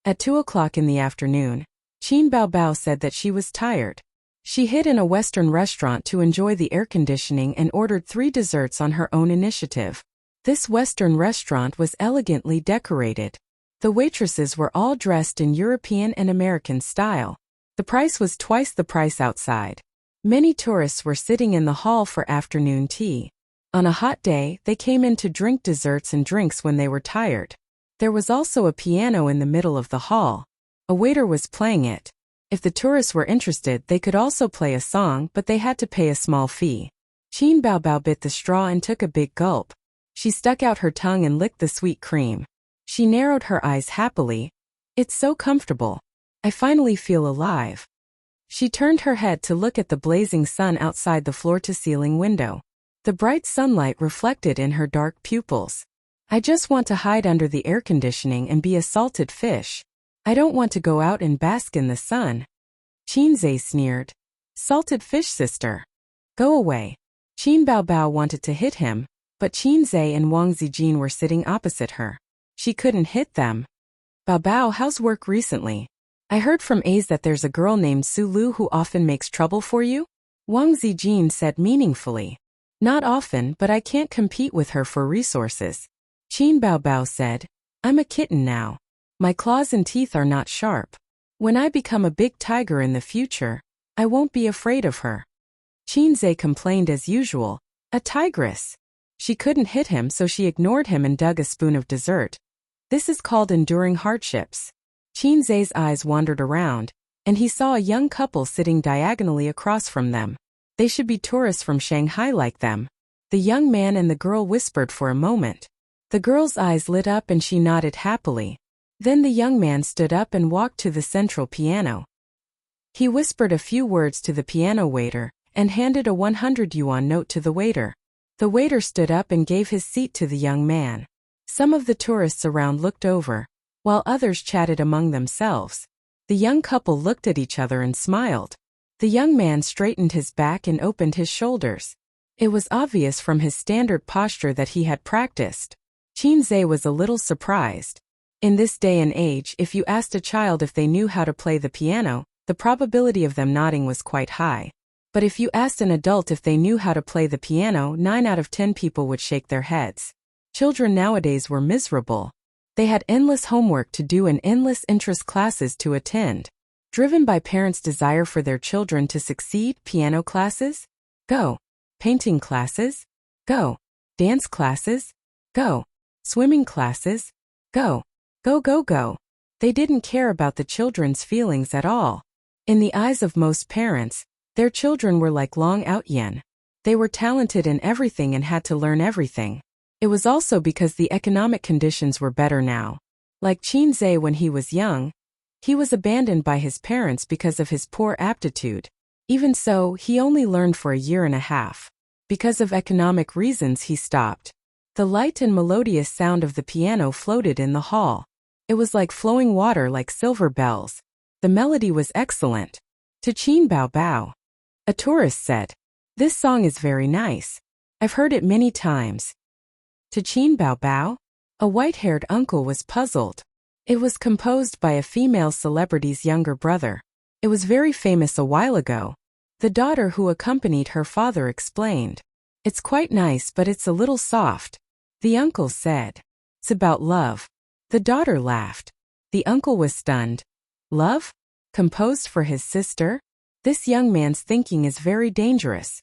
At 2 o'clock in the afternoon, Qin Bao Bao said that she was tired. She hid in a Western restaurant to enjoy the air conditioning and ordered 3 desserts on her own initiative. This Western restaurant was elegantly decorated. The waitresses were all dressed in European and American style. The price was twice the price outside. Many tourists were sitting in the hall for afternoon tea. On a hot day, they came in to drink desserts and drinks when they were tired. There was also a piano in the middle of the hall. A waiter was playing it. If the tourists were interested, they could also play a song, but they had to pay a small fee. Qin Baobao bit the straw and took a big gulp. She stuck out her tongue and licked the sweet cream. She narrowed her eyes happily. It's so comfortable. I finally feel alive. She turned her head to look at the blazing sun outside the floor-to-ceiling window. The bright sunlight reflected in her dark pupils. I just want to hide under the air conditioning and be a salted fish. I don't want to go out and bask in the sun. Qin Zhe sneered. Salted fish, sister. Go away. Qin Baobao wanted to hit him, but Qin Zhe and Wang Zijin were sitting opposite her. She couldn't hit them. Baobao, how's work recently? I heard from A's that there's a girl named Su Lu who often makes trouble for you? Wang Zijin said meaningfully. Not often, but I can't compete with her for resources. Qin Baobao said, I'm a kitten now. My claws and teeth are not sharp. When I become a big tiger in the future, I won't be afraid of her. Qin Zhe complained as usual. A tigress. She couldn't hit him, so she ignored him and dug a spoon of dessert. This is called enduring hardships. Qin Zhe's eyes wandered around, and he saw a young couple sitting diagonally across from them. They should be tourists from Shanghai like them. The young man and the girl whispered for a moment. The girl's eyes lit up and she nodded happily. Then the young man stood up and walked to the central piano. He whispered a few words to the piano waiter and handed a 100 yuan note to the waiter. The waiter stood up and gave his seat to the young man. Some of the tourists around looked over, while others chatted among themselves. The young couple looked at each other and smiled. The young man straightened his back and opened his shoulders. It was obvious from his standard posture that he had practiced. Qin Zhe was a little surprised. In this day and age, if you asked a child if they knew how to play the piano, the probability of them nodding was quite high. But if you asked an adult if they knew how to play the piano, 9 out of 10 people would shake their heads. Children nowadays were miserable. They had endless homework to do and endless interest classes to attend. Driven by parents' desire for their children to succeed, piano classes? Go. Painting classes? Go. Dance classes? Go. Swimming classes? Go. Go, go, go. They didn't care about the children's feelings at all. In the eyes of most parents, their children were like long out yen. They were talented in everything and had to learn everything. It was also because the economic conditions were better now. Like Qin Zhe when he was young, he was abandoned by his parents because of his poor aptitude. Even so, he only learned for a year and a half. Because of economic reasons, he stopped. The light and melodious sound of the piano floated in the hall. It was like flowing water, like silver bells. The melody was excellent. To Qin Baobao, a tourist said, "This song is very nice. I've heard it many times." To Qin Baobao, a white-haired uncle was puzzled. It was composed by a female celebrity's younger brother. It was very famous a while ago. The daughter who accompanied her father explained, "It's quite nice, but it's a little soft." The uncle said, "It's about love." The daughter laughed. The uncle was stunned. Love? Composed for his sister? This young man's thinking is very dangerous.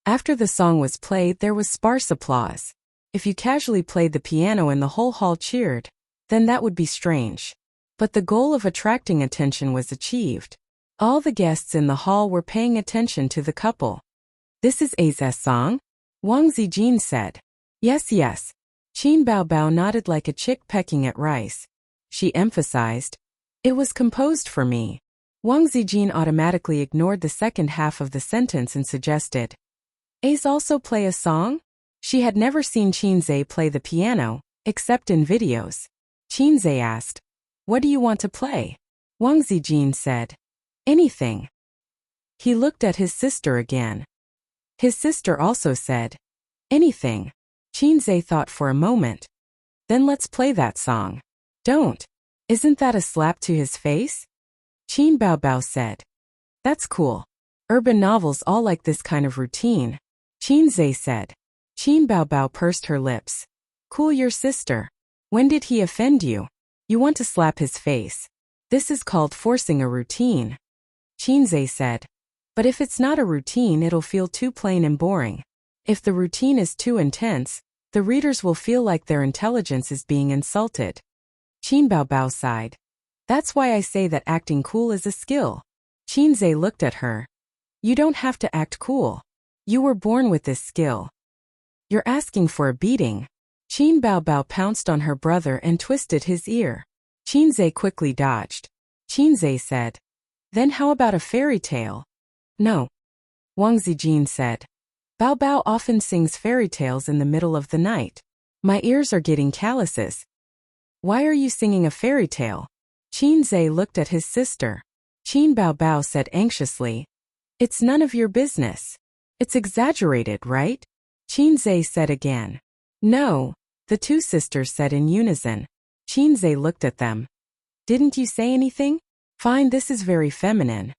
After the song was played, there was sparse applause. If you casually played the piano and the whole hall cheered, then that would be strange. But the goal of attracting attention was achieved. All the guests in the hall were paying attention to the couple. "This is A's song?" Wang Zijin said. "Yes, yes." Qin Baobao nodded like a chick pecking at rice. She emphasized, "It was composed for me." Wang Zijin automatically ignored the second half of the sentence and suggested, "A's also play a song?" She had never seen Qin Zhe play the piano, except in videos. Qin Zhe asked, "What do you want to play?" Wang Zijin said, "Anything." He looked at his sister again. His sister also said, "Anything." Qin Zhe thought for a moment. "Then let's play that song." "Don't. Isn't that a slap to his face?" Qin Baobao said, "That's cool. Urban novels all like this kind of routine." Qin Zhe said. Qin Baobao pursed her lips. "Cool your sister. When did he offend you? You want to slap his face. This is called forcing a routine." Qin Zhe said, "But if it's not a routine, it'll feel too plain and boring. If the routine is too intense, the readers will feel like their intelligence is being insulted. Qin Baobao sighed. That's why I say that acting cool is a skill. Qinzhe looked at her. You don't have to act cool. You were born with this skill. You're asking for a beating. Qin Baobao pounced on her brother and twisted his ear. Qinzhe quickly dodged. Qinzhe said, Then how about a fairy tale? No. Wang Zijin said. Baobao often sings fairy tales in the middle of the night. My ears are getting calluses. Why are you singing a fairy tale? Qinzhe looked at his sister. Qin Baobao said anxiously, It's none of your business. It's exaggerated, right? Qinzhe said again. No, the two sisters said in unison. Qinzhe looked at them. Didn't you say anything? Fine, this is very feminine.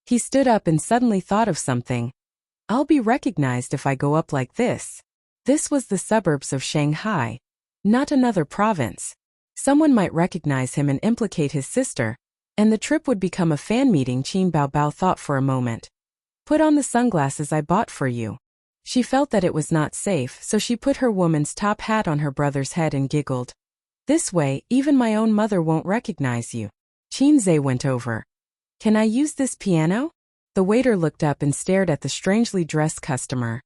He stood up and suddenly thought of something. I'll be recognized if I go up like this. This was the suburbs of Shanghai, not another province. Someone might recognize him and implicate his sister, and the trip would become a fan meeting. Qin Baobao thought for a moment. Put on the sunglasses I bought for you. She felt that it was not safe, so she put her woman's top hat on her brother's head and giggled. This way, even my own mother won't recognize you. Qinzhe went over. Can I use this piano? The waiter looked up and stared at the strangely dressed customer.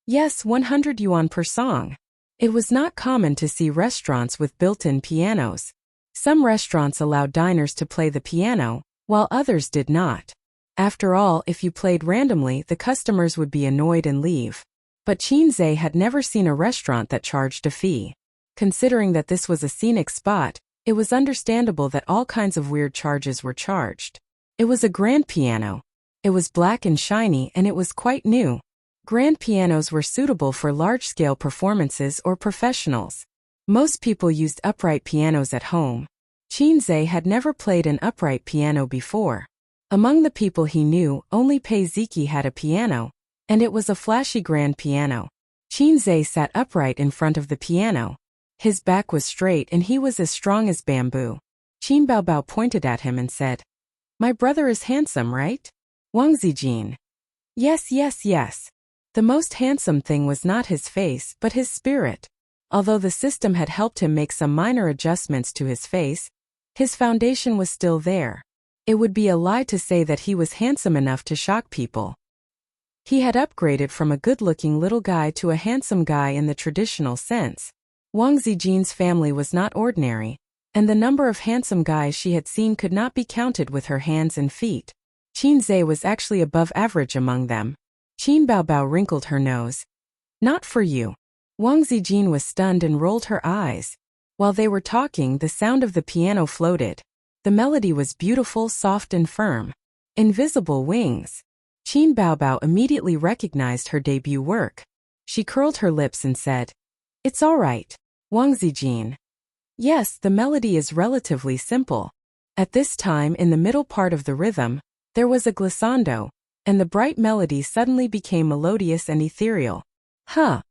Yes, 100 yuan per song. It was not common to see restaurants with built-in pianos. Some restaurants allowed diners to play the piano, while others did not. After all, if you played randomly, the customers would be annoyed and leave. But Qinzhe had never seen a restaurant that charged a fee. Considering that this was a scenic spot, it was understandable that all kinds of weird charges were charged. It was a grand piano. It was black and shiny and it was quite new. Grand pianos were suitable for large-scale performances or professionals. Most people used upright pianos at home. Qinzhe had never played an upright piano before. Among the people he knew, only Pei Ziki had a piano, and it was a flashy grand piano. Qinzhe sat upright in front of the piano. His back was straight and he was as strong as bamboo. Qin Baobao pointed at him and said, My brother is handsome, right? Wang Zijin. Yes, yes, yes. The most handsome thing was not his face but his spirit. Although the system had helped him make some minor adjustments to his face, his foundation was still there. It would be a lie to say that he was handsome enough to shock people. He had upgraded from a good-looking little guy to a handsome guy in the traditional sense. Wang Zijin's family was not ordinary, and the number of handsome guys she had seen could not be counted with her hands and feet. Qinzhe was actually above average among them. Qin Baobao wrinkled her nose. Not for you. Wang Zijin was stunned and rolled her eyes. While they were talking, the sound of the piano floated. The melody was beautiful, soft and firm. Invisible Wings. Qin Baobao immediately recognized her debut work. She curled her lips and said, It's all right. Wang Zijin. Yes, the melody is relatively simple. At this time, in the middle part of the rhythm, there was a glissando, and the bright melody suddenly became melodious and ethereal. Huh.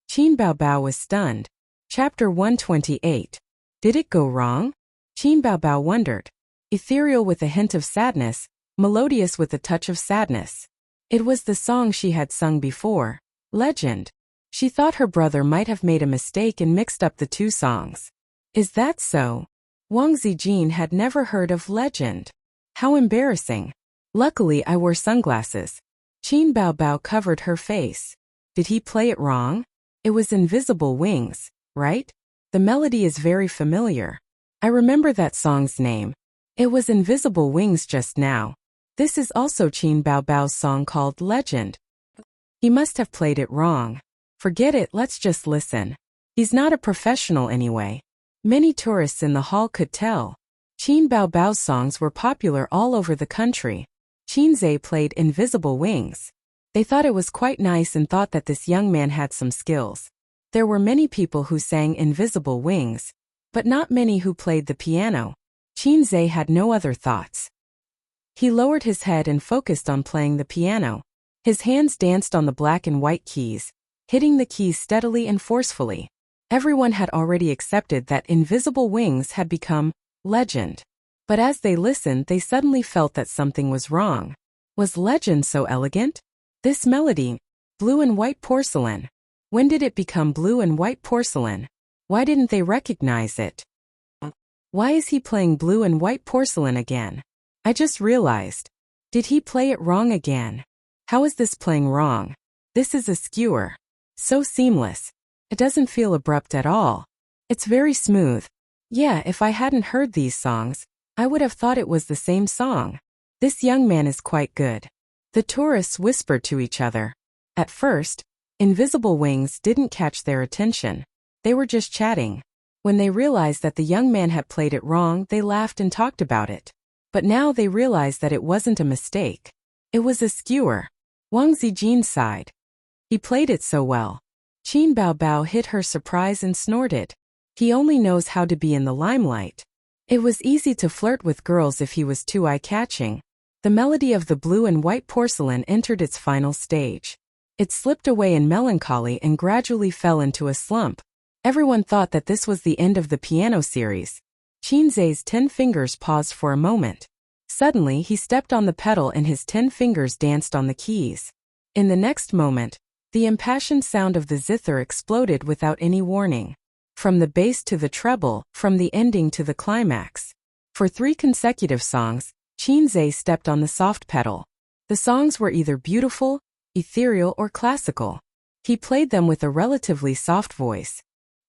Qin Baobao was stunned. Chapter 128. Did it go wrong? Qin Baobao wondered. Ethereal with a hint of sadness, melodious with a touch of sadness. It was the song she had sung before, Legend. She thought her brother might have made a mistake and mixed up the two songs. Is that so? Wang Zijin had never heard of Legend. How embarrassing. Luckily I wore sunglasses. Qin Baobao covered her face. Did he play it wrong? It was Invisible Wings, right? The melody is very familiar. I remember that song's name. It was Invisible Wings just now. This is also Qin Baobao's song called Legend. He must have played it wrong. Forget it, let's just listen. He's not a professional anyway. Many tourists in the hall could tell. Qin Baobao's songs were popular all over the country. Qinzhe played Invisible Wings. They thought it was quite nice and thought that this young man had some skills. There were many people who sang Invisible Wings, but not many who played the piano. Qinzhe had no other thoughts. He lowered his head and focused on playing the piano. His hands danced on the black and white keys, hitting the keys steadily and forcefully. Everyone had already accepted that Invisible Wings had become Legend. But as they listened, they suddenly felt that something was wrong. Was Legend so elegant? This melody, Blue and white porcelain. When did it become blue and white porcelain? Why didn't they recognize it? Why is he playing blue and white porcelain again? I just realized. Did he play it wrong again? How is this playing wrong? This is a skewer. So seamless. It doesn't feel abrupt at all. It's very smooth. Yeah, if I hadn't heard these songs, I would have thought it was the same song. This young man is quite good. The tourists whispered to each other. At first, invisible wings didn't catch their attention. They were just chatting. When they realized that the young man had played it wrong, they laughed and talked about it. But now they realized that it wasn't a mistake. It was a skewer. Wang Zijin sighed. He played it so well. Qin Baobao hid her surprise and snorted. He only knows how to be in the limelight. It was easy to flirt with girls if he was too eye-catching. The melody of the blue and white porcelain entered its final stage. It slipped away in melancholy and gradually fell into a slump. Everyone thought that this was the end of the piano series. Qinzai's 10 fingers paused for a moment. Suddenly he stepped on the pedal and his 10 fingers danced on the keys. In the next moment, the impassioned sound of the zither exploded without any warning. From the bass to the treble, from the ending to the climax. For 3 consecutive songs, Qinzai stepped on the soft pedal. The songs were either beautiful, ethereal or classical. He played them with a relatively soft voice.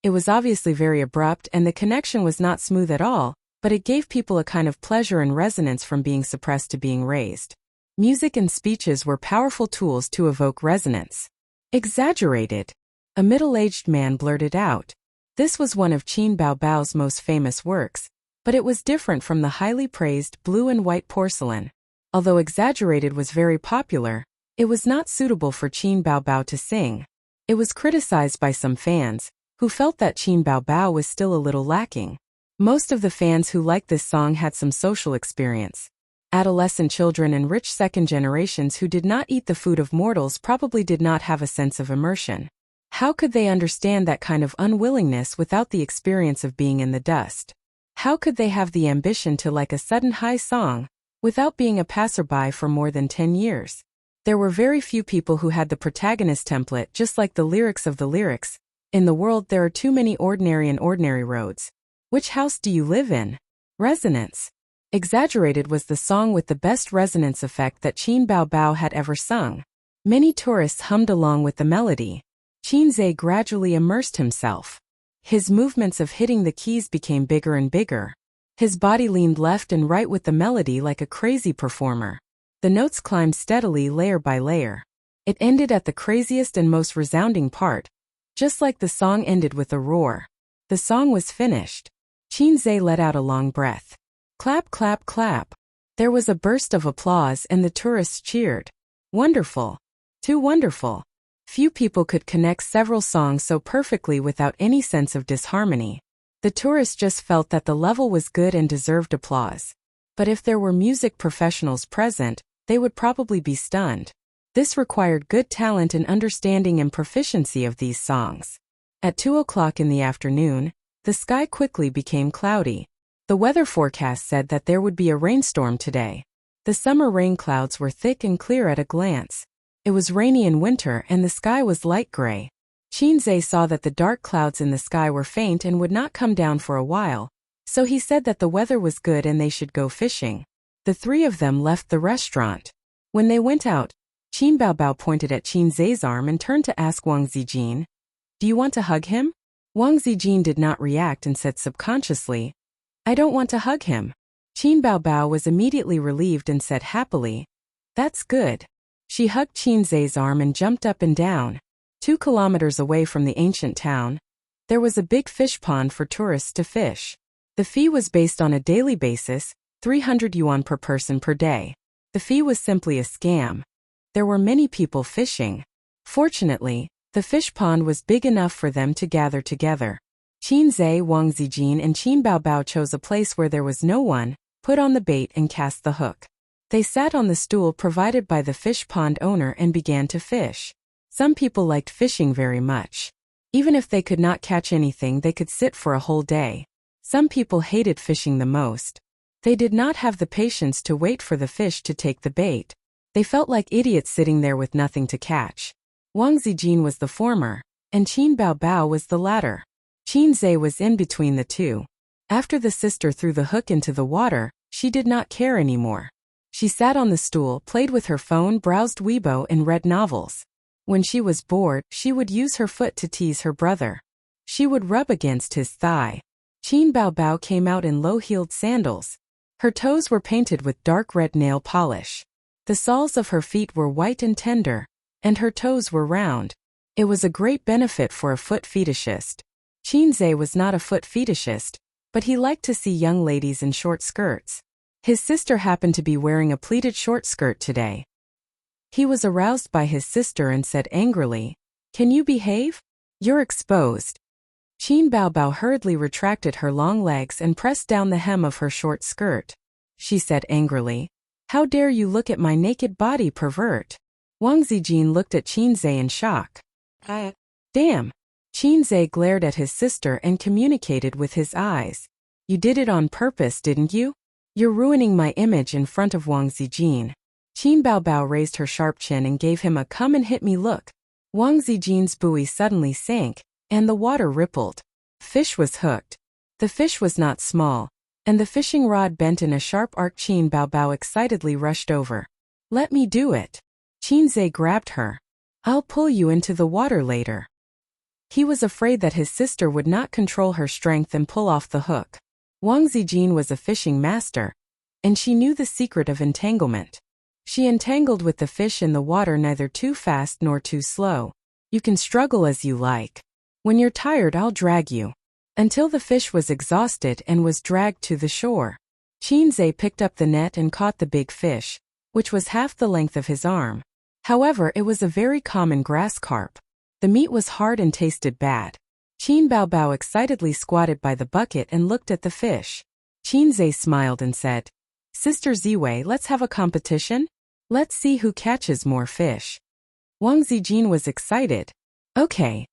It was obviously very abrupt and the connection was not smooth at all, but it gave people a kind of pleasure and resonance from being suppressed to being raised. Music and speeches were powerful tools to evoke resonance. Exaggerated. A middle-aged man blurted out. This was one of Qin Baobao's most famous works, but it was different from the highly praised blue and white porcelain. Although Exaggerated was very popular, it was not suitable for Qin Baobao to sing. It was criticized by some fans, who felt that Qin Baobao was still a little lacking. Most of the fans who liked this song had some social experience. Adolescent children and rich second generations who did not eat the food of mortals probably did not have a sense of immersion. How could they understand that kind of unwillingness without the experience of being in the dust? How could they have the ambition to like a sudden high song, without being a passerby for more than 10 years? There were very few people who had the protagonist template just like the lyrics of the lyrics. In the world there are too many ordinary and ordinary roads. Which house do you live in? Resonance. Exaggerated was the song with the best resonance effect that Qin Baobao had ever sung. Many tourists hummed along with the melody. Qinzai gradually immersed himself. His movements of hitting the keys became bigger and bigger. His body leaned left and right with the melody like a crazy performer. The notes climbed steadily layer by layer. It ended at the craziest and most resounding part, just like the song ended with a roar. The song was finished. Qinzai let out a long breath. Clap, clap, clap. There was a burst of applause and the tourists cheered. Wonderful. Too wonderful. Few people could connect several songs so perfectly without any sense of disharmony. The tourists just felt that the level was good and deserved applause. But if there were music professionals present, they would probably be stunned. This required good talent and understanding and proficiency of these songs. At 2 o'clock in the afternoon, the sky quickly became cloudy. The weather forecast said that there would be a rainstorm today. The summer rain clouds were thick and clear at a glance. It was rainy in winter and the sky was light gray. Qinzai saw that the dark clouds in the sky were faint and would not come down for a while, so he said that the weather was good and they should go fishing. The 3 of them left the restaurant. When they went out, Qin Baobao pointed at Qinzai's arm and turned to ask Wang Zijin, "Do you want to hug him?" Wang Zijin did not react and said subconsciously, "I don't want to hug him." Qin Baobao was immediately relieved and said happily, "That's good." She hugged Qinzai's arm and jumped up and down. 2 kilometers away from the ancient town, there was a big fish pond for tourists to fish. The fee was based on a daily basis, 300 yuan per person per day. The fee was simply a scam. There were many people fishing. Fortunately, the fish pond was big enough for them to gather together. Qinzai, Wang Zijin and Qin Baobao chose a place where there was no one, put on the bait and cast the hook. They sat on the stool provided by the fish pond owner and began to fish. Some people liked fishing very much. Even if they could not catch anything, they could sit for a whole day. Some people hated fishing the most. They did not have the patience to wait for the fish to take the bait. They felt like idiots sitting there with nothing to catch. Wang Zijin was the former, and Qin Baobao was the latter. Qin Zhe was in between the two. After the sister threw the hook into the water, she did not care anymore. She sat on the stool, played with her phone, browsed Weibo, and read novels. When she was bored, she would use her foot to tease her brother. She would rub against his thigh. Qin Baobao came out in low-heeled sandals. Her toes were painted with dark red nail polish. The soles of her feet were white and tender, and her toes were round. It was a great benefit for a foot fetishist. Qin Zhe was not a foot fetishist, but he liked to see young ladies in short skirts. His sister happened to be wearing a pleated short skirt today. He was aroused by his sister and said angrily, "Can you behave? You're exposed." Qin Baobao hurriedly retracted her long legs and pressed down the hem of her short skirt. She said angrily, "How dare you look at my naked body, pervert?" Wang Zijin looked at Qin Zhe in shock. Damn. Qin Zhe glared at his sister and communicated with his eyes. "You did it on purpose, didn't you? You're ruining my image in front of Wang Zijin." Qin Baobao raised her sharp chin and gave him a "come and hit me" look. Wang Zijin's buoy suddenly sank, and the water rippled. Fish was hooked. The fish was not small, and the fishing rod bent in a sharp arc. Qin Baobao excitedly rushed over. "Let me do it." Qin Zhe grabbed her. "I'll pull you into the water later." He was afraid that his sister would not control her strength and pull off the hook. Wang Zijin was a fishing master, and she knew the secret of entanglement. She entangled with the fish in the water, neither too fast nor too slow. "You can struggle as you like. When you're tired, I'll drag you." Until the fish was exhausted and was dragged to the shore. Qin Zhe picked up the net and caught the big fish, which was half the length of his arm. However, it was a very common grass carp. The meat was hard and tasted bad. Qin Baobao excitedly squatted by the bucket and looked at the fish. Qin Zhe smiled and said, "Sister Ziwei, let's have a competition? Let's see who catches more fish." Wang Zijin was excited. "Okay."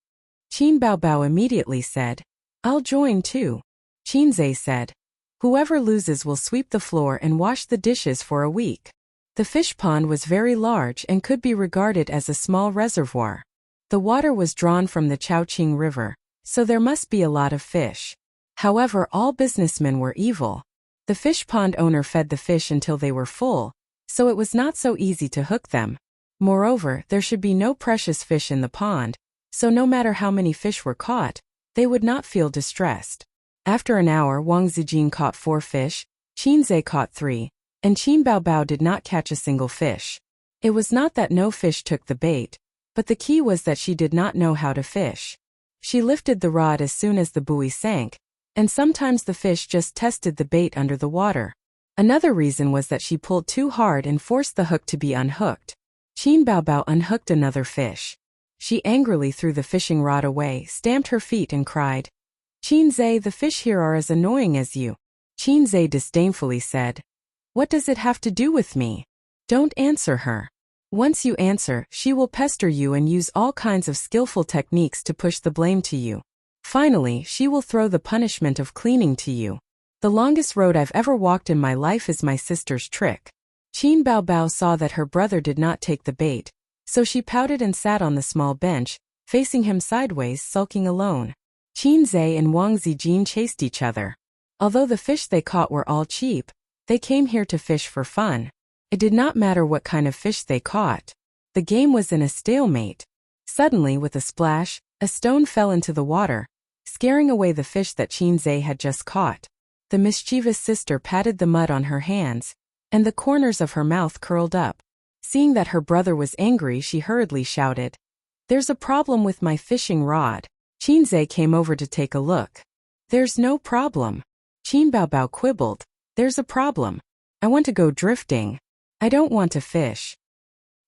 Qin Baobao immediately said, "I'll join too." Qin Zhe said, "Whoever loses will sweep the floor and wash the dishes for a week." The fish pond was very large and could be regarded as a small reservoir. The water was drawn from the Chongqing River, so there must be a lot of fish. However, all businessmen were evil. The fish pond owner fed the fish until they were full, so it was not so easy to hook them. Moreover, there should be no precious fish in the pond, so no matter how many fish were caught, they would not feel distressed. After an hour, Wang Zijin caught 4 fish, Qin Zhe caught 3, and Qin Baobao did not catch a single fish. It was not that no fish took the bait, but the key was that she did not know how to fish. She lifted the rod as soon as the buoy sank, and sometimes the fish just tested the bait under the water. Another reason was that she pulled too hard and forced the hook to be unhooked. Qin Baobao unhooked another fish. She angrily threw the fishing rod away, stamped her feet and cried, "Qin Zhe, the fish here are as annoying as you." Qin Zhe disdainfully said, "What does it have to do with me? Don't answer her. Once you answer, she will pester you and use all kinds of skillful techniques to push the blame to you. Finally, she will throw the punishment of cleaning to you. The longest road I've ever walked in my life is my sister's trick." Qin Baobao saw that her brother did not take the bait, so she pouted and sat on the small bench, facing him sideways, sulking alone. Qin Zhe and Wang Zijin chased each other. Although the fish they caught were all cheap, they came here to fish for fun. It did not matter what kind of fish they caught. The game was in a stalemate. Suddenly, with a splash, a stone fell into the water, scaring away the fish that Qin Zhe had just caught. The mischievous sister patted the mud on her hands, and the corners of her mouth curled up. Seeing that her brother was angry, she hurriedly shouted, "There's a problem with my fishing rod." Qin Zhe came over to take a look. "There's no problem." Qin Baobao quibbled, "There's a problem. I want to go drifting. I don't want to fish."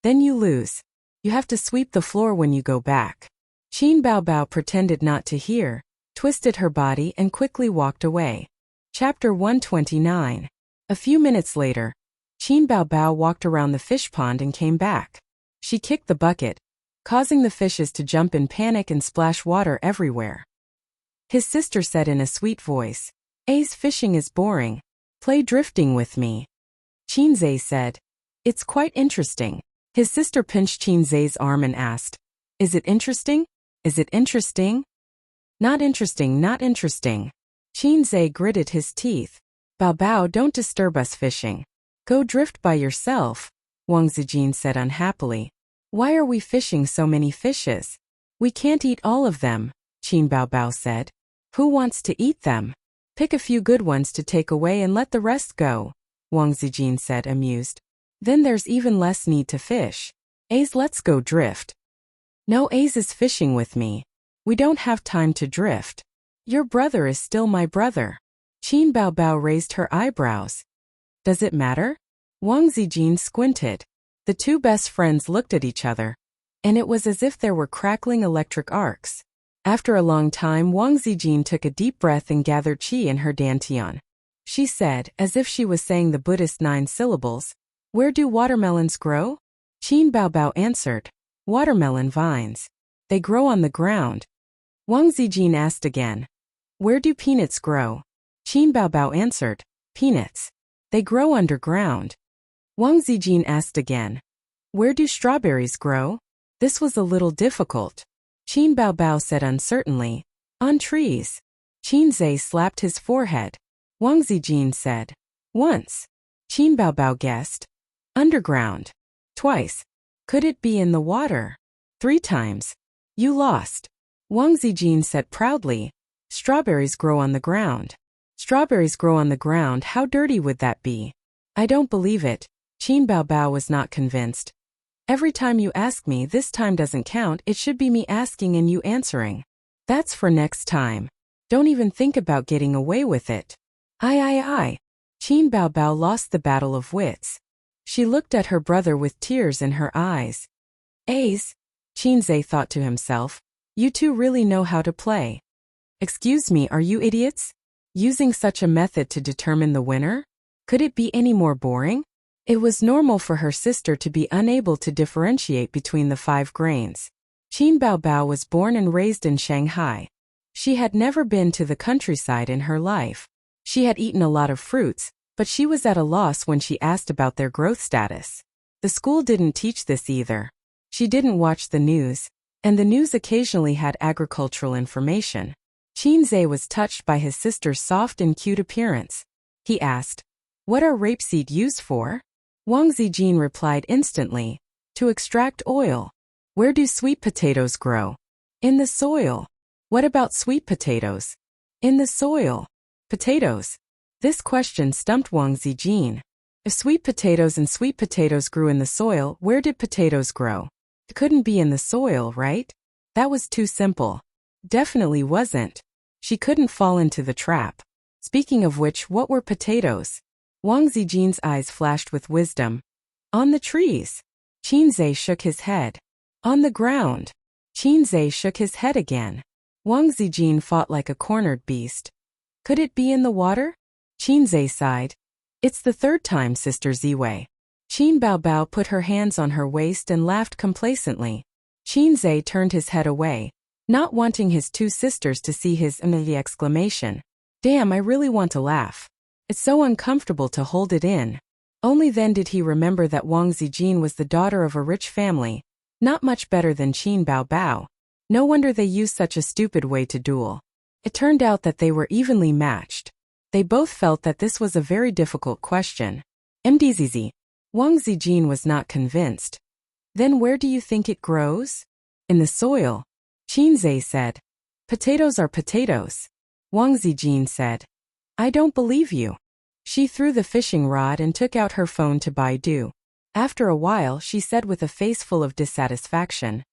"Then you lose. You have to sweep the floor when you go back." Qin Baobao pretended not to hear, twisted her body and quickly walked away. Chapter 129. A few minutes later, Qin Baobao walked around the fish pond and came back. She kicked the bucket, causing the fishes to jump in panic and splash water everywhere. His sister said in a sweet voice, "A's fishing is boring. Play drifting with me." Qin Zhe said, "It's quite interesting." His sister pinched Qin Zhe's arm and asked, Is it interesting? Is it interesting? Not interesting, not interesting. Qinzhe gritted his teeth. Bao Bao, don't disturb us fishing. Go drift by yourself, Wang Zijin said unhappily. Why are we fishing so many fishes? We can't eat all of them, Qin Bao Bao said. Who wants to eat them? Pick a few good ones to take away and let the rest go, Wang Zijin said, amused. Then there's even less need to fish. Ace, let's go drift. No, Ace is fishing with me. We don't have time to drift. Your brother is still my brother. Qin Bao Bao raised her eyebrows. Does it matter? Wang Zijin squinted. The two best friends looked at each other, and it was as if there were crackling electric arcs. After a long time, Wang Zijin took a deep breath and gathered qi in her dantian. She said, as if she was saying the Buddhist 9 syllables, "Where do watermelons grow?" Qin Bao Bao answered, "Watermelon vines. They grow on the ground." Wang Zijin asked again, "Where do peanuts grow?" Qin Bao Bao answered, "Peanuts. They grow underground." Wang Zijin asked again, "Where do strawberries grow?" This was a little difficult. Qin Bao Bao said uncertainly, "On trees." Qinzhe slapped his forehead. Wang Zijin said, "Once." Qin Bao Bao guessed, "Underground." Twice. Could it be in the water? 3 times. You lost. Wang Zijin said proudly, "Strawberries grow on the ground." Strawberries grow on the ground, how dirty would that be? I don't believe it. Qin Bao Bao was not convinced. Every time you ask me, this time doesn't count, it should be me asking and you answering. That's for next time. Don't even think about getting away with it. Aye. Qin Bao Bao lost the battle of wits. She looked at her brother with tears in her eyes. Ace, Qinzhe thought to himself, you two really know how to play. Excuse me, are you idiots? Using such a method to determine the winner? Could it be any more boring? It was normal for her sister to be unable to differentiate between the 5 grains. Qin Bao Bao was born and raised in Shanghai. She had never been to the countryside in her life. She had eaten a lot of fruits, but she was at a loss when she asked about their growth status. The school didn't teach this either. She didn't watch the news, and the news occasionally had agricultural information. Qinzhe was touched by his sister's soft and cute appearance. He asked, "What are rapeseed used for?" Wang Zijin replied instantly, "To extract oil." "Where do sweet potatoes grow?" "In the soil." "What about sweet potatoes?" "In the soil." Potatoes. This question stumped Wang Zijin. If sweet potatoes and sweet potatoes grew in the soil, where did potatoes grow? It couldn't be in the soil, right? That was too simple. Definitely wasn't. She couldn't fall into the trap. Speaking of which, what were potatoes? Wang Zijin's eyes flashed with wisdom. On the trees. Qinzhe shook his head. On the ground. Qinzhe shook his head again. Wang Zijin fought like a cornered beast. Could it be in the water? Qinzhe sighed. It's the 3rd time, Sister Ziwei. Qin Bao Bao put her hands on her waist and laughed complacently. Qinzhe turned his head away, not wanting his 2 sisters to see his exclamation. Damn, I really want to laugh. It's so uncomfortable to hold it in. Only then did he remember that Wang Zijin was the daughter of a rich family, not much better than Qin Bao Bao. No wonder they used such a stupid way to duel. It turned out that they were evenly matched. They both felt that this was a very difficult question. MDZZ. Wang Zijin was not convinced. Then where do you think it grows? In the soil. Qinzhe said. Potatoes are potatoes. Wang Zijin said. I don't believe you. She threw the fishing rod and took out her phone to Baidu. After a while, she said with a face full of dissatisfaction.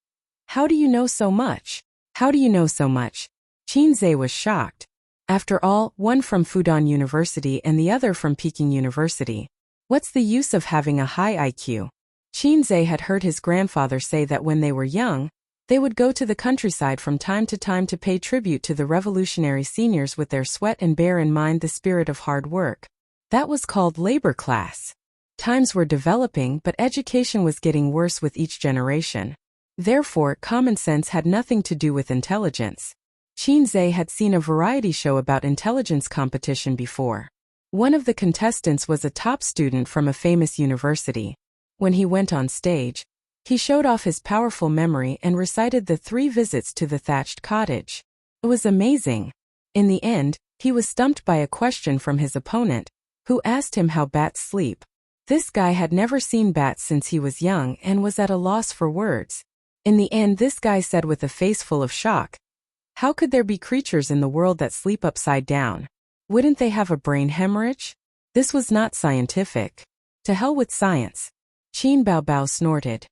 How do you know so much? How do you know so much? Qinzhe was shocked. After all, one from Fudan University and the other from Peking University. What's the use of having a high IQ? Qinzhe had heard his grandfather say that when they were young, they would go to the countryside from time to pay tribute to the revolutionary seniors with their sweat and bear in mind the spirit of hard work. That was called labor class. Times were developing, but education was getting worse with each generation. Therefore, common sense had nothing to do with intelligence. Qinzhe had seen a variety show about intelligence competition before. One of the contestants was a top student from a famous university. When he went on stage, He showed off his powerful memory and recited the 3 visits to the thatched cottage. It was amazing. In the end, he was stumped by a question from his opponent, who asked him how bats sleep. This guy had never seen bats since he was young and was at a loss for words. In the end, this guy said with a face full of shock, "How could there be creatures in the world that sleep upside down? Wouldn't they have a brain hemorrhage?" This was not scientific. To hell with science. Qin Bao Bao snorted.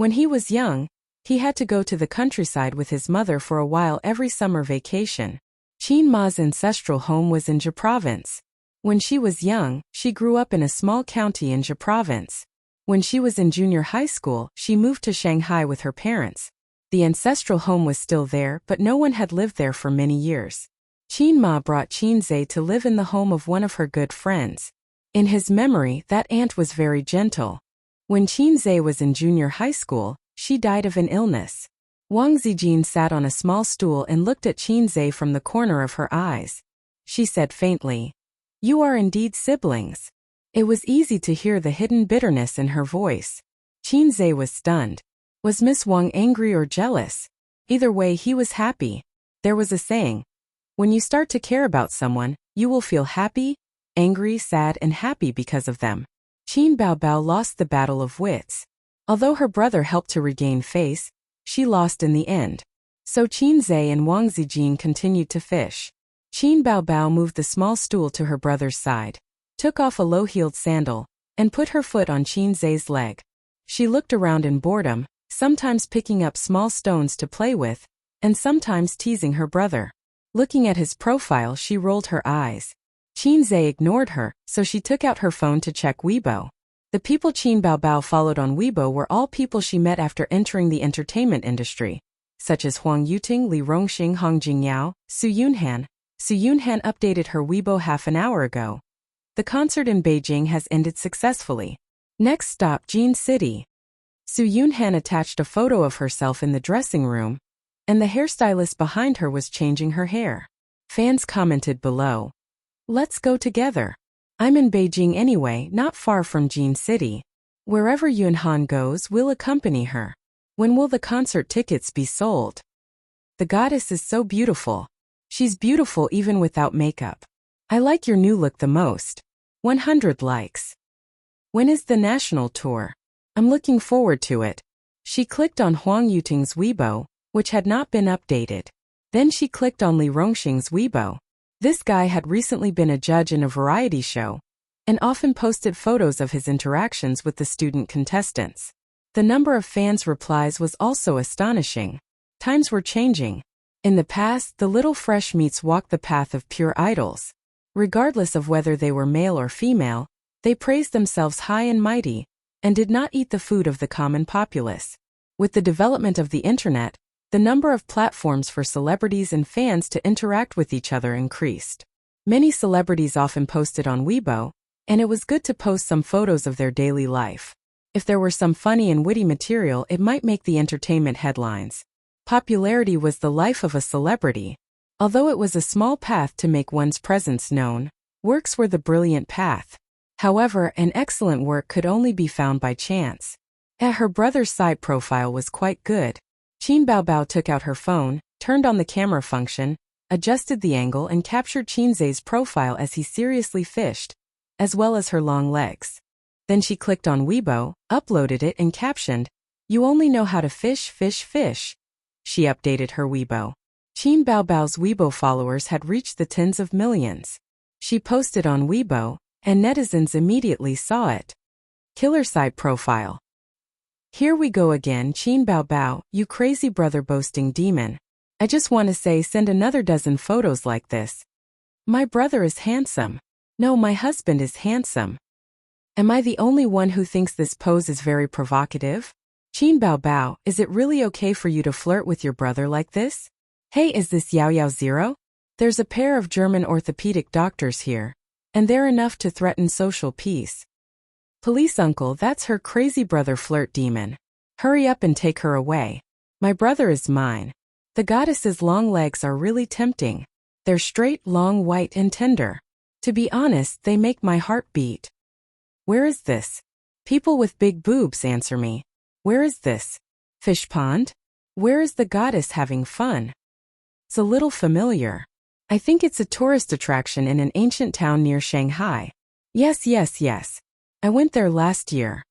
When he was young, he had to go to the countryside with his mother for a while every summer vacation. Qin Ma's ancestral home was in Zhe province. When she was young, she grew up in a small county in Zhe province. When she was in junior high school, she moved to Shanghai with her parents. The ancestral home was still there, but no one had lived there for many years. Qin Ma brought Qin Zhe to live in the home of one of her good friends. In his memory, that aunt was very gentle. When Qin Zhe was in junior high school, she died of an illness. Wang Zijin sat on a small stool and looked at Qin Zhe from the corner of her eyes. She said faintly, "You are indeed siblings." It was easy to hear the hidden bitterness in her voice. Qin Zhe was stunned. Was Miss Wang angry or jealous? Either way, he was happy. There was a saying, when you start to care about someone, you will feel happy, angry, sad, and happy because of them. Qin Bao Bao lost the battle of wits. Although her brother helped to regain face, she lost in the end. So Qin Zhe and Wang Zijin continued to fish. Qin Bao Bao moved the small stool to her brother's side, took off a low-heeled sandal, and put her foot on Qin Zhe's leg. She looked around in boredom, sometimes picking up small stones to play with, and sometimes teasing her brother. Looking at his profile, she rolled her eyes. Qin Zhe ignored her, so she took out her phone to check Weibo. The people Qin Bao Bao followed on Weibo were all people she met after entering the entertainment industry, such as Huang Yuting, Li Rongxing, Hong Jingyao, Su Yunhan. Su Yunhan updated her Weibo half an hour ago. The concert in Beijing has ended successfully. Next stop, Jin City. Su Yunhan attached a photo of herself in the dressing room, and the hairstylist behind her was changing her hair. Fans commented below, "Let's go together. I'm in Beijing anyway, not far from Jin City. Wherever Yunhan goes, we'll accompany her. When will the concert tickets be sold? The goddess is so beautiful. She's beautiful even without makeup. I like your new look the most. 100 likes. When is the national tour? I'm looking forward to it." She clicked on Huang Yuting's Weibo, which had not been updated. Then she clicked on Li Rongxing's Weibo. This guy had recently been a judge in a variety show, and often posted photos of his interactions with the student contestants. The number of fans' replies was also astonishing. Times were changing. In the past, the little fresh meats walked the path of pure idols. Regardless of whether they were male or female, they praised themselves high and mighty, and did not eat the food of the common populace. With the development of the internet, the number of platforms for celebrities and fans to interact with each other increased. Many celebrities often posted on Weibo, and it was good to post some photos of their daily life. If there were some funny and witty material, it might make the entertainment headlines. Popularity was the life of a celebrity. Although it was a small path to make one's presence known, works were the brilliant path. However, an excellent work could only be found by chance. Her brother's side profile was quite good. Qin Bao Bao took out her phone, turned on the camera function, adjusted the angle and captured Qin Zhe's profile as he seriously fished, as well as her long legs. Then she clicked on Weibo, uploaded it and captioned, "You only know how to fish, fish, fish." She updated her Weibo. Qin Bao Bao's Weibo followers had reached the tens of millions. She posted on Weibo, and netizens immediately saw it. Killer side profile. "Here we go again, Qin Bao Bao, you crazy brother boasting demon. I just want to say send another dozen photos like this. My brother is handsome. No, my husband is handsome. Am I the only one who thinks this pose is very provocative? Qin Bao Bao, is it really okay for you to flirt with your brother like this? Hey, is this Yao Yao Zero? There's a pair of German orthopedic doctors here, and they're enough to threaten social peace. Police uncle, that's her crazy brother flirt demon. Hurry up and take her away. My brother is mine. The goddess's long legs are really tempting. They're straight, long, white, and tender. To be honest, they make my heart beat. Where is this? People with big boobs answer me. Where is this? Fish pond? Where is the goddess having fun? It's a little familiar. I think it's a tourist attraction in an ancient town near Shanghai. Yes, yes, yes. I went there last year.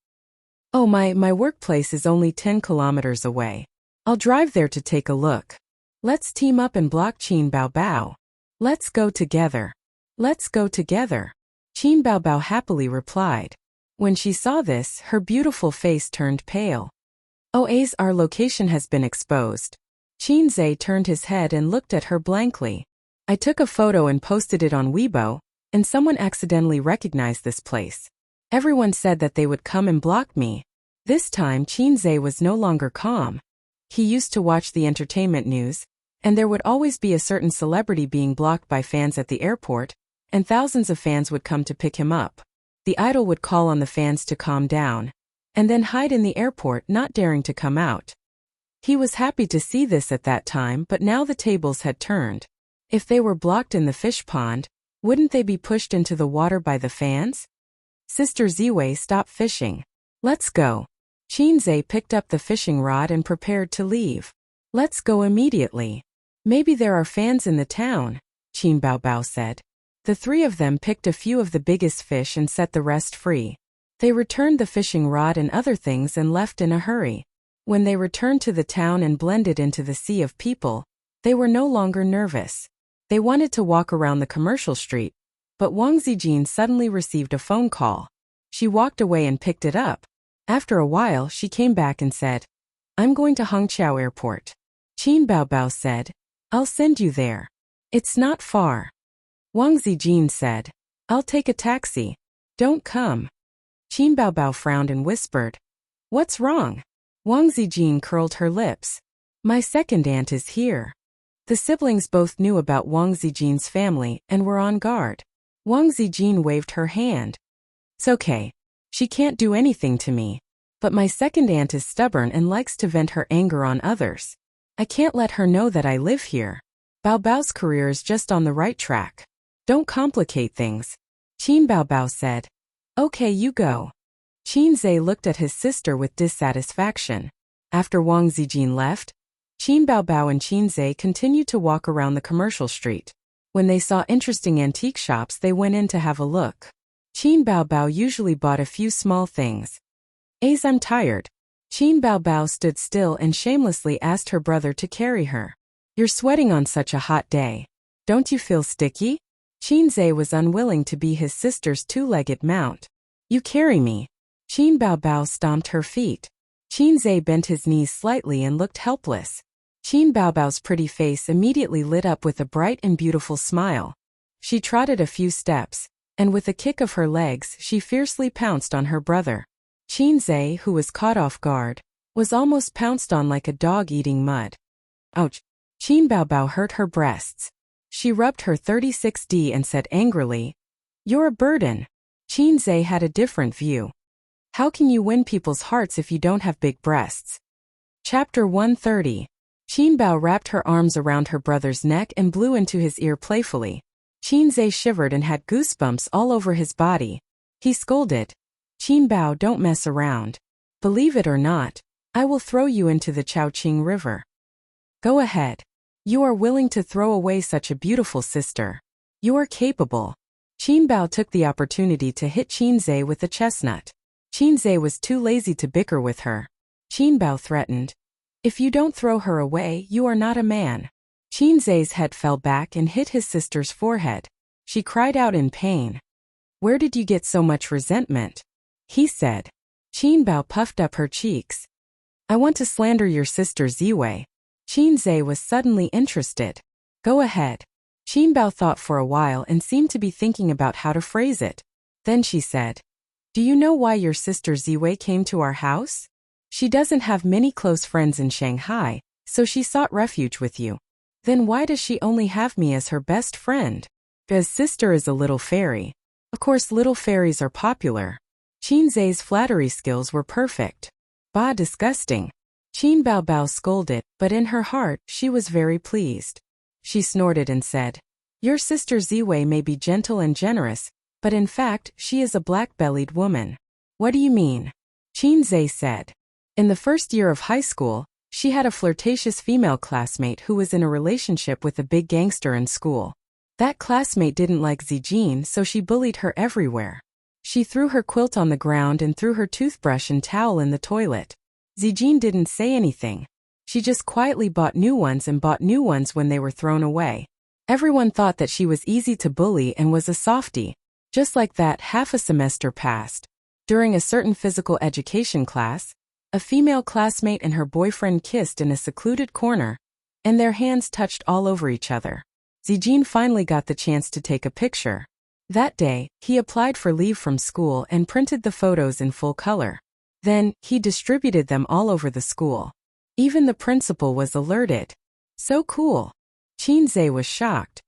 Oh, my workplace is only 10 kilometers away. I'll drive there to take a look. Let's team up and block Qin Bao Bao. Let's go together. Let's go together. Qin Bao Bao happily replied. When she saw this, her beautiful face turned pale. Oh, our location has been exposed. Qin Zhe turned his head and looked at her blankly. I took a photo and posted it on Weibo, and someone accidentally recognized this place. Everyone said that they would come and block me. This time Qin Zhe was no longer calm. He used to watch the entertainment news, and there would always be a certain celebrity being blocked by fans at the airport, and thousands of fans would come to pick him up. The idol would call on the fans to calm down, and then hide in the airport, not daring to come out. He was happy to see this at that time, but now the tables had turned. If they were blocked in the fish pond, wouldn't they be pushed into the water by the fans? Sister Ziwei, stop fishing. Let's go. Qin Zhe picked up the fishing rod and prepared to leave. Let's go immediately. Maybe there are fans in the town, Qin Bao Bao said. The three of them picked a few of the biggest fish and set the rest free. They returned the fishing rod and other things and left in a hurry. When they returned to the town and blended into the sea of people, they were no longer nervous. They wanted to walk around the commercial street, but Wang Zijin suddenly received a phone call. She walked away and picked it up. After a while, she came back and said, I'm going to Hangzhou Airport. Qin Bao Bao said, I'll send you there. It's not far. Wang Zijin said, I'll take a taxi. Don't come. Qin Bao Bao frowned and whispered, What's wrong? Wang Zijin curled her lips. My second aunt is here. The siblings both knew about Wang Zijin's family and were on guard. Wang Zijin waved her hand. It's okay. She can't do anything to me. But my second aunt is stubborn and likes to vent her anger on others. I can't let her know that I live here. Bao Bao's career is just on the right track. Don't complicate things. Qin Bao Bao said. Okay, you go. Qin Zhe looked at his sister with dissatisfaction. After Wang Zijin left, Qin Bao Bao and Qin Zhe continued to walk around the commercial street. When they saw interesting antique shops, they went in to have a look. Qin Bao Bao usually bought a few small things. I'm tired. Qin Bao Bao stood still and shamelessly asked her brother to carry her. You're sweating on such a hot day. Don't you feel sticky? Qin Zhe was unwilling to be his sister's two-legged mount. You carry me. Qin Bao Bao stomped her feet. Qin Zhe bent his knees slightly and looked helpless. Qin Bao Bao's pretty face immediately lit up with a bright and beautiful smile. She trotted a few steps, and with a kick of her legs she fiercely pounced on her brother. Qin Zhe, who was caught off guard, was almost pounced on like a dog eating mud. Ouch! Qin Bao Bao hurt her breasts. She rubbed her 36D and said angrily, You're a burden. Qin Zhe had a different view. How can you win people's hearts if you don't have big breasts? Chapter 130. Qin Bao wrapped her arms around her brother's neck and blew into his ear playfully. Qin Zhe shivered and had goosebumps all over his body. He scolded, Qin Bao, don't mess around. Believe it or not, I will throw you into the Chongqing River. Go ahead. You are willing to throw away such a beautiful sister. You are capable. Qin Bao took the opportunity to hit Qin Zhe with a chestnut. Qin Zhe was too lazy to bicker with her. Qin Bao threatened, If you don't throw her away, you are not a man. Qin Zhe's head fell back and hit his sister's forehead. She cried out in pain. Where did you get so much resentment? He said. Qin Bao puffed up her cheeks. I want to slander your sister Ziwei. Qin Zhe was suddenly interested. Go ahead. Qin Bao thought for a while and seemed to be thinking about how to phrase it. Then she said, Do you know why your sister Ziwei came to our house? She doesn't have many close friends in Shanghai, so she sought refuge with you. Then why does she only have me as her best friend? Because sister is a little fairy. Of course, little fairies are popular. Qin Zhe's flattery skills were perfect. Bah, disgusting. Qin Bao Bao scolded, but in her heart, she was very pleased. She snorted and said, Your sister Ziwei may be gentle and generous, but in fact, she is a black-bellied woman. What do you mean? Qin Zhe said. In the first year of high school, she had a flirtatious female classmate who was in a relationship with a big gangster in school. That classmate didn't like Zijin, so she bullied her everywhere. She threw her quilt on the ground and threw her toothbrush and towel in the toilet. Zijin didn't say anything. She just quietly bought new ones and bought new ones when they were thrown away. Everyone thought that she was easy to bully and was a softie. Just like that, half a semester passed. During a certain physical education class, a female classmate and her boyfriend kissed in a secluded corner, and their hands touched all over each other. Zijin finally got the chance to take a picture. That day, he applied for leave from school and printed the photos in full color. Then, he distributed them all over the school. Even the principal was alerted. So cool. Qinze was shocked.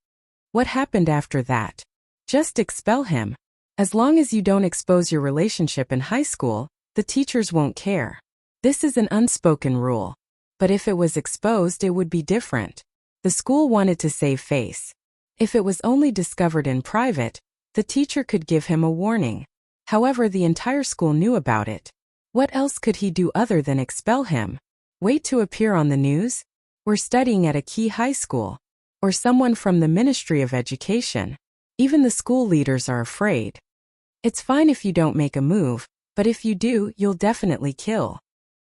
What happened after that? Just expel him. As long as you don't expose your relationship in high school, the teachers won't care. This is an unspoken rule. But if it was exposed, it would be different. The school wanted to save face. If it was only discovered in private, the teacher could give him a warning. However, the entire school knew about it. What else could he do other than expel him? Wait to appear on the news? Or studying at a key high school? Or someone from the Ministry of Education? Even the school leaders are afraid. It's fine if you don't make a move, but if you do, you'll definitely kill.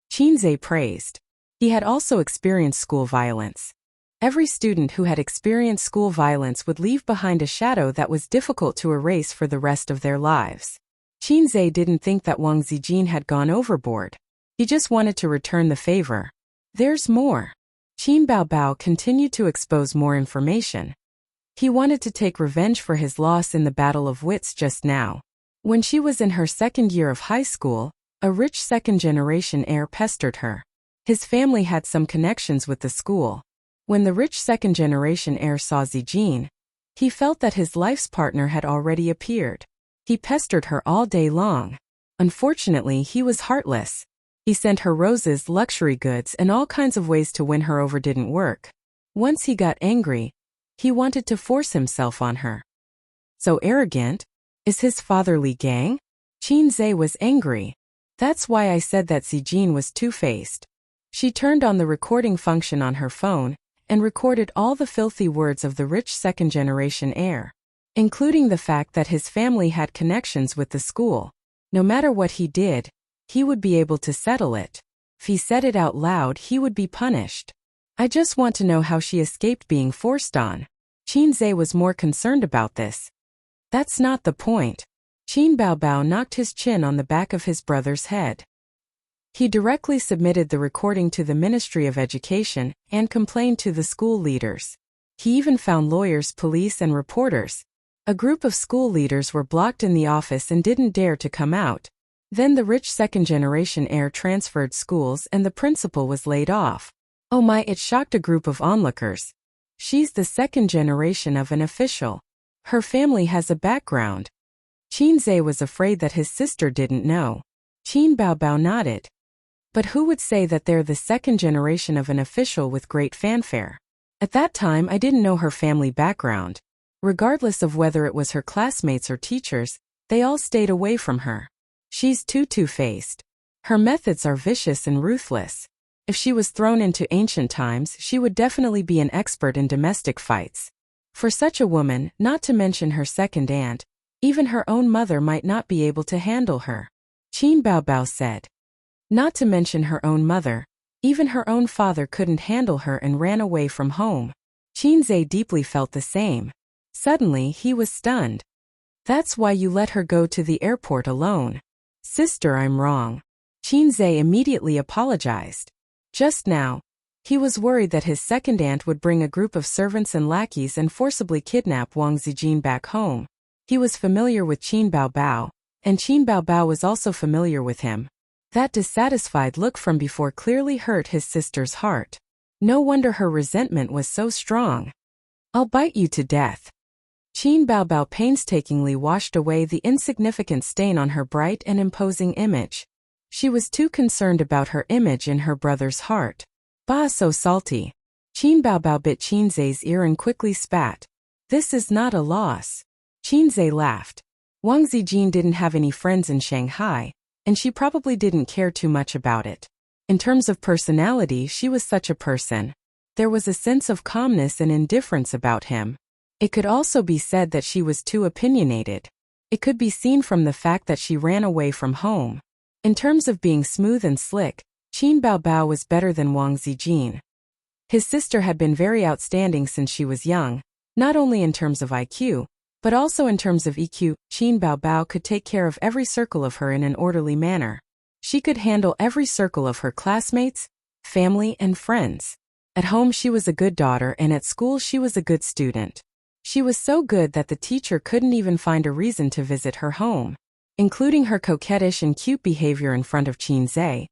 Qinze praised. He had also experienced school violence. Every student who had experienced school violence would leave behind a shadow that was difficult to erase for the rest of their lives. Qinze didn't think that Wang Zijin had gone overboard. He just wanted to return the favor. There's more. Qin Baobao continued to expose more information. He wanted to take revenge for his loss in the Battle of Wits just now. When she was in her second year of high school, a rich second-generation heir pestered her. His family had some connections with the school. When the rich second-generation heir saw Zijin, he felt that his life's partner had already appeared. He pestered her all day long. Unfortunately, he was heartless. He sent her roses, luxury goods, and all kinds of ways to win her over didn't work. Once he got angry, he wanted to force himself on her. So arrogant? Is his fatherly gang? Qinze was angry. That's why I said that Zijin was two-faced. She turned on the recording function on her phone and recorded all the filthy words of the rich second-generation heir, including the fact that his family had connections with the school. No matter what he did, he would be able to settle it. If he said it out loud, he would be punished. I just want to know how she escaped being forced on. Qinze was more concerned about this. That's not the point. Qin Baobao knocked his chin on the back of his brother's head. He directly submitted the recording to the Ministry of Education and complained to the school leaders. He even found lawyers, police, and reporters. A group of school leaders were blocked in the office and didn't dare to come out. Then the rich second-generation heir transferred schools and the principal was laid off. Oh my, it shocked a group of onlookers. She's the second generation of an official. Her family has a background. Qinze was afraid that his sister didn't know. Qin Baobao nodded. But who would say that they're the second generation of an official with great fanfare? At that time, I didn't know her family background. Regardless of whether it was her classmates or teachers, they all stayed away from her. She's too two-faced. Her methods are vicious and ruthless. If she was thrown into ancient times, she would definitely be an expert in domestic fights. For such a woman, not to mention her second aunt, even her own mother might not be able to handle her. Qin Baobao said. Not to mention her own mother, even her own father couldn't handle her and ran away from home. Qinze deeply felt the same. Suddenly, he was stunned. That's why you let her go to the airport alone. Sister, I'm wrong. Qinze immediately apologized. Just now, he was worried that his second aunt would bring a group of servants and lackeys and forcibly kidnap Wang Zijin back home. He was familiar with Qin Baobao, and Qin Baobao was also familiar with him. That dissatisfied look from before clearly hurt his sister's heart. No wonder her resentment was so strong. I'll bite you to death. Qin Baobao painstakingly washed away the insignificant stain on her bright and imposing image. She was too concerned about her image in her brother's heart. Bah, so salty. Qin Baobao bit Qinze's ear and quickly spat. This is not a loss. Qinze laughed. Wang Zijin didn't have any friends in Shanghai, and she probably didn't care too much about it. In terms of personality, she was such a person. There was a sense of calmness and indifference about him. It could also be said that she was too opinionated. It could be seen from the fact that she ran away from home. In terms of being smooth and slick, Qin Baobao was better than Wang Zijin. His sister had been very outstanding since she was young, not only in terms of IQ, but also in terms of EQ. Qin Baobao could take care of every circle of her in an orderly manner. She could handle every circle of her classmates, family, and friends. At home she was a good daughter, and at school she was a good student. She was so good that the teacher couldn't even find a reason to visit her home. Including her coquettish and cute behavior in front of Qin Zhe.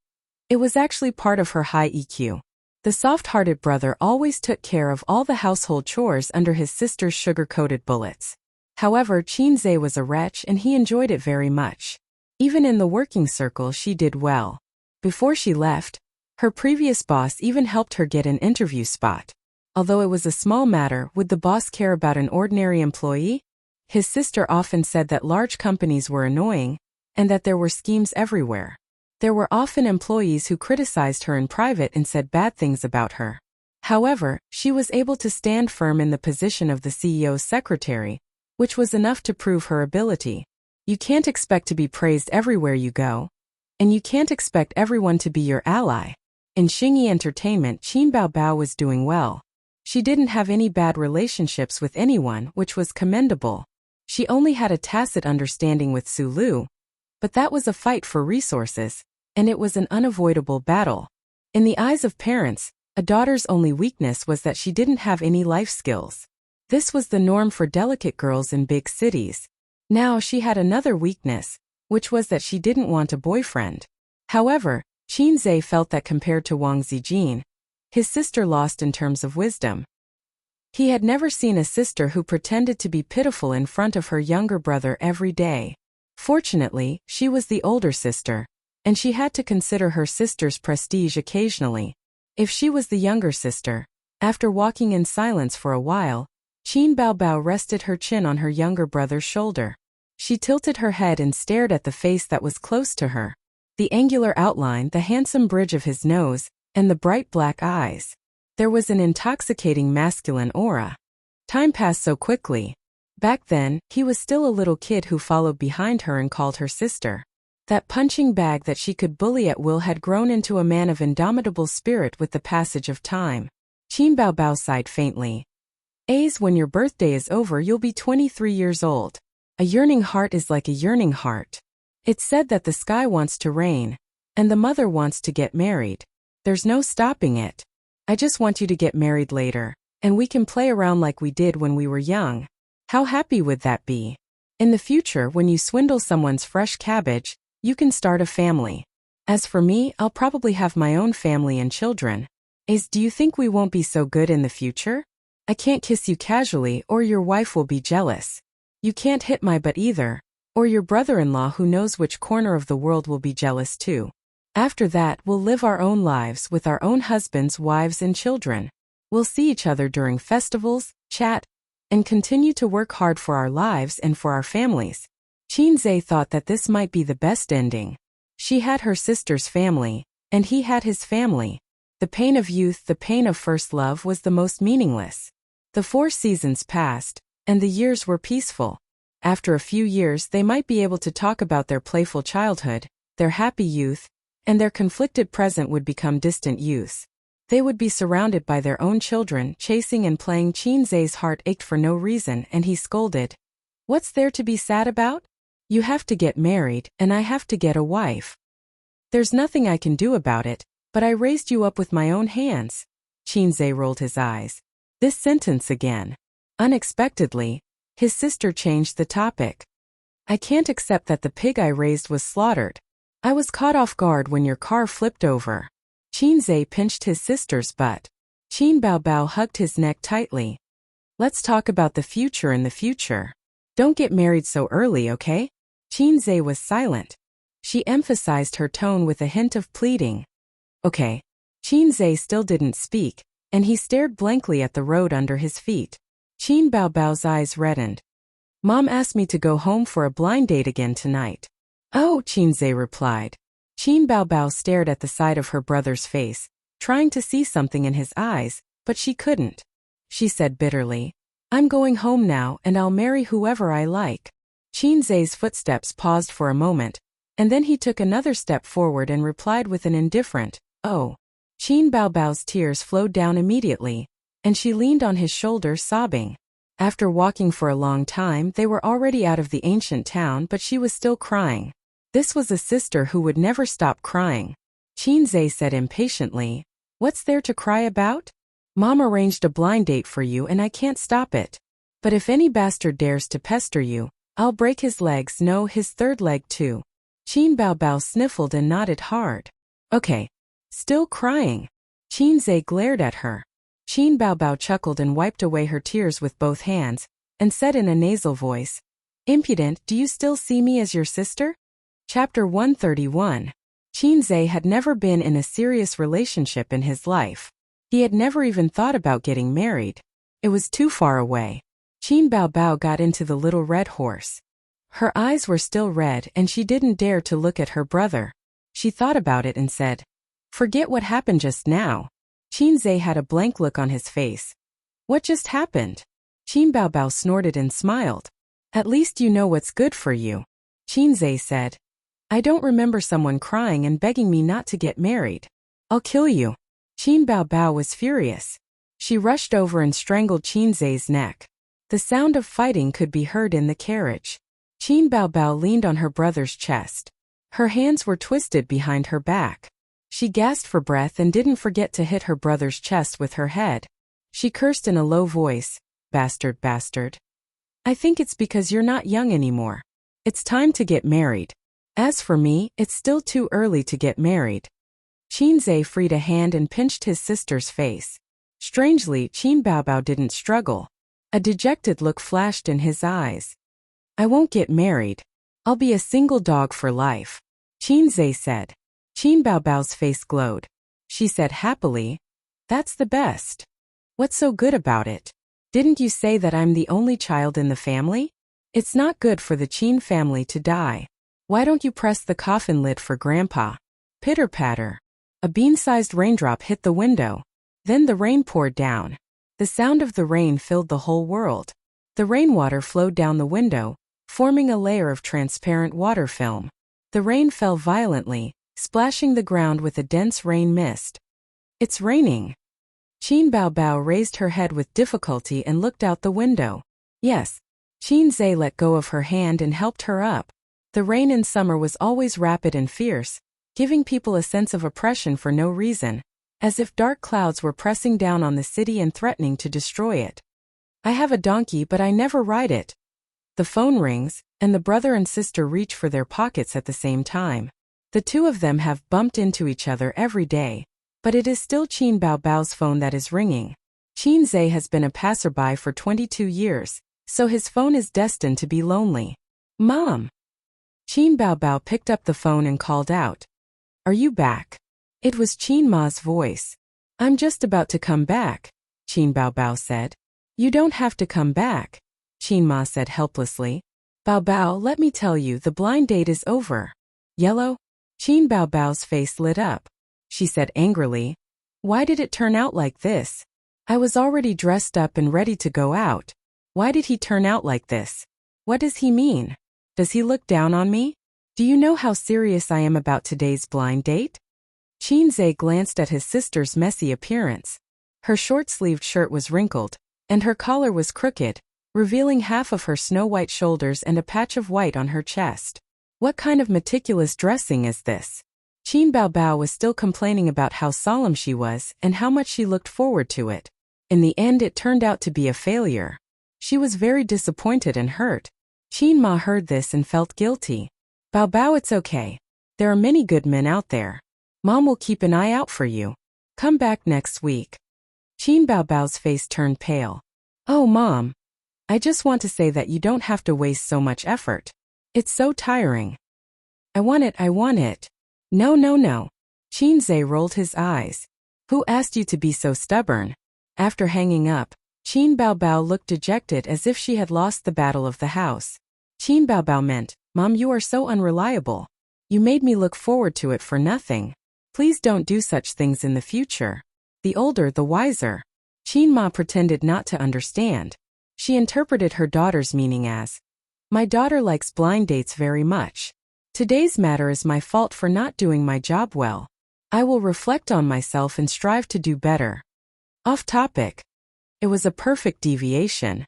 It was actually part of her high EQ. The soft-hearted brother always took care of all the household chores under his sister's sugar-coated bullets. However, Qin Zhe was a wretch and he enjoyed it very much. Even in the working circle she did well. Before she left, her previous boss even helped her get an interview spot. Although it was a small matter, would the boss care about an ordinary employee? His sister often said that large companies were annoying, and that there were schemes everywhere. There were often employees who criticized her in private and said bad things about her. However, she was able to stand firm in the position of the CEO's secretary, which was enough to prove her ability. You can't expect to be praised everywhere you go. And you can't expect everyone to be your ally. In Xingyi Entertainment, Qin Baobao was doing well. She didn't have any bad relationships with anyone, which was commendable. She only had a tacit understanding with Su Lu. But that was a fight for resources, and it was an unavoidable battle. In the eyes of parents, a daughter's only weakness was that she didn't have any life skills. This was the norm for delicate girls in big cities. Now she had another weakness, which was that she didn't want a boyfriend. However, Qin Zhe felt that compared to Wang Zijin, his sister lost in terms of wisdom. He had never seen a sister who pretended to be pitiful in front of her younger brother every day. Fortunately, she was the older sister, and she had to consider her sister's prestige occasionally. If she was the younger sister, after walking in silence for a while, Qin Baobao rested her chin on her younger brother's shoulder. She tilted her head and stared at the face that was close to her. The angular outline, the handsome bridge of his nose, and the bright black eyes. There was an intoxicating masculine aura. Time passed so quickly. Back then, he was still a little kid who followed behind her and called her sister. That punching bag that she could bully at will had grown into a man of indomitable spirit with the passage of time. Qin Baobao sighed faintly. When your birthday is over you'll be 23 years old. A yearning heart is like a yearning heart. It's said that the sky wants to rain, and the mother wants to get married. There's no stopping it. I just want you to get married later, and we can play around like we did when we were young. How happy would that be? In the future, when you swindle someone's fresh cabbage, you can start a family. As for me, I'll probably have my own family and children. Do you think we won't be so good in the future? I can't kiss you casually or your wife will be jealous. You can't hit my butt either, or your brother-in-law who knows which corner of the world will be jealous too. After that, we'll live our own lives with our own husbands, wives, and children. We'll see each other during festivals, chat, and continue to work hard for our lives and for our families. Qin Zhe thought that this might be the best ending. She had her sister's family, and he had his family. The pain of youth, the pain of first love was the most meaningless. The 4 seasons passed, and the years were peaceful. After a few years they might be able to talk about their playful childhood, their happy youth, and their conflicted present would become distant youths. They would be surrounded by their own children, chasing and playing. Qin Zhe's heart ached for no reason, and he scolded. What's there to be sad about? You have to get married, and I have to get a wife. There's nothing I can do about it, but I raised you up with my own hands. Qin Zhe rolled his eyes. This sentence again. Unexpectedly, his sister changed the topic. I can't accept that the pig I raised was slaughtered. I was caught off guard when your car flipped over. Qin Zhe pinched his sister's butt. Qin Baobao hugged his neck tightly. Let's talk about the future in the future. Don't get married so early, okay? Qin Zhe was silent. She emphasized her tone with a hint of pleading. Okay. Qin Zhe still didn't speak, and he stared blankly at the road under his feet. Qin Baobao's eyes reddened. Mom asked me to go home for a blind date again tonight. Oh, Qin Zhe replied. Qin Baobao stared at the side of her brother's face, trying to see something in his eyes, but she couldn't. She said bitterly, "I'm going home now and I'll marry whoever I like." Qin Zai's footsteps paused for a moment, and then he took another step forward and replied with an indifferent, "Oh." Qin Baobao's tears flowed down immediately, and she leaned on his shoulder sobbing. After walking for a long time, they were already out of the ancient town, but she was still crying. This was a sister who would never stop crying. Qin Zai said impatiently, "What's there to cry about? Mom arranged a blind date for you and I can't stop it. But if any bastard dares to pester you, I'll break his legs, no, his third leg too." Qin Baobao sniffled and nodded hard. "Okay." Still crying. Qin Zai glared at her. Qin Baobao chuckled and wiped away her tears with both hands, and said in a nasal voice, "Impudent, do you still see me as your sister?" Chapter 131. Qin Zai had never been in a serious relationship in his life. He had never even thought about getting married. It was too far away. Qin Baobao got into the little red horse. Her eyes were still red and she didn't dare to look at her brother. She thought about it and said, "Forget what happened just now." Qin Zai had a blank look on his face. "What just happened?" Qin Baobao snorted and smiled. "At least you know what's good for you." Qin Zai said, "I don't remember someone crying and begging me not to get married. I'll kill you." Qin Baobao was furious. She rushed over and strangled Qin Zai's neck. The sound of fighting could be heard in the carriage. Qin Baobao leaned on her brother's chest. Her hands were twisted behind her back. She gasped for breath and didn't forget to hit her brother's chest with her head. She cursed in a low voice, "Bastard, bastard. I think it's because you're not young anymore. It's time to get married. As for me, it's still too early to get married." Qin Zai freed a hand and pinched his sister's face. Strangely, Qin Baobao didn't struggle. A dejected look flashed in his eyes. "I won't get married. I'll be a single dog for life," Qin Zai said. Qin Baobao's face glowed. She said happily, "That's the best. What's so good about it? Didn't you say that I'm the only child in the family? It's not good for the Qin family to die. Why don't you press the coffin lid for Grandpa?" Pitter-patter. A bean-sized raindrop hit the window. Then the rain poured down. The sound of the rain filled the whole world. The rainwater flowed down the window, forming a layer of transparent water film. The rain fell violently, splashing the ground with a dense rain mist. "It's raining." Qin Baobao raised her head with difficulty and looked out the window. "Yes." Qin Zai let go of her hand and helped her up. The rain in summer was always rapid and fierce, giving people a sense of oppression for no reason, as if dark clouds were pressing down on the city and threatening to destroy it. "I have a donkey but I never ride it." The phone rings, and the brother and sister reach for their pockets at the same time. The two of them have bumped into each other every day, but it is still Qin Baobao's phone that is ringing. Qin Zai has been a passerby for 22 years, so his phone is destined to be lonely. "Mom!" Qin Baobao picked up the phone and called out, "Are you back?" It was Qin Ma's voice. "I'm just about to come back," Qin Baobao said. "You don't have to come back," Qin Ma said helplessly. "Baobao, let me tell you, the blind date is over." "Yellow?" Qin Baobao's face lit up. She said angrily, "Why did it turn out like this? I was already dressed up and ready to go out. Why did he turn out like this? What does he mean? Does he look down on me? Do you know how serious I am about today's blind date?" Qin Zai glanced at his sister's messy appearance. Her short-sleeved shirt was wrinkled, and her collar was crooked, revealing half of her snow-white shoulders and a patch of white on her chest. What kind of meticulous dressing is this? Qin Baobao was still complaining about how solemn she was and how much she looked forward to it. In the end, it turned out to be a failure. She was very disappointed and hurt. Qin Ma heard this and felt guilty. "Baobao, it's okay. There are many good men out there. Mom will keep an eye out for you. Come back next week." Qin Baobao's face turned pale. "Oh, Mom. I just want to say that you don't have to waste so much effort. It's so tiring. I want it, I want it." "No, no, no." Qin Zai rolled his eyes. "Who asked you to be so stubborn?" After hanging up, Qin Baobao looked dejected as if she had lost the battle of the house. Qin Baobao meant, "Mom, you are so unreliable. You made me look forward to it for nothing. Please don't do such things in the future. The older, the wiser. Chin-ma pretended not to understand. She interpreted her daughter's meaning as, my daughter likes blind dates very much. Today's matter is my fault for not doing my job well. I will reflect on myself and strive to do better. Off topic. It was a perfect deviation.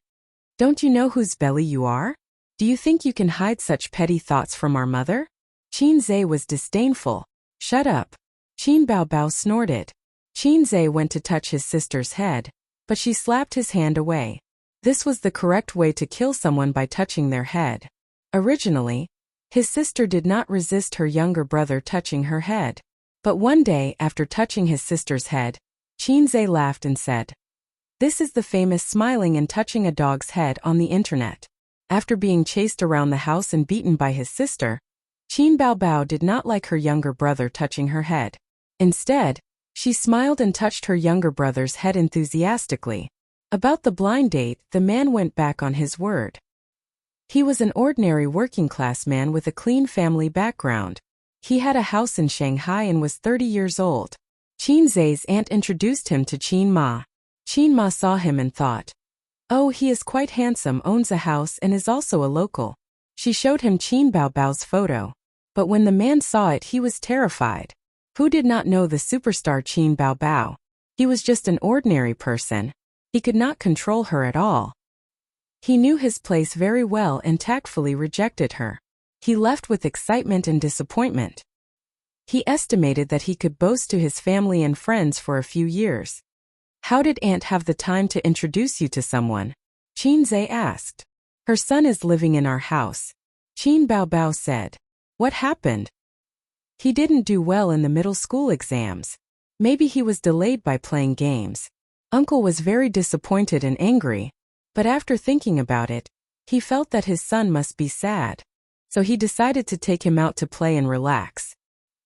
Don't you know whose belly you are? Do you think you can hide such petty thoughts from our mother? Qin Zhe was disdainful. Shut up. Qin Bao snorted. Qin Zhe went to touch his sister's head, but she slapped his hand away. This was the correct way to kill someone, by touching their head. Originally, his sister did not resist her younger brother touching her head. But one day, after touching his sister's head, Qin Zhe laughed and said, "This is the famous smiling and touching a dog's head on the internet." After being chased around the house and beaten by his sister, Qin Bao did not like her younger brother touching her head. Instead, she smiled and touched her younger brother's head enthusiastically. About the blind date, the man went back on his word. He was an ordinary working-class man with a clean family background. He had a house in Shanghai and was 30 years old. Qin Zhe's aunt introduced him to Qin Ma. Qin Ma saw him and thought, "Oh, he is quite handsome, owns a house and is also a local." She showed him Qin Bao's photo. But when the man saw it, he was terrified. Who did not know the superstar Qin Bao? He was just an ordinary person. He could not control her at all. He knew his place very well and tactfully rejected her. He left with excitement and disappointment. He estimated that he could boast to his family and friends for a few years. "How did Aunt have the time to introduce you to someone?" Qin Zhe asked. "Her son is living in our house." Qin Bao said. "What happened?" "He didn't do well in the middle school exams. Maybe he was delayed by playing games." Uncle was very disappointed and angry, but after thinking about it, he felt that his son must be sad. So he decided to take him out to play and relax.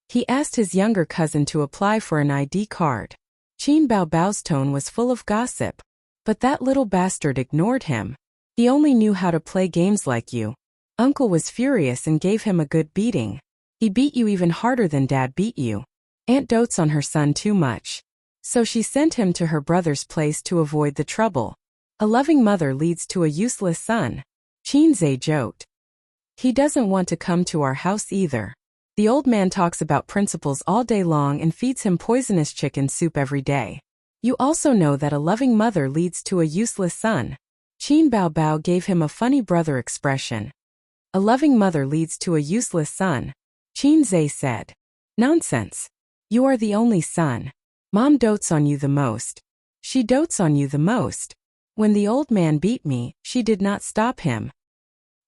He asked his younger cousin to apply for an ID card. Qin Bao's tone was full of gossip, but that little bastard ignored him. "He only knew how to play games like you." Uncle was furious and gave him a good beating. "He beat you even harder than Dad beat you." Aunt dotes on her son too much, so she sent him to her brother's place to avoid the trouble. A loving mother leads to a useless son. Qin Zhe joked. "He doesn't want to come to our house either. The old man talks about principles all day long and feeds him poisonous chicken soup every day. You also know that a loving mother leads to a useless son." Qin Bao gave him a funny brother expression. "A loving mother leads to a useless son." Qin Zhe said. "Nonsense. You are the only son. Mom dotes on you the most. She dotes on you the most. When the old man beat me, she did not stop him."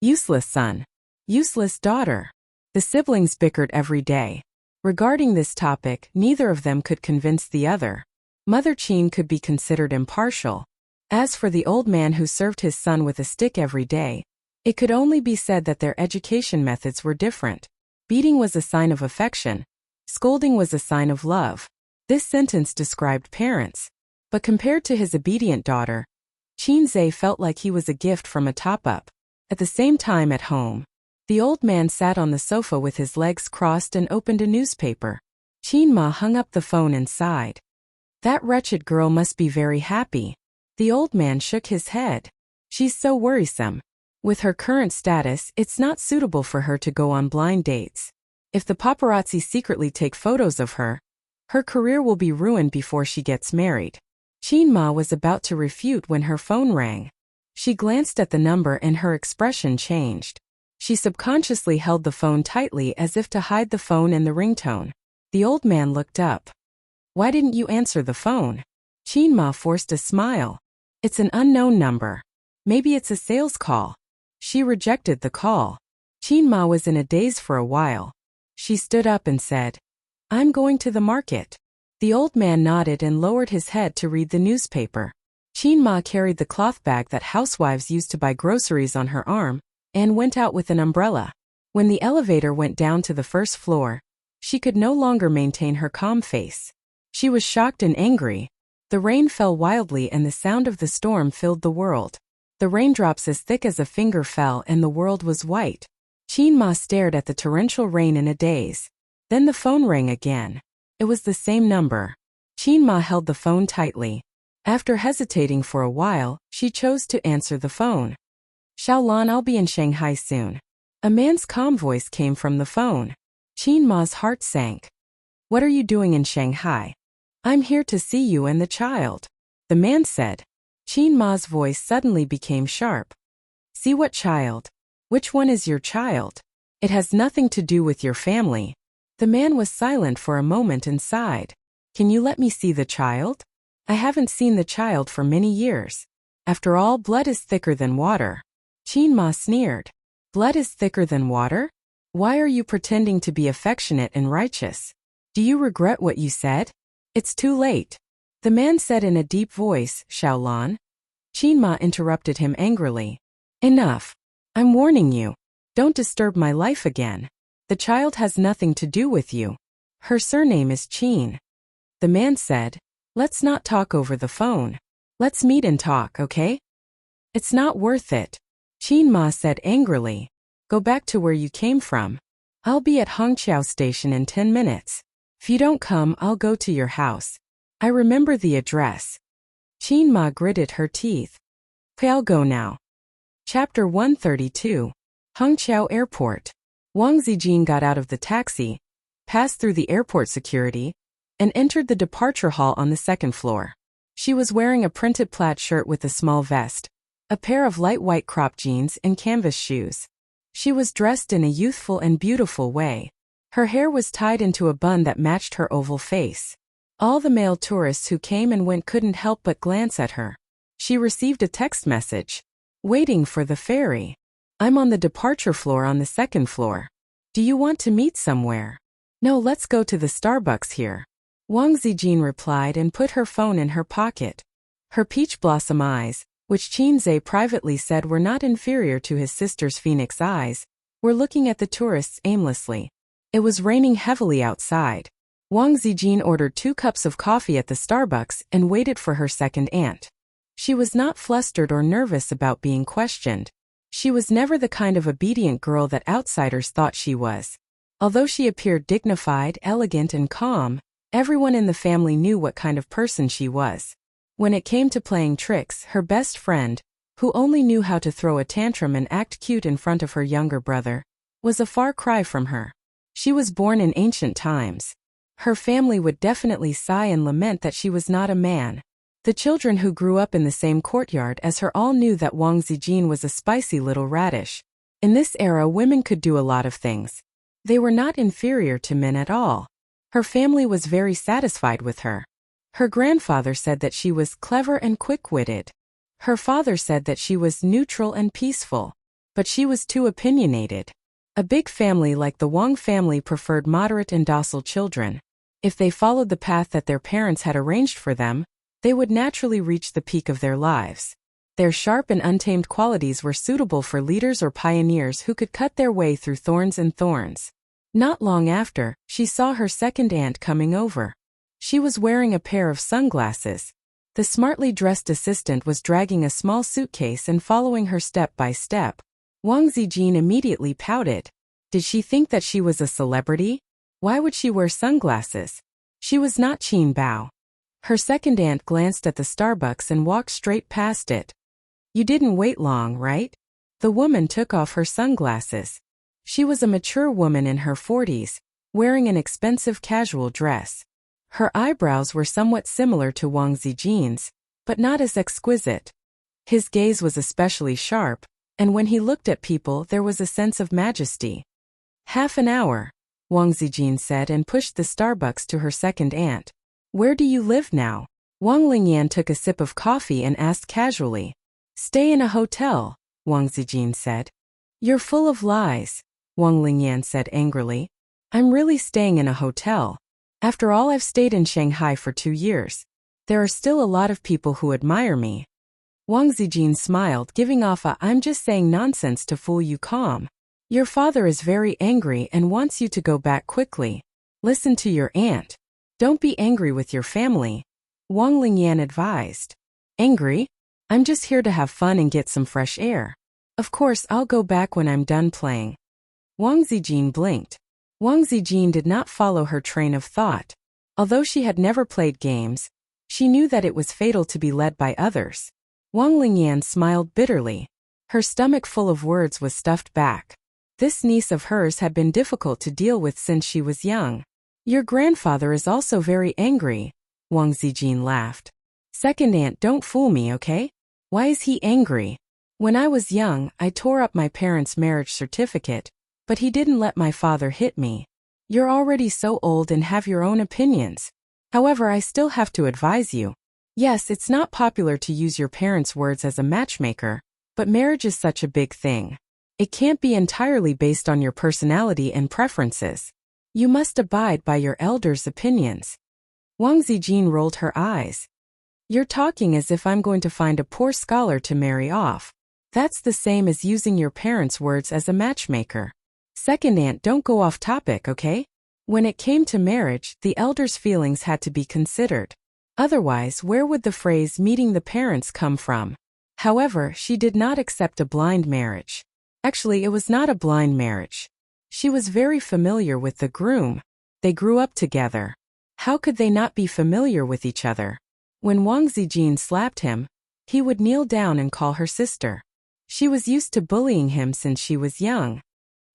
Useless son. Useless daughter. The siblings bickered every day. Regarding this topic, neither of them could convince the other. Mother Qin could be considered impartial. As for the old man who served his son with a stick every day, it could only be said that their education methods were different. Beating was a sign of affection. Scolding was a sign of love. This sentence described parents. But compared to his obedient daughter, Qin Zhe felt like he was a gift from a top-up. At the same time at home, the old man sat on the sofa with his legs crossed and opened a newspaper. Qin Ma hung up the phone and sighed. "That wretched girl must be very happy." The old man shook his head. "She's so worrisome. With her current status, it's not suitable for her to go on blind dates. If the paparazzi secretly take photos of her, her career will be ruined before she gets married." Qin Ma was about to refute when her phone rang. She glanced at the number and her expression changed. She subconsciously held the phone tightly as if to hide the phone and the ringtone. The old man looked up. "Why didn't you answer the phone?" Qin Ma forced a smile. "It's an unknown number. Maybe it's a sales call." She rejected the call. Qin Ma was in a daze for a while. She stood up and said, "I'm going to the market." The old man nodded and lowered his head to read the newspaper. Qin Ma carried the cloth bag that housewives use to buy groceries on her arm, and went out with an umbrella. When the elevator went down to the first floor, she could no longer maintain her calm face. She was shocked and angry. The rain fell wildly and the sound of the storm filled the world. The raindrops as thick as a finger fell and the world was white. Qin Ma stared at the torrential rain in a daze. Then the phone rang again. It was the same number. Qin Ma held the phone tightly. After hesitating for a while, she chose to answer the phone. Xiaolan, I'll be in Shanghai soon. A man's calm voice came from the phone. Qin Ma's heart sank. What are you doing in Shanghai? I'm here to see you and the child, the man said. Qin Ma's voice suddenly became sharp. See what child? Which one is your child? It has nothing to do with your family. The man was silent for a moment and sighed. Can you let me see the child? I haven't seen the child for many years. After all, blood is thicker than water. Qin Ma sneered. Blood is thicker than water? Why are you pretending to be affectionate and righteous? Do you regret what you said? It's too late. The man said in a deep voice, Xiaolan. Qin Ma interrupted him angrily. Enough. I'm warning you. Don't disturb my life again. The child has nothing to do with you. Her surname is Qin. The man said, let's not talk over the phone. Let's meet and talk, okay? It's not worth it. Qin Ma said angrily. Go back to where you came from. I'll be at Hongqiao Station in 10 minutes. If you don't come, I'll go to your house. I remember the address. Qin Ma gritted her teeth. I'll go now. Chapter 132. Hongqiao Airport. Wang Zijin got out of the taxi, passed through the airport security, and entered the departure hall on the second floor. She was wearing a printed plaid shirt with a small vest, a pair of light white crop jeans and canvas shoes. She was dressed in a youthful and beautiful way. Her hair was tied into a bun that matched her oval face. All the male tourists who came and went couldn't help but glance at her. She received a text message. Waiting for the ferry. I'm on the departure floor on the second floor. Do you want to meet somewhere? No, let's go to the Starbucks here. Wang Zijin replied and put her phone in her pocket. Her peach blossom eyes, which Qinze privately said were not inferior to his sister's phoenix eyes, were looking at the tourists aimlessly. It was raining heavily outside. Wang Zijin ordered 2 cups of coffee at the Starbucks and waited for her second aunt. She was not flustered or nervous about being questioned. She was never the kind of obedient girl that outsiders thought she was. Although she appeared dignified, elegant, and calm, everyone in the family knew what kind of person she was. When it came to playing tricks, her best friend, who only knew how to throw a tantrum and act cute in front of her younger brother, was a far cry from her. She was born in ancient times. Her family would definitely sigh and lament that she was not a man. The children who grew up in the same courtyard as her all knew that Wang Zijin was a spicy little radish. In this era, women could do a lot of things. They were not inferior to men at all. Her family was very satisfied with her. Her grandfather said that she was clever and quick-witted. Her father said that she was neutral and peaceful. But she was too opinionated. A big family like the Wang family preferred moderate and docile children. If they followed the path that their parents had arranged for them, they would naturally reach the peak of their lives. Their sharp and untamed qualities were suitable for leaders or pioneers who could cut their way through thorns and thorns. Not long after, she saw her second aunt coming over. She was wearing a pair of sunglasses. The smartly dressed assistant was dragging a small suitcase and following her step by step. Wang Zijin immediately pouted. Did she think that she was a celebrity? Why would she wear sunglasses? She was not Qin Bao. Her second aunt glanced at the Starbucks and walked straight past it. You didn't wait long, right? The woman took off her sunglasses. She was a mature woman in her 40s, wearing an expensive casual dress. Her eyebrows were somewhat similar to Wang Zijin's, but not as exquisite. His gaze was especially sharp, and when he looked at people there was a sense of majesty. Half an hour, Wang Zijin said and pushed the Starbucks to her second aunt. Where do you live now? Wang Lingyan took a sip of coffee and asked casually. Stay in a hotel, Wang Zijin said. You're full of lies, Wang Lingyan said angrily. I'm really staying in a hotel. After all, I've stayed in Shanghai for 2 years. There are still a lot of people who admire me. Wang Zijin smiled, giving off a I'm just saying nonsense to fool you calm. Your father is very angry and wants you to go back quickly. Listen to your aunt. Don't be angry with your family, Wang Lingyan advised. Angry? I'm just here to have fun and get some fresh air. Of course, I'll go back when I'm done playing. Wang Zijin blinked. Wang Zijin did not follow her train of thought. Although she had never played games, she knew that it was fatal to be led by others. Wang Lingyan smiled bitterly. Her stomach full of words was stuffed back. This niece of hers had been difficult to deal with since she was young. Your grandfather is also very angry, Wang Zijin laughed. Second aunt, don't fool me, okay? Why is he angry? When I was young, I tore up my parents' marriage certificate, but he didn't let my father hit me. You're already so old and have your own opinions. However, I still have to advise you. Yes, it's not popular to use your parents' words as a matchmaker, but marriage is such a big thing. It can't be entirely based on your personality and preferences. You must abide by your elders' opinions. Wang Zijin rolled her eyes. You're talking as if I'm going to find a poor scholar to marry off. That's the same as using your parents' words as a matchmaker. Second aunt, don't go off topic, okay? When it came to marriage, the elders' feelings had to be considered. Otherwise, where would the phrase meeting the parents come from? However, she did not accept a blind marriage. Actually, it was not a blind marriage. She was very familiar with the groom. They grew up together. How could they not be familiar with each other? When Wang Zijin slapped him, he would kneel down and call her sister. She was used to bullying him since she was young.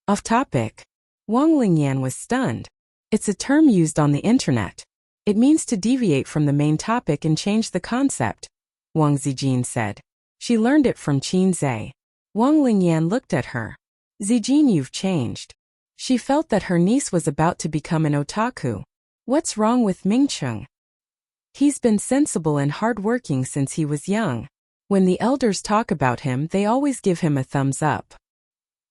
Off topic. Wang Lingyan was stunned. It's a term used on the internet. It means to deviate from the main topic and change the concept, Wang Zijin said. She learned it from Qin Zhe. Wang Lingyan looked at her. Zijin, you've changed. She felt that her niece was about to become an otaku. What's wrong with Mingcheng? He's been sensible and hardworking since he was young. When the elders talk about him, they always give him a thumbs up.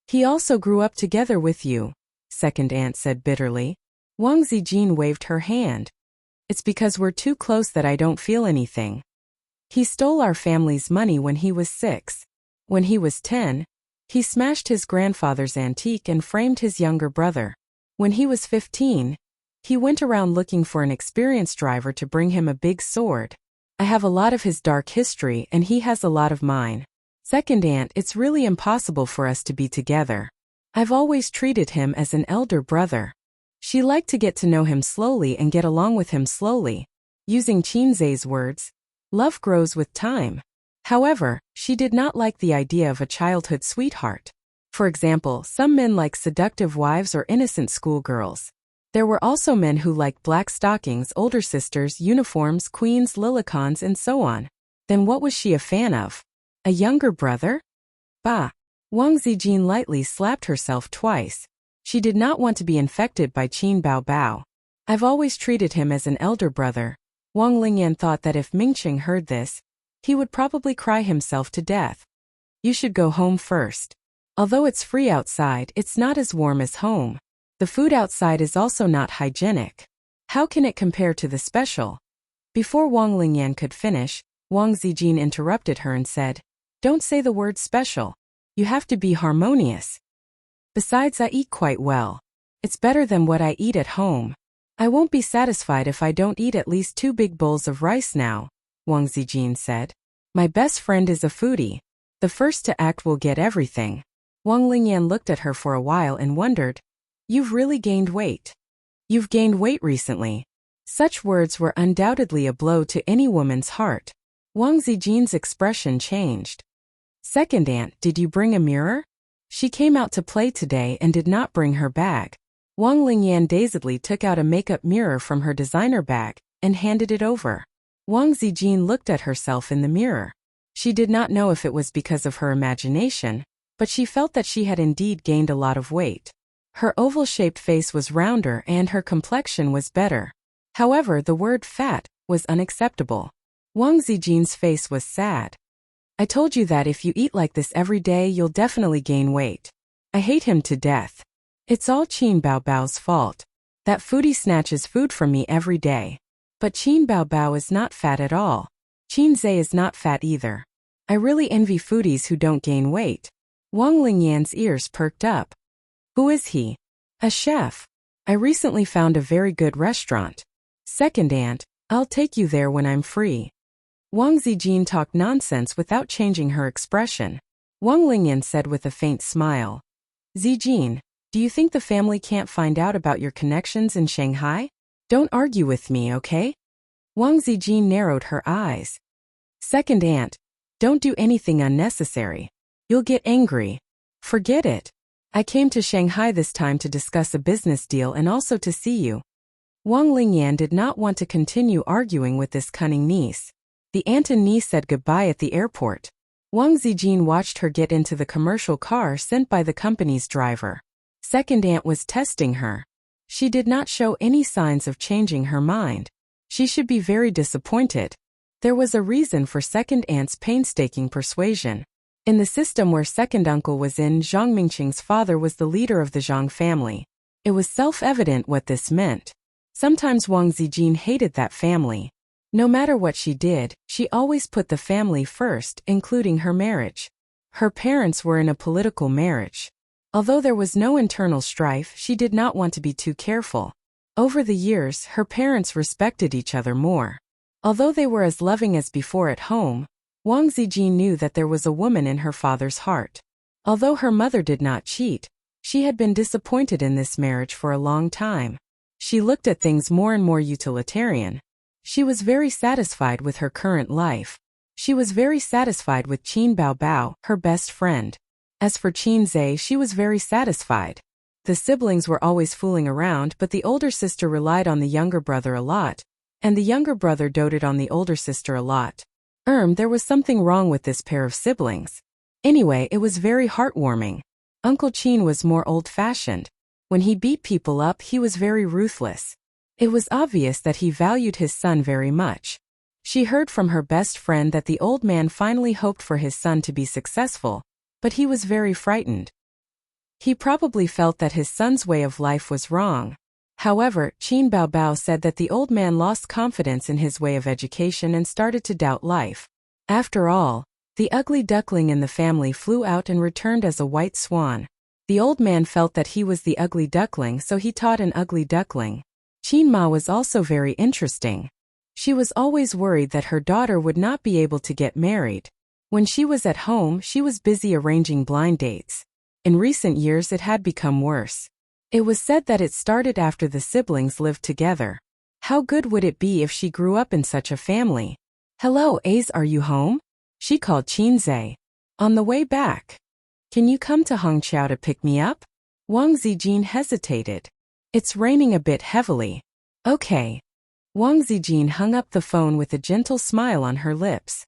He also grew up together with you, second aunt said bitterly. Wang Zijin waved her hand. It's because we're too close that I don't feel anything. He stole our family's money when he was 6. When he was 10, he smashed his grandfather's antique and framed his younger brother. When he was 15, he went around looking for an experienced driver to bring him a big sword. I have a lot of his dark history and he has a lot of mine. Second aunt, it's really impossible for us to be together. I've always treated him as an elder brother. She liked to get to know him slowly and get along with him slowly. Using Qinzhe's words, love grows with time. However, she did not like the idea of a childhood sweetheart. For example, some men like seductive wives or innocent schoolgirls. There were also men who liked black stockings, older sisters, uniforms, queens, lilicons, and so on. Then what was she a fan of? A younger brother? Bah! Wang Zijin lightly slapped herself twice. She did not want to be infected by Qin Baobao. I've always treated him as an elder brother. Wang Lingyan thought that if Mingcheng heard this, he would probably cry himself to death. You should go home first. Although it's free outside, it's not as warm as home. The food outside is also not hygienic. How can it compare to the special? Before Wang Lingyan could finish, Wang Zijin interrupted her and said, Don't say the word special. You have to be harmonious. Besides, I eat quite well. It's better than what I eat at home. I won't be satisfied if I don't eat at least 2 big bowls of rice now, Wang Zijin said. My best friend is a foodie. The first to act will get everything. Wang Lingyan looked at her for a while and wondered, You've really gained weight. You've gained weight recently. Such words were undoubtedly a blow to any woman's heart. Wang Zijin's expression changed. Second aunt, did you bring a mirror? She came out to play today and did not bring her bag. Wang Lingyan dazedly took out a makeup mirror from her designer bag and handed it over. Wang Zijin looked at herself in the mirror. She did not know if it was because of her imagination, but she felt that she had indeed gained a lot of weight. Her oval-shaped face was rounder and her complexion was better. However, the word fat was unacceptable. Wang Zijin's face was sad. I told you that if you eat like this every day, you'll definitely gain weight. I hate him to death. It's all Qin Baobao's fault. That foodie snatches food from me every day. But Qin Baobao is not fat at all. Qin Zhe is not fat either. I really envy foodies who don't gain weight. Wang Lingyan's ears perked up. Who is he? A chef. I recently found a very good restaurant. Second aunt, I'll take you there when I'm free. Wang Zijin talked nonsense without changing her expression. Wang Lingyan said with a faint smile. Zijin, Do you think the family can't find out about your connections in Shanghai? Don't argue with me, okay? Wang Zijin narrowed her eyes. Second aunt, don't do anything unnecessary. You'll get angry. Forget it. I came to Shanghai this time to discuss a business deal and also to see you. Wang Lingyan did not want to continue arguing with this cunning niece. The aunt and niece said goodbye at the airport. Wang Zijin watched her get into the commercial car sent by the company's driver. Second aunt was testing her. She did not show any signs of changing her mind. She should be very disappointed. There was a reason for second aunt's painstaking persuasion. In the system where second uncle was in, Zhang Mingqing's father was the leader of the Zhang family. It was self-evident what this meant. Sometimes Wang Zijin hated that family. No matter what she did, she always put the family first, including her marriage. Her parents were in a political marriage. Although there was no internal strife, she did not want to be too careful. Over the years, her parents respected each other more. Although they were as loving as before at home, Wang Zijin knew that there was a woman in her father's heart. Although her mother did not cheat, she had been disappointed in this marriage for a long time. She looked at things more and more utilitarian. She was very satisfied with her current life. She was very satisfied with Qin Baobao, her best friend. As for Qin Zhe, she was very satisfied. The siblings were always fooling around, but the older sister relied on the younger brother a lot, and the younger brother doted on the older sister a lot. There was something wrong with this pair of siblings. Anyway, it was very heartwarming. Uncle Qin was more old-fashioned. When he beat people up, he was very ruthless. It was obvious that he valued his son very much. She heard from her best friend that the old man finally hoped for his son to be successful, but he was very frightened. He probably felt that his son's way of life was wrong. However, Qin Baobao said that the old man lost confidence in his way of education and started to doubt life. After all, the ugly duckling in the family flew out and returned as a white swan. The old man felt that he was the ugly duckling, so he taught an ugly duckling. Qin Ma was also very interesting. She was always worried that her daughter would not be able to get married. When she was at home, she was busy arranging blind dates. In recent years it had become worse. It was said that it started after the siblings lived together. How good would it be if she grew up in such a family? Hello, Ace, are you home? She called Qin Zhe. On the way back. Can you come to Hongqiao to pick me up? Wang Zijin hesitated. It's raining a bit heavily. Okay. Wang Zijin hung up the phone with a gentle smile on her lips.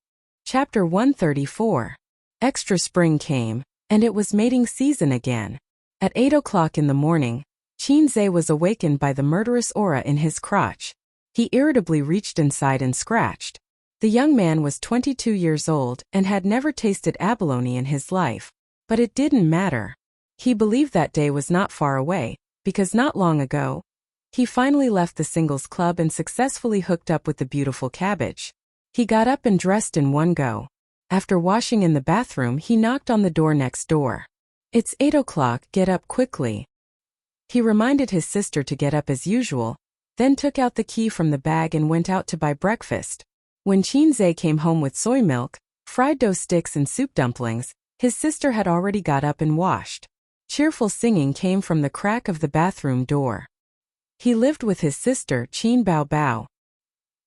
Chapter 134. Extra spring came, and it was mating season again. At 8 o'clock in the morning, Qin Zhe was awakened by the murderous aura in his crotch. He irritably reached inside and scratched. The young man was 22 years old and had never tasted abalone in his life. But it didn't matter. He believed that day was not far away, because not long ago, he finally left the singles club and successfully hooked up with the beautiful cabbage. He got up and dressed in one go. After washing in the bathroom, he knocked on the door next door. It's 8 o'clock, get up quickly. He reminded his sister to get up as usual, then took out the key from the bag and went out to buy breakfast. When Qin Zhe came home with soy milk, fried dough sticks and soup dumplings, his sister had already got up and washed. Cheerful singing came from the crack of the bathroom door. He lived with his sister, Qin Baobao.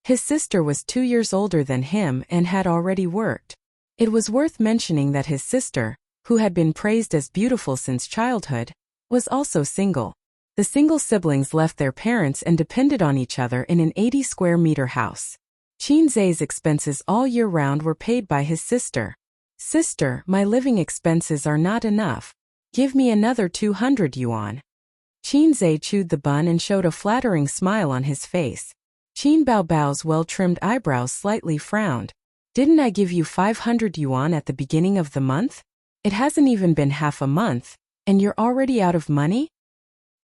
His sister was 2 years older than him and had already worked. It was worth mentioning that his sister, who had been praised as beautiful since childhood, was also single. The single siblings left their parents and depended on each other in an 80-square-meter house. Qin Zhe's expenses all year round were paid by his sister. Sister, my living expenses are not enough. Give me another 200 yuan. Qin Zhe chewed the bun and showed a flattering smile on his face. Qin Baobao's well-trimmed eyebrows slightly frowned. Didn't I give you 500 yuan at the beginning of the month? It hasn't even been half a month, and you're already out of money?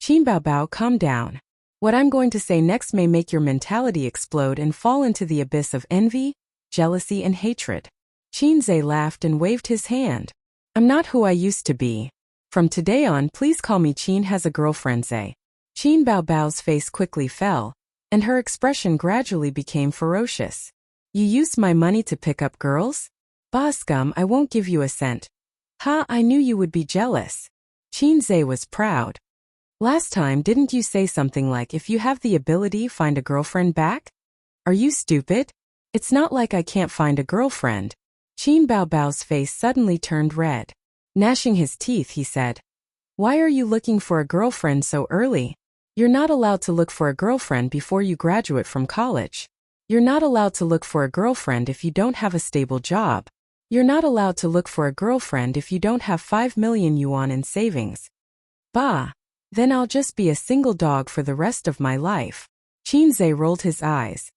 Qin Baobao, calm down. What I'm going to say next may make your mentality explode and fall into the abyss of envy, jealousy and hatred. Qin Zhe laughed and waved his hand. I'm not who I used to be. From today on, please call me Qin has a girlfriend Zhe. Qin Baobao's face quickly fell, and her expression gradually became ferocious. You used my money to pick up girls? Bah scum, I won't give you a cent. Ha, I knew you would be jealous. Qin Zhe was proud. Last time didn't you say something like if you have the ability find a girlfriend back? Are you stupid? It's not like I can't find a girlfriend. Qin Baobao's face suddenly turned red. Gnashing his teeth, he said, "Why are you looking for a girlfriend so early? You're not allowed to look for a girlfriend before you graduate from college. You're not allowed to look for a girlfriend if you don't have a stable job. You're not allowed to look for a girlfriend if you don't have 5 million yuan in savings. Bah! Then I'll just be a single dog for the rest of my life." Qinze rolled his eyes.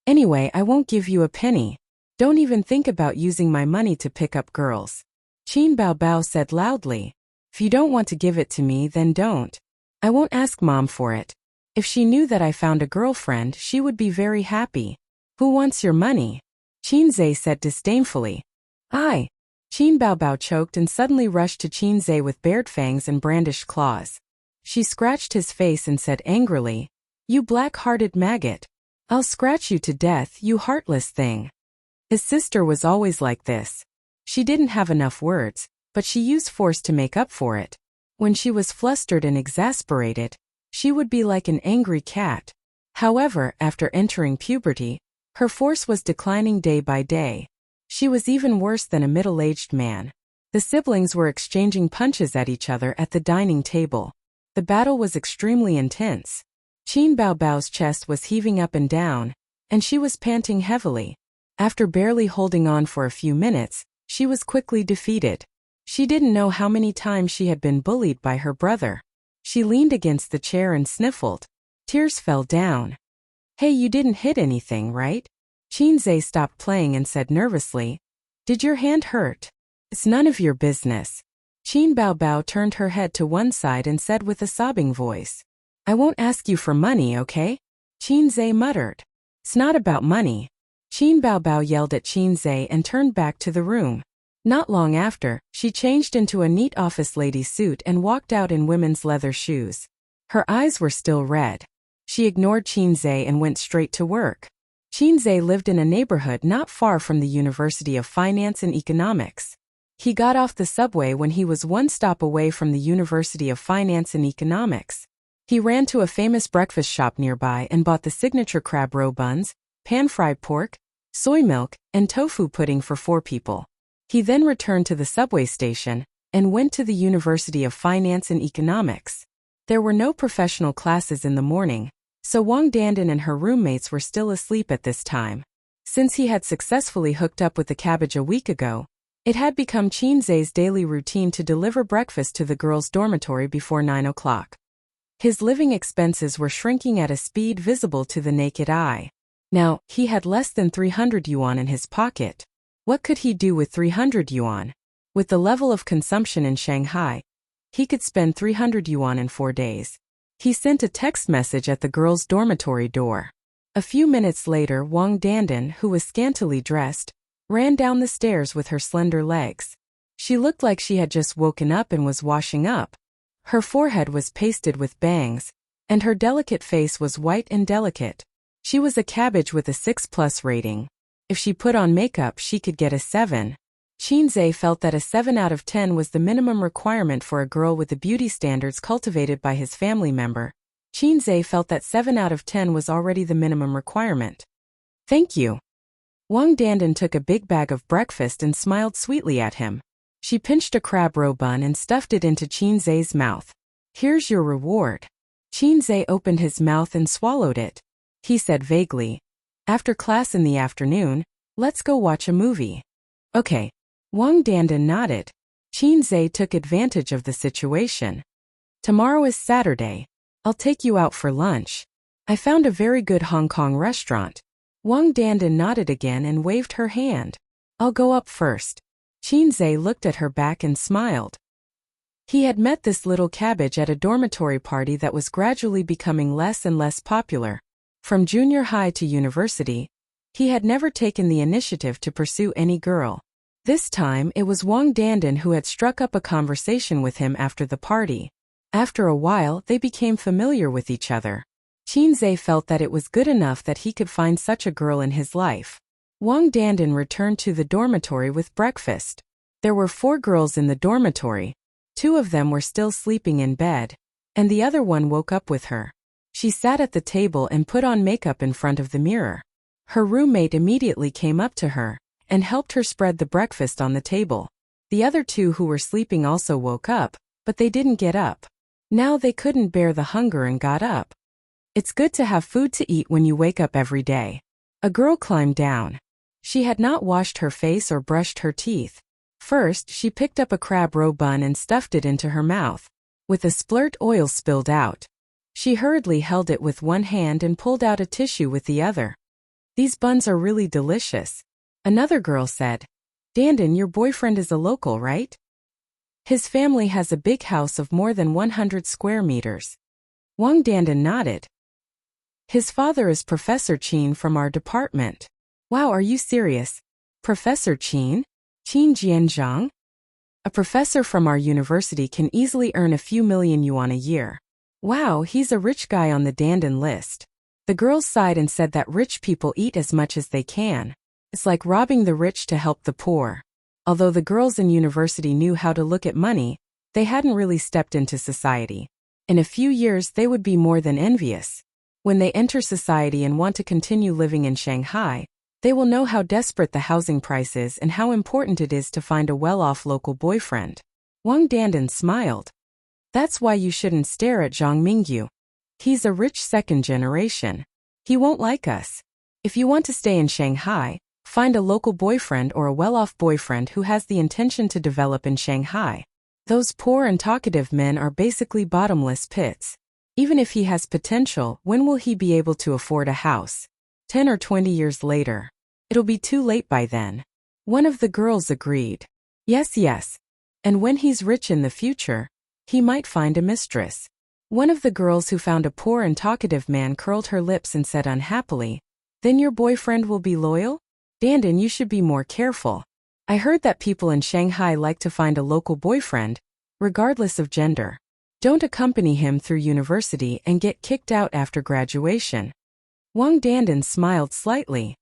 "Anyway, I won't give you a penny. Don't even think about using my money to pick up girls." Qin Baobao said loudly. "If you don't want to give it to me, then don't. I won't ask Mom for it. If she knew that I found a girlfriend, she would be very happy." "Who wants your money?" Qinze said disdainfully. "I." Qin Baobao choked and suddenly rushed to Qinze with bared fangs and brandished claws. She scratched his face and said angrily, "You black-hearted maggot. I'll scratch you to death, you heartless thing." His sister was always like this. She didn't have enough words, but she used force to make up for it. When she was flustered and exasperated, she would be like an angry cat. However, after entering puberty, her force was declining day by day. She was even worse than a middle-aged man. The siblings were exchanging punches at each other at the dining table. The battle was extremely intense. Qin Baobao's chest was heaving up and down, and she was panting heavily. After barely holding on for a few minutes, she was quickly defeated. She didn't know how many times she had been bullied by her brother. She leaned against the chair and sniffled. Tears fell down. "Hey, you didn't hit anything, right?" Qinze stopped playing and said nervously, "Did your hand hurt?" "It's none of your business." Qin Baobao turned her head to one side and said with a sobbing voice, "I won't ask you for money, okay?" Qinze muttered, "It's not about money." Qin Baobao yelled at Qinze and turned back to the room. Not long after, she changed into a neat office lady suit and walked out in women's leather shoes. Her eyes were still red. She ignored Qinze and went straight to work. Qinze lived in a neighborhood not far from the University of Finance and Economics. He got off the subway when he was one stop away from the University of Finance and Economics. He ran to a famous breakfast shop nearby and bought the signature crab roe buns, pan-fried pork, soy milk, and tofu pudding for 4 people. He then returned to the subway station and went to the University of Finance and Economics. There were no professional classes in the morning, so Wang Dandan and her roommates were still asleep at this time. Since he had successfully hooked up with the cabbage a week ago, it had become Qinze's daily routine to deliver breakfast to the girls' dormitory before 9 o'clock. His living expenses were shrinking at a speed visible to the naked eye. Now, he had less than 300 yuan in his pocket. What could he do with 300 yuan? With the level of consumption in Shanghai, he could spend 300 yuan in 4 days. He sent a text message at the girls' dormitory door. A few minutes later, Wang Dandan, who was scantily dressed, ran down the stairs with her slender legs. She looked like she had just woken up and was washing up. Her forehead was pasted with bangs, and her delicate face was white and delicate. She was a cabbage with a 6+ rating. If she put on makeup, she could get a 7. Qinze felt that a 7 out of 10 was the minimum requirement for a girl with the beauty standards cultivated by his family member. Qinze felt that 7 out of 10 was already the minimum requirement. "Thank you." Wang Dandan took a big bag of breakfast and smiled sweetly at him. She pinched a crab roe bun and stuffed it into Qinze's mouth. "Here's your reward." Qinze opened his mouth and swallowed it. He said vaguely, "After class in the afternoon, let's go watch a movie." "Okay." Wang Dandan nodded. Qinze took advantage of the situation. "Tomorrow is Saturday. I'll take you out for lunch. I found a very good Hong Kong restaurant." Wang Dandan nodded again and waved her hand. "I'll go up first." Qinze looked at her back and smiled. He had met this little cabbage at a dormitory party that was gradually becoming less and less popular. From junior high to university, he had never taken the initiative to pursue any girl. This time, it was Wang Dandan who had struck up a conversation with him after the party. After a while, they became familiar with each other. Qinze felt that it was good enough that he could find such a girl in his life. Wang Dandan returned to the dormitory with breakfast. There were 4 girls in the dormitory. 2 of them were still sleeping in bed. and the other one woke up with her. She sat at the table and put on makeup in front of the mirror. Her roommate immediately came up to her and helped her spread the breakfast on the table. The other two who were sleeping also woke up, but they didn't get up. Now they couldn't bear the hunger and got up. It's good to have food to eat when you wake up every day. A girl climbed down. She had not washed her face or brushed her teeth. First, she picked up a crab roe bun and stuffed it into her mouth. With a splurt, oil spilled out. She hurriedly held it with one hand and pulled out a tissue with the other. These buns are really delicious. Another girl said. Dandan, your boyfriend is a local, right? His family has a big house of more than 100 square meters. Wang Dandan nodded. His father is Professor Qin from our department. Wow, are you serious? Professor Qin? Qin Jianzhang? A professor from our university can easily earn a few million yuan a year. Wow, he's a rich guy on the Dandan list. The girls sighed and said that rich people eat as much as they can. It's like robbing the rich to help the poor. Although the girls in university knew how to look at money, they hadn't really stepped into society. In a few years they would be more than envious. When they enter society and want to continue living in Shanghai, they will know how desperate the housing price is and how important it is to find a well-off local boyfriend. Wang Dandan smiled. That's why you shouldn't stare at Zhang Mingyu. He's a rich second generation. He won't like us. If you want to stay in Shanghai, find a local boyfriend or a well-off boyfriend who has the intention to develop in Shanghai. Those poor and talkative men are basically bottomless pits. Even if he has potential, when will he be able to afford a house? 10 or 20 years later. It'll be too late by then. One of the girls agreed. Yes. And when he's rich in the future, he might find a mistress. One of the girls who found a poor and talkative man curled her lips and said unhappily, Then your boyfriend will be loyal? Dandan, you should be more careful. I heard that people in Shanghai like to find a local boyfriend, regardless of gender. Don't accompany him through university and get kicked out after graduation. Wang Dandan smiled slightly.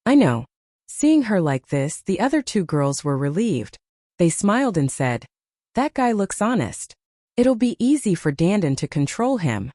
I know. Seeing her like this, the other two girls were relieved. They smiled and said, That guy looks honest. It'll be easy for Dandan to control him.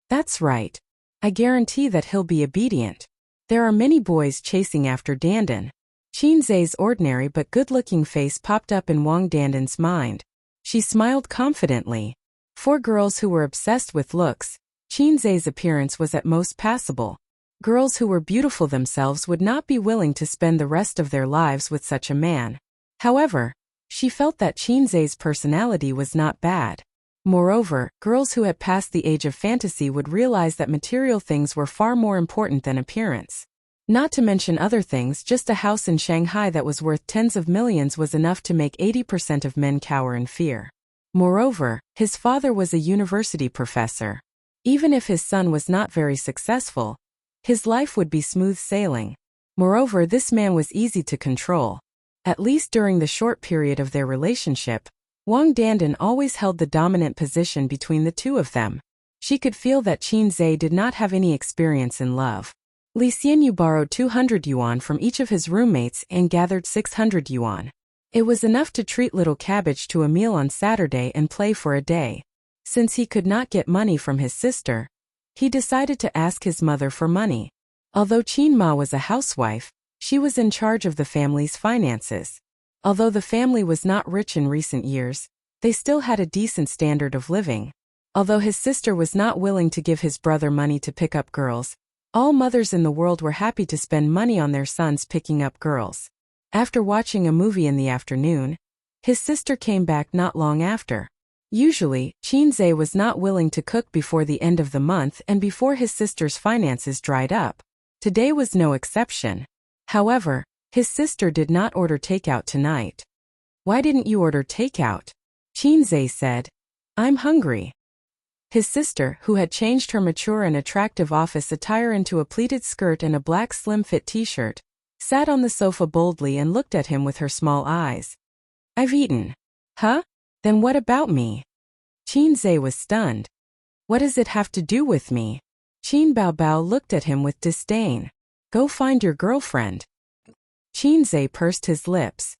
That's right. I guarantee that he'll be obedient. There are many boys chasing after Dandan. Qin Zhe's ordinary but good-looking face popped up in Wang Dandan's mind. She smiled confidently. For girls who were obsessed with looks, Qin Zhe's appearance was at most passable. Girls who were beautiful themselves would not be willing to spend the rest of their lives with such a man. However, she felt that Qin Zhe's personality was not bad. Moreover, girls who had passed the age of fantasy would realize that material things were far more important than appearance. Not to mention other things, just a house in Shanghai that was worth tens of millions was enough to make 80% of men cower in fear. Moreover, his father was a university professor. Even if his son was not very successful, his life would be smooth sailing. Moreover, this man was easy to control. At least during the short period of their relationship, Wang Dandan always held the dominant position between the two of them. She could feel that Qin Zhe did not have any experience in love. Li Xianyu borrowed 200 yuan from each of his roommates and gathered 600 yuan. It was enough to treat little Cabbage to a meal on Saturday and play for a day. Since he could not get money from his sister, he decided to ask his mother for money. Although Qin Ma was a housewife, she was in charge of the family's finances. Although the family was not rich in recent years, they still had a decent standard of living. Although his sister was not willing to give his brother money to pick up girls, all mothers in the world were happy to spend money on their sons picking up girls. After watching a movie in the afternoon, his sister came back not long after. Usually, Qin Zhe was not willing to cook before the end of the month and before his sister's finances dried up. Today was no exception. However, his sister did not order takeout tonight. Why didn't you order takeout? Qin Zhe said. I'm hungry. His sister, who had changed her mature and attractive office attire into a pleated skirt and a black slim-fit t-shirt, sat on the sofa boldly and looked at him with her small eyes. I've eaten. Huh? Then what about me? Qin Zhe was stunned. What does it have to do with me? Qin Baobao looked at him with disdain. Go find your girlfriend. Qin Zhe pursed his lips.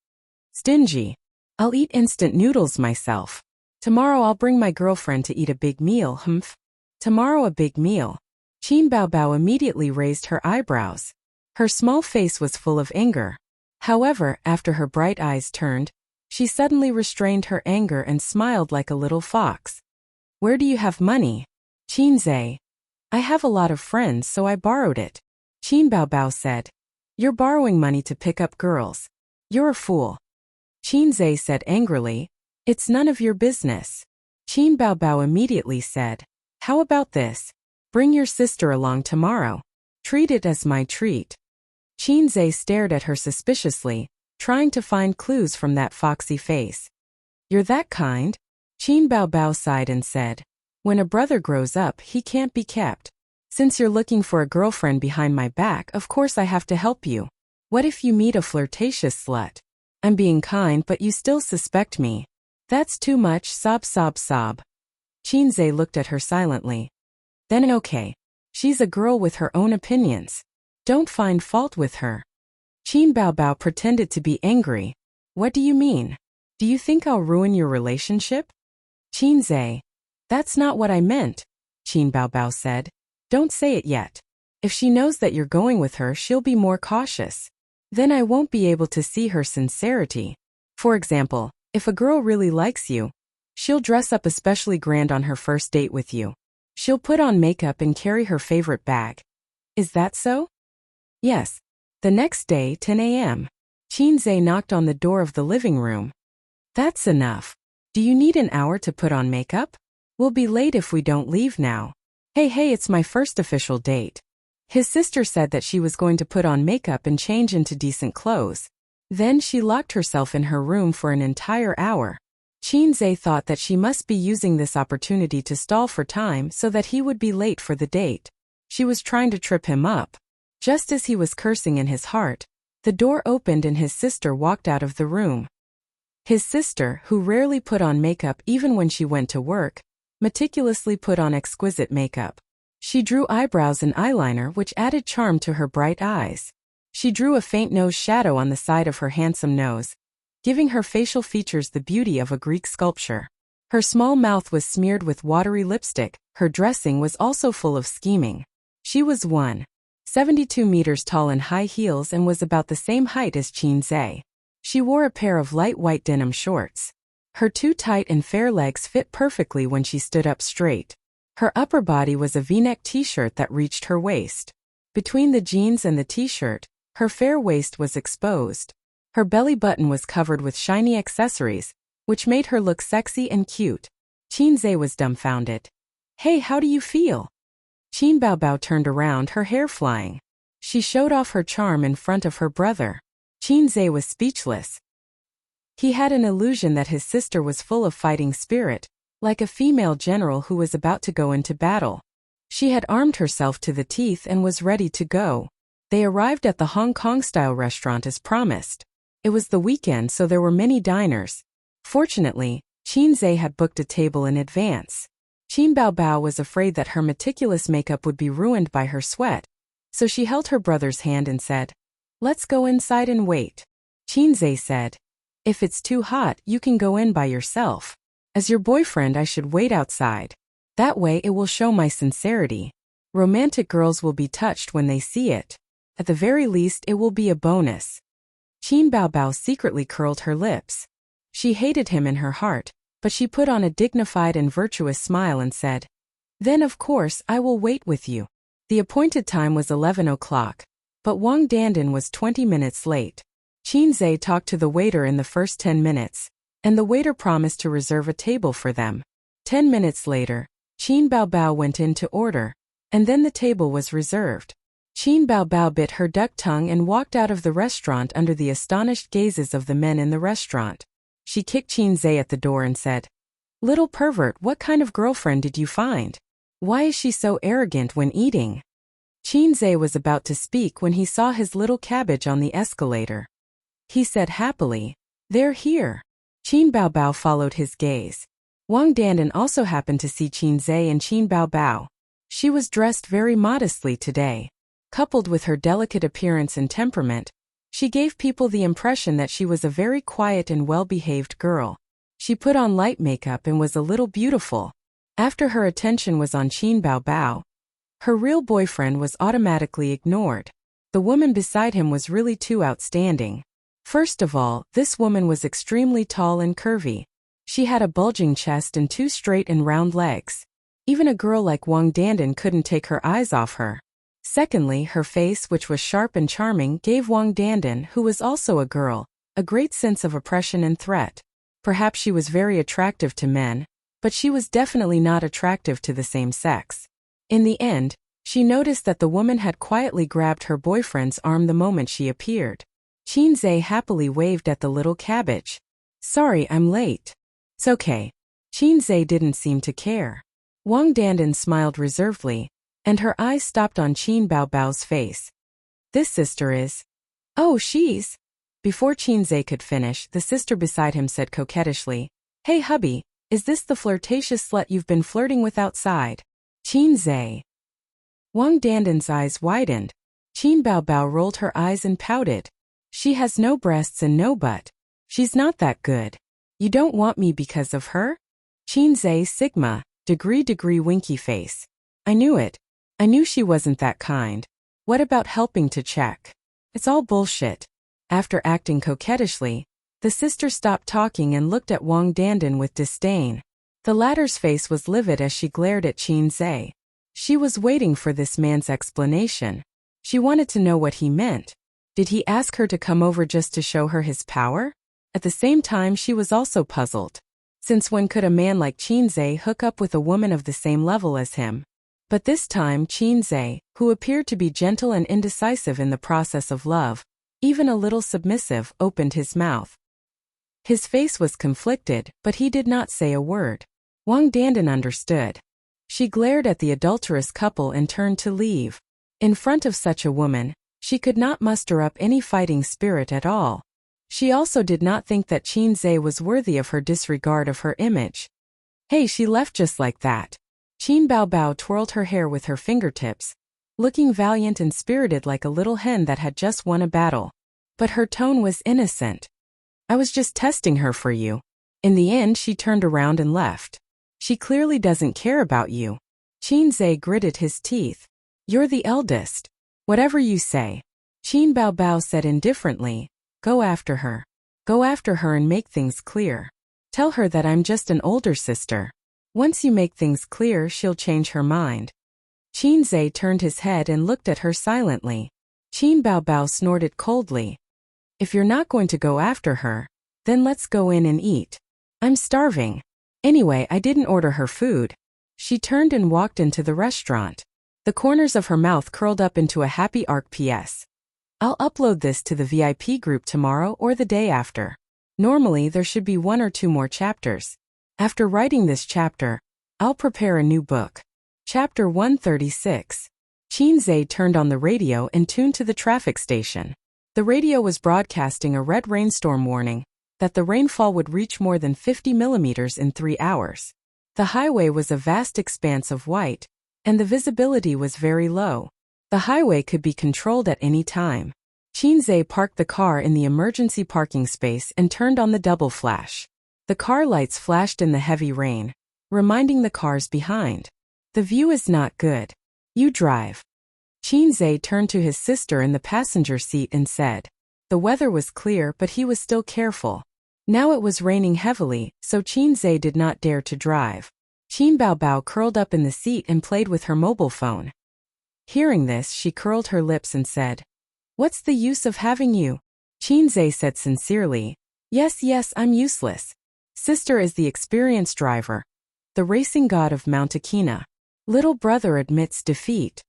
Stingy. I'll eat instant noodles myself. Tomorrow I'll bring my girlfriend to eat a big meal, humph. Tomorrow a big meal. Qin Baobao immediately raised her eyebrows. Her small face was full of anger. However, after her bright eyes turned, she suddenly restrained her anger and smiled like a little fox. Where do you have money? Qin Zhe. I have a lot of friends, so I borrowed it. Qin Baobao said. You're borrowing money to pick up girls. You're a fool. Qin Zhe said angrily. It's none of your business. Qin Baobao immediately said. How about this? Bring your sister along tomorrow. Treat it as my treat. Qin Zhe stared at her suspiciously, trying to find clues from that foxy face. You're that kind? Qin Baobao sighed and said. When a brother grows up, he can't be kept. Since you're looking for a girlfriend behind my back, of course I have to help you. What if you meet a flirtatious slut? I'm being kind, but you still suspect me. That's too much, sob sob sob. Qin Zhe looked at her silently. Then okay. She's a girl with her own opinions. Don't find fault with her. Qin Baobao pretended to be angry. What do you mean? Do you think I'll ruin your relationship? Qin Zhe. That's not what I meant, Qin Baobao said. Don't say it yet. If she knows that you're going with her, she'll be more cautious. Then I won't be able to see her sincerity. For example, if a girl really likes you, she'll dress up especially grand on her first date with you. She'll put on makeup and carry her favorite bag. Is that so? Yes. The next day, 10 a.m. Qin Zhe knocked on the door of the living room. That's enough. Do you need an hour to put on makeup? We'll be late if we don't leave now. Hey, it's my first official date. His sister said that she was going to put on makeup and change into decent clothes. Then she locked herself in her room for an entire hour. Qin Zhe thought that she must be using this opportunity to stall for time so that he would be late for the date. She was trying to trip him up. Just as he was cursing in his heart, the door opened and his sister walked out of the room. His sister, who rarely put on makeup even when she went to work, meticulously put on exquisite makeup. She drew eyebrows and eyeliner which added charm to her bright eyes. She drew a faint nose shadow on the side of her handsome nose, giving her facial features the beauty of a Greek sculpture. Her small mouth was smeared with watery lipstick. Her dressing was also full of scheming. She was 1.72 meters tall in high heels and was about the same height as Qin Zhe. She wore a pair of light white denim shorts. Her two tight and fair legs fit perfectly when she stood up straight. Her upper body was a V-neck t-shirt that reached her waist. Between the jeans and the t-shirt, her fair waist was exposed. Her belly button was covered with shiny accessories, which made her look sexy and cute. Qin Zhe was dumbfounded. Hey, how do you feel? Qin Baobao turned around, her hair flying. She showed off her charm in front of her brother. Qin Zhe was speechless. He had an illusion that his sister was full of fighting spirit, like a female general who was about to go into battle. She had armed herself to the teeth and was ready to go. They arrived at the Hong Kong-style restaurant as promised. It was the weekend, so there were many diners. Fortunately, Qin Zhe had booked a table in advance. Qin Baobao was afraid that her meticulous makeup would be ruined by her sweat, so she held her brother's hand and said, "Let's go inside and wait." Qin Zhe said, "If it's too hot, you can go in by yourself. As your boyfriend, I should wait outside. That way it will show my sincerity. Romantic girls will be touched when they see it. At the very least, it will be a bonus." Qin Baobao secretly curled her lips. She hated him in her heart, but she put on a dignified and virtuous smile and said, "Then of course I will wait with you." The appointed time was 11 o'clock, but Wang Dandan was 20 minutes late. Qin Zhe talked to the waiter in the first 10 minutes, and the waiter promised to reserve a table for them. 10 minutes later, Qin Baobao went in to order, and then the table was reserved. Qin Baobao bit her duck tongue and walked out of the restaurant under the astonished gazes of the men in the restaurant. She kicked Qin Zhe at the door and said, "Little pervert, what kind of girlfriend did you find? Why is she so arrogant when eating?" Qin Zhe was about to speak when he saw his little cabbage on the escalator. He said happily, "They're here." Qin Baobao followed his gaze. Wang Dandan also happened to see Qin Zhe and Qin Baobao. She was dressed very modestly today. Coupled with her delicate appearance and temperament, she gave people the impression that she was a very quiet and well-behaved girl. She put on light makeup and was a little beautiful. After her attention was on Qin Bao Bao, her real boyfriend was automatically ignored. The woman beside him was really too outstanding. First of all, this woman was extremely tall and curvy. She had a bulging chest and 2 straight and round legs. Even a girl like Wang Dandan couldn't take her eyes off her. Secondly, her face, which was sharp and charming, gave Wang Dandan, who was also a girl, a great sense of oppression and threat. Perhaps she was very attractive to men, but she was definitely not attractive to the same sex. In the end, she noticed that the woman had quietly grabbed her boyfriend's arm the moment she appeared. Qin Zhe happily waved at the little cabbage. "Sorry, I'm late." "It's okay." Qin Zhe didn't seem to care. Wang Dandan smiled reservedly, and her eyes stopped on Qin Bao Bao's face. "This sister is..." "Oh, she's..." Before Qin Zhe could finish, the sister beside him said coquettishly, "Hey hubby, is this the flirtatious slut you've been flirting with outside?" Qin Zhe. Wang Dandan's eyes widened. Qin Bao Bao rolled her eyes and pouted. "She has no breasts and no butt. She's not that good. You don't want me because of her?" Qin Zhe sigma, degree winky face. "I knew it. I knew she wasn't that kind. What about helping to check? It's all bullshit." After acting coquettishly, the sister stopped talking and looked at Wang Dandan with disdain. The latter's face was livid as she glared at Qin Zhe. She was waiting for this man's explanation. She wanted to know what he meant. Did he ask her to come over just to show her his power? At the same time, she was also puzzled. Since when could a man like Qin Zhe hook up with a woman of the same level as him? But this time Qin Zhe, who appeared to be gentle and indecisive in the process of love, even a little submissive, opened his mouth. His face was conflicted, but he did not say a word. Wang Dandan understood. She glared at the adulterous couple and turned to leave. In front of such a woman, she could not muster up any fighting spirit at all. She also did not think that Qin Zhe was worthy of her disregard of her image. Hey, she left just like that. Qin Bao Bao twirled her hair with her fingertips, looking valiant and spirited like a little hen that had just won a battle. But her tone was innocent. "I was just testing her for you." In the end, she turned around and left. "She clearly doesn't care about you." Qin Zhe gritted his teeth. "You're the eldest. Whatever you say." Qin Bao Bao said indifferently, "Go after her. Go after her and make things clear. Tell her that I'm just an older sister. Once you make things clear, she'll change her mind." Qin Zhe turned his head and looked at her silently. Qin Bao Bao snorted coldly. "If you're not going to go after her, then let's go in and eat. I'm starving. Anyway, I didn't order her food." She turned and walked into the restaurant. The corners of her mouth curled up into a happy arc. PS. I'll upload this to the VIP group tomorrow or the day after. Normally there should be 1 or 2 more chapters. After writing this chapter, I'll prepare a new book. Chapter 136. Qin Zhe turned on the radio and tuned to the traffic station. The radio was broadcasting a red rainstorm warning, that the rainfall would reach more than 50 millimeters in 3 hours. The highway was a vast expanse of white, and the visibility was very low. The highway could be controlled at any time. Qin Zhe parked the car in the emergency parking space and turned on the double flash. The car lights flashed in the heavy rain, reminding the cars behind. "The view is not good. You drive." Qin Zhe turned to his sister in the passenger seat and said. The weather was clear, but he was still careful. Now it was raining heavily, so Qin Zhe did not dare to drive. Qin Bao Bao curled up in the seat and played with her mobile phone. Hearing this, she curled her lips and said, "What's the use of having you?" Qin Zhe said sincerely, Yes, I'm useless. Sister is the experienced driver, the racing god of Mount Akina. Little brother admits defeat."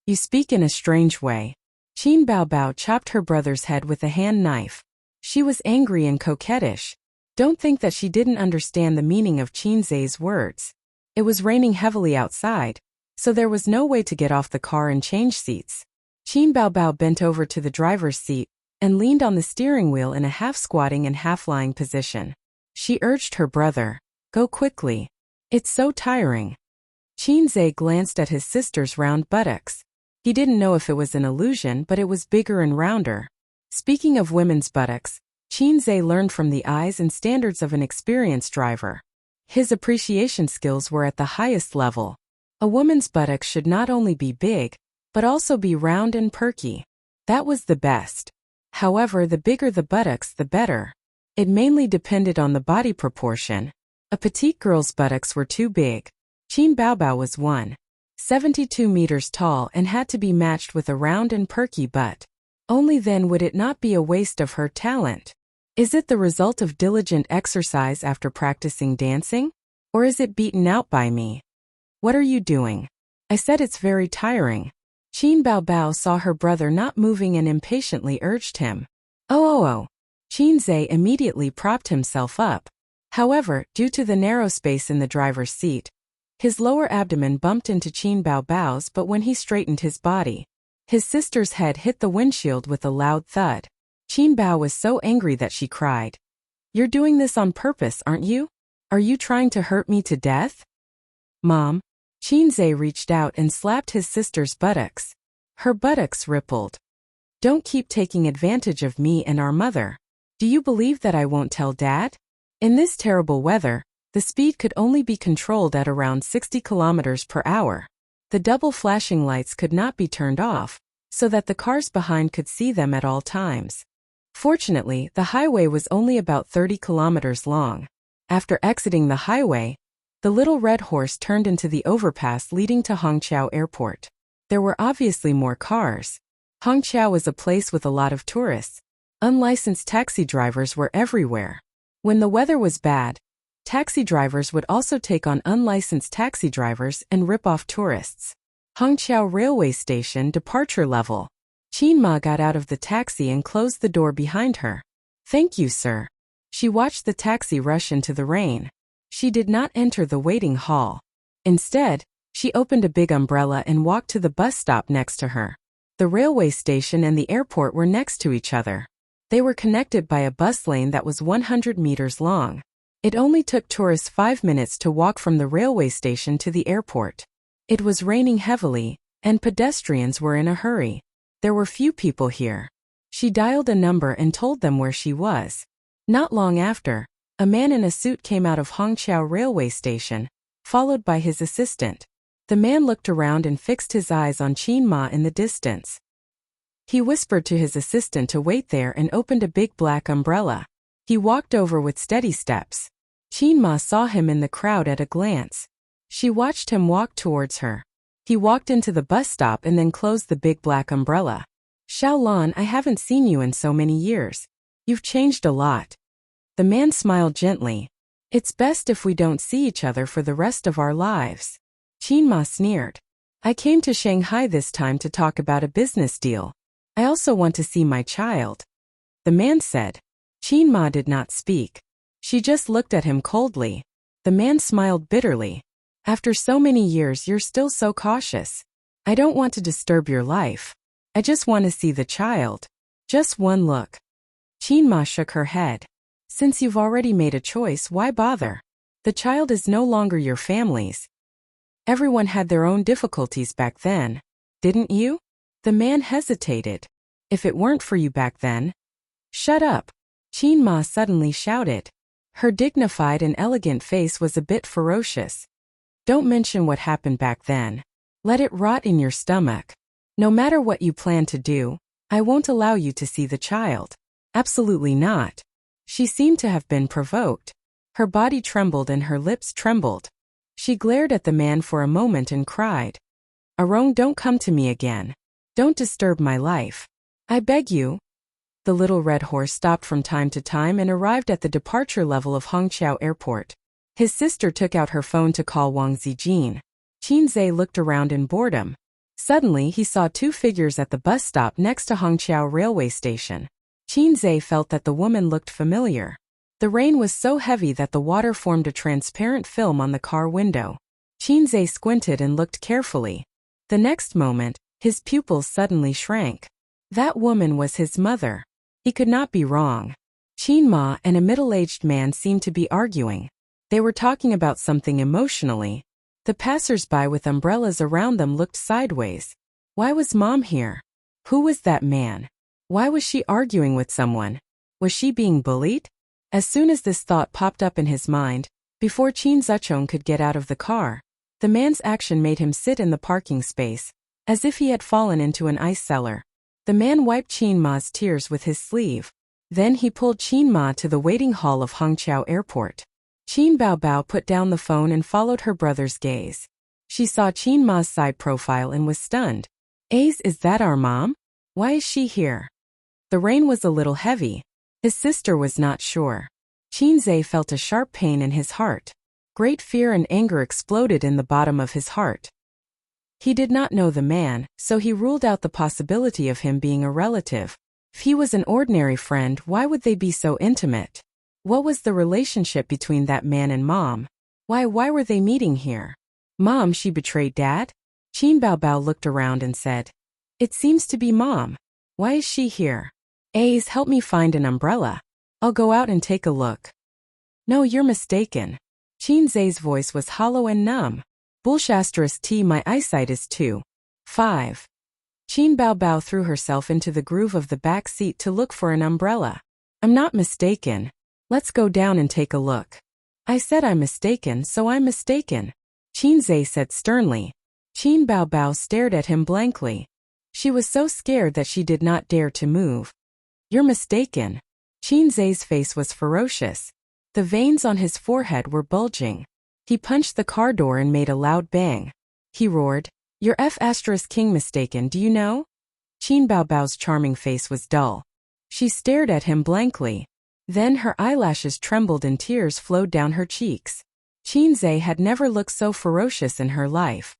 "You speak in a strange way." Qin Bao Bao chopped her brother's head with a hand knife. She was angry and coquettish. Don't think that she didn't understand the meaning of Qin Zhe's words. It was raining heavily outside, so there was no way to get off the car and change seats. Qin Bao Bao bent over to the driver's seat and leaned on the steering wheel in a half-squatting and half-lying position. She urged her brother, "Go quickly. It's so tiring." Qin Zhe glanced at his sister's round buttocks. He didn't know if it was an illusion, but it was bigger and rounder. Speaking of women's buttocks, Qinze learned from the eyes and standards of an experienced driver. His appreciation skills were at the highest level. A woman's buttocks should not only be big, but also be round and perky. That was the best. However, the bigger the buttocks, the better. It mainly depended on the body proportion. A petite girl's buttocks were too big. Qin Baobao was 1.72 meters tall and had to be matched with a round and perky butt. Only then would it not be a waste of her talent. Is it the result of diligent exercise after practicing dancing? Or is it beaten out by me? What are you doing? I said it's very tiring. Qin Baobao saw her brother not moving and impatiently urged him. Oh. Qinze immediately propped himself up. However, due to the narrow space in the driver's seat, his lower abdomen bumped into Qin Baobao's, but when he straightened his body, his sister's head hit the windshield with a loud thud. Qin Bao was so angry that she cried. You're doing this on purpose, aren't you? Are you trying to hurt me to death? Mom. Qinze reached out and slapped his sister's buttocks. Her buttocks rippled. Don't keep taking advantage of me and our mother. Do you believe that I won't tell Dad? In this terrible weather, the speed could only be controlled at around 60 kilometers per hour. The double flashing lights could not be turned off, so that the cars behind could see them at all times. Fortunately, the highway was only about 30 kilometers long. After exiting the highway, the little red horse turned into the overpass leading to Hongqiao Airport. There were obviously more cars. Hongqiao was a place with a lot of tourists. Unlicensed taxi drivers were everywhere. When the weather was bad, taxi drivers would also take on unlicensed taxi drivers and rip off tourists. Hongqiao Railway Station departure level. Qin Ma got out of the taxi and closed the door behind her. Thank you, sir. She watched the taxi rush into the rain. She did not enter the waiting hall. Instead, she opened a big umbrella and walked to the bus stop next to her. The railway station and the airport were next to each other. They were connected by a bus lane that was 100 meters long. It only took tourists 5 minutes to walk from the railway station to the airport. It was raining heavily, and pedestrians were in a hurry. There were few people here. She dialed a number and told them where she was. Not long after, a man in a suit came out of Hongqiao Railway Station, followed by his assistant. The man looked around and fixed his eyes on Qin Ma in the distance. He whispered to his assistant to wait there and opened a big black umbrella. He walked over with steady steps. Qin Ma saw him in the crowd at a glance. She watched him walk towards her. He walked into the bus stop and then closed the big black umbrella. Xiaolan, I haven't seen you in so many years. You've changed a lot. The man smiled gently. It's best if we don't see each other for the rest of our lives. Qin Ma sneered. I came to Shanghai this time to talk about a business deal. I also want to see my child. The man said. Qin Ma did not speak. She just looked at him coldly. The man smiled bitterly. After so many years, you're still so cautious. I don't want to disturb your life. I just want to see the child. Just one look. Qin Ma shook her head. Since you've already made a choice, why bother? The child is no longer your family's. Everyone had their own difficulties back then, didn't you? The man hesitated. If it weren't for you back then. Shut up. Qin Ma suddenly shouted. Her dignified and elegant face was a bit ferocious. Don't mention what happened back then. Let it rot in your stomach. No matter what you plan to do, I won't allow you to see the child. Absolutely not. She seemed to have been provoked. Her body trembled and her lips trembled. She glared at the man for a moment and cried. Arong, don't come to me again. Don't disturb my life. I beg you. The little red horse stopped from time to time and arrived at the departure level of Hongqiao Airport. His sister took out her phone to call Wang Zijin. Qinze looked around in boredom. Suddenly he saw two figures at the bus stop next to Hongqiao Railway Station. Qinze felt that the woman looked familiar. The rain was so heavy that the water formed a transparent film on the car window. Qinze squinted and looked carefully. The next moment, his pupils suddenly shrank. That woman was his mother. He could not be wrong. Qin Ma and a middle-aged man seemed to be arguing. They were talking about something emotionally. The passers-by with umbrellas around them looked sideways. Why was Mom here? Who was that man? Why was she arguing with someone? Was she being bullied? As soon as this thought popped up in his mind, before Chin Zuchong could get out of the car, the man's action made him sit in the parking space, as if he had fallen into an ice cellar. The man wiped Chin Ma's tears with his sleeve. Then he pulled Chin Ma to the waiting hall of Hongqiao Airport. Chin Baobao put down the phone and followed her brother's gaze. She saw Chin Ma's side profile and was stunned. Is that our mom? Why is she here? The rain was a little heavy. His sister was not sure. Chin Zhe felt a sharp pain in his heart. Great fear and anger exploded in the bottom of his heart. He did not know the man, so he ruled out the possibility of him being a relative. If he was an ordinary friend, why would they be so intimate? What was the relationship between that man and Mom? Why were they meeting here? Mom, she betrayed Dad? Chin Baobao looked around and said, "It seems to be Mom. Why is she here? Help me find an umbrella. I'll go out and take a look." "No, you're mistaken." Chin Zhe's voice was hollow and numb. "Bullshasters, my eyesight is too." 5. Chin Baobao threw herself into the groove of the back seat to look for an umbrella. "I'm not mistaken. Let's go down and take a look." "I said I'm mistaken, so I'm mistaken," Chin Zhe said sternly. Chin Baobao stared at him blankly. She was so scared that she did not dare to move. "You're mistaken." Chin Zhe's face was ferocious. The veins on his forehead were bulging. He punched the car door and made a loud bang. He roared, "You're King mistaken, do you know?" Chin Baobao's charming face was dull. She stared at him blankly. Then her eyelashes trembled and tears flowed down her cheeks. Chin Zhe had never looked so ferocious in her life.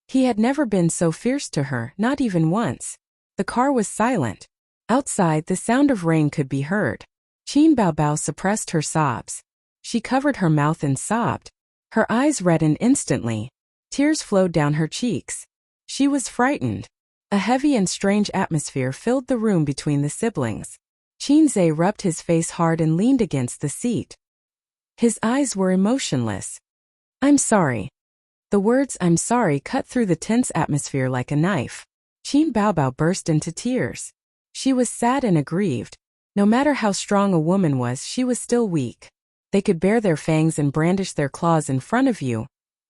He had never been so fierce to her, not even once. The car was silent. Outside, the sound of rain could be heard. Chin Baobao suppressed her sobs. She covered her mouth and sobbed. Her eyes reddened instantly. Tears flowed down her cheeks. She was frightened. A heavy and strange atmosphere filled the room between the siblings. Chin Zhe rubbed his face hard and leaned against the seat. His eyes were emotionless. "I'm sorry." The words "I'm sorry" cut through the tense atmosphere like a knife. Chin Baobao burst into tears. She was sad and aggrieved. No matter how strong a woman was, she was still weak. They could bare their fangs and brandish their claws in front of you,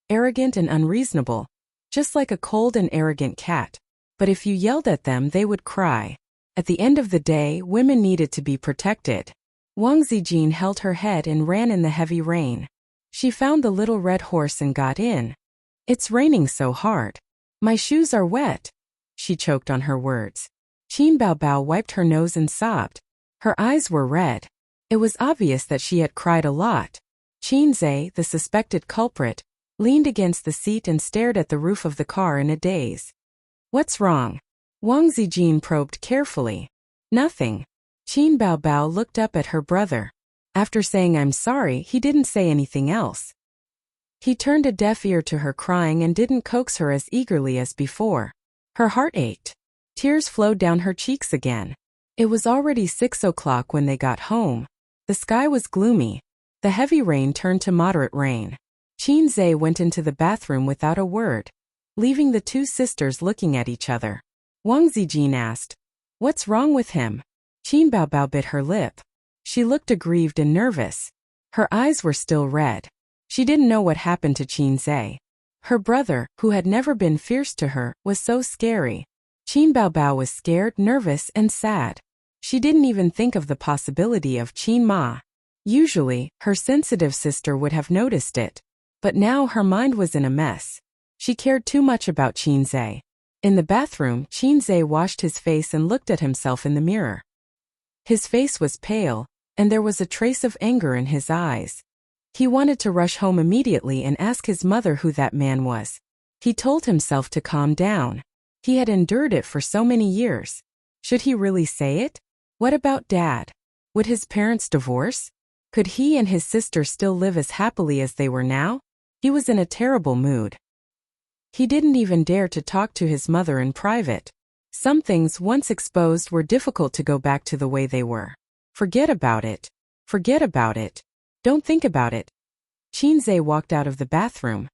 arrogant and unreasonable, just like a cold and arrogant cat. But if you yelled at them, they would cry. At the end of the day, women needed to be protected. Wang Zijin held her head and ran in the heavy rain. She found the little red horse and got in. "It's raining so hard. My shoes are wet." She choked on her words. Chin Baobao wiped her nose and sobbed. Her eyes were red. It was obvious that she had cried a lot. Chin Zhe, the suspected culprit, leaned against the seat and stared at the roof of the car in a daze. "What's wrong?" Wang Zijin probed carefully. "Nothing." Chin Baobao looked up at her brother. After saying "I'm sorry," he didn't say anything else. He turned a deaf ear to her crying and didn't coax her as eagerly as before. Her heart ached. Tears flowed down her cheeks again. It was already 6 o'clock when they got home. The sky was gloomy. The heavy rain turned to moderate rain. Chin Zhe went into the bathroom without a word, leaving the two sisters looking at each other. Wang Zijin asked, "What's wrong with him?" Chin Baobao bit her lip. She looked aggrieved and nervous. Her eyes were still red. She didn't know what happened to Chin Zhe. Her brother, who had never been fierce to her, was so scary. Chin Baobao was scared, nervous, and sad. She didn't even think of the possibility of Chin Ma. Usually, her sensitive sister would have noticed it. But now her mind was in a mess. She cared too much about Chin Zhe. In the bathroom, Chin Zhe washed his face and looked at himself in the mirror. His face was pale, and there was a trace of anger in his eyes. He wanted to rush home immediately and ask his mother who that man was. He told himself to calm down. He had endured it for so many years. Should he really say it? What about Dad? Would his parents divorce? Could he and his sister still live as happily as they were now? He was in a terrible mood. He didn't even dare to talk to his mother in private. Some things once exposed were difficult to go back to the way they were. Forget about it. Forget about it. Don't think about it. Chin Zhe walked out of the bathroom.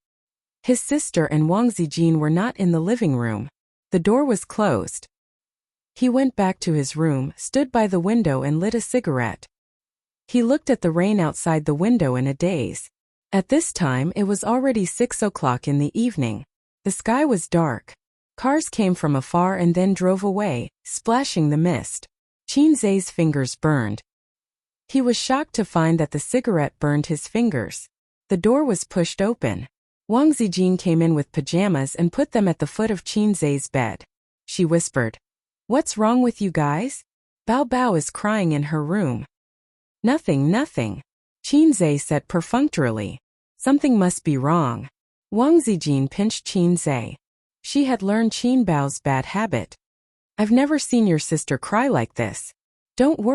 His sister and Wang Zijin were not in the living room. The door was closed. He went back to his room, stood by the window and lit a cigarette. He looked at the rain outside the window in a daze. At this time it was already 6 o'clock in the evening. The sky was dark. Cars came from afar and then drove away, splashing the mist. Qinzai's fingers burned. He was shocked to find that the cigarette burned his fingers. The door was pushed open. Wang Zijin came in with pajamas and put them at the foot of Qinzai's bed. She whispered, "What's wrong with you guys? Bao Bao is crying in her room." "Nothing, nothing," Qinzai said perfunctorily. "Something must be wrong." Wang Zijin pinched Qinzai. She had learned Qin Bao's bad habit. "I've never seen your sister cry like this. Don't worry."